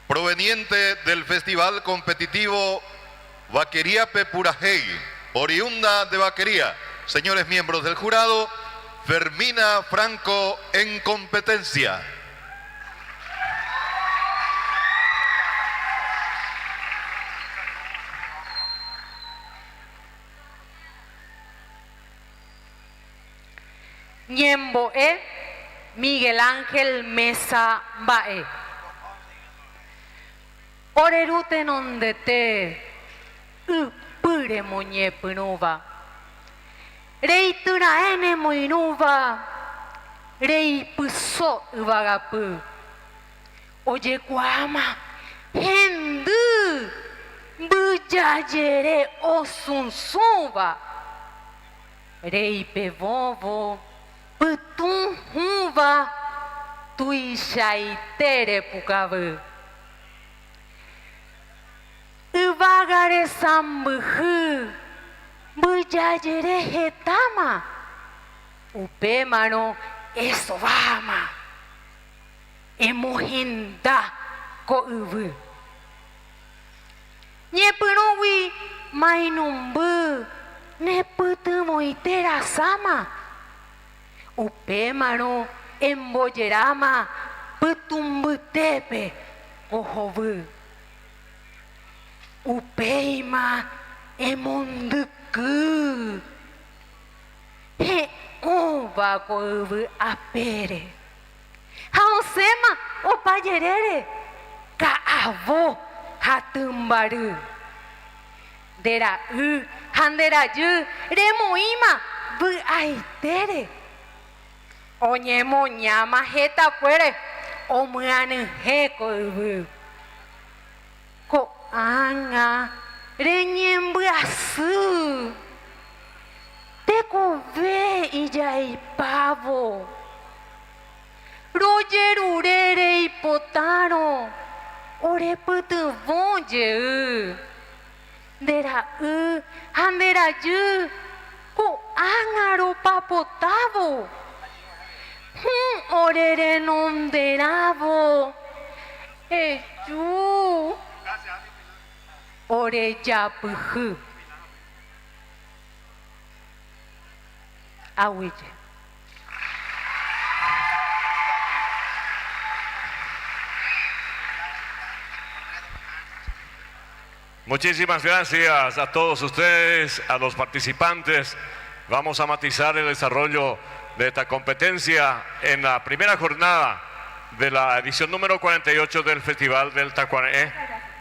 proveniente del Festival Competitivo Vaqueriape Purajey, oriunda de Vaquería. Señores miembros del jurado, Fermina Franco en competencia. Ñemboé, Miguel Ángel Mesa Bae. Orerute nondete, pure moñe punuva. Rei turaene moinuva, rei puso uvagapu. Oye guama, hendu, bujayere osunsuva. Rei pevovo, putun huva, tuishaitere pukavu. Uvagare sambuhu, bujayere hetama, upemano esovama, emohinda ko uvu. Nyepunowi mainumbu, neputu moitera sama, upemano emboyerama, putumbutepe ohovu. Upeima emunduku, he uva ko uvu apere. Haosema opayerere, Kaavo hatumbaru. Dera handera yu remoima bu aitere. Oñemo ñama jeta fuere omuanu heko ubu. Ko anga reñembuasu. Teko ve iya y pavo. Roger urere y potaro. Ore putu vonje. Dera handera yu. Ko angaro papotavo. Orere nomderavo. Eju. Ore yapuhu. Awije. Muchísimas gracias a todos ustedes, a los participantes. Vamos a matizar el desarrollo de esta competencia en la primera jornada de la edición número 48 del Festival del Tacuané.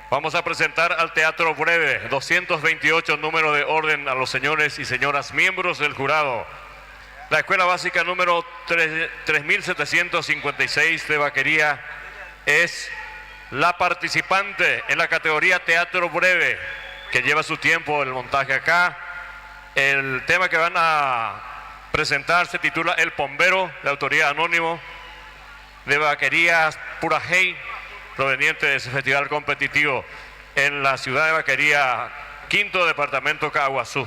Vamos a presentar al Teatro Breve, 228 número de orden a los señores y señoras miembros del jurado. La Escuela Básica número 3756 de Vaquería es la participante en la categoría Teatro Breve, que lleva su tiempo el montaje acá. El tema que van a presentar se titula El Pombero, de autoría Anónimo, de Vaquerías Purajey, proveniente de ese festival competitivo en la ciudad de Vaquería, quinto departamento Caguazú.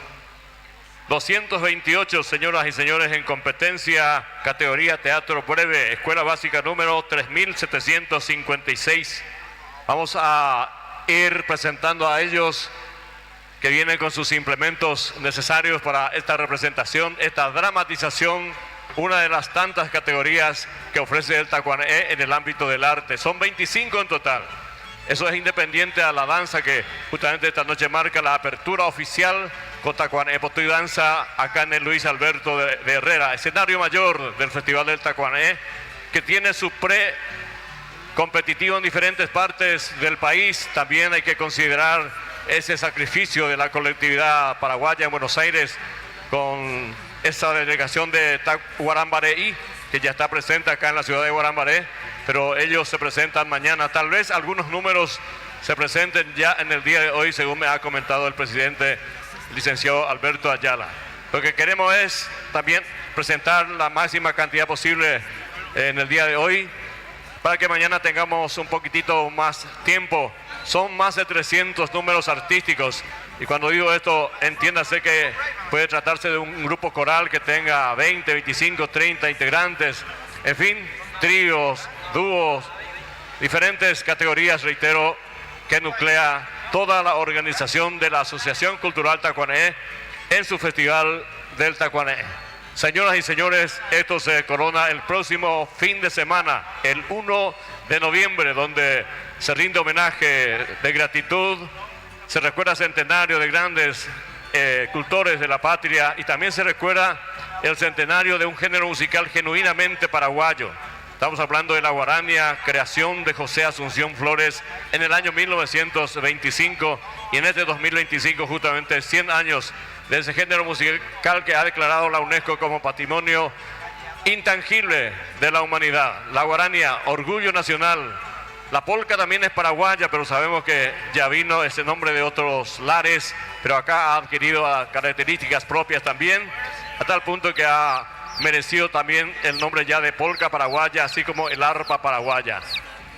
228 señoras y señores en competencia, categoría Teatro Breve, Escuela Básica número 3756. Vamos a ir presentando a ellos, que vienen con sus implementos necesarios para esta representación, esta dramatización, una de las tantas categorías que ofrece el Tacuané en el ámbito del arte. Son 25 en total. Eso es independiente a la danza, que justamente esta noche marca la apertura oficial con Tacuané Potó y Danza acá en el Luis Alberto de Herrera, escenario mayor del Festival del Tacuané, que tiene su competitivo en diferentes partes del país. También hay que considerar ese sacrificio de la colectividad paraguaya en Buenos Aires con esa delegación de Guarambareí, que ya está presente acá en la ciudad de Guarambaré, pero ellos se presentan mañana. Tal vez algunos números se presenten ya en el día de hoy, según me ha comentado el presidente, licenciado Alberto Ayala. Lo que queremos es también presentar la máxima cantidad posible en el día de hoy, para que mañana tengamos un poquitito más tiempo. Son más de 300 números artísticos, y cuando digo esto, entiéndase que puede tratarse de un grupo coral que tenga 20, 25, 30 integrantes, en fin, tríos, dúos, diferentes categorías, reitero, que nuclea toda la organización de la Asociación Cultural Tacuané en su Festival del Tacuané. Señoras y señores, esto se corona el próximo fin de semana, el 1 de noviembre, donde se rinde homenaje de gratitud, se recuerda el centenario de grandes cultores de la patria, y también se recuerda el centenario de un género musical genuinamente paraguayo. Estamos hablando de la guarania, creación de José Asunción Flores en el año 1925, y en este 2025 justamente 100 años de ese género musical que ha declarado la UNESCO como patrimonio intangible de la humanidad. La guarania, orgullo nacional. La polca también es paraguaya, pero sabemos que ya vino ese nombre de otros lares, pero acá ha adquirido características propias también, a tal punto que ha merecido también el nombre ya de polca paraguaya, así como el arpa paraguaya.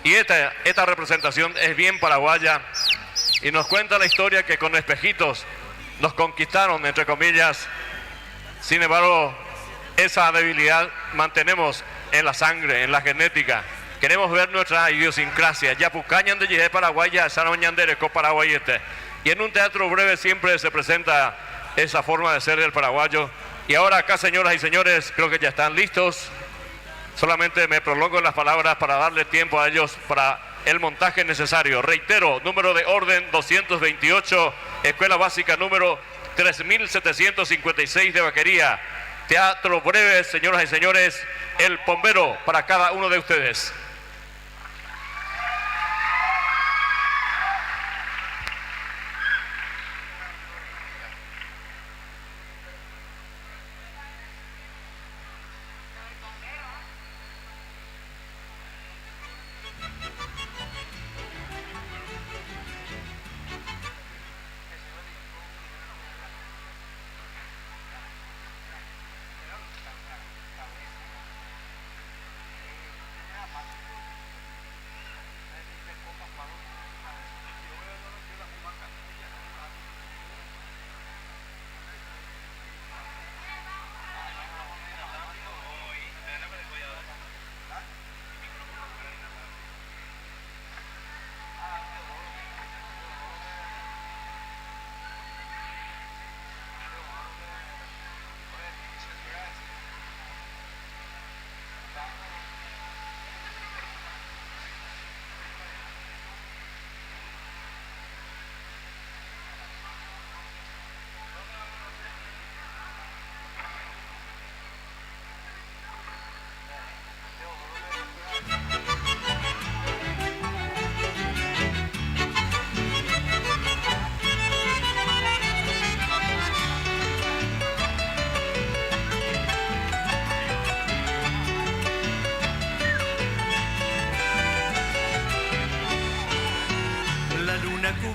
Y esta representación es bien paraguaya, y nos cuenta la historia que con espejitos nos conquistaron, entre comillas. Sin embargo, esa debilidad mantenemos en la sangre, en la genética. Queremos ver nuestra idiosincrasia. Yapucañan de Yijé Paraguaya, Sanoñandereco Paraguayete. Y en un teatro breve siempre se presenta esa forma de ser del paraguayo. Y ahora acá, señoras y señores, creo que ya están listos. Solamente me prolongo en las palabras para darle tiempo a ellos para el montaje necesario. Reitero, número de orden 228, Escuela Básica número 3756 de Vaquería. Teatro breve, señoras y señores, El Pombero para cada uno de ustedes.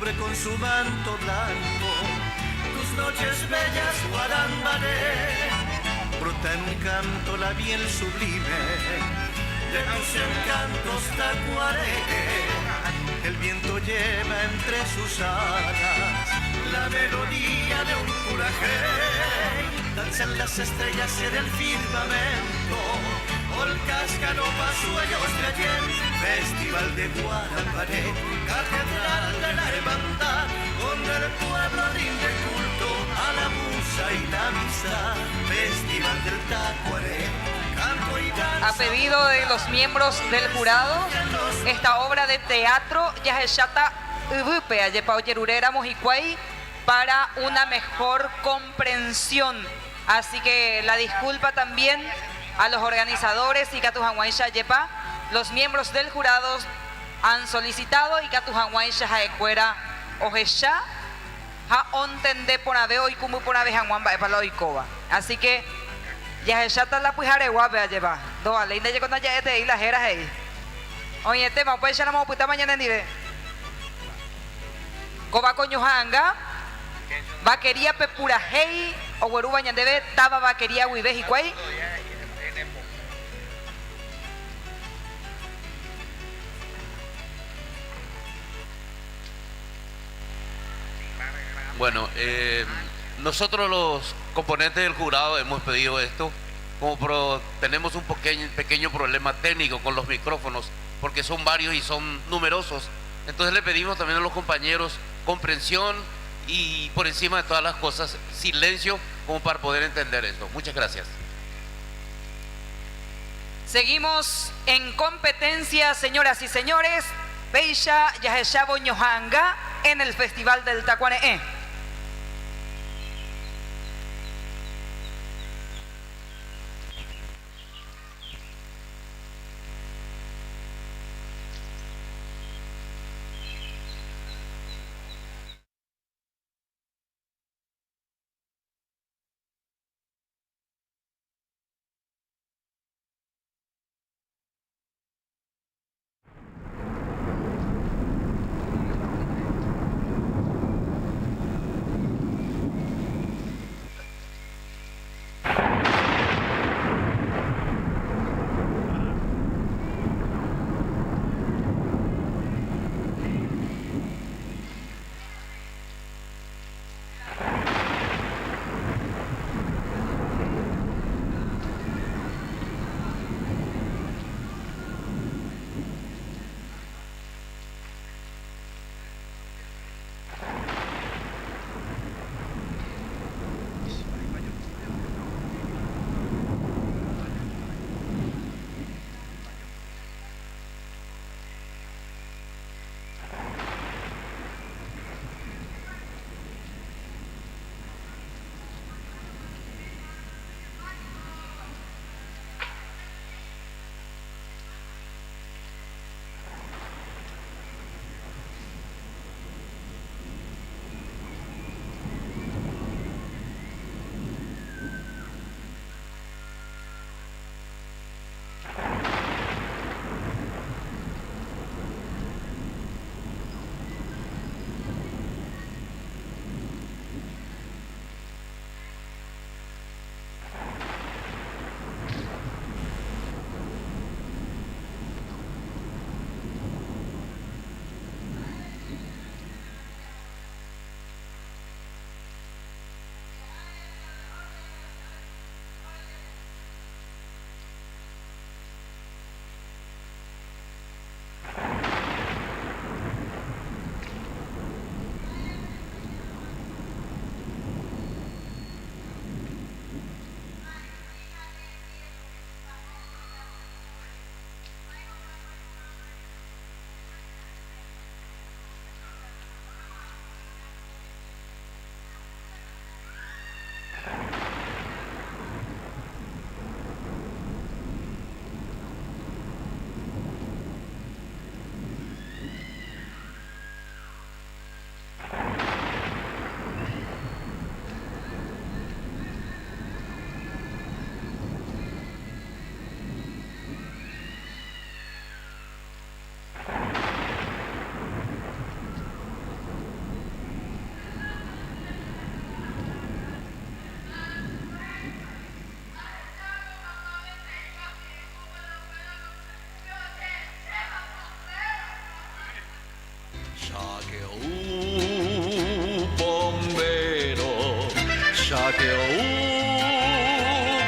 cubre con su manto blanco. Tus noches bellas, Guarambaré, brota en un canto la miel sublime de tus encantos, Tacuaré. El viento lleva entre sus alas la melodía de un curajé. Danzan las estrellas en el firmamento, polcas, galopas, sueños de ayer. Festival de Guarambaré, catedral de la hermandad, donde el pueblo rinde culto a la musa y la amistad. Festival del Tacuaré, canto y danza. A pedido de los miembros del jurado, esta obra de teatro Yajeshata Ubupe, Ayepa Oyerurera Mojicuay, para una mejor comprensión. Así que la disculpa también a los organizadores y Catujanguay Shayepa. Los miembros del jurado han solicitado y Catujanguay Shajaecuera Ojesha ha ontende por aveo y como por avejanguan para la. Así que ya está la puijare guape a llevar. Do além de cuando ya este y las eras ahí. Oye, tema pues ya no vamos puta mañana ni ve. Coba coño hanga. Vaquería pepura hey o gueru bañan debe taba vaquería huive y cuay. Bueno, nosotros los componentes del jurado hemos pedido esto, tenemos un pequeño problema técnico con los micrófonos, porque son varios y son numerosos. Entonces le pedimos también a los compañeros comprensión y por encima de todas las cosas, silencio, como para poder entender esto. Muchas gracias. Seguimos en competencia, señoras y señores. Beisha Yaheshabo Ñohanga en el Festival del Tacuané.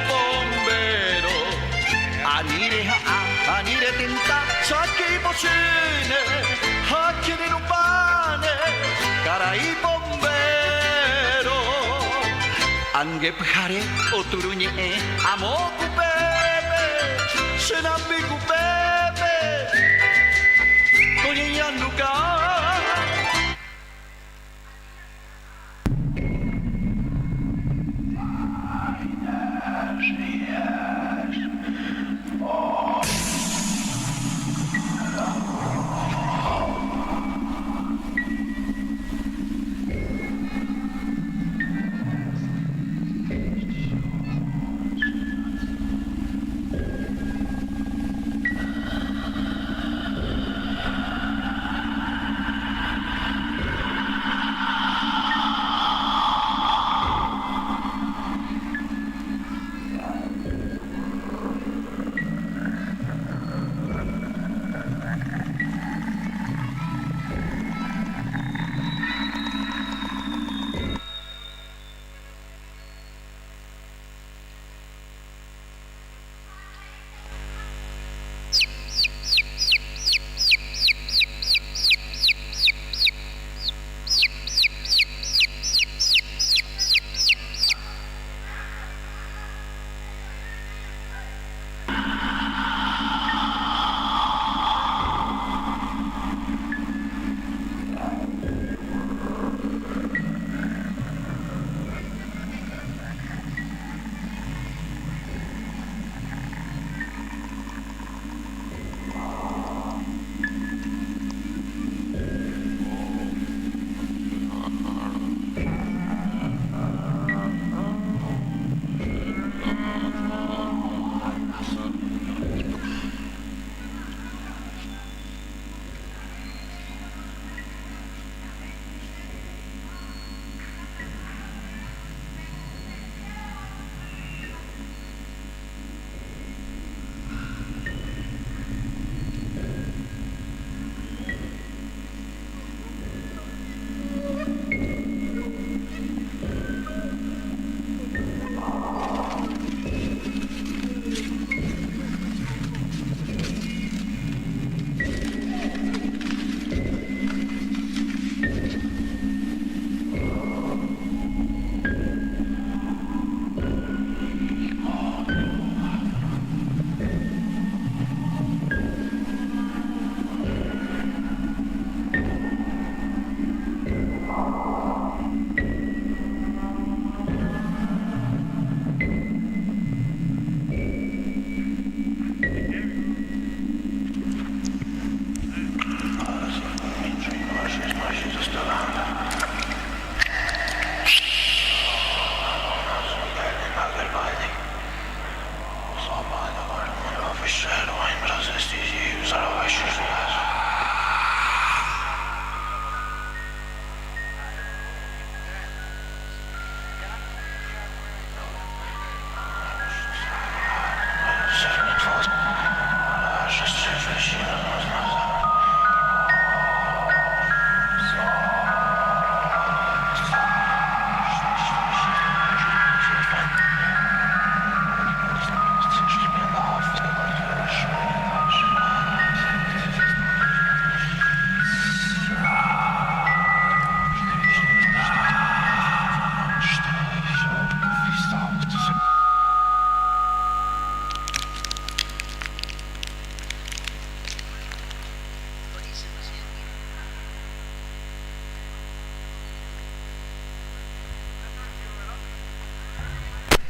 bombero anire anire tinta saki bocine hakiri rupane carai bombero ange pjare oturuñe amo kupebe senambi kupebe koñe nuka.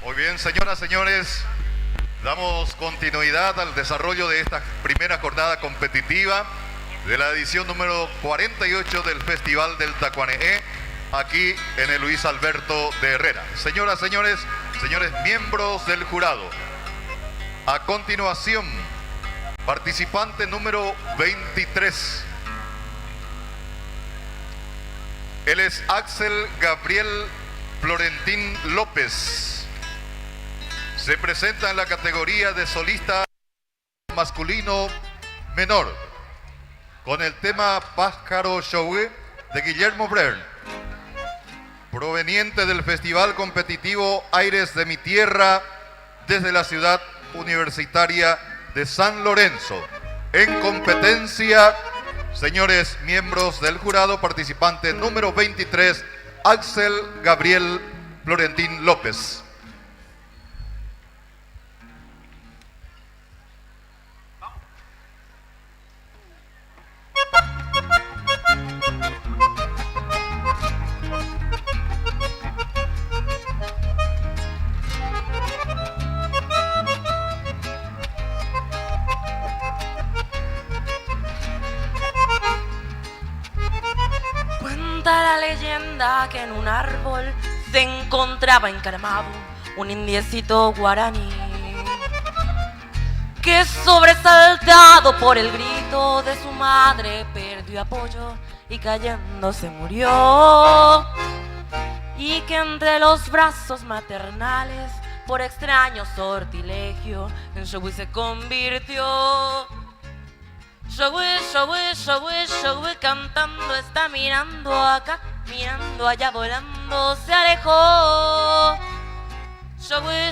Muy bien, señoras, señores, damos continuidad al desarrollo de esta primera jornada competitiva de la edición número 48 del Festival del Tacuaneé, aquí en el Luis Alberto de Herrera. Señoras, señores, señores miembros del jurado, a continuación, participante número 23. Él es Axel Gabriel Florentín López. Se presenta en la categoría de solista masculino menor con el tema Pájaro Show de Guillermo Brern. proveniente del Festival Competitivo Aires de mi Tierra, desde la ciudad universitaria de San Lorenzo. En competencia, señores miembros del jurado, participante número 23, Axel Gabriel Florentín López. Cuenta la leyenda que en un árbol se encontraba encaramado un indiecito guaraní que, sobresaltado por el grito de su madre, perdió apoyo y cayendo se murió, y que entre los brazos maternales, por extraño sortilegio, en Shogui se convirtió. Shogui, cantando está mirando acá, mirando allá, volando se alejó. Shogui,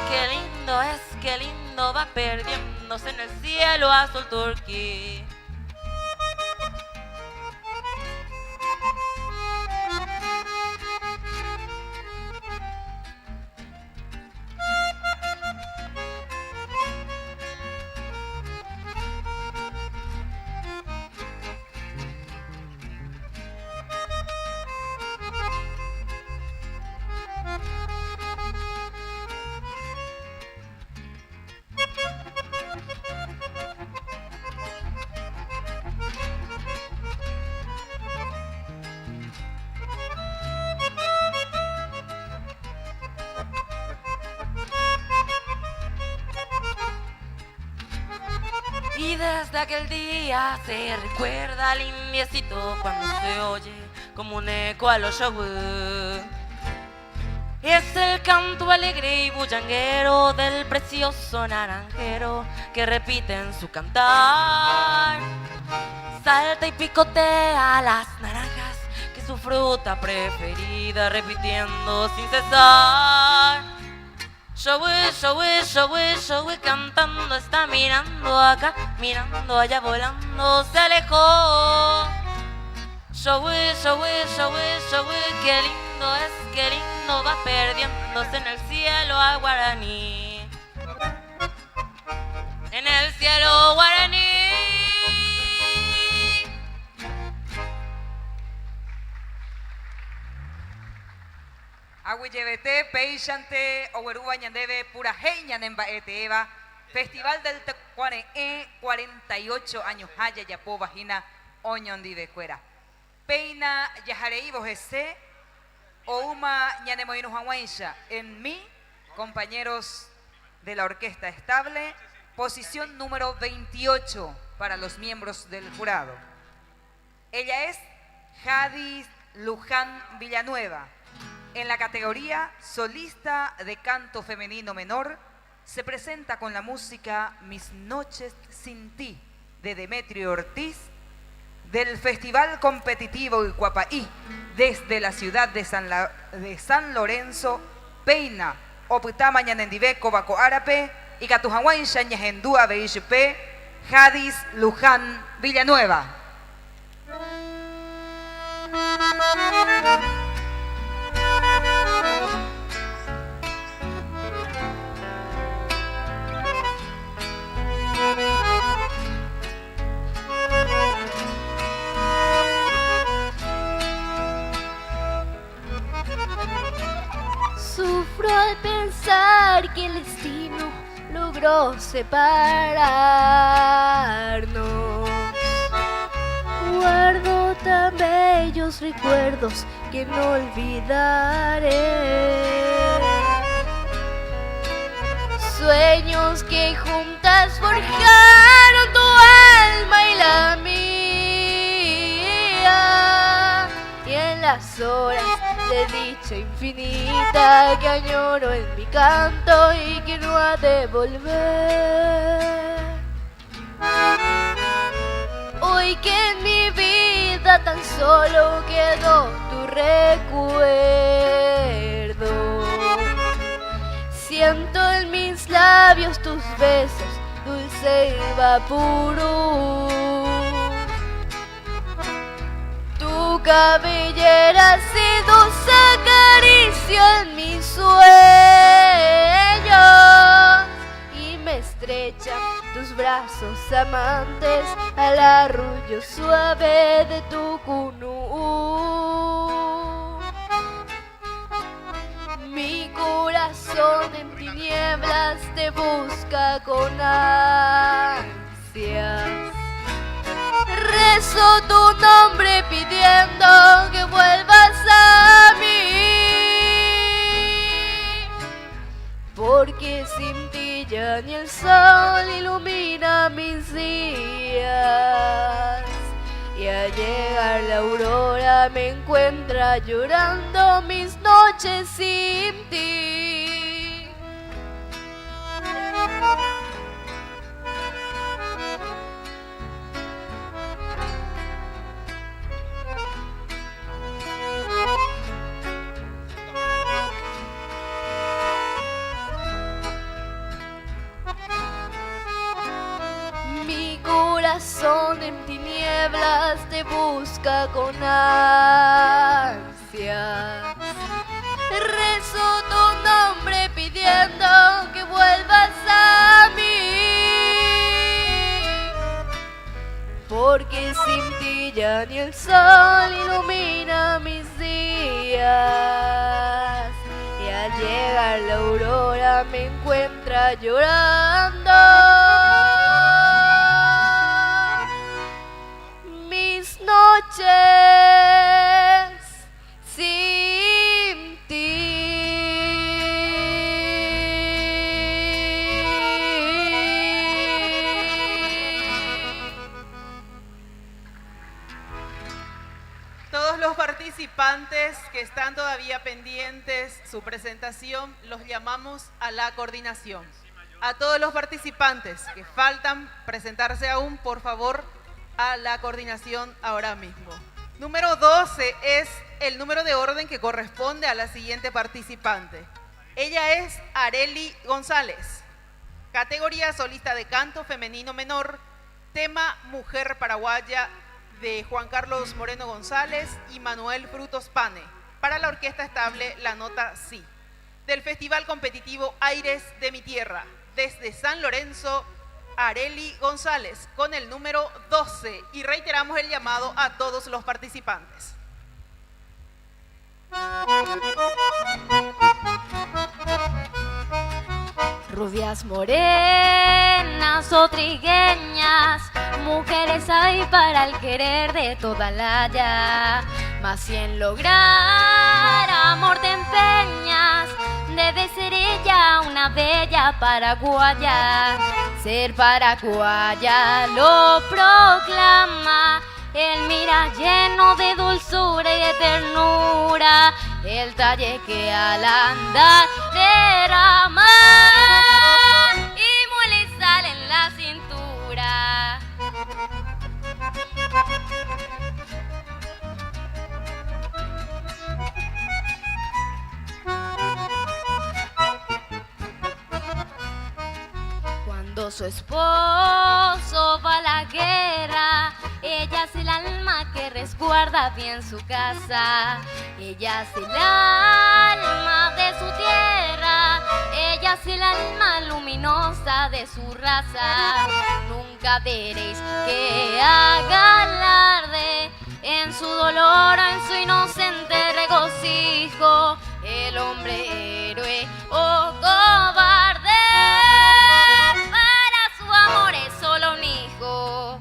qué lindo es, qué lindo va perdiéndose en el cielo azul turquí. Y desde aquel día se recuerda al indiecito cuando se oye como un eco a los Shogui. Es el canto alegre y bullanguero del precioso naranjero que repite en su cantar. Salta y picotea las naranjas, que es su fruta preferida, repitiendo sin cesar. Shogui, cantando está mirando acá, mirando allá, volando se alejó. Shogui, qué lindo es, qué lindo va perdiéndose en el cielo a guaraní. En el cielo guaraní. Agüillebete, Peixante, Oweruba, Ñandebe, Purajey, Ñanemba, Eteeva, Festival del Tacuane, 48 años, Haya, Yapo, Vagina, Oñondive, Cuera. Peina, Yajarei, Bojese, Ouma, Ñanemoino, Juanguaisha. En mí, compañeros de la orquesta estable, posición número 28 para los miembros del jurado. Ella es Jadis Luján Villanueva. En la categoría solista de canto femenino menor, se presenta con la música Mis Noches Sin Ti, de Demetrio Ortiz, del Festival Competitivo Iguapaí, desde la ciudad de San Lorenzo, Peina, Oputama Ñanendive, Cobaco Árape, y Catujahuain Ñahendúa Beishpe, Jadis Luján Villanueva. Sufro al pensar que el destino logró separarnos. Guardo tan bellos recuerdos que no olvidaré. Sueños que juntas forjaron tu alma y la mía. Y en las horas de dicha infinita que añoro en mi canto y que no ha de volver. Hoy que en mi vida tan solo quedó tu recuerdo. Siento en mis labios tus besos, dulce vaporú. Tu cabellera sedosa acaricia en mis sueños y me estrechan tus brazos amantes al arrullo suave de tu cunú. Mi corazón en tinieblas te busca con ansias. Rezo tu nombre pidiendo que vuelvas a mí, porque sin ti ya ni el sol ilumina mis días. Y al llegar la aurora me encuentra llorando mis noches sin ti. Mi corazón en tinieblas te busca con ansias. Rezo tu nombre pidiendo que vuelvas a mí, porque sin ti ya ni el sol ilumina mis días. Y al llegar la aurora me encuentra llorando mis noches sin Todos los participantes que están todavía pendientes su presentación, los llamamos a la coordinación. A todos los participantes que faltan presentarse aún, por favor, a la coordinación ahora mismo. Número 12 es el número de orden que corresponde a la siguiente participante. Ella es Areli González. Categoría solista de canto femenino menor. Tema Mujer Paraguaya de Juan Carlos Moreno González y Manuel Frutos Pane. Para la orquesta estable, la nota Si. Del Festival Competitivo Aires de mi Tierra. Desde San Lorenzo, Areli González con el número 12. Y reiteramos el llamado a todos los participantes. Rubias morenas o trigueñas, mujeres hay para el querer de toda la haya. Mas si en lograr amor te empeñas, debe ser ella una bella paraguaya. Ser paraguaya lo proclama el mira lleno de dulzura y de ternura, el talle que al andar derrama y muele y sale en la cintura. Cuando su esposo va a la guerra, ella es el alma que resguarda bien su casa. Ella es el alma de su tierra, ella es el alma luminosa de su raza. Nunca veréis que haga alarde en su dolor o en su inocente regocijo, el hombre héroe o cobarde. Para su amor es solo un hijo.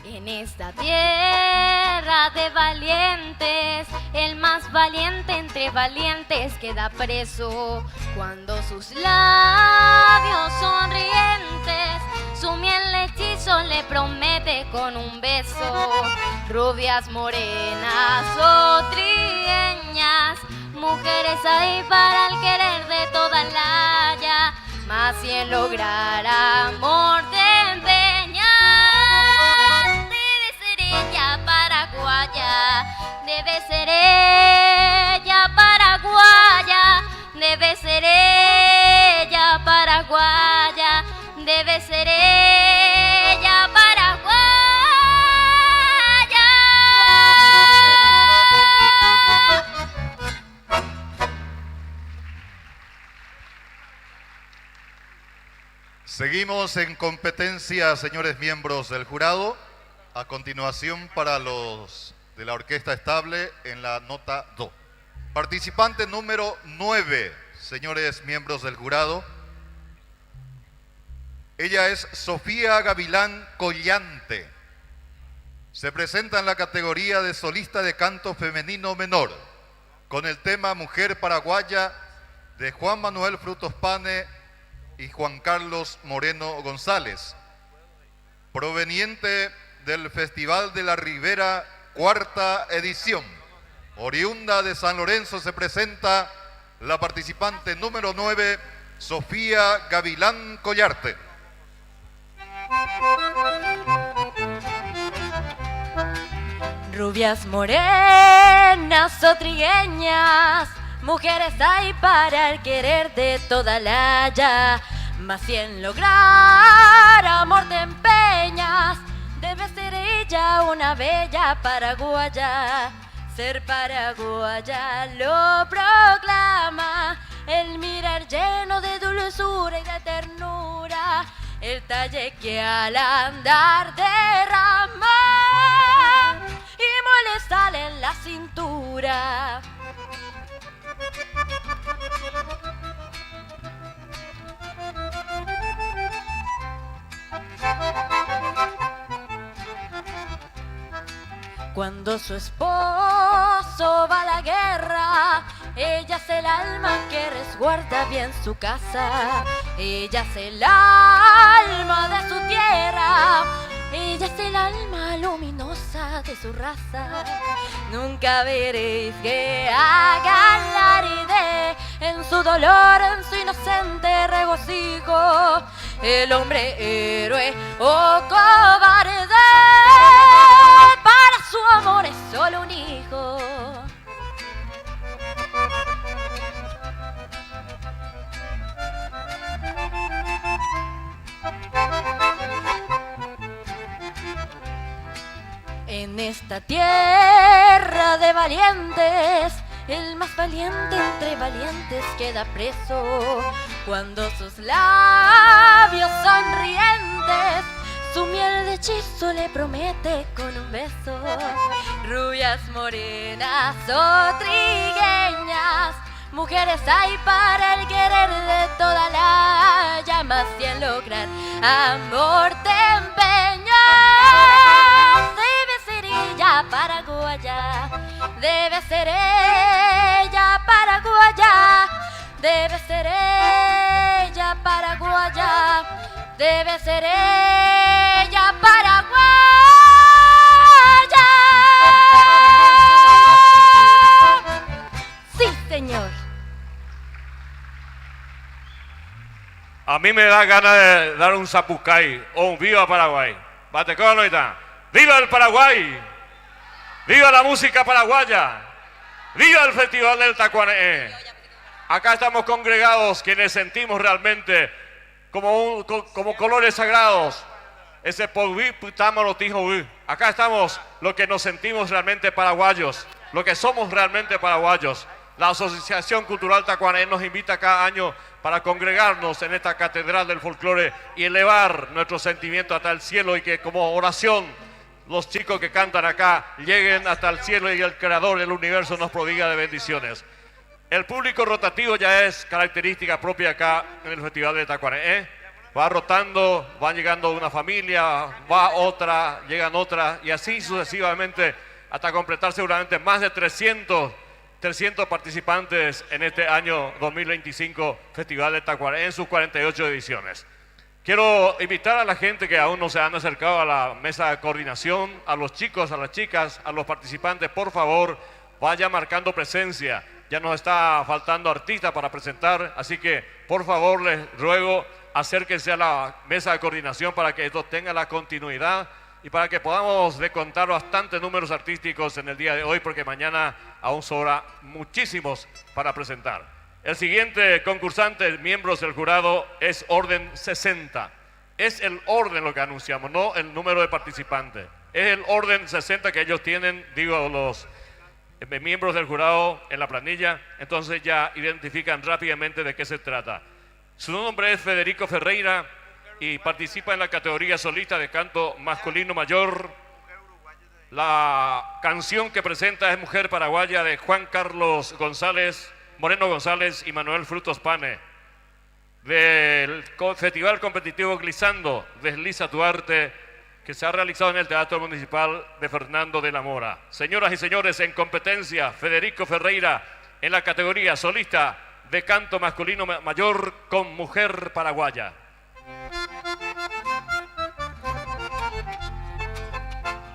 En esta tierra de valientes, el más valiente entre valientes queda preso. Cuando sus labios sonrientes su miel hechizo le promete con un beso. Rubias morenas o trigueñas, Mujeres hay para el querer de toda la haya, mas si en lograr amor te empeñas. Debe ser ella paraguaya, debe ser ella paraguaya, debe ser ella paraguaya, debe ser ella paraguaya. Seguimos en competencia, señores miembros del jurado. A continuación, para los de la orquesta estable, en la nota do. Participante número 9, señores miembros del jurado. Ella es Sofía Gavilán Collante. Se presenta en la categoría de solista de canto femenino menor, con el tema Mujer Paraguaya de Juan Manuel Frutos Pane y Juan Carlos Moreno González, proveniente del Festival de la Ribera, cuarta edición. Oriunda de San Lorenzo se presenta la participante número 9, Sofía Gavilán Collarte. Rubias morenas o trigueñas, mujeres hay para el querer de toda la haya, mas si en lograr amor te empeñas, debe ser ella una bella paraguaya. Ser paraguaya lo proclama el mirar lleno de dulzura y de ternura, el talle que al andar derrama y molesta en la cintura. Cuando su esposo va a la guerra, ella es el alma que resguarda bien su casa. Ella es el alma de su tierra, ella es el alma luminosa de su raza. Nunca veréis que hagan alarde en su dolor, en su inocente regocijo, el hombre héroe o cobarde. Para su amor es solo un hijo. En esta tierra de valientes, el más valiente entre valientes queda preso. Cuando sus labios sonrientes su miel de hechizo le promete con un beso. Rubias morenas o trigueñas, mujeres hay para el querer de toda la llama. Si en lograr amor te empeñas, debe ser ella paraguaya, debe ser ella paraguaya, debe ser ella paraguaya, debe ser ella paraguaya. Sí, señor. A mí me da ganas de dar un zapucay o un viva Paraguay. Batecó, no está. ¡Viva el Paraguay! ¡Viva la música paraguaya! ¡Viva el Festival del Tacuané! Acá estamos congregados quienes sentimos realmente como colores sagrados. Ese polví putámalo tijo. Acá estamos los que nos sentimos realmente paraguayos, los que somos realmente paraguayos. La Asociación Cultural Tacuané nos invita cada año para congregarnos en esta catedral del folclore y elevar nuestro sentimiento hasta el cielo, y que como oración los chicos que cantan acá lleguen hasta el cielo y el creador del universo nos prodiga de bendiciones. El público rotativo ya es característica propia acá en el Festival de Tacuané. Va rotando, van llegando una familia, va otra, llegan otras, y así sucesivamente hasta completar seguramente más de 300 participantes en este año 2025 Festival de Tacuané en sus 48 ediciones. Quiero invitar a la gente que aún no se han acercado a la mesa de coordinación, a los chicos, a las chicas, a los participantes, por favor, vaya marcando presencia. ya nos está faltando artistas para presentar, así que por favor les ruego acérquense a la mesa de coordinación para que esto tenga la continuidad y para que podamos contar bastantes números artísticos en el día de hoy, porque mañana aún sobra muchísimos para presentar. El siguiente concursante, miembros del jurado, es orden 60. Es el orden lo que anunciamos, no el número de participantes. Es el orden 60 que ellos tienen, digo, los miembros del jurado en la planilla, entonces ya identifican rápidamente de qué se trata. Su nombre es Federico Ferreira y participa en la categoría solista de canto masculino mayor. La canción que presenta es Mujer Paraguaya de Juan Carlos González, Moreno González y Manuel Frutos Pane. Del Festival Competitivo Glissando, Desliza tu Arte, que se ha realizado en el Teatro Municipal de Fernando de la Mora. Señoras y señores, en competencia, Federico Ferreira en la categoría solista de canto masculino mayor con Mujer Paraguaya.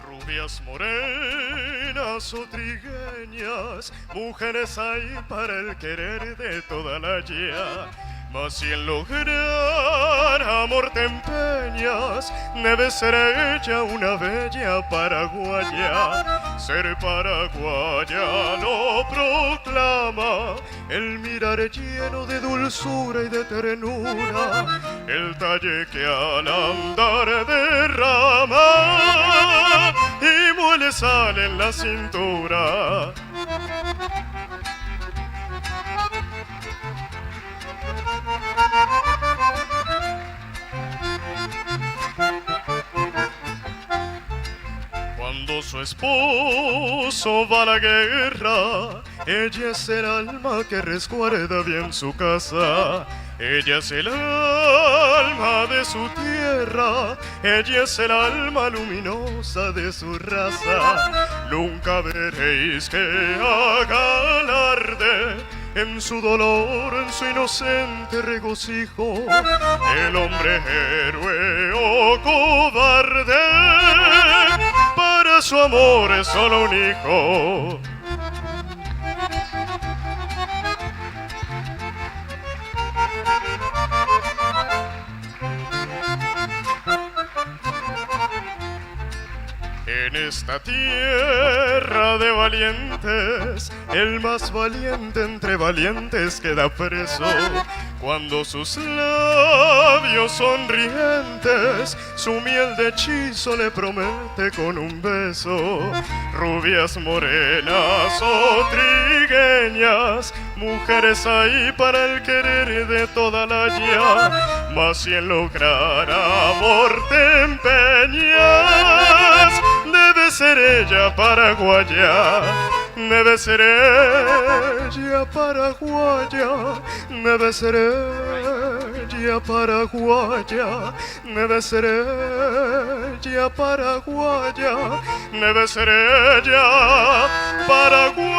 Rubias morenas o trigueñas, mujeres hay para el querer de toda la ya. Mas si en lograr amor te empeñas, debe ser ella una bella paraguaya. Ser paraguaya lo proclama el mirar lleno de dulzura y de ternura, el talle que al andar derrama y muele sal en la cintura. Cuando su esposo va a la guerra, ella es el alma que resguarda bien su casa. Ella es el alma de su tierra, ella es el alma luminosa de su raza. Nunca veréis que haga alarde en su dolor, en su inocente regocijo, el hombre héroe o cobarde, para su amor es solo un hijo. En esta tierra de valientes, el más valiente entre valientes queda preso. Cuando sus labios sonrientes su miel de hechizo le promete con un beso. Rubias morenas o trigueñas, mujeres hay para el querer de toda la ya. Mas si en lograr amor te empeñas, debe ser ella paraguaya, debe ser ella paraguaya, debe ser ella paraguaya, debe ser ella paraguaya, debe ser ella paraguaya.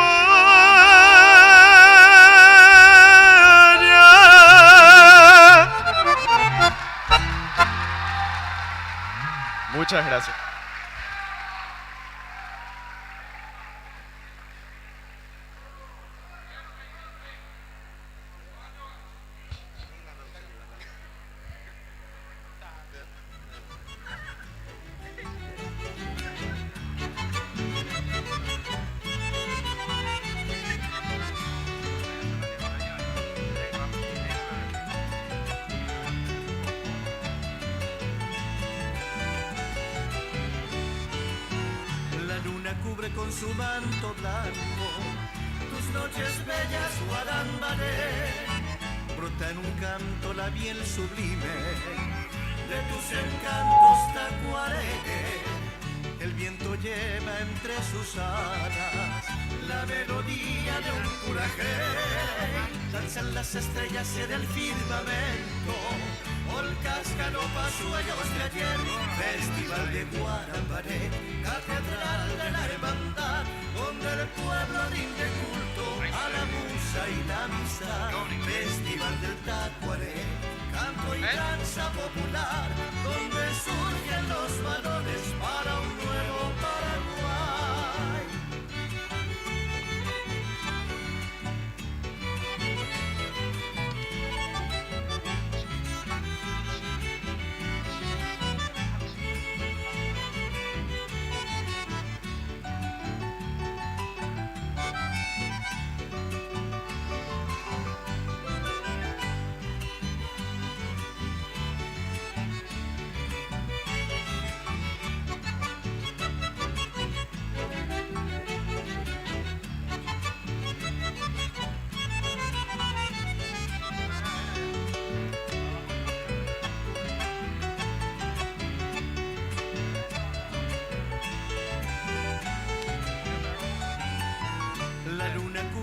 Muchas gracias. Cubre con su manto blanco tus noches bellas, Guarambaré. Brota en un canto la miel sublime de tus encantos, Tacuaré. El viento lleva entre sus alas la melodía de un curajé. Danzan las estrellas en el firmamento, polcas, canopas, sueños de ayer. Festival de Guarambaré, catedral de la hermandad, donde el pueblo rinde culto a la musa y la amistad. Festival del Tacuaré, canto y danza popular, donde surgen los valores para un nuevo Paraguay.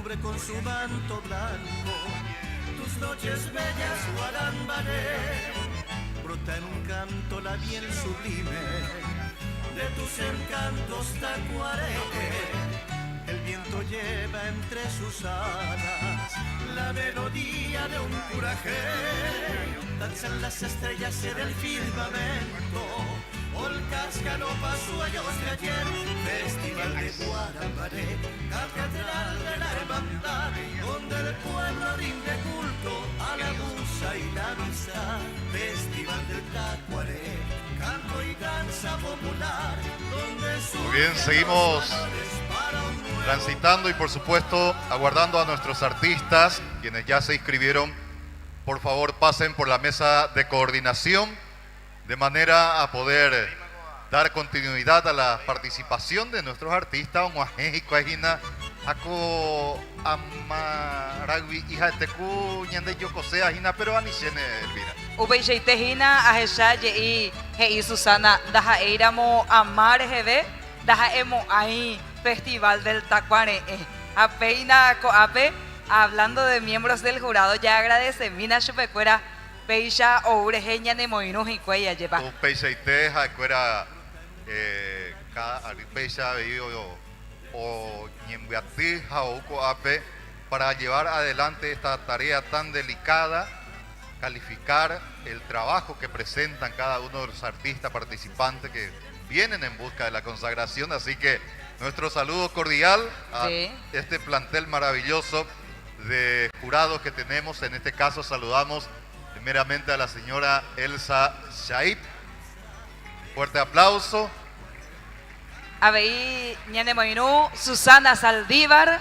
cubre con su manto blanco. Tus noches bellas, Guarambaré, brota en un canto la bien sublime de tus encantos, Tacuaré. El viento lleva entre sus alas la melodía de un curajé. Danzan las estrellas en el firmamento, volcas, galopas, sueños de ayer. Festival de Guarambaré, catedral de la hermandad, donde el pueblo rinde culto a la musa y la amistad. Festival del Tacuaré, canto y danza popular, donde Muy bien, seguimos transitando y por supuesto aguardando a nuestros artistas, quienes ya se inscribieron. Por favor, pasen por la mesa de coordinación de manera a poder dar continuidad a la participación de nuestros artistas. Ako amaragui hija de teku ñande yokosea hina pero anishene Elvira. Ubeijeite hina ahechaye y hei Susana daja eiramo amar hebe daja emo ahí Festival del Tacuaré. Apeina coape, hablando de miembros del jurado, ya agradece mina chupecuera peisha o urejeña de moinos y cuella lleva. Peiseite jacuera cada peisha o ñembeati jauco ape para llevar adelante esta tarea tan delicada, calificar el trabajo que presentan cada uno de los artistas participantes que vienen en busca de la consagración. Así que nuestro saludo cordial a este plantel maravilloso de jurados que tenemos. En este caso saludamos primeramente a la señora Elsa Shaib. Fuerte aplauso. Abei ñane moinú Susana Saldívar.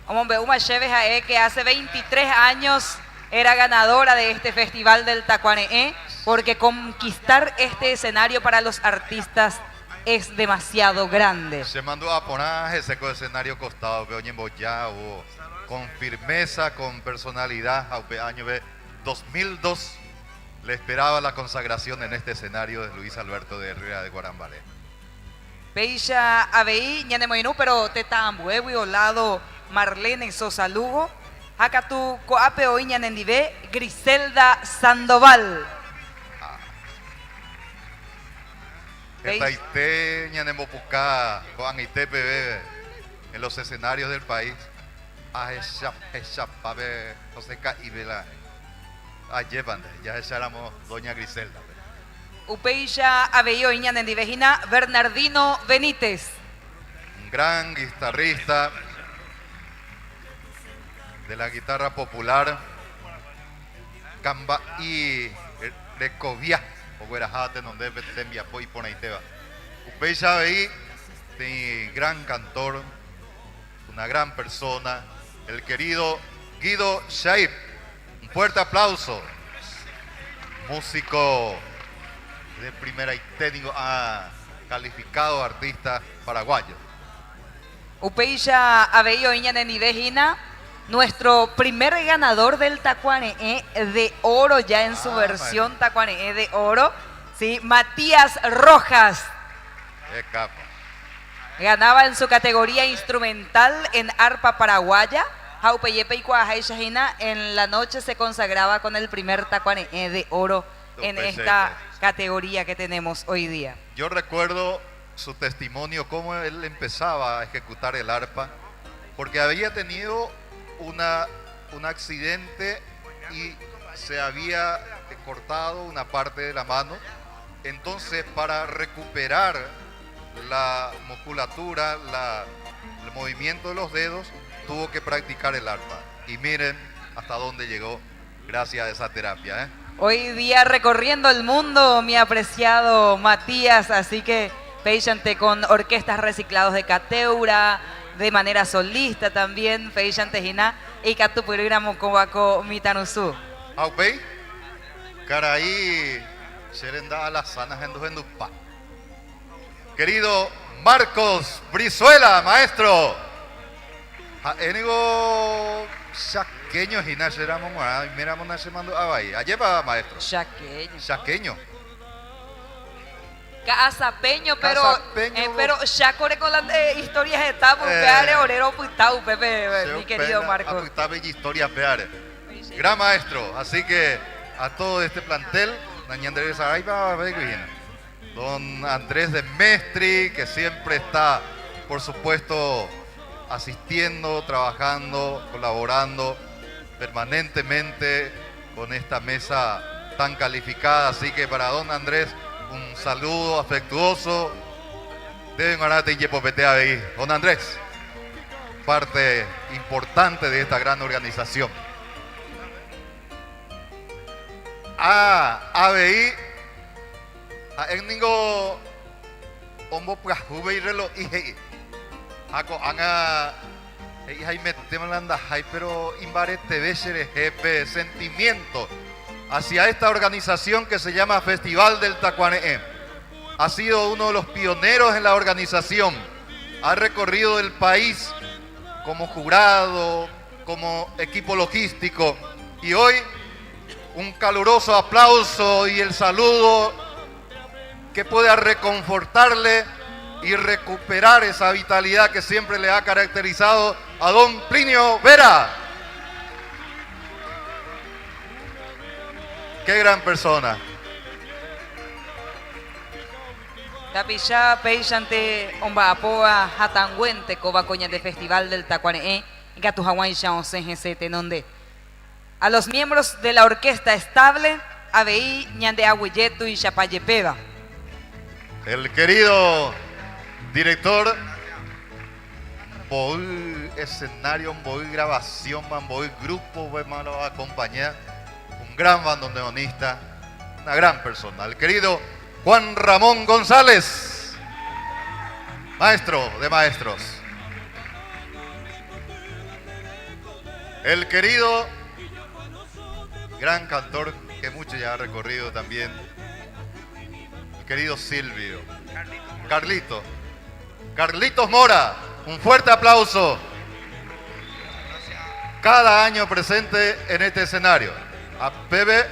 Hombre, una cheve que hace 23 años era ganadora de este Festival del Tacuaré, porque conquistar este escenario para los artistas es demasiado grande. Se mandó a poner ese escenario costado, con firmeza, con personalidad, año 2002 le esperaba la consagración en este escenario de Luis Alberto de Herrera de Guarambaré. Peisha Abei ñanemoinú, pero te tambuevo y olado Marlene Sosa Lugo. Acá tu coape hoy ñanendive Griselda Sandoval. Etaite ñanemopucá con ITPB en los escenarios del país. Pabe Joseca y Vela. Llevan, ya echáramos doña Griselda. Upeisha Abei hoy ñanendivejina Bernardino Benítez. Un gran guitarrista de la guitarra popular, Camba y Recovia, o Guerajate, donde Betembia, Poi, Ponaiteva. Upeisha Abei, gran cantor, una gran persona, el querido Guido Shaib. Un fuerte aplauso. Músico de primera y técnico, calificado artista paraguayo. Upeisha Abei hoy ñanendivejina. Nuestro primer ganador del Tacuaré de oro, ya en su versión Tacuaré de oro, ¿sí? Matías Rojas. Qué capo. Ganaba en su categoría instrumental en arpa paraguaya. Jaupeyepe y Cuajaishajina en la noche se consagraba con el primer Tacuaré de oro en esta categoría que tenemos hoy día. Yo recuerdo su testimonio, cómo él empezaba a ejecutar el arpa, porque había tenido un accidente y se había cortado una parte de la mano. Entonces, para recuperar la musculatura, el movimiento de los dedos, tuvo que practicar el arpa. Y miren hasta dónde llegó gracias a esa terapia. Hoy día recorriendo el mundo, mi apreciado Matías, así que peishante con orquestas reciclados de Cateura, de manera solista también, peishantejina y catupuríramo cobaco mitanusu. Aupei, Caraí, Serenda a las sanas en Dujendupa. Querido Marcos Brizuela, maestro. Enigo chaqueño, Gina, seramos miramos na semando a Bahía. Allá va, maestro. Chaqueño. Chaqueño. Casapeño, pero Casapeño, pero ya corre con las historias de tabu, peare, orero, putau, Pepe, mi querido Marco. Está bella historia, peare. Gran maestro, así que a todo este plantel, don Andrés de Mestri, que siempre está, por supuesto, asistiendo, trabajando, colaborando permanentemente con esta mesa tan calificada. Así que para don Andrés, un saludo afectuoso. Deben ganarte y Yepopetea de ahí. Don Andrés, parte importante de esta gran organización. ABI, a Enningo, Ombo Prajube y Relo, y Ako Anga, Jaime Temalanda, pero Imbare TV Jefe, sentimiento hacia esta organización que se llama Festival del Tacuane'é. Ha sido uno de los pioneros en la organización. Ha recorrido el país como jurado, como equipo logístico. Y hoy un caluroso aplauso y el saludo que pueda reconfortarle y recuperar esa vitalidad que siempre le ha caracterizado a don Plinio Vera. Qué gran persona. Tapilla Peixante Omba Apoa Hatangüente Coba Coña de Festival del Tacuane'é y Gatu Hawái CGC Tenonde. A los miembros de la orquesta estable, ABI, Ñande Agüilletu y Chapayepeva. El querido director, Boy escenario, Boy grabación, Boy grupo, me va a acompañar. Un gran bandoneonista, una gran persona. El querido Juan Ramón González, maestro de maestros. El querido gran cantor que mucho ya ha recorrido también, el querido Silvio. Carlitos Mora, un fuerte aplauso. Cada año presente en este escenario. A Pepe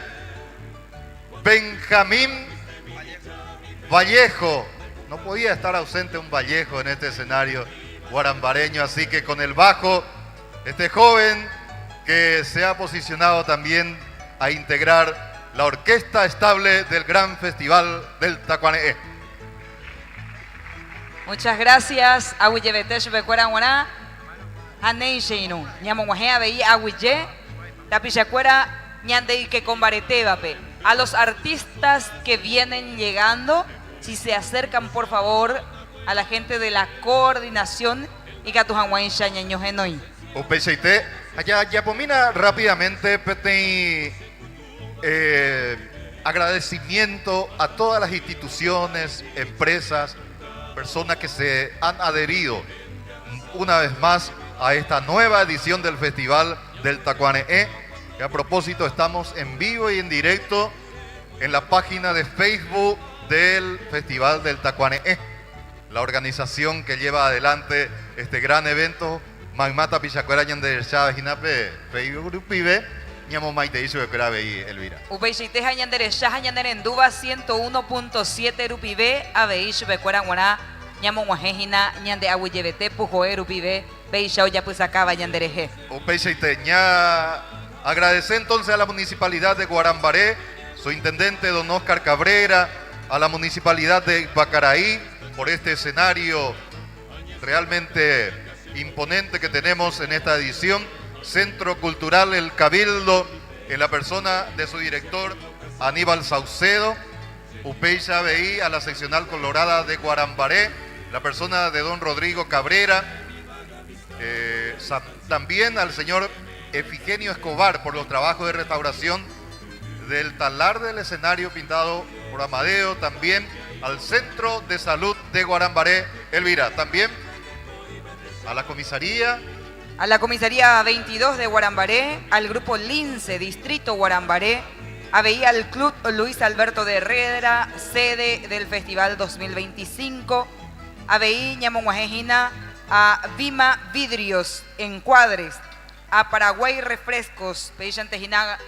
Benjamín Vallejo. No podía estar ausente un Vallejo en este escenario guarambareño, así que con el bajo, este joven que se ha posicionado también a integrar la orquesta estable del gran festival del Tacuane'é. Muchas gracias. Aguillebetesh Becuera Hanei Sheinu. Ñamonguajea veí Aguille. Tapichacuera Ñandei que combaretebape. A los artistas que vienen llegando, si se acercan por favor a la gente de la coordinación y Catujanguain Shañaño Genoi. Upecheite, allá Yapomina rápidamente petei agradecimiento a todas las instituciones, empresas, personas que se han adherido una vez más a esta nueva edición del Festival del Tacuane'é. Y a propósito, estamos en vivo y en directo en la página de Facebook del Festival del Tacuane'é, la organización que lleva adelante este gran evento. Magmata Pichacuera Ñande Chávez Ginape, Facebook Pibe, Ñamo Maite hizo que era Elvira. Upeixiteja Ñandere Shaja Ñandere en Duba 101.7 Rupibe, Abeish Becuera Guaná, Ñamo Guajejina, Ñande Aguillebete, Pujoe Rupibe, Beishao Yapusacaba Ñandereje. Upeixite, ña agradece entonces a la municipalidad de Guarambaré, su intendente don Oscar Cabrera, a la municipalidad de Bacaraí por este escenario realmente imponente que tenemos en esta edición. Centro Cultural El Cabildo, en la persona de su director Aníbal Saucedo. Upeixa BI, a la seccional colorada de Guarambaré, la persona de don Rodrigo Cabrera. También al señor Efigenio Escobar por los trabajos de restauración del talar del escenario pintado por Amadeo. También al Centro de Salud de Guarambaré, Elvira. También a la comisaría. A la comisaría 22 de Guarambaré, al grupo Lince, Distrito Guarambaré, ABI al Club Luis Alberto de Herrera, sede del Festival 2025, ABI Ñamonguajejina, a Vima Vidrios, Encuadres, a Paraguay Refrescos, Peixantejina,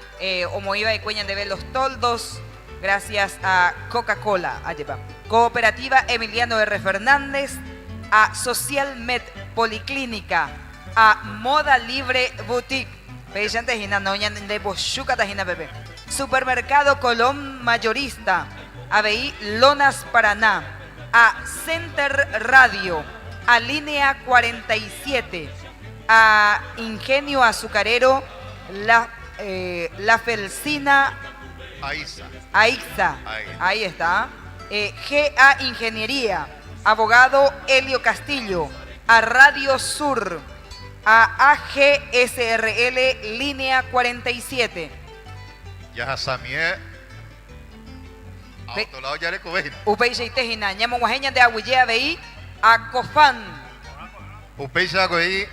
Omoiba y Cueñan de Ver los Toldos, Gracias a Coca-Cola, ayepa. Cooperativa Emiliano R. Fernández, a Social Med Policlínica, a Moda Libre Boutique, Supermercado Colón Mayorista, ABI Lonas Paraná, a Center Radio, a Línea 47, a Ingenio Azucarero, La Felsina, Aixa, ahí está, GA Ingeniería, Abogado Helio Castillo, a Radio Sur, a AGSRL Línea 47. Ya Samie. Autolado Yareco Vejina. Upeixa Itejina, Ñamo Guajeña de Aguillea BI, a Cofán. Upeixa Goí,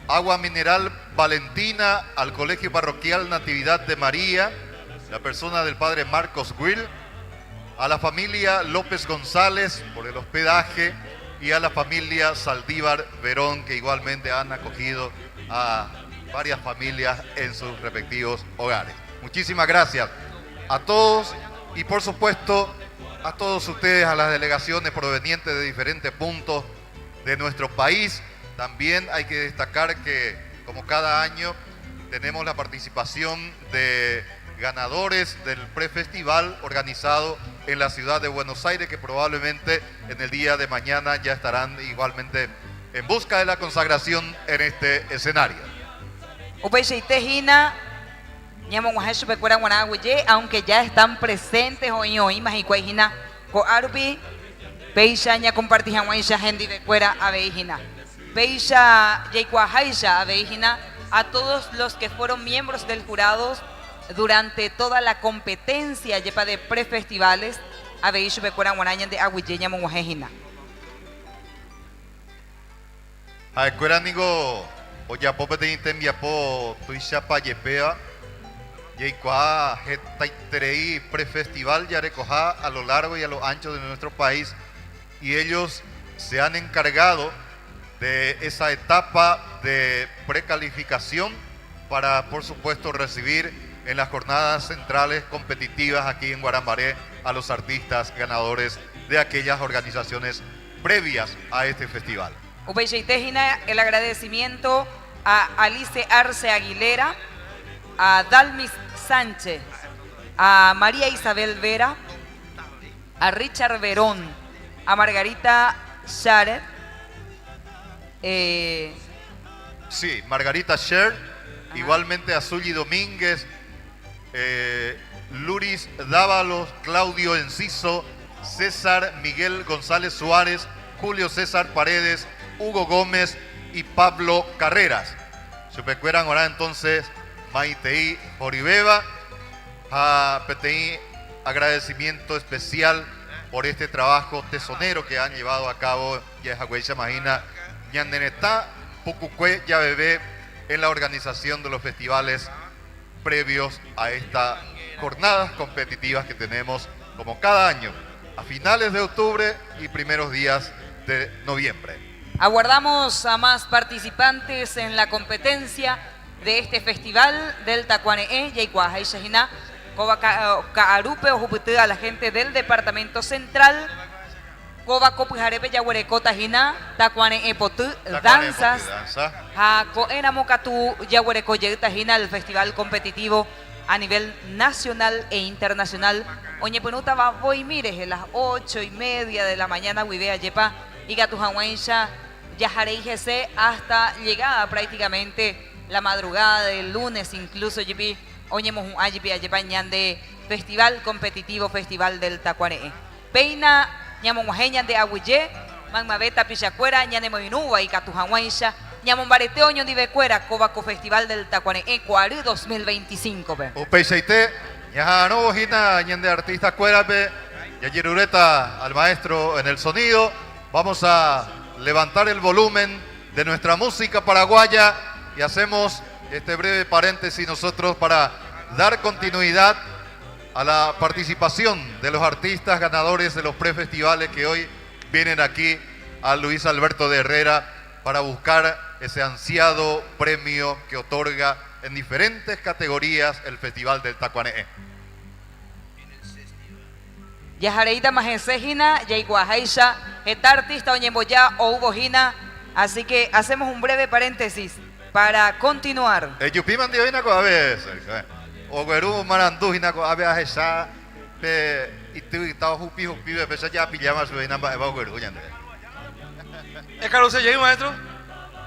Agua Mineral Valentina, al Colegio Parroquial Natividad de María, la persona del padre Marcos Will, a la familia López González por el hospedaje y a la familia Saldívar Verón, que igualmente han acogido a varias familias en sus respectivos hogares. Muchísimas gracias a todos y por supuesto a todos ustedes, a las delegaciones provenientes de diferentes puntos de nuestro país. También hay que destacar que, como cada año, tenemos la participación de ganadores del prefestival organizado en la ciudad de Buenos Aires, que probablemente en el día de mañana ya estarán igualmente en busca de la consagración en este escenario. Aunque ya están presentes hoy más y cuajina co arbi peisha ña compartija guaisha gente de cuera abeijina peisha yaicuajaisha abeijina a todos los que fueron miembros del jurado durante toda la competencia yepa de prefestivales abeishu becuera guanaña de aguilleña monguajejina. A escuela nigo oyapope te intembiapo tuisha payepea Yeicua Getaiterei Prefestival Yarecoja a lo largo y a lo ancho de nuestro país, y ellos se han encargado de esa etapa de precalificación para, por supuesto, recibir en las jornadas centrales competitivas aquí en Guarambaré a los artistas ganadores de aquellas organizaciones previas a este festival. Upeycheitejina, el agradecimiento a Alice Arce Aguilera, a Dalmis Sánchez, a María Isabel Vera, a Richard Verón, a Margarita Scharer. Sí, Margarita Scher, igualmente a Zully Domínguez, Luris Dávalos, Claudio Enciso, César Miguel González Suárez, Julio César Paredes, Hugo Gómez y Pablo Carreras. Supecueran ahora entonces Maitei Oribeba, a PTI agradecimiento especial por este trabajo tesonero que han llevado a cabo Yajahuecha Magina Ñandenetá, Pucucue, Yabebé en la organización de los festivales previos a estas jornadas competitivas que tenemos como cada año a finales de octubre y primeros días de noviembre. Aguardamos a más participantes en la competencia de este festival del Tacuaneé, Yaicuaja y Shahina, Coba Caarupe o Jupute a la gente del departamento central, Coba Copujarepe Yaguarecota Jina, Tacuaneé Potú, danzas, Jaco Enamocatú Yaguareco Yegtajina, el festival competitivo a nivel nacional e internacional. Oñepenuta va voy mires en las 8:30 de la mañana, Huivea Yepa y Gatujahuencha, Yajarei GC hasta llegada prácticamente la madrugada del lunes, incluso Yipi, oñemos un ayipi ayepa ñande festival competitivo, festival del Tacuaneé. Peina, ñamonguajeña de Aguillé, Manmabeta Pichacuera, ñane Moinuba y Catujahuaisha, ñamombarete oño de Becuera, Cobaco Festival del Tacuaneé, Cuarú 2025. Upeiseite, ñajano hojina, ñande artista cuerape, yayirureta al maestro en el sonido. Vamos a levantar el volumen de nuestra música paraguaya y hacemos este breve paréntesis nosotros para dar continuidad a la participación de los artistas ganadores de los prefestivales que hoy vienen aquí a Luis Alberto de Herrera para buscar ese ansiado premio que otorga en diferentes categorías el Festival del Tacuaneé. Yajareita Majesejina, Yaiguajaisha, Etartista Oñemboya o Ubojina. Así que hacemos un breve paréntesis para continuar. Yupiman dio ina ko abe. Ogueru marandujina ko abe ajesa pe itu itao hupi be pesa ya pillama su ina ba ogueru yande. ¿Es caro se llega, maestro?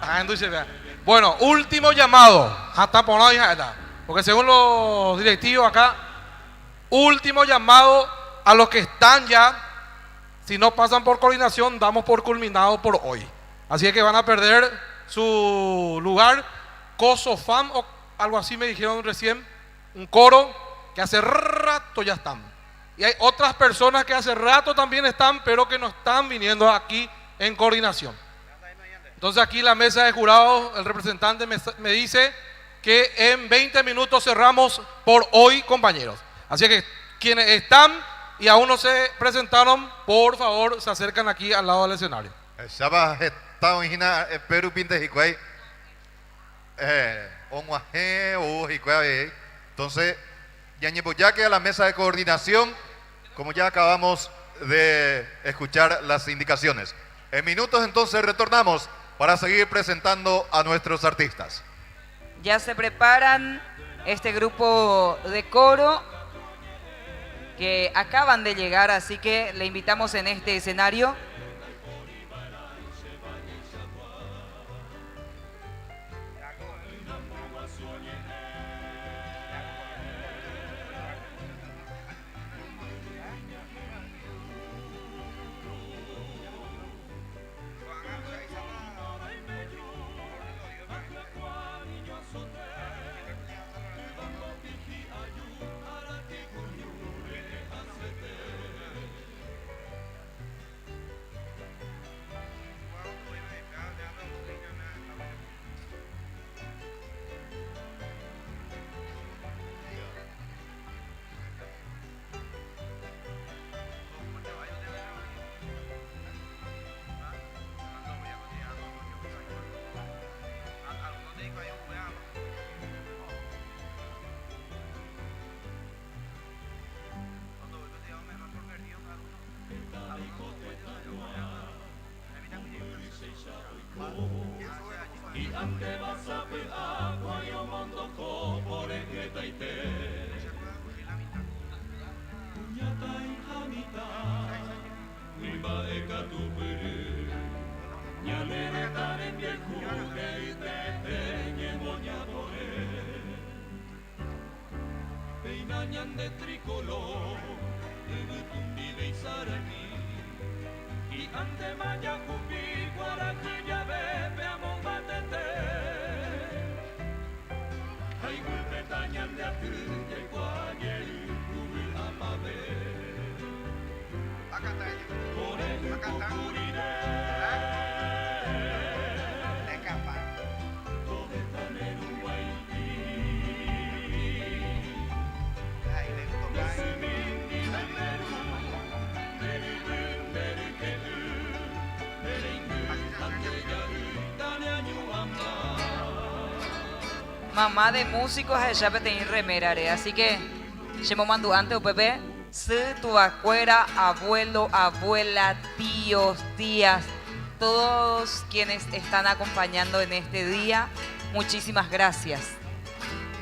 Ah, entonces vea. Bueno, último llamado. Hasta por la hija, porque según los directivos acá, último llamado a los que están ya. Si no pasan por coordinación, damos por culminado por hoy. Así que van a perder su lugar. Cosofam o algo así me dijeron recién. Un coro que hace rato ya están. Y hay otras personas que hace rato también están, pero que no están viniendo aquí en coordinación. Entonces aquí la mesa de jurados, el representante me dice que en 20 minutos cerramos por hoy, compañeros. Así que quienes están y aún no se presentaron, por favor, se acercan aquí al lado del escenario. Entonces, ya que a la mesa de coordinación, como ya acabamos de escuchar las indicaciones. En minutos entonces retornamos para seguir presentando a nuestros artistas. Ya se preparan este grupo de coro que acaban de llegar, así que le invitamos en este escenario. de tricolor, Ubutumbi Beisarani, y ante Mayacupi, Guaracuya, Bebe, Amon Batete, Hay Bretaña de Atuya, Guayer, Ubil Amabe, por el Cucurine. Mamá de músicos allá petein remerare, así que chemo mandu ante UPP, se tu acuera, abuelo, abuela, tíos, tías, todos quienes están acompañando en este día, muchísimas gracias.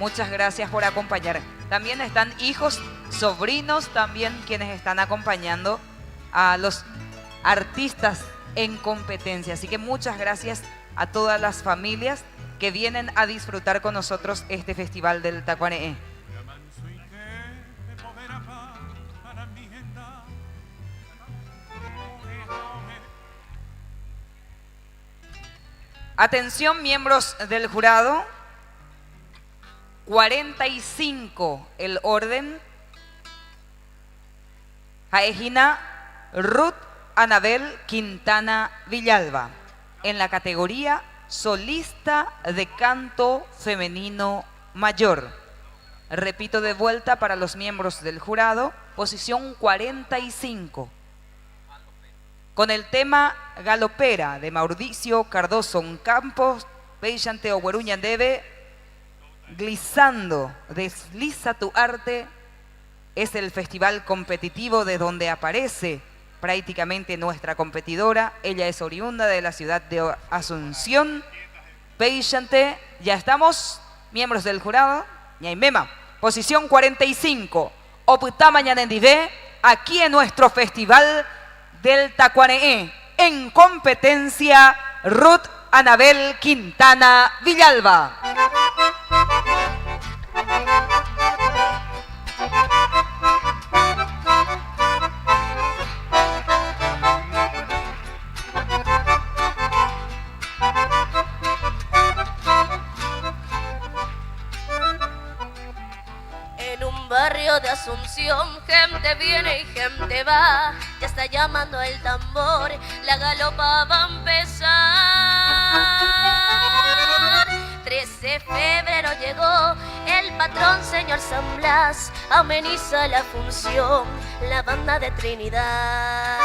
Muchas gracias por acompañar. También están hijos, sobrinos, también quienes están acompañando a los artistas en competencia. Así que muchas gracias a todas las familias que vienen a disfrutar con nosotros este Festival del Tacuané. Atención, miembros del jurado. 45 el orden. Jaejina Ruth Anabel Quintana Villalba en la categoría solista de canto femenino mayor. Repito de vuelta para los miembros del jurado, posición 45. Con el tema Galopera de Mauricio Cardoso Campos, Peyante Ogueruña Debe, Glissando, desliza tu arte, Es el festival competitivo de donde aparece prácticamente nuestra competidora. Ella es oriunda de la ciudad de Asunción. Peixante, ya estamos, miembros del jurado. Ñaimema, posición 45. Oputama Ñanendivé, aquí en nuestro festival del Tacuaneé. En competencia, Ruth Anabel Quintana Villalba. En un barrio de Asunción, gente viene y gente va, ya está llamando el tambor, la galopa va a empezar. 13 de febrero llegó el patrón señor San Blas, ameniza la función, la banda de Trinidad.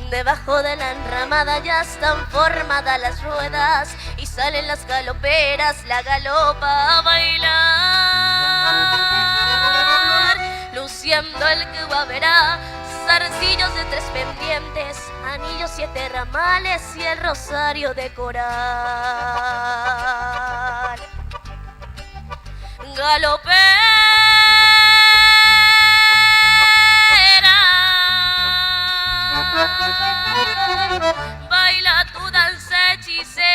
Debajo de la enramada ya están formadas las ruedas y salen las galoperas, la galopa a bailar. Luciendo el que va a verá, zarcillos de 3 pendientes, anillos 7 ramales y el rosario de coral. Baila tu danza hechicera.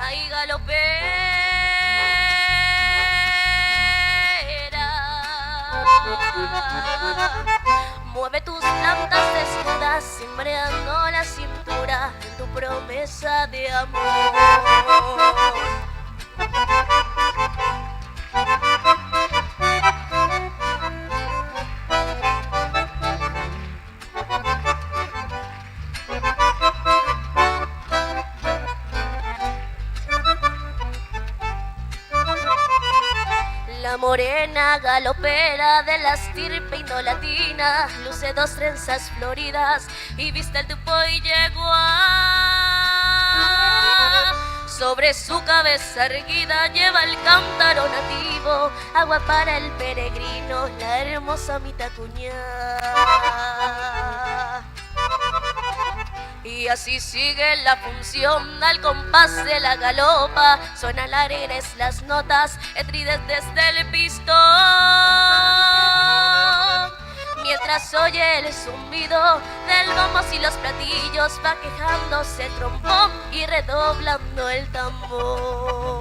Ay, galopera. Mueve tus plantas desnudas, cimbreando la cintura en tu promesa de amor. La morena galopera de la estirpe indolatina luce 2 trenzas floridas y viste el tupo y yegua. Sobre su cabeza erguida lleva el cántaro nativo, agua para el peregrino, la hermosa mitacuñá. Y así sigue la función al compás de la galopa, suenan alegres las notas, etrides desde el pistón. Mientras oye el zumbido del bombo y los platillos, va quejándose el trombón y redoblando el tambor.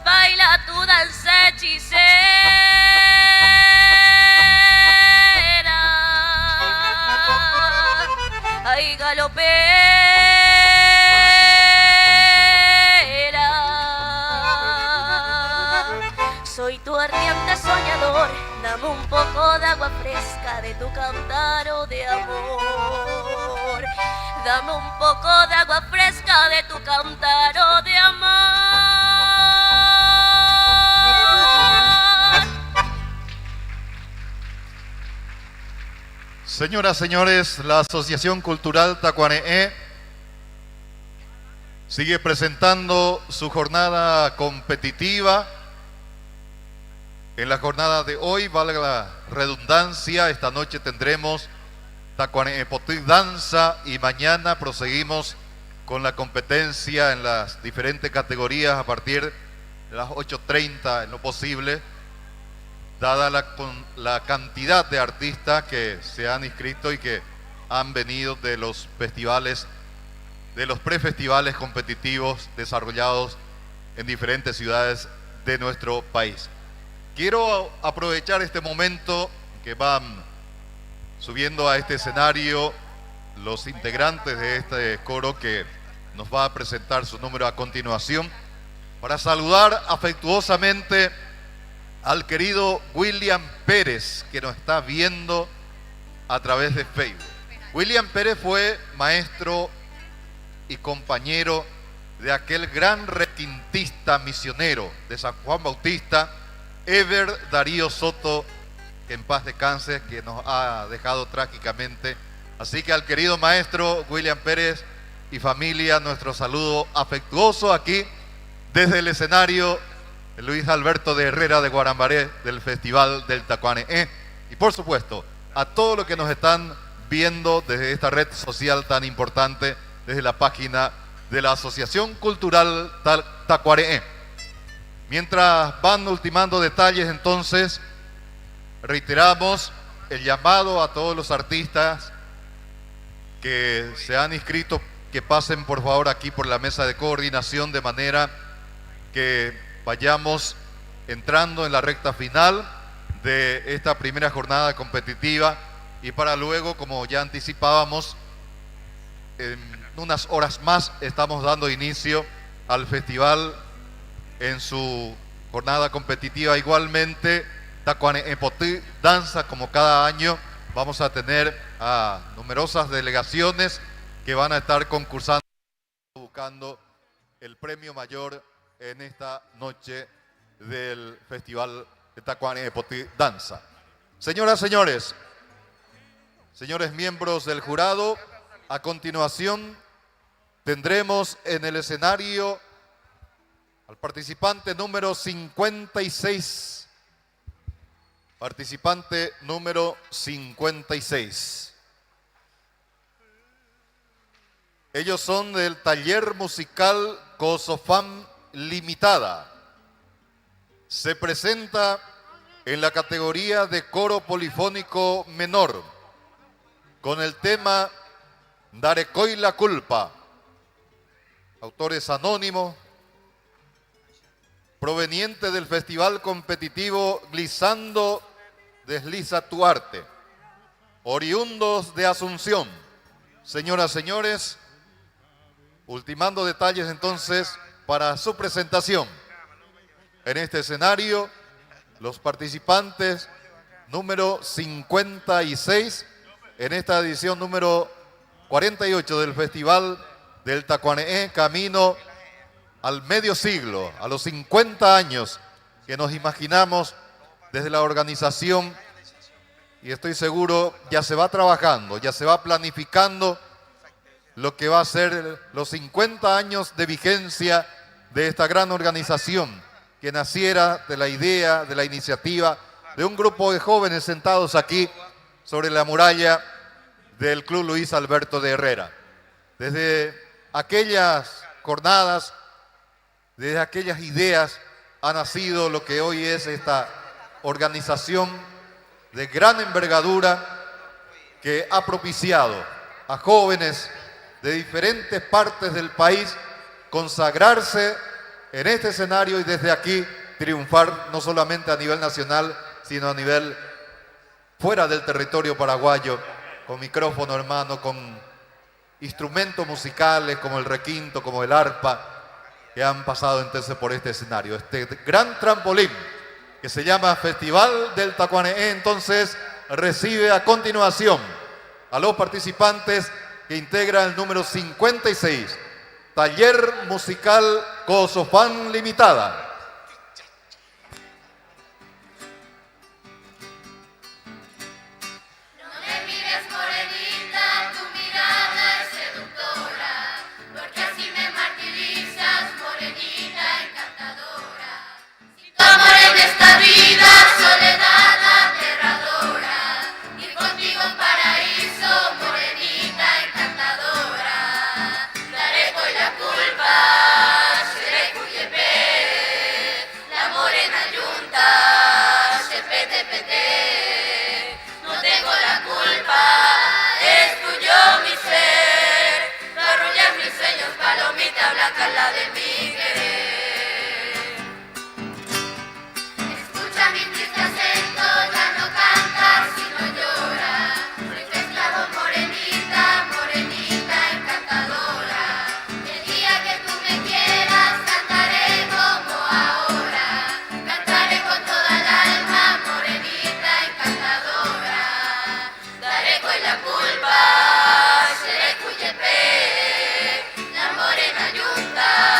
Baila tu danza hechicera. Ay, galopera. Soy tu ardiente soñador, dame un poco de agua fresca de tu cántaro de amor. Dame un poco de agua fresca de tu cántaro de amor. Señoras, señores, la Asociación Cultural Tacuaneé sigue presentando su jornada competitiva. En la jornada de hoy, valga la redundancia, esta noche tendremos Tacuaneé Potí Danza y mañana proseguimos con la competencia en las diferentes categorías a partir de las 8:30 en lo posible, dada la cantidad de artistas que se han inscrito y que han venido de los festivales, de los prefestivales competitivos desarrollados en diferentes ciudades de nuestro país. Quiero aprovechar este momento que van subiendo a este escenario los integrantes de este coro que nos va a presentar su número a continuación, para saludar afectuosamente al querido William Pérez, que nos está viendo a través de Facebook. William Pérez fue maestro y compañero de aquel gran requintista misionero de San Juan Bautista, Eber Darío Soto, que en paz descanse, que nos ha dejado trágicamente. Así que al querido maestro William Pérez y familia, nuestro saludo afectuoso aquí desde el escenario Luis Alberto de Herrera de Guarambaré del Festival del Tacuané. Y por supuesto, a todos los que nos están viendo desde esta red social tan importante, desde la página de la Asociación Cultural Tacuareé. Mientras van ultimando detalles, entonces, reiteramos el llamado a todos los artistas que se han inscrito, que pasen por favor aquí por la mesa de coordinación, de manera que vayamos entrando en la recta final de esta primera jornada competitiva, y para luego, como ya anticipábamos, en unas horas más estamos dando inicio al festival en su jornada competitiva. Igualmente, Tacuané Potí Danza, como cada año, vamos a tener a numerosas delegaciones que van a estar concursando, buscando el premio mayor en esta noche del Festival de Tacuané Potí Danza. Señoras, señores, señores miembros del jurado, a continuación tendremos en el escenario al participante número 56. Participante número 56. Ellos son del taller musical Cosofam Limitada. Se presenta en la categoría de coro polifónico menor con el tema Darecoy la culpa. Autores anónimos, proveniente del festival competitivo Glissando Desliza tu Arte, oriundos de Asunción. Señoras, señores, ultimando detalles entonces para su presentación en este escenario, los participantes número 56 en esta edición número 48 del Festival del Tacuané, camino al medio siglo, a los 50 años que nos imaginamos desde la organización, y estoy seguro ya se va trabajando, ya se va planificando lo que va a ser los 50 años de vigencia de esta gran organización que naciera de la idea, de la iniciativa de un grupo de jóvenes sentados aquí sobre la muralla del Club Luis Alberto de Herrera. Desde aquellas jornadas, desde aquellas ideas ha nacido lo que hoy es esta organización de gran envergadura que ha propiciado a jóvenes de diferentes partes del país consagrarse en este escenario y desde aquí triunfar no solamente a nivel nacional, sino a nivel fuera del territorio paraguayo, con micrófono hermano, con instrumentos musicales como el requinto, como el arpa, que han pasado entonces por este escenario, este gran trampolín que se llama Festival del Tacuané. Entonces recibe a continuación a los participantes que integran el número 56, Taller Musical Cosofam Limitada. La de mi querer. Escucha mi triste acento, ya no cantas sino lloras. Soy tu esclavo, morenita, morenita encantadora. El día que tú me quieras cantaré como ahora. Cantaré con toda el alma, morenita encantadora. Daré con la culpa, seré cuyepé. La morena yunta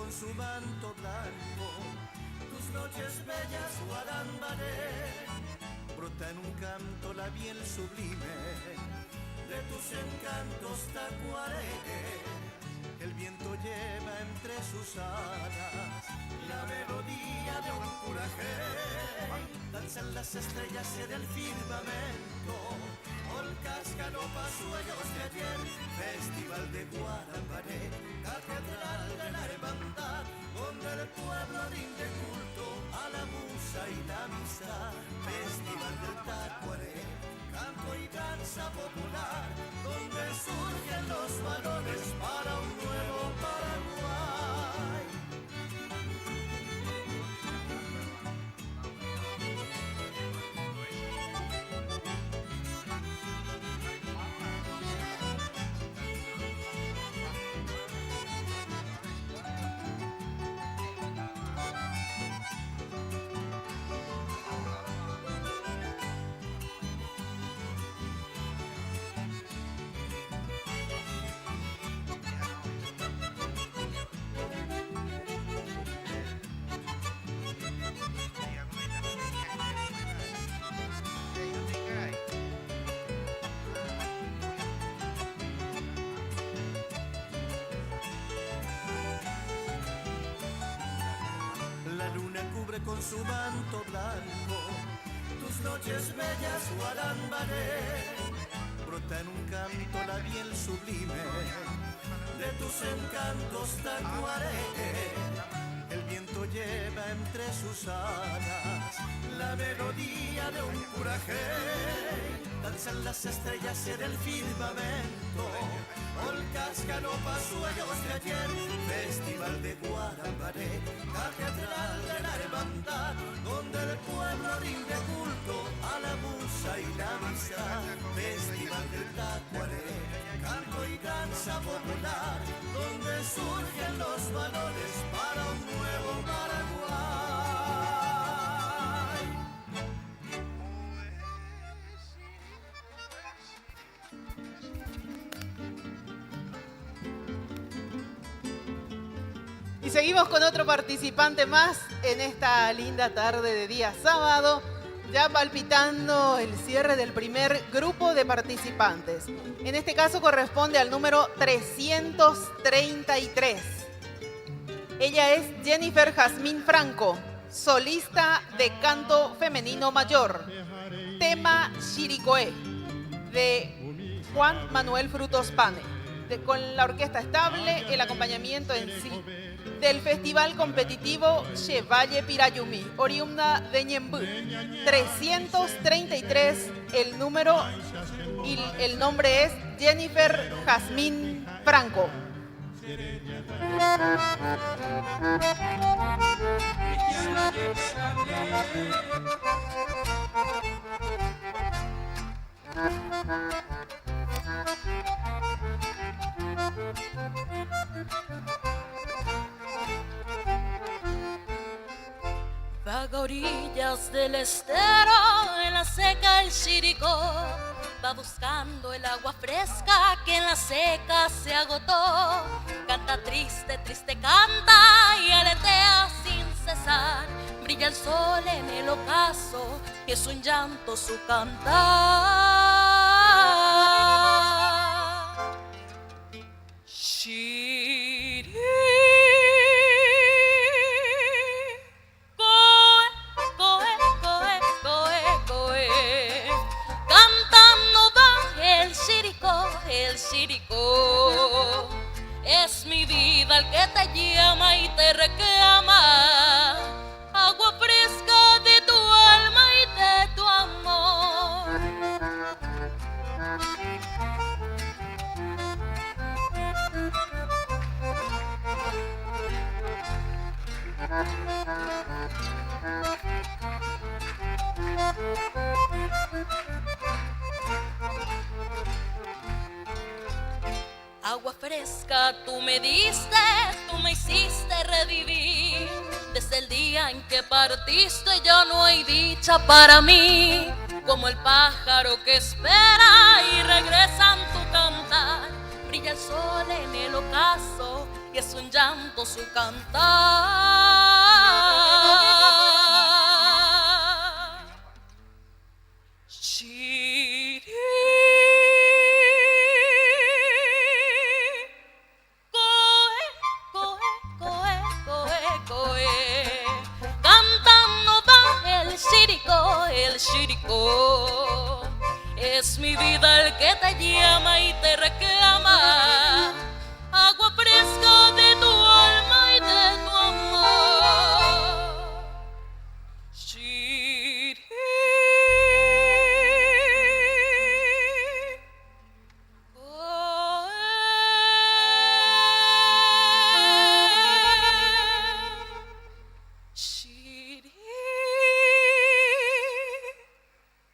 con su manto blanco, tus noches bellas Guarambaré, brota en un canto la miel sublime de tus encantos tacuaré. El viento lleva entre sus alas la melodía de un curajé. Danzan las estrellas en el firmamento, polcas, canopas, sueños de ayer. Festival de Guarambaré, catedral de la hermandad, donde el pueblo rinde culto a la musa y la amistad. Festival del Tacuaré, canto y danza popular, donde surgen los valores para un nuevo Paraguay. Con su manto blanco, tus noches bellas Guarambaré, brota en un canto la miel sublime de tus encantos tacuaré. El viento lleva entre sus alas la melodía de un curajé. Danzan las estrellas en el firmamento, polcas, canopas, sueños de ayer. Festival de Guarambaré, catedral de la hermandad, donde el pueblo rinde culto a la musa y la amistad. Festival del Tacuaré, canto y danza popular, donde surgen los valores para un nuevo Paraguay. Y seguimos con otro participante más en esta linda tarde de día sábado, ya palpitando el cierre del primer grupo de participantes. En este caso corresponde al número 333. Ella es Jennifer Jazmín Franco, solista de canto femenino mayor. Tema Chiricoé, de Juan Manuel Frutos Pane. Con la orquesta estable, el acompañamiento en sí del festival competitivo Chevalle Pirayumí, oriunda de Ñembú. 333 el número y el nombre es Jennifer Jazmín Franco. Vaga orillas del estero, en la seca el Chiricó, va buscando el agua fresca que en la seca se agotó. Canta triste, triste canta y aletea sin cesar. Brilla el sol en el ocaso y es un llanto su cantar. Chiri. El Chiricó es mi vida el que te llama y te reclama agua fresca de tu alma y de tu amor. Agua fresca tú me diste, tú me hiciste revivir. Desde el día en que partiste ya no hay dicha para mí. Como el pájaro que espera y regresa en tu cantar. Brilla el sol en el ocaso y y es un llanto su cantar. Shiri, coe, coe, coe, coe, coe. Cantando va el shiriko, el shiriko. Es mi vida el que te llama y te reclama, agua fresca de tu alma y de tu amor. Shiri, shiri,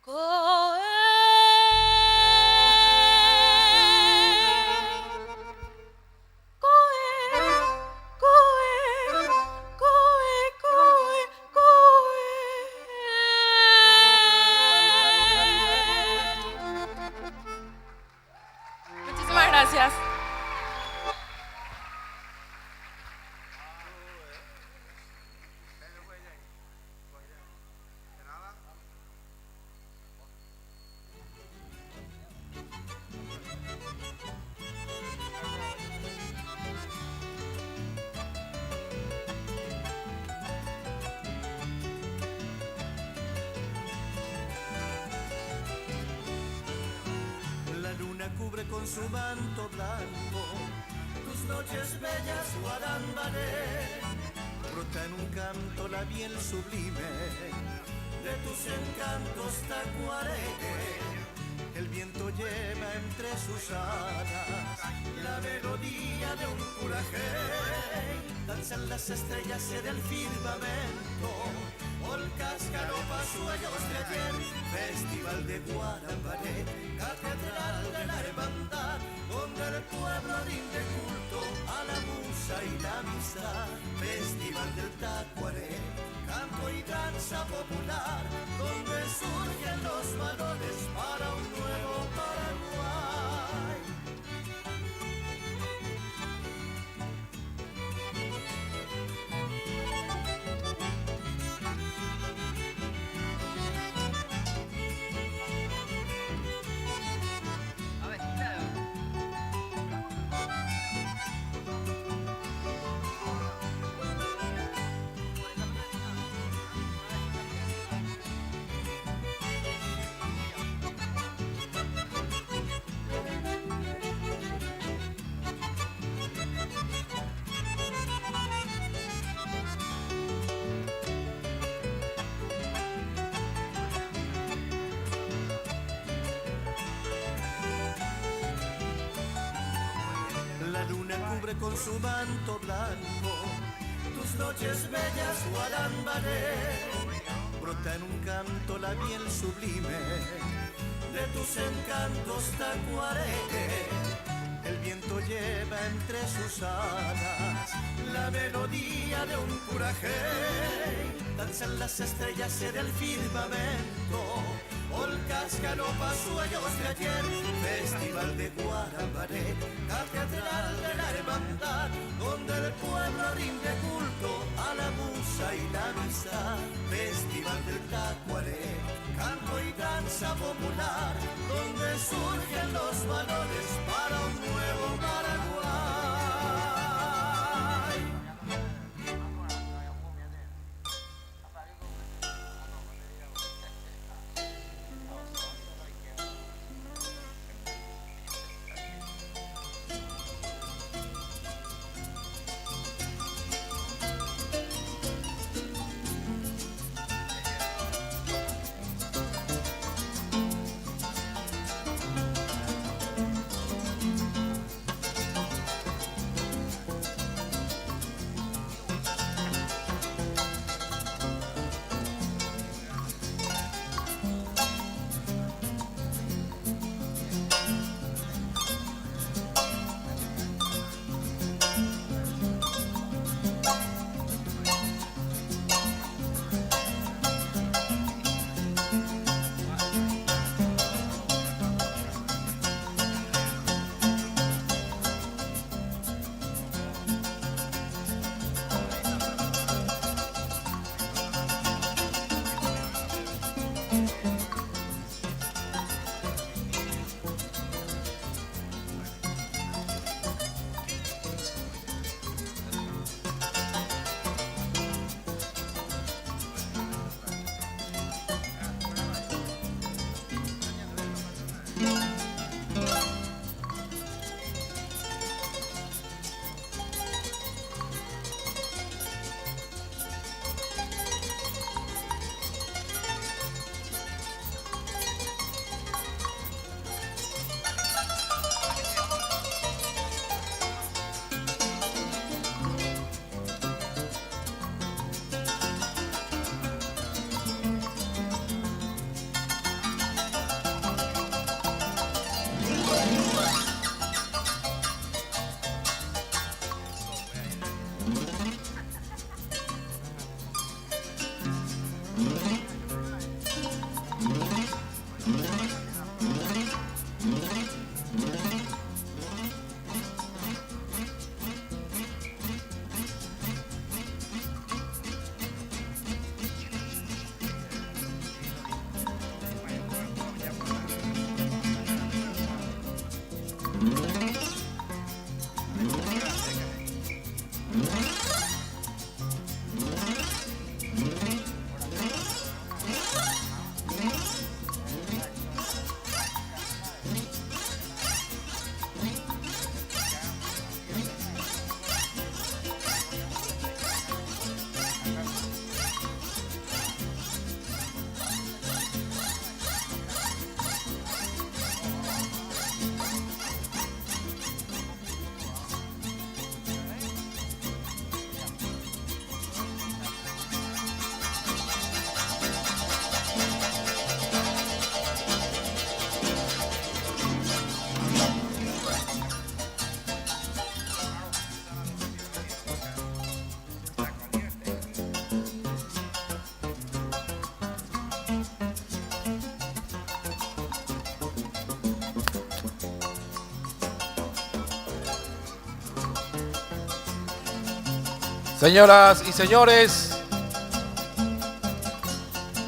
coe. Muchísimas gracias. La luna cubre con su manto blanco tus noches bellas, Guarambaré. Brota en un canto la miel sublime de tus encantos, Tacuaré. El viento lleva entre sus alas la melodía de un curajé. Danzan las estrellas en el firmamento, polcas, galopas, sueños de ayer. Festival de Guarambaré, catedral de la hermandad, donde el pueblo rinde culto a la musa y la amistad. Festival del Tacuaré, canto y danza popular, donde surgen los valores para un nuevo Paraguay. La luna cubre con su manto blanco tus noches bellas, Guarambaré. Brota en un canto la miel sublime de tus encantos, Tacuaré. El viento lleva entre sus alas la melodía de un curajé. Danzan las estrellas en el firmamento, polcas, galopas, sueños de ayer. Festival de Guarambaré, catedral de la hermandad, donde el pueblo rinde culto a la musa y la amistad. Festival del Tacuaré, canto y danza popular, donde surgen los valores para un nuevo Paraguay. Señoras y señores,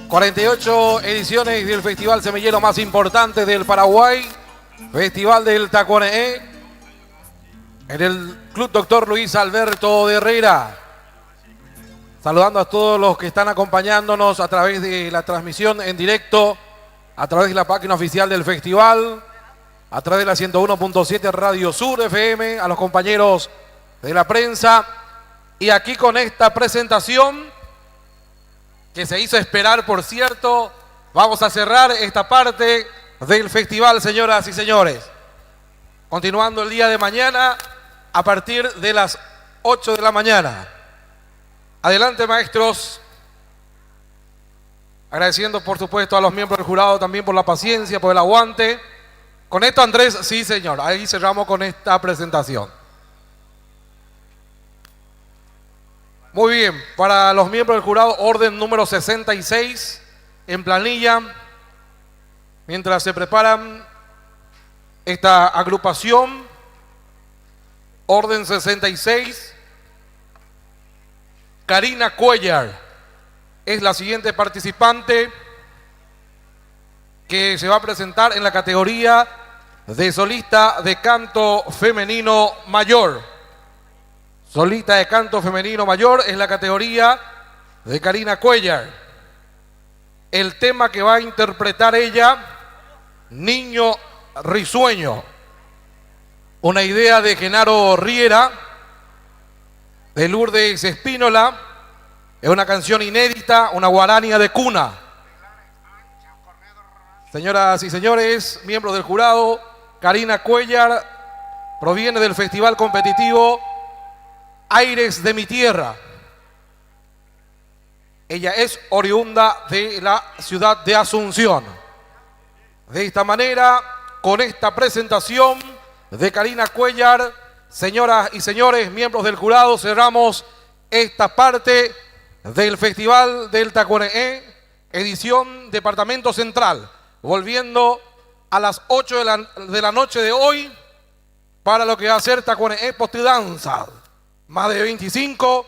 48 ediciones del festival semillero más importante del Paraguay, Festival del Tacuané, en el Club Doctor Luis Alberto de Herrera. Saludando a todos los que están acompañándonos a través de la transmisión en directo, a través de la página oficial del festival, a través de la 101.7 Radio Sur FM, a los compañeros de la prensa. Y aquí con esta presentación, que se hizo esperar, por cierto, vamos a cerrar esta parte del festival, señoras y señores. Continuando el día de mañana a partir de las 8 de la mañana. Adelante, maestros. Agradeciendo, por supuesto, a los miembros del jurado también por la paciencia, por el aguante. Con esto, Andrés, sí, señor. Ahí cerramos con esta presentación. Muy bien, para los miembros del jurado, orden número 66 en planilla. Mientras se preparan esta agrupación, orden 66, Karina Cuellar es la siguiente participante que se va a presentar en la categoría de solista de canto femenino mayor. Solista de canto femenino mayor es la categoría de Karina Cuellar. El tema que va a interpretar ella, Niño Risueño. Una idea de Genaro Riera, de Lourdes Espínola. Es una canción inédita, una guarania de cuna. Señoras y señores, miembros del jurado, Karina Cuellar proviene del festival competitivo Aires de mi Tierra. Ella es oriunda de la ciudad de Asunción. De esta manera, con esta presentación de Karina Cuellar, señoras y señores, miembros del jurado, cerramos esta parte del Festival del Tacuané, edición Departamento Central, volviendo a las 8 de la noche de hoy para lo que va a ser Tacuané Postidanza. Más de 25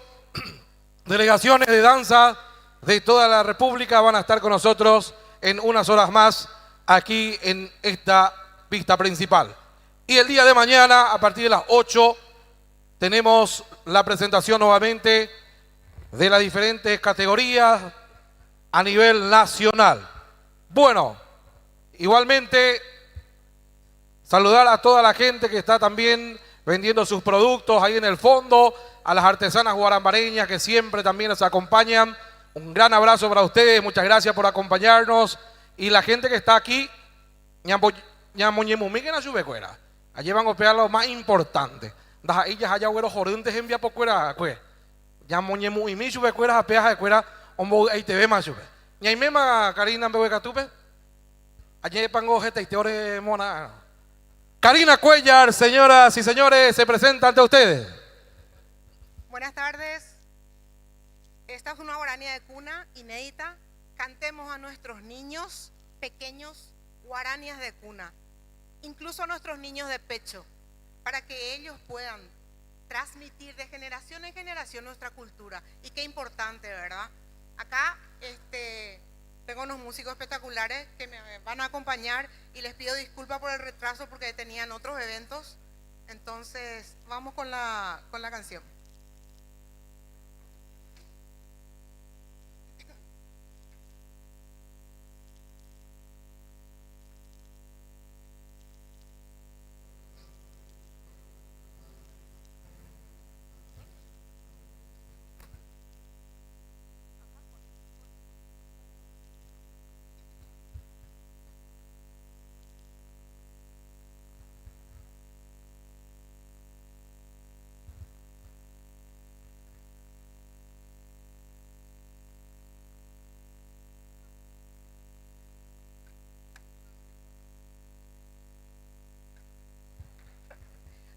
delegaciones de danza de toda la República van a estar con nosotros en unas horas más aquí en esta pista principal. Y el día de mañana, a partir de las 8, tenemos la presentación nuevamente de las diferentes categorías a nivel nacional. Bueno, igualmente saludar a toda la gente que está también vendiendo sus productos ahí en el fondo, a las artesanas guarambareñas que siempre también nos acompañan. Un gran abrazo para ustedes, muchas gracias por acompañarnos. Y la gente que está aquí, allí van a operar lo más importante. Ellas allá güero joruntes envía por cuera, pues. Ya moñemu y mi sube cuera a peaja de cuera, hombo ahí te ve más sube. Ni hay mema Karina Bebeca tupe. Allí pango jeta y teore mona. Karina Cuellar, señoras y señores, se presenta ante ustedes. Buenas tardes. Esta es una guarania de cuna inédita. Cantemos a nuestros niños pequeños guaranias de cuna, incluso a nuestros niños de pecho, para que ellos puedan transmitir de generación en generación nuestra cultura. Y qué importante, ¿verdad? Acá tengo unos músicos espectaculares que me van a acompañar y les pido disculpas por el retraso porque tenían otros eventos. Entonces, vamos con la canción.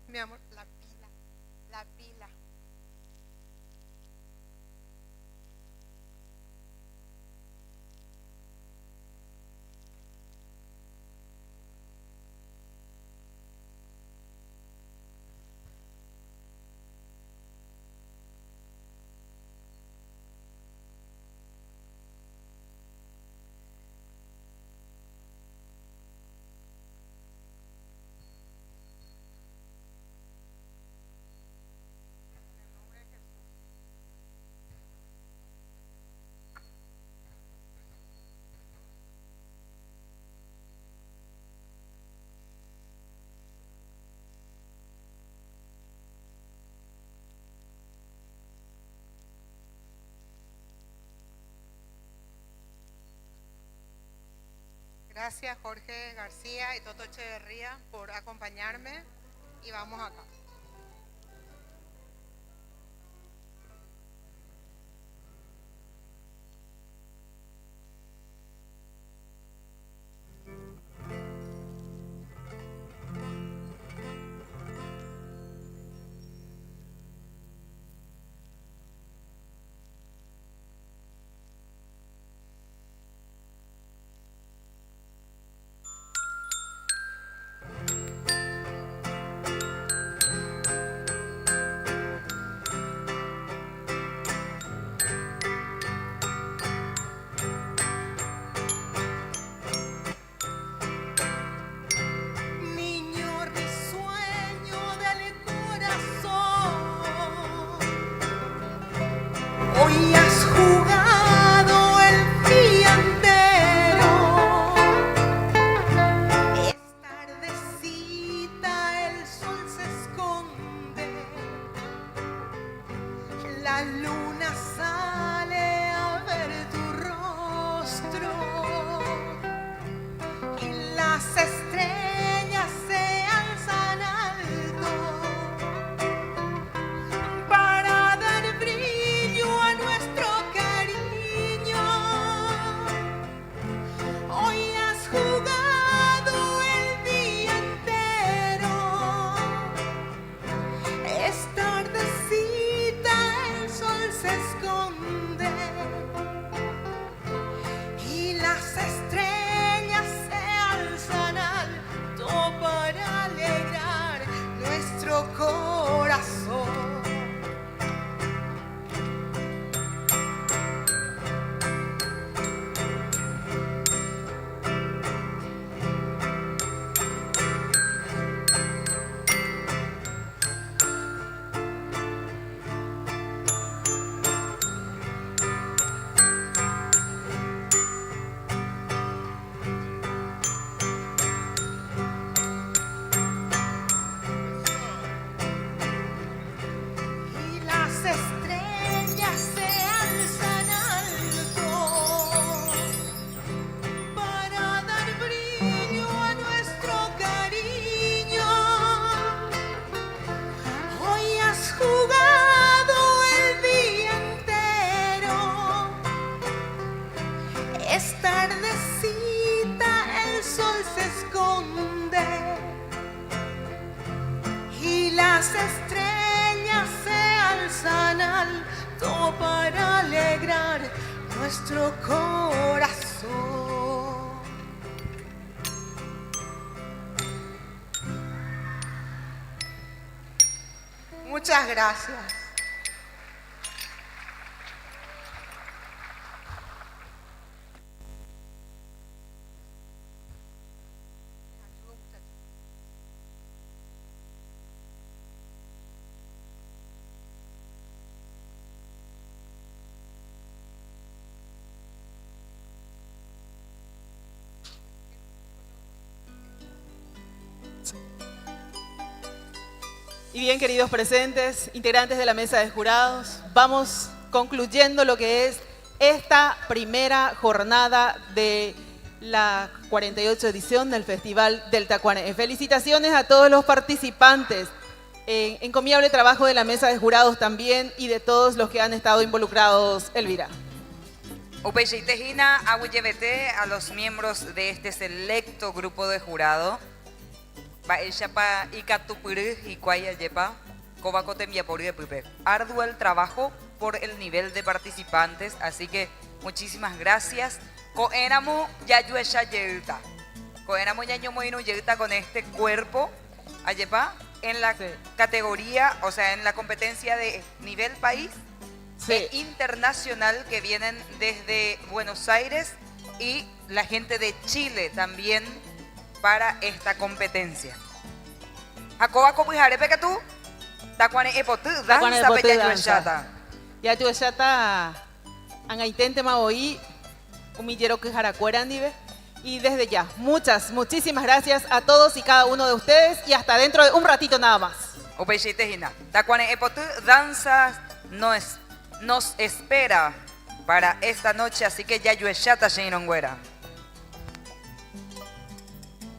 Mi amor, la pila, la pila. Gracias Jorge García y Toto Echeverría por acompañarme y vamos acá. Hoy has jugado el día entero. Es tardecita, el sol se esconde. La luna sale a ver tu rostro. Y las estrellas se alzan alto para dar brillo a nuestro cariño. Hoy has jugado el día entero. Es tardecita, el sol se esconde y las estrellas se alzan alto para alegrar nuestro corazón. Y las estrellas se alzan alto para dar brillo a nuestro cariño. Hoy has jugado el día entero. Es tardecita, el sol se esconde y las estrellas se alzan alto para alegrar nuestro corazón. Muchas gracias. Y bien, queridos presentes, integrantes de la mesa de jurados, vamos concluyendo lo que es esta primera jornada de la 48 edición del Festival del Tacuané. Felicitaciones a todos los participantes, encomiable trabajo de la mesa de jurados también y de todos los que han estado involucrados, Elvira. Upeyitejina, Awuyebete, a los miembros de este selecto grupo de jurado. Baeshapa Ikatupuru y Kuayayepa, Kobakotemyapori Pupe. Arduo el trabajo por el nivel de participantes, así que muchísimas gracias. Koenamu Yayuesha Yeuta. Koenamu Yañomoinu Yeuta con este cuerpo, Ayepa, en la categoría, o sea, en la competencia de nivel país e internacional que vienen desde Buenos Aires y la gente de Chile también para esta competencia. Jacoba Copuijare que tú, Tacuane Epotu, danza Peyayueshata. Yayueshata, Angaitente Maoí, Humillero Quijaracuerandive. Y desde ya, muchísimas gracias a todos y cada uno de ustedes y hasta dentro de un ratito nada más. Upeyitejina, Tacuane Epotu, danza nos espera para esta noche, así que Yayueshata Sheinongüera.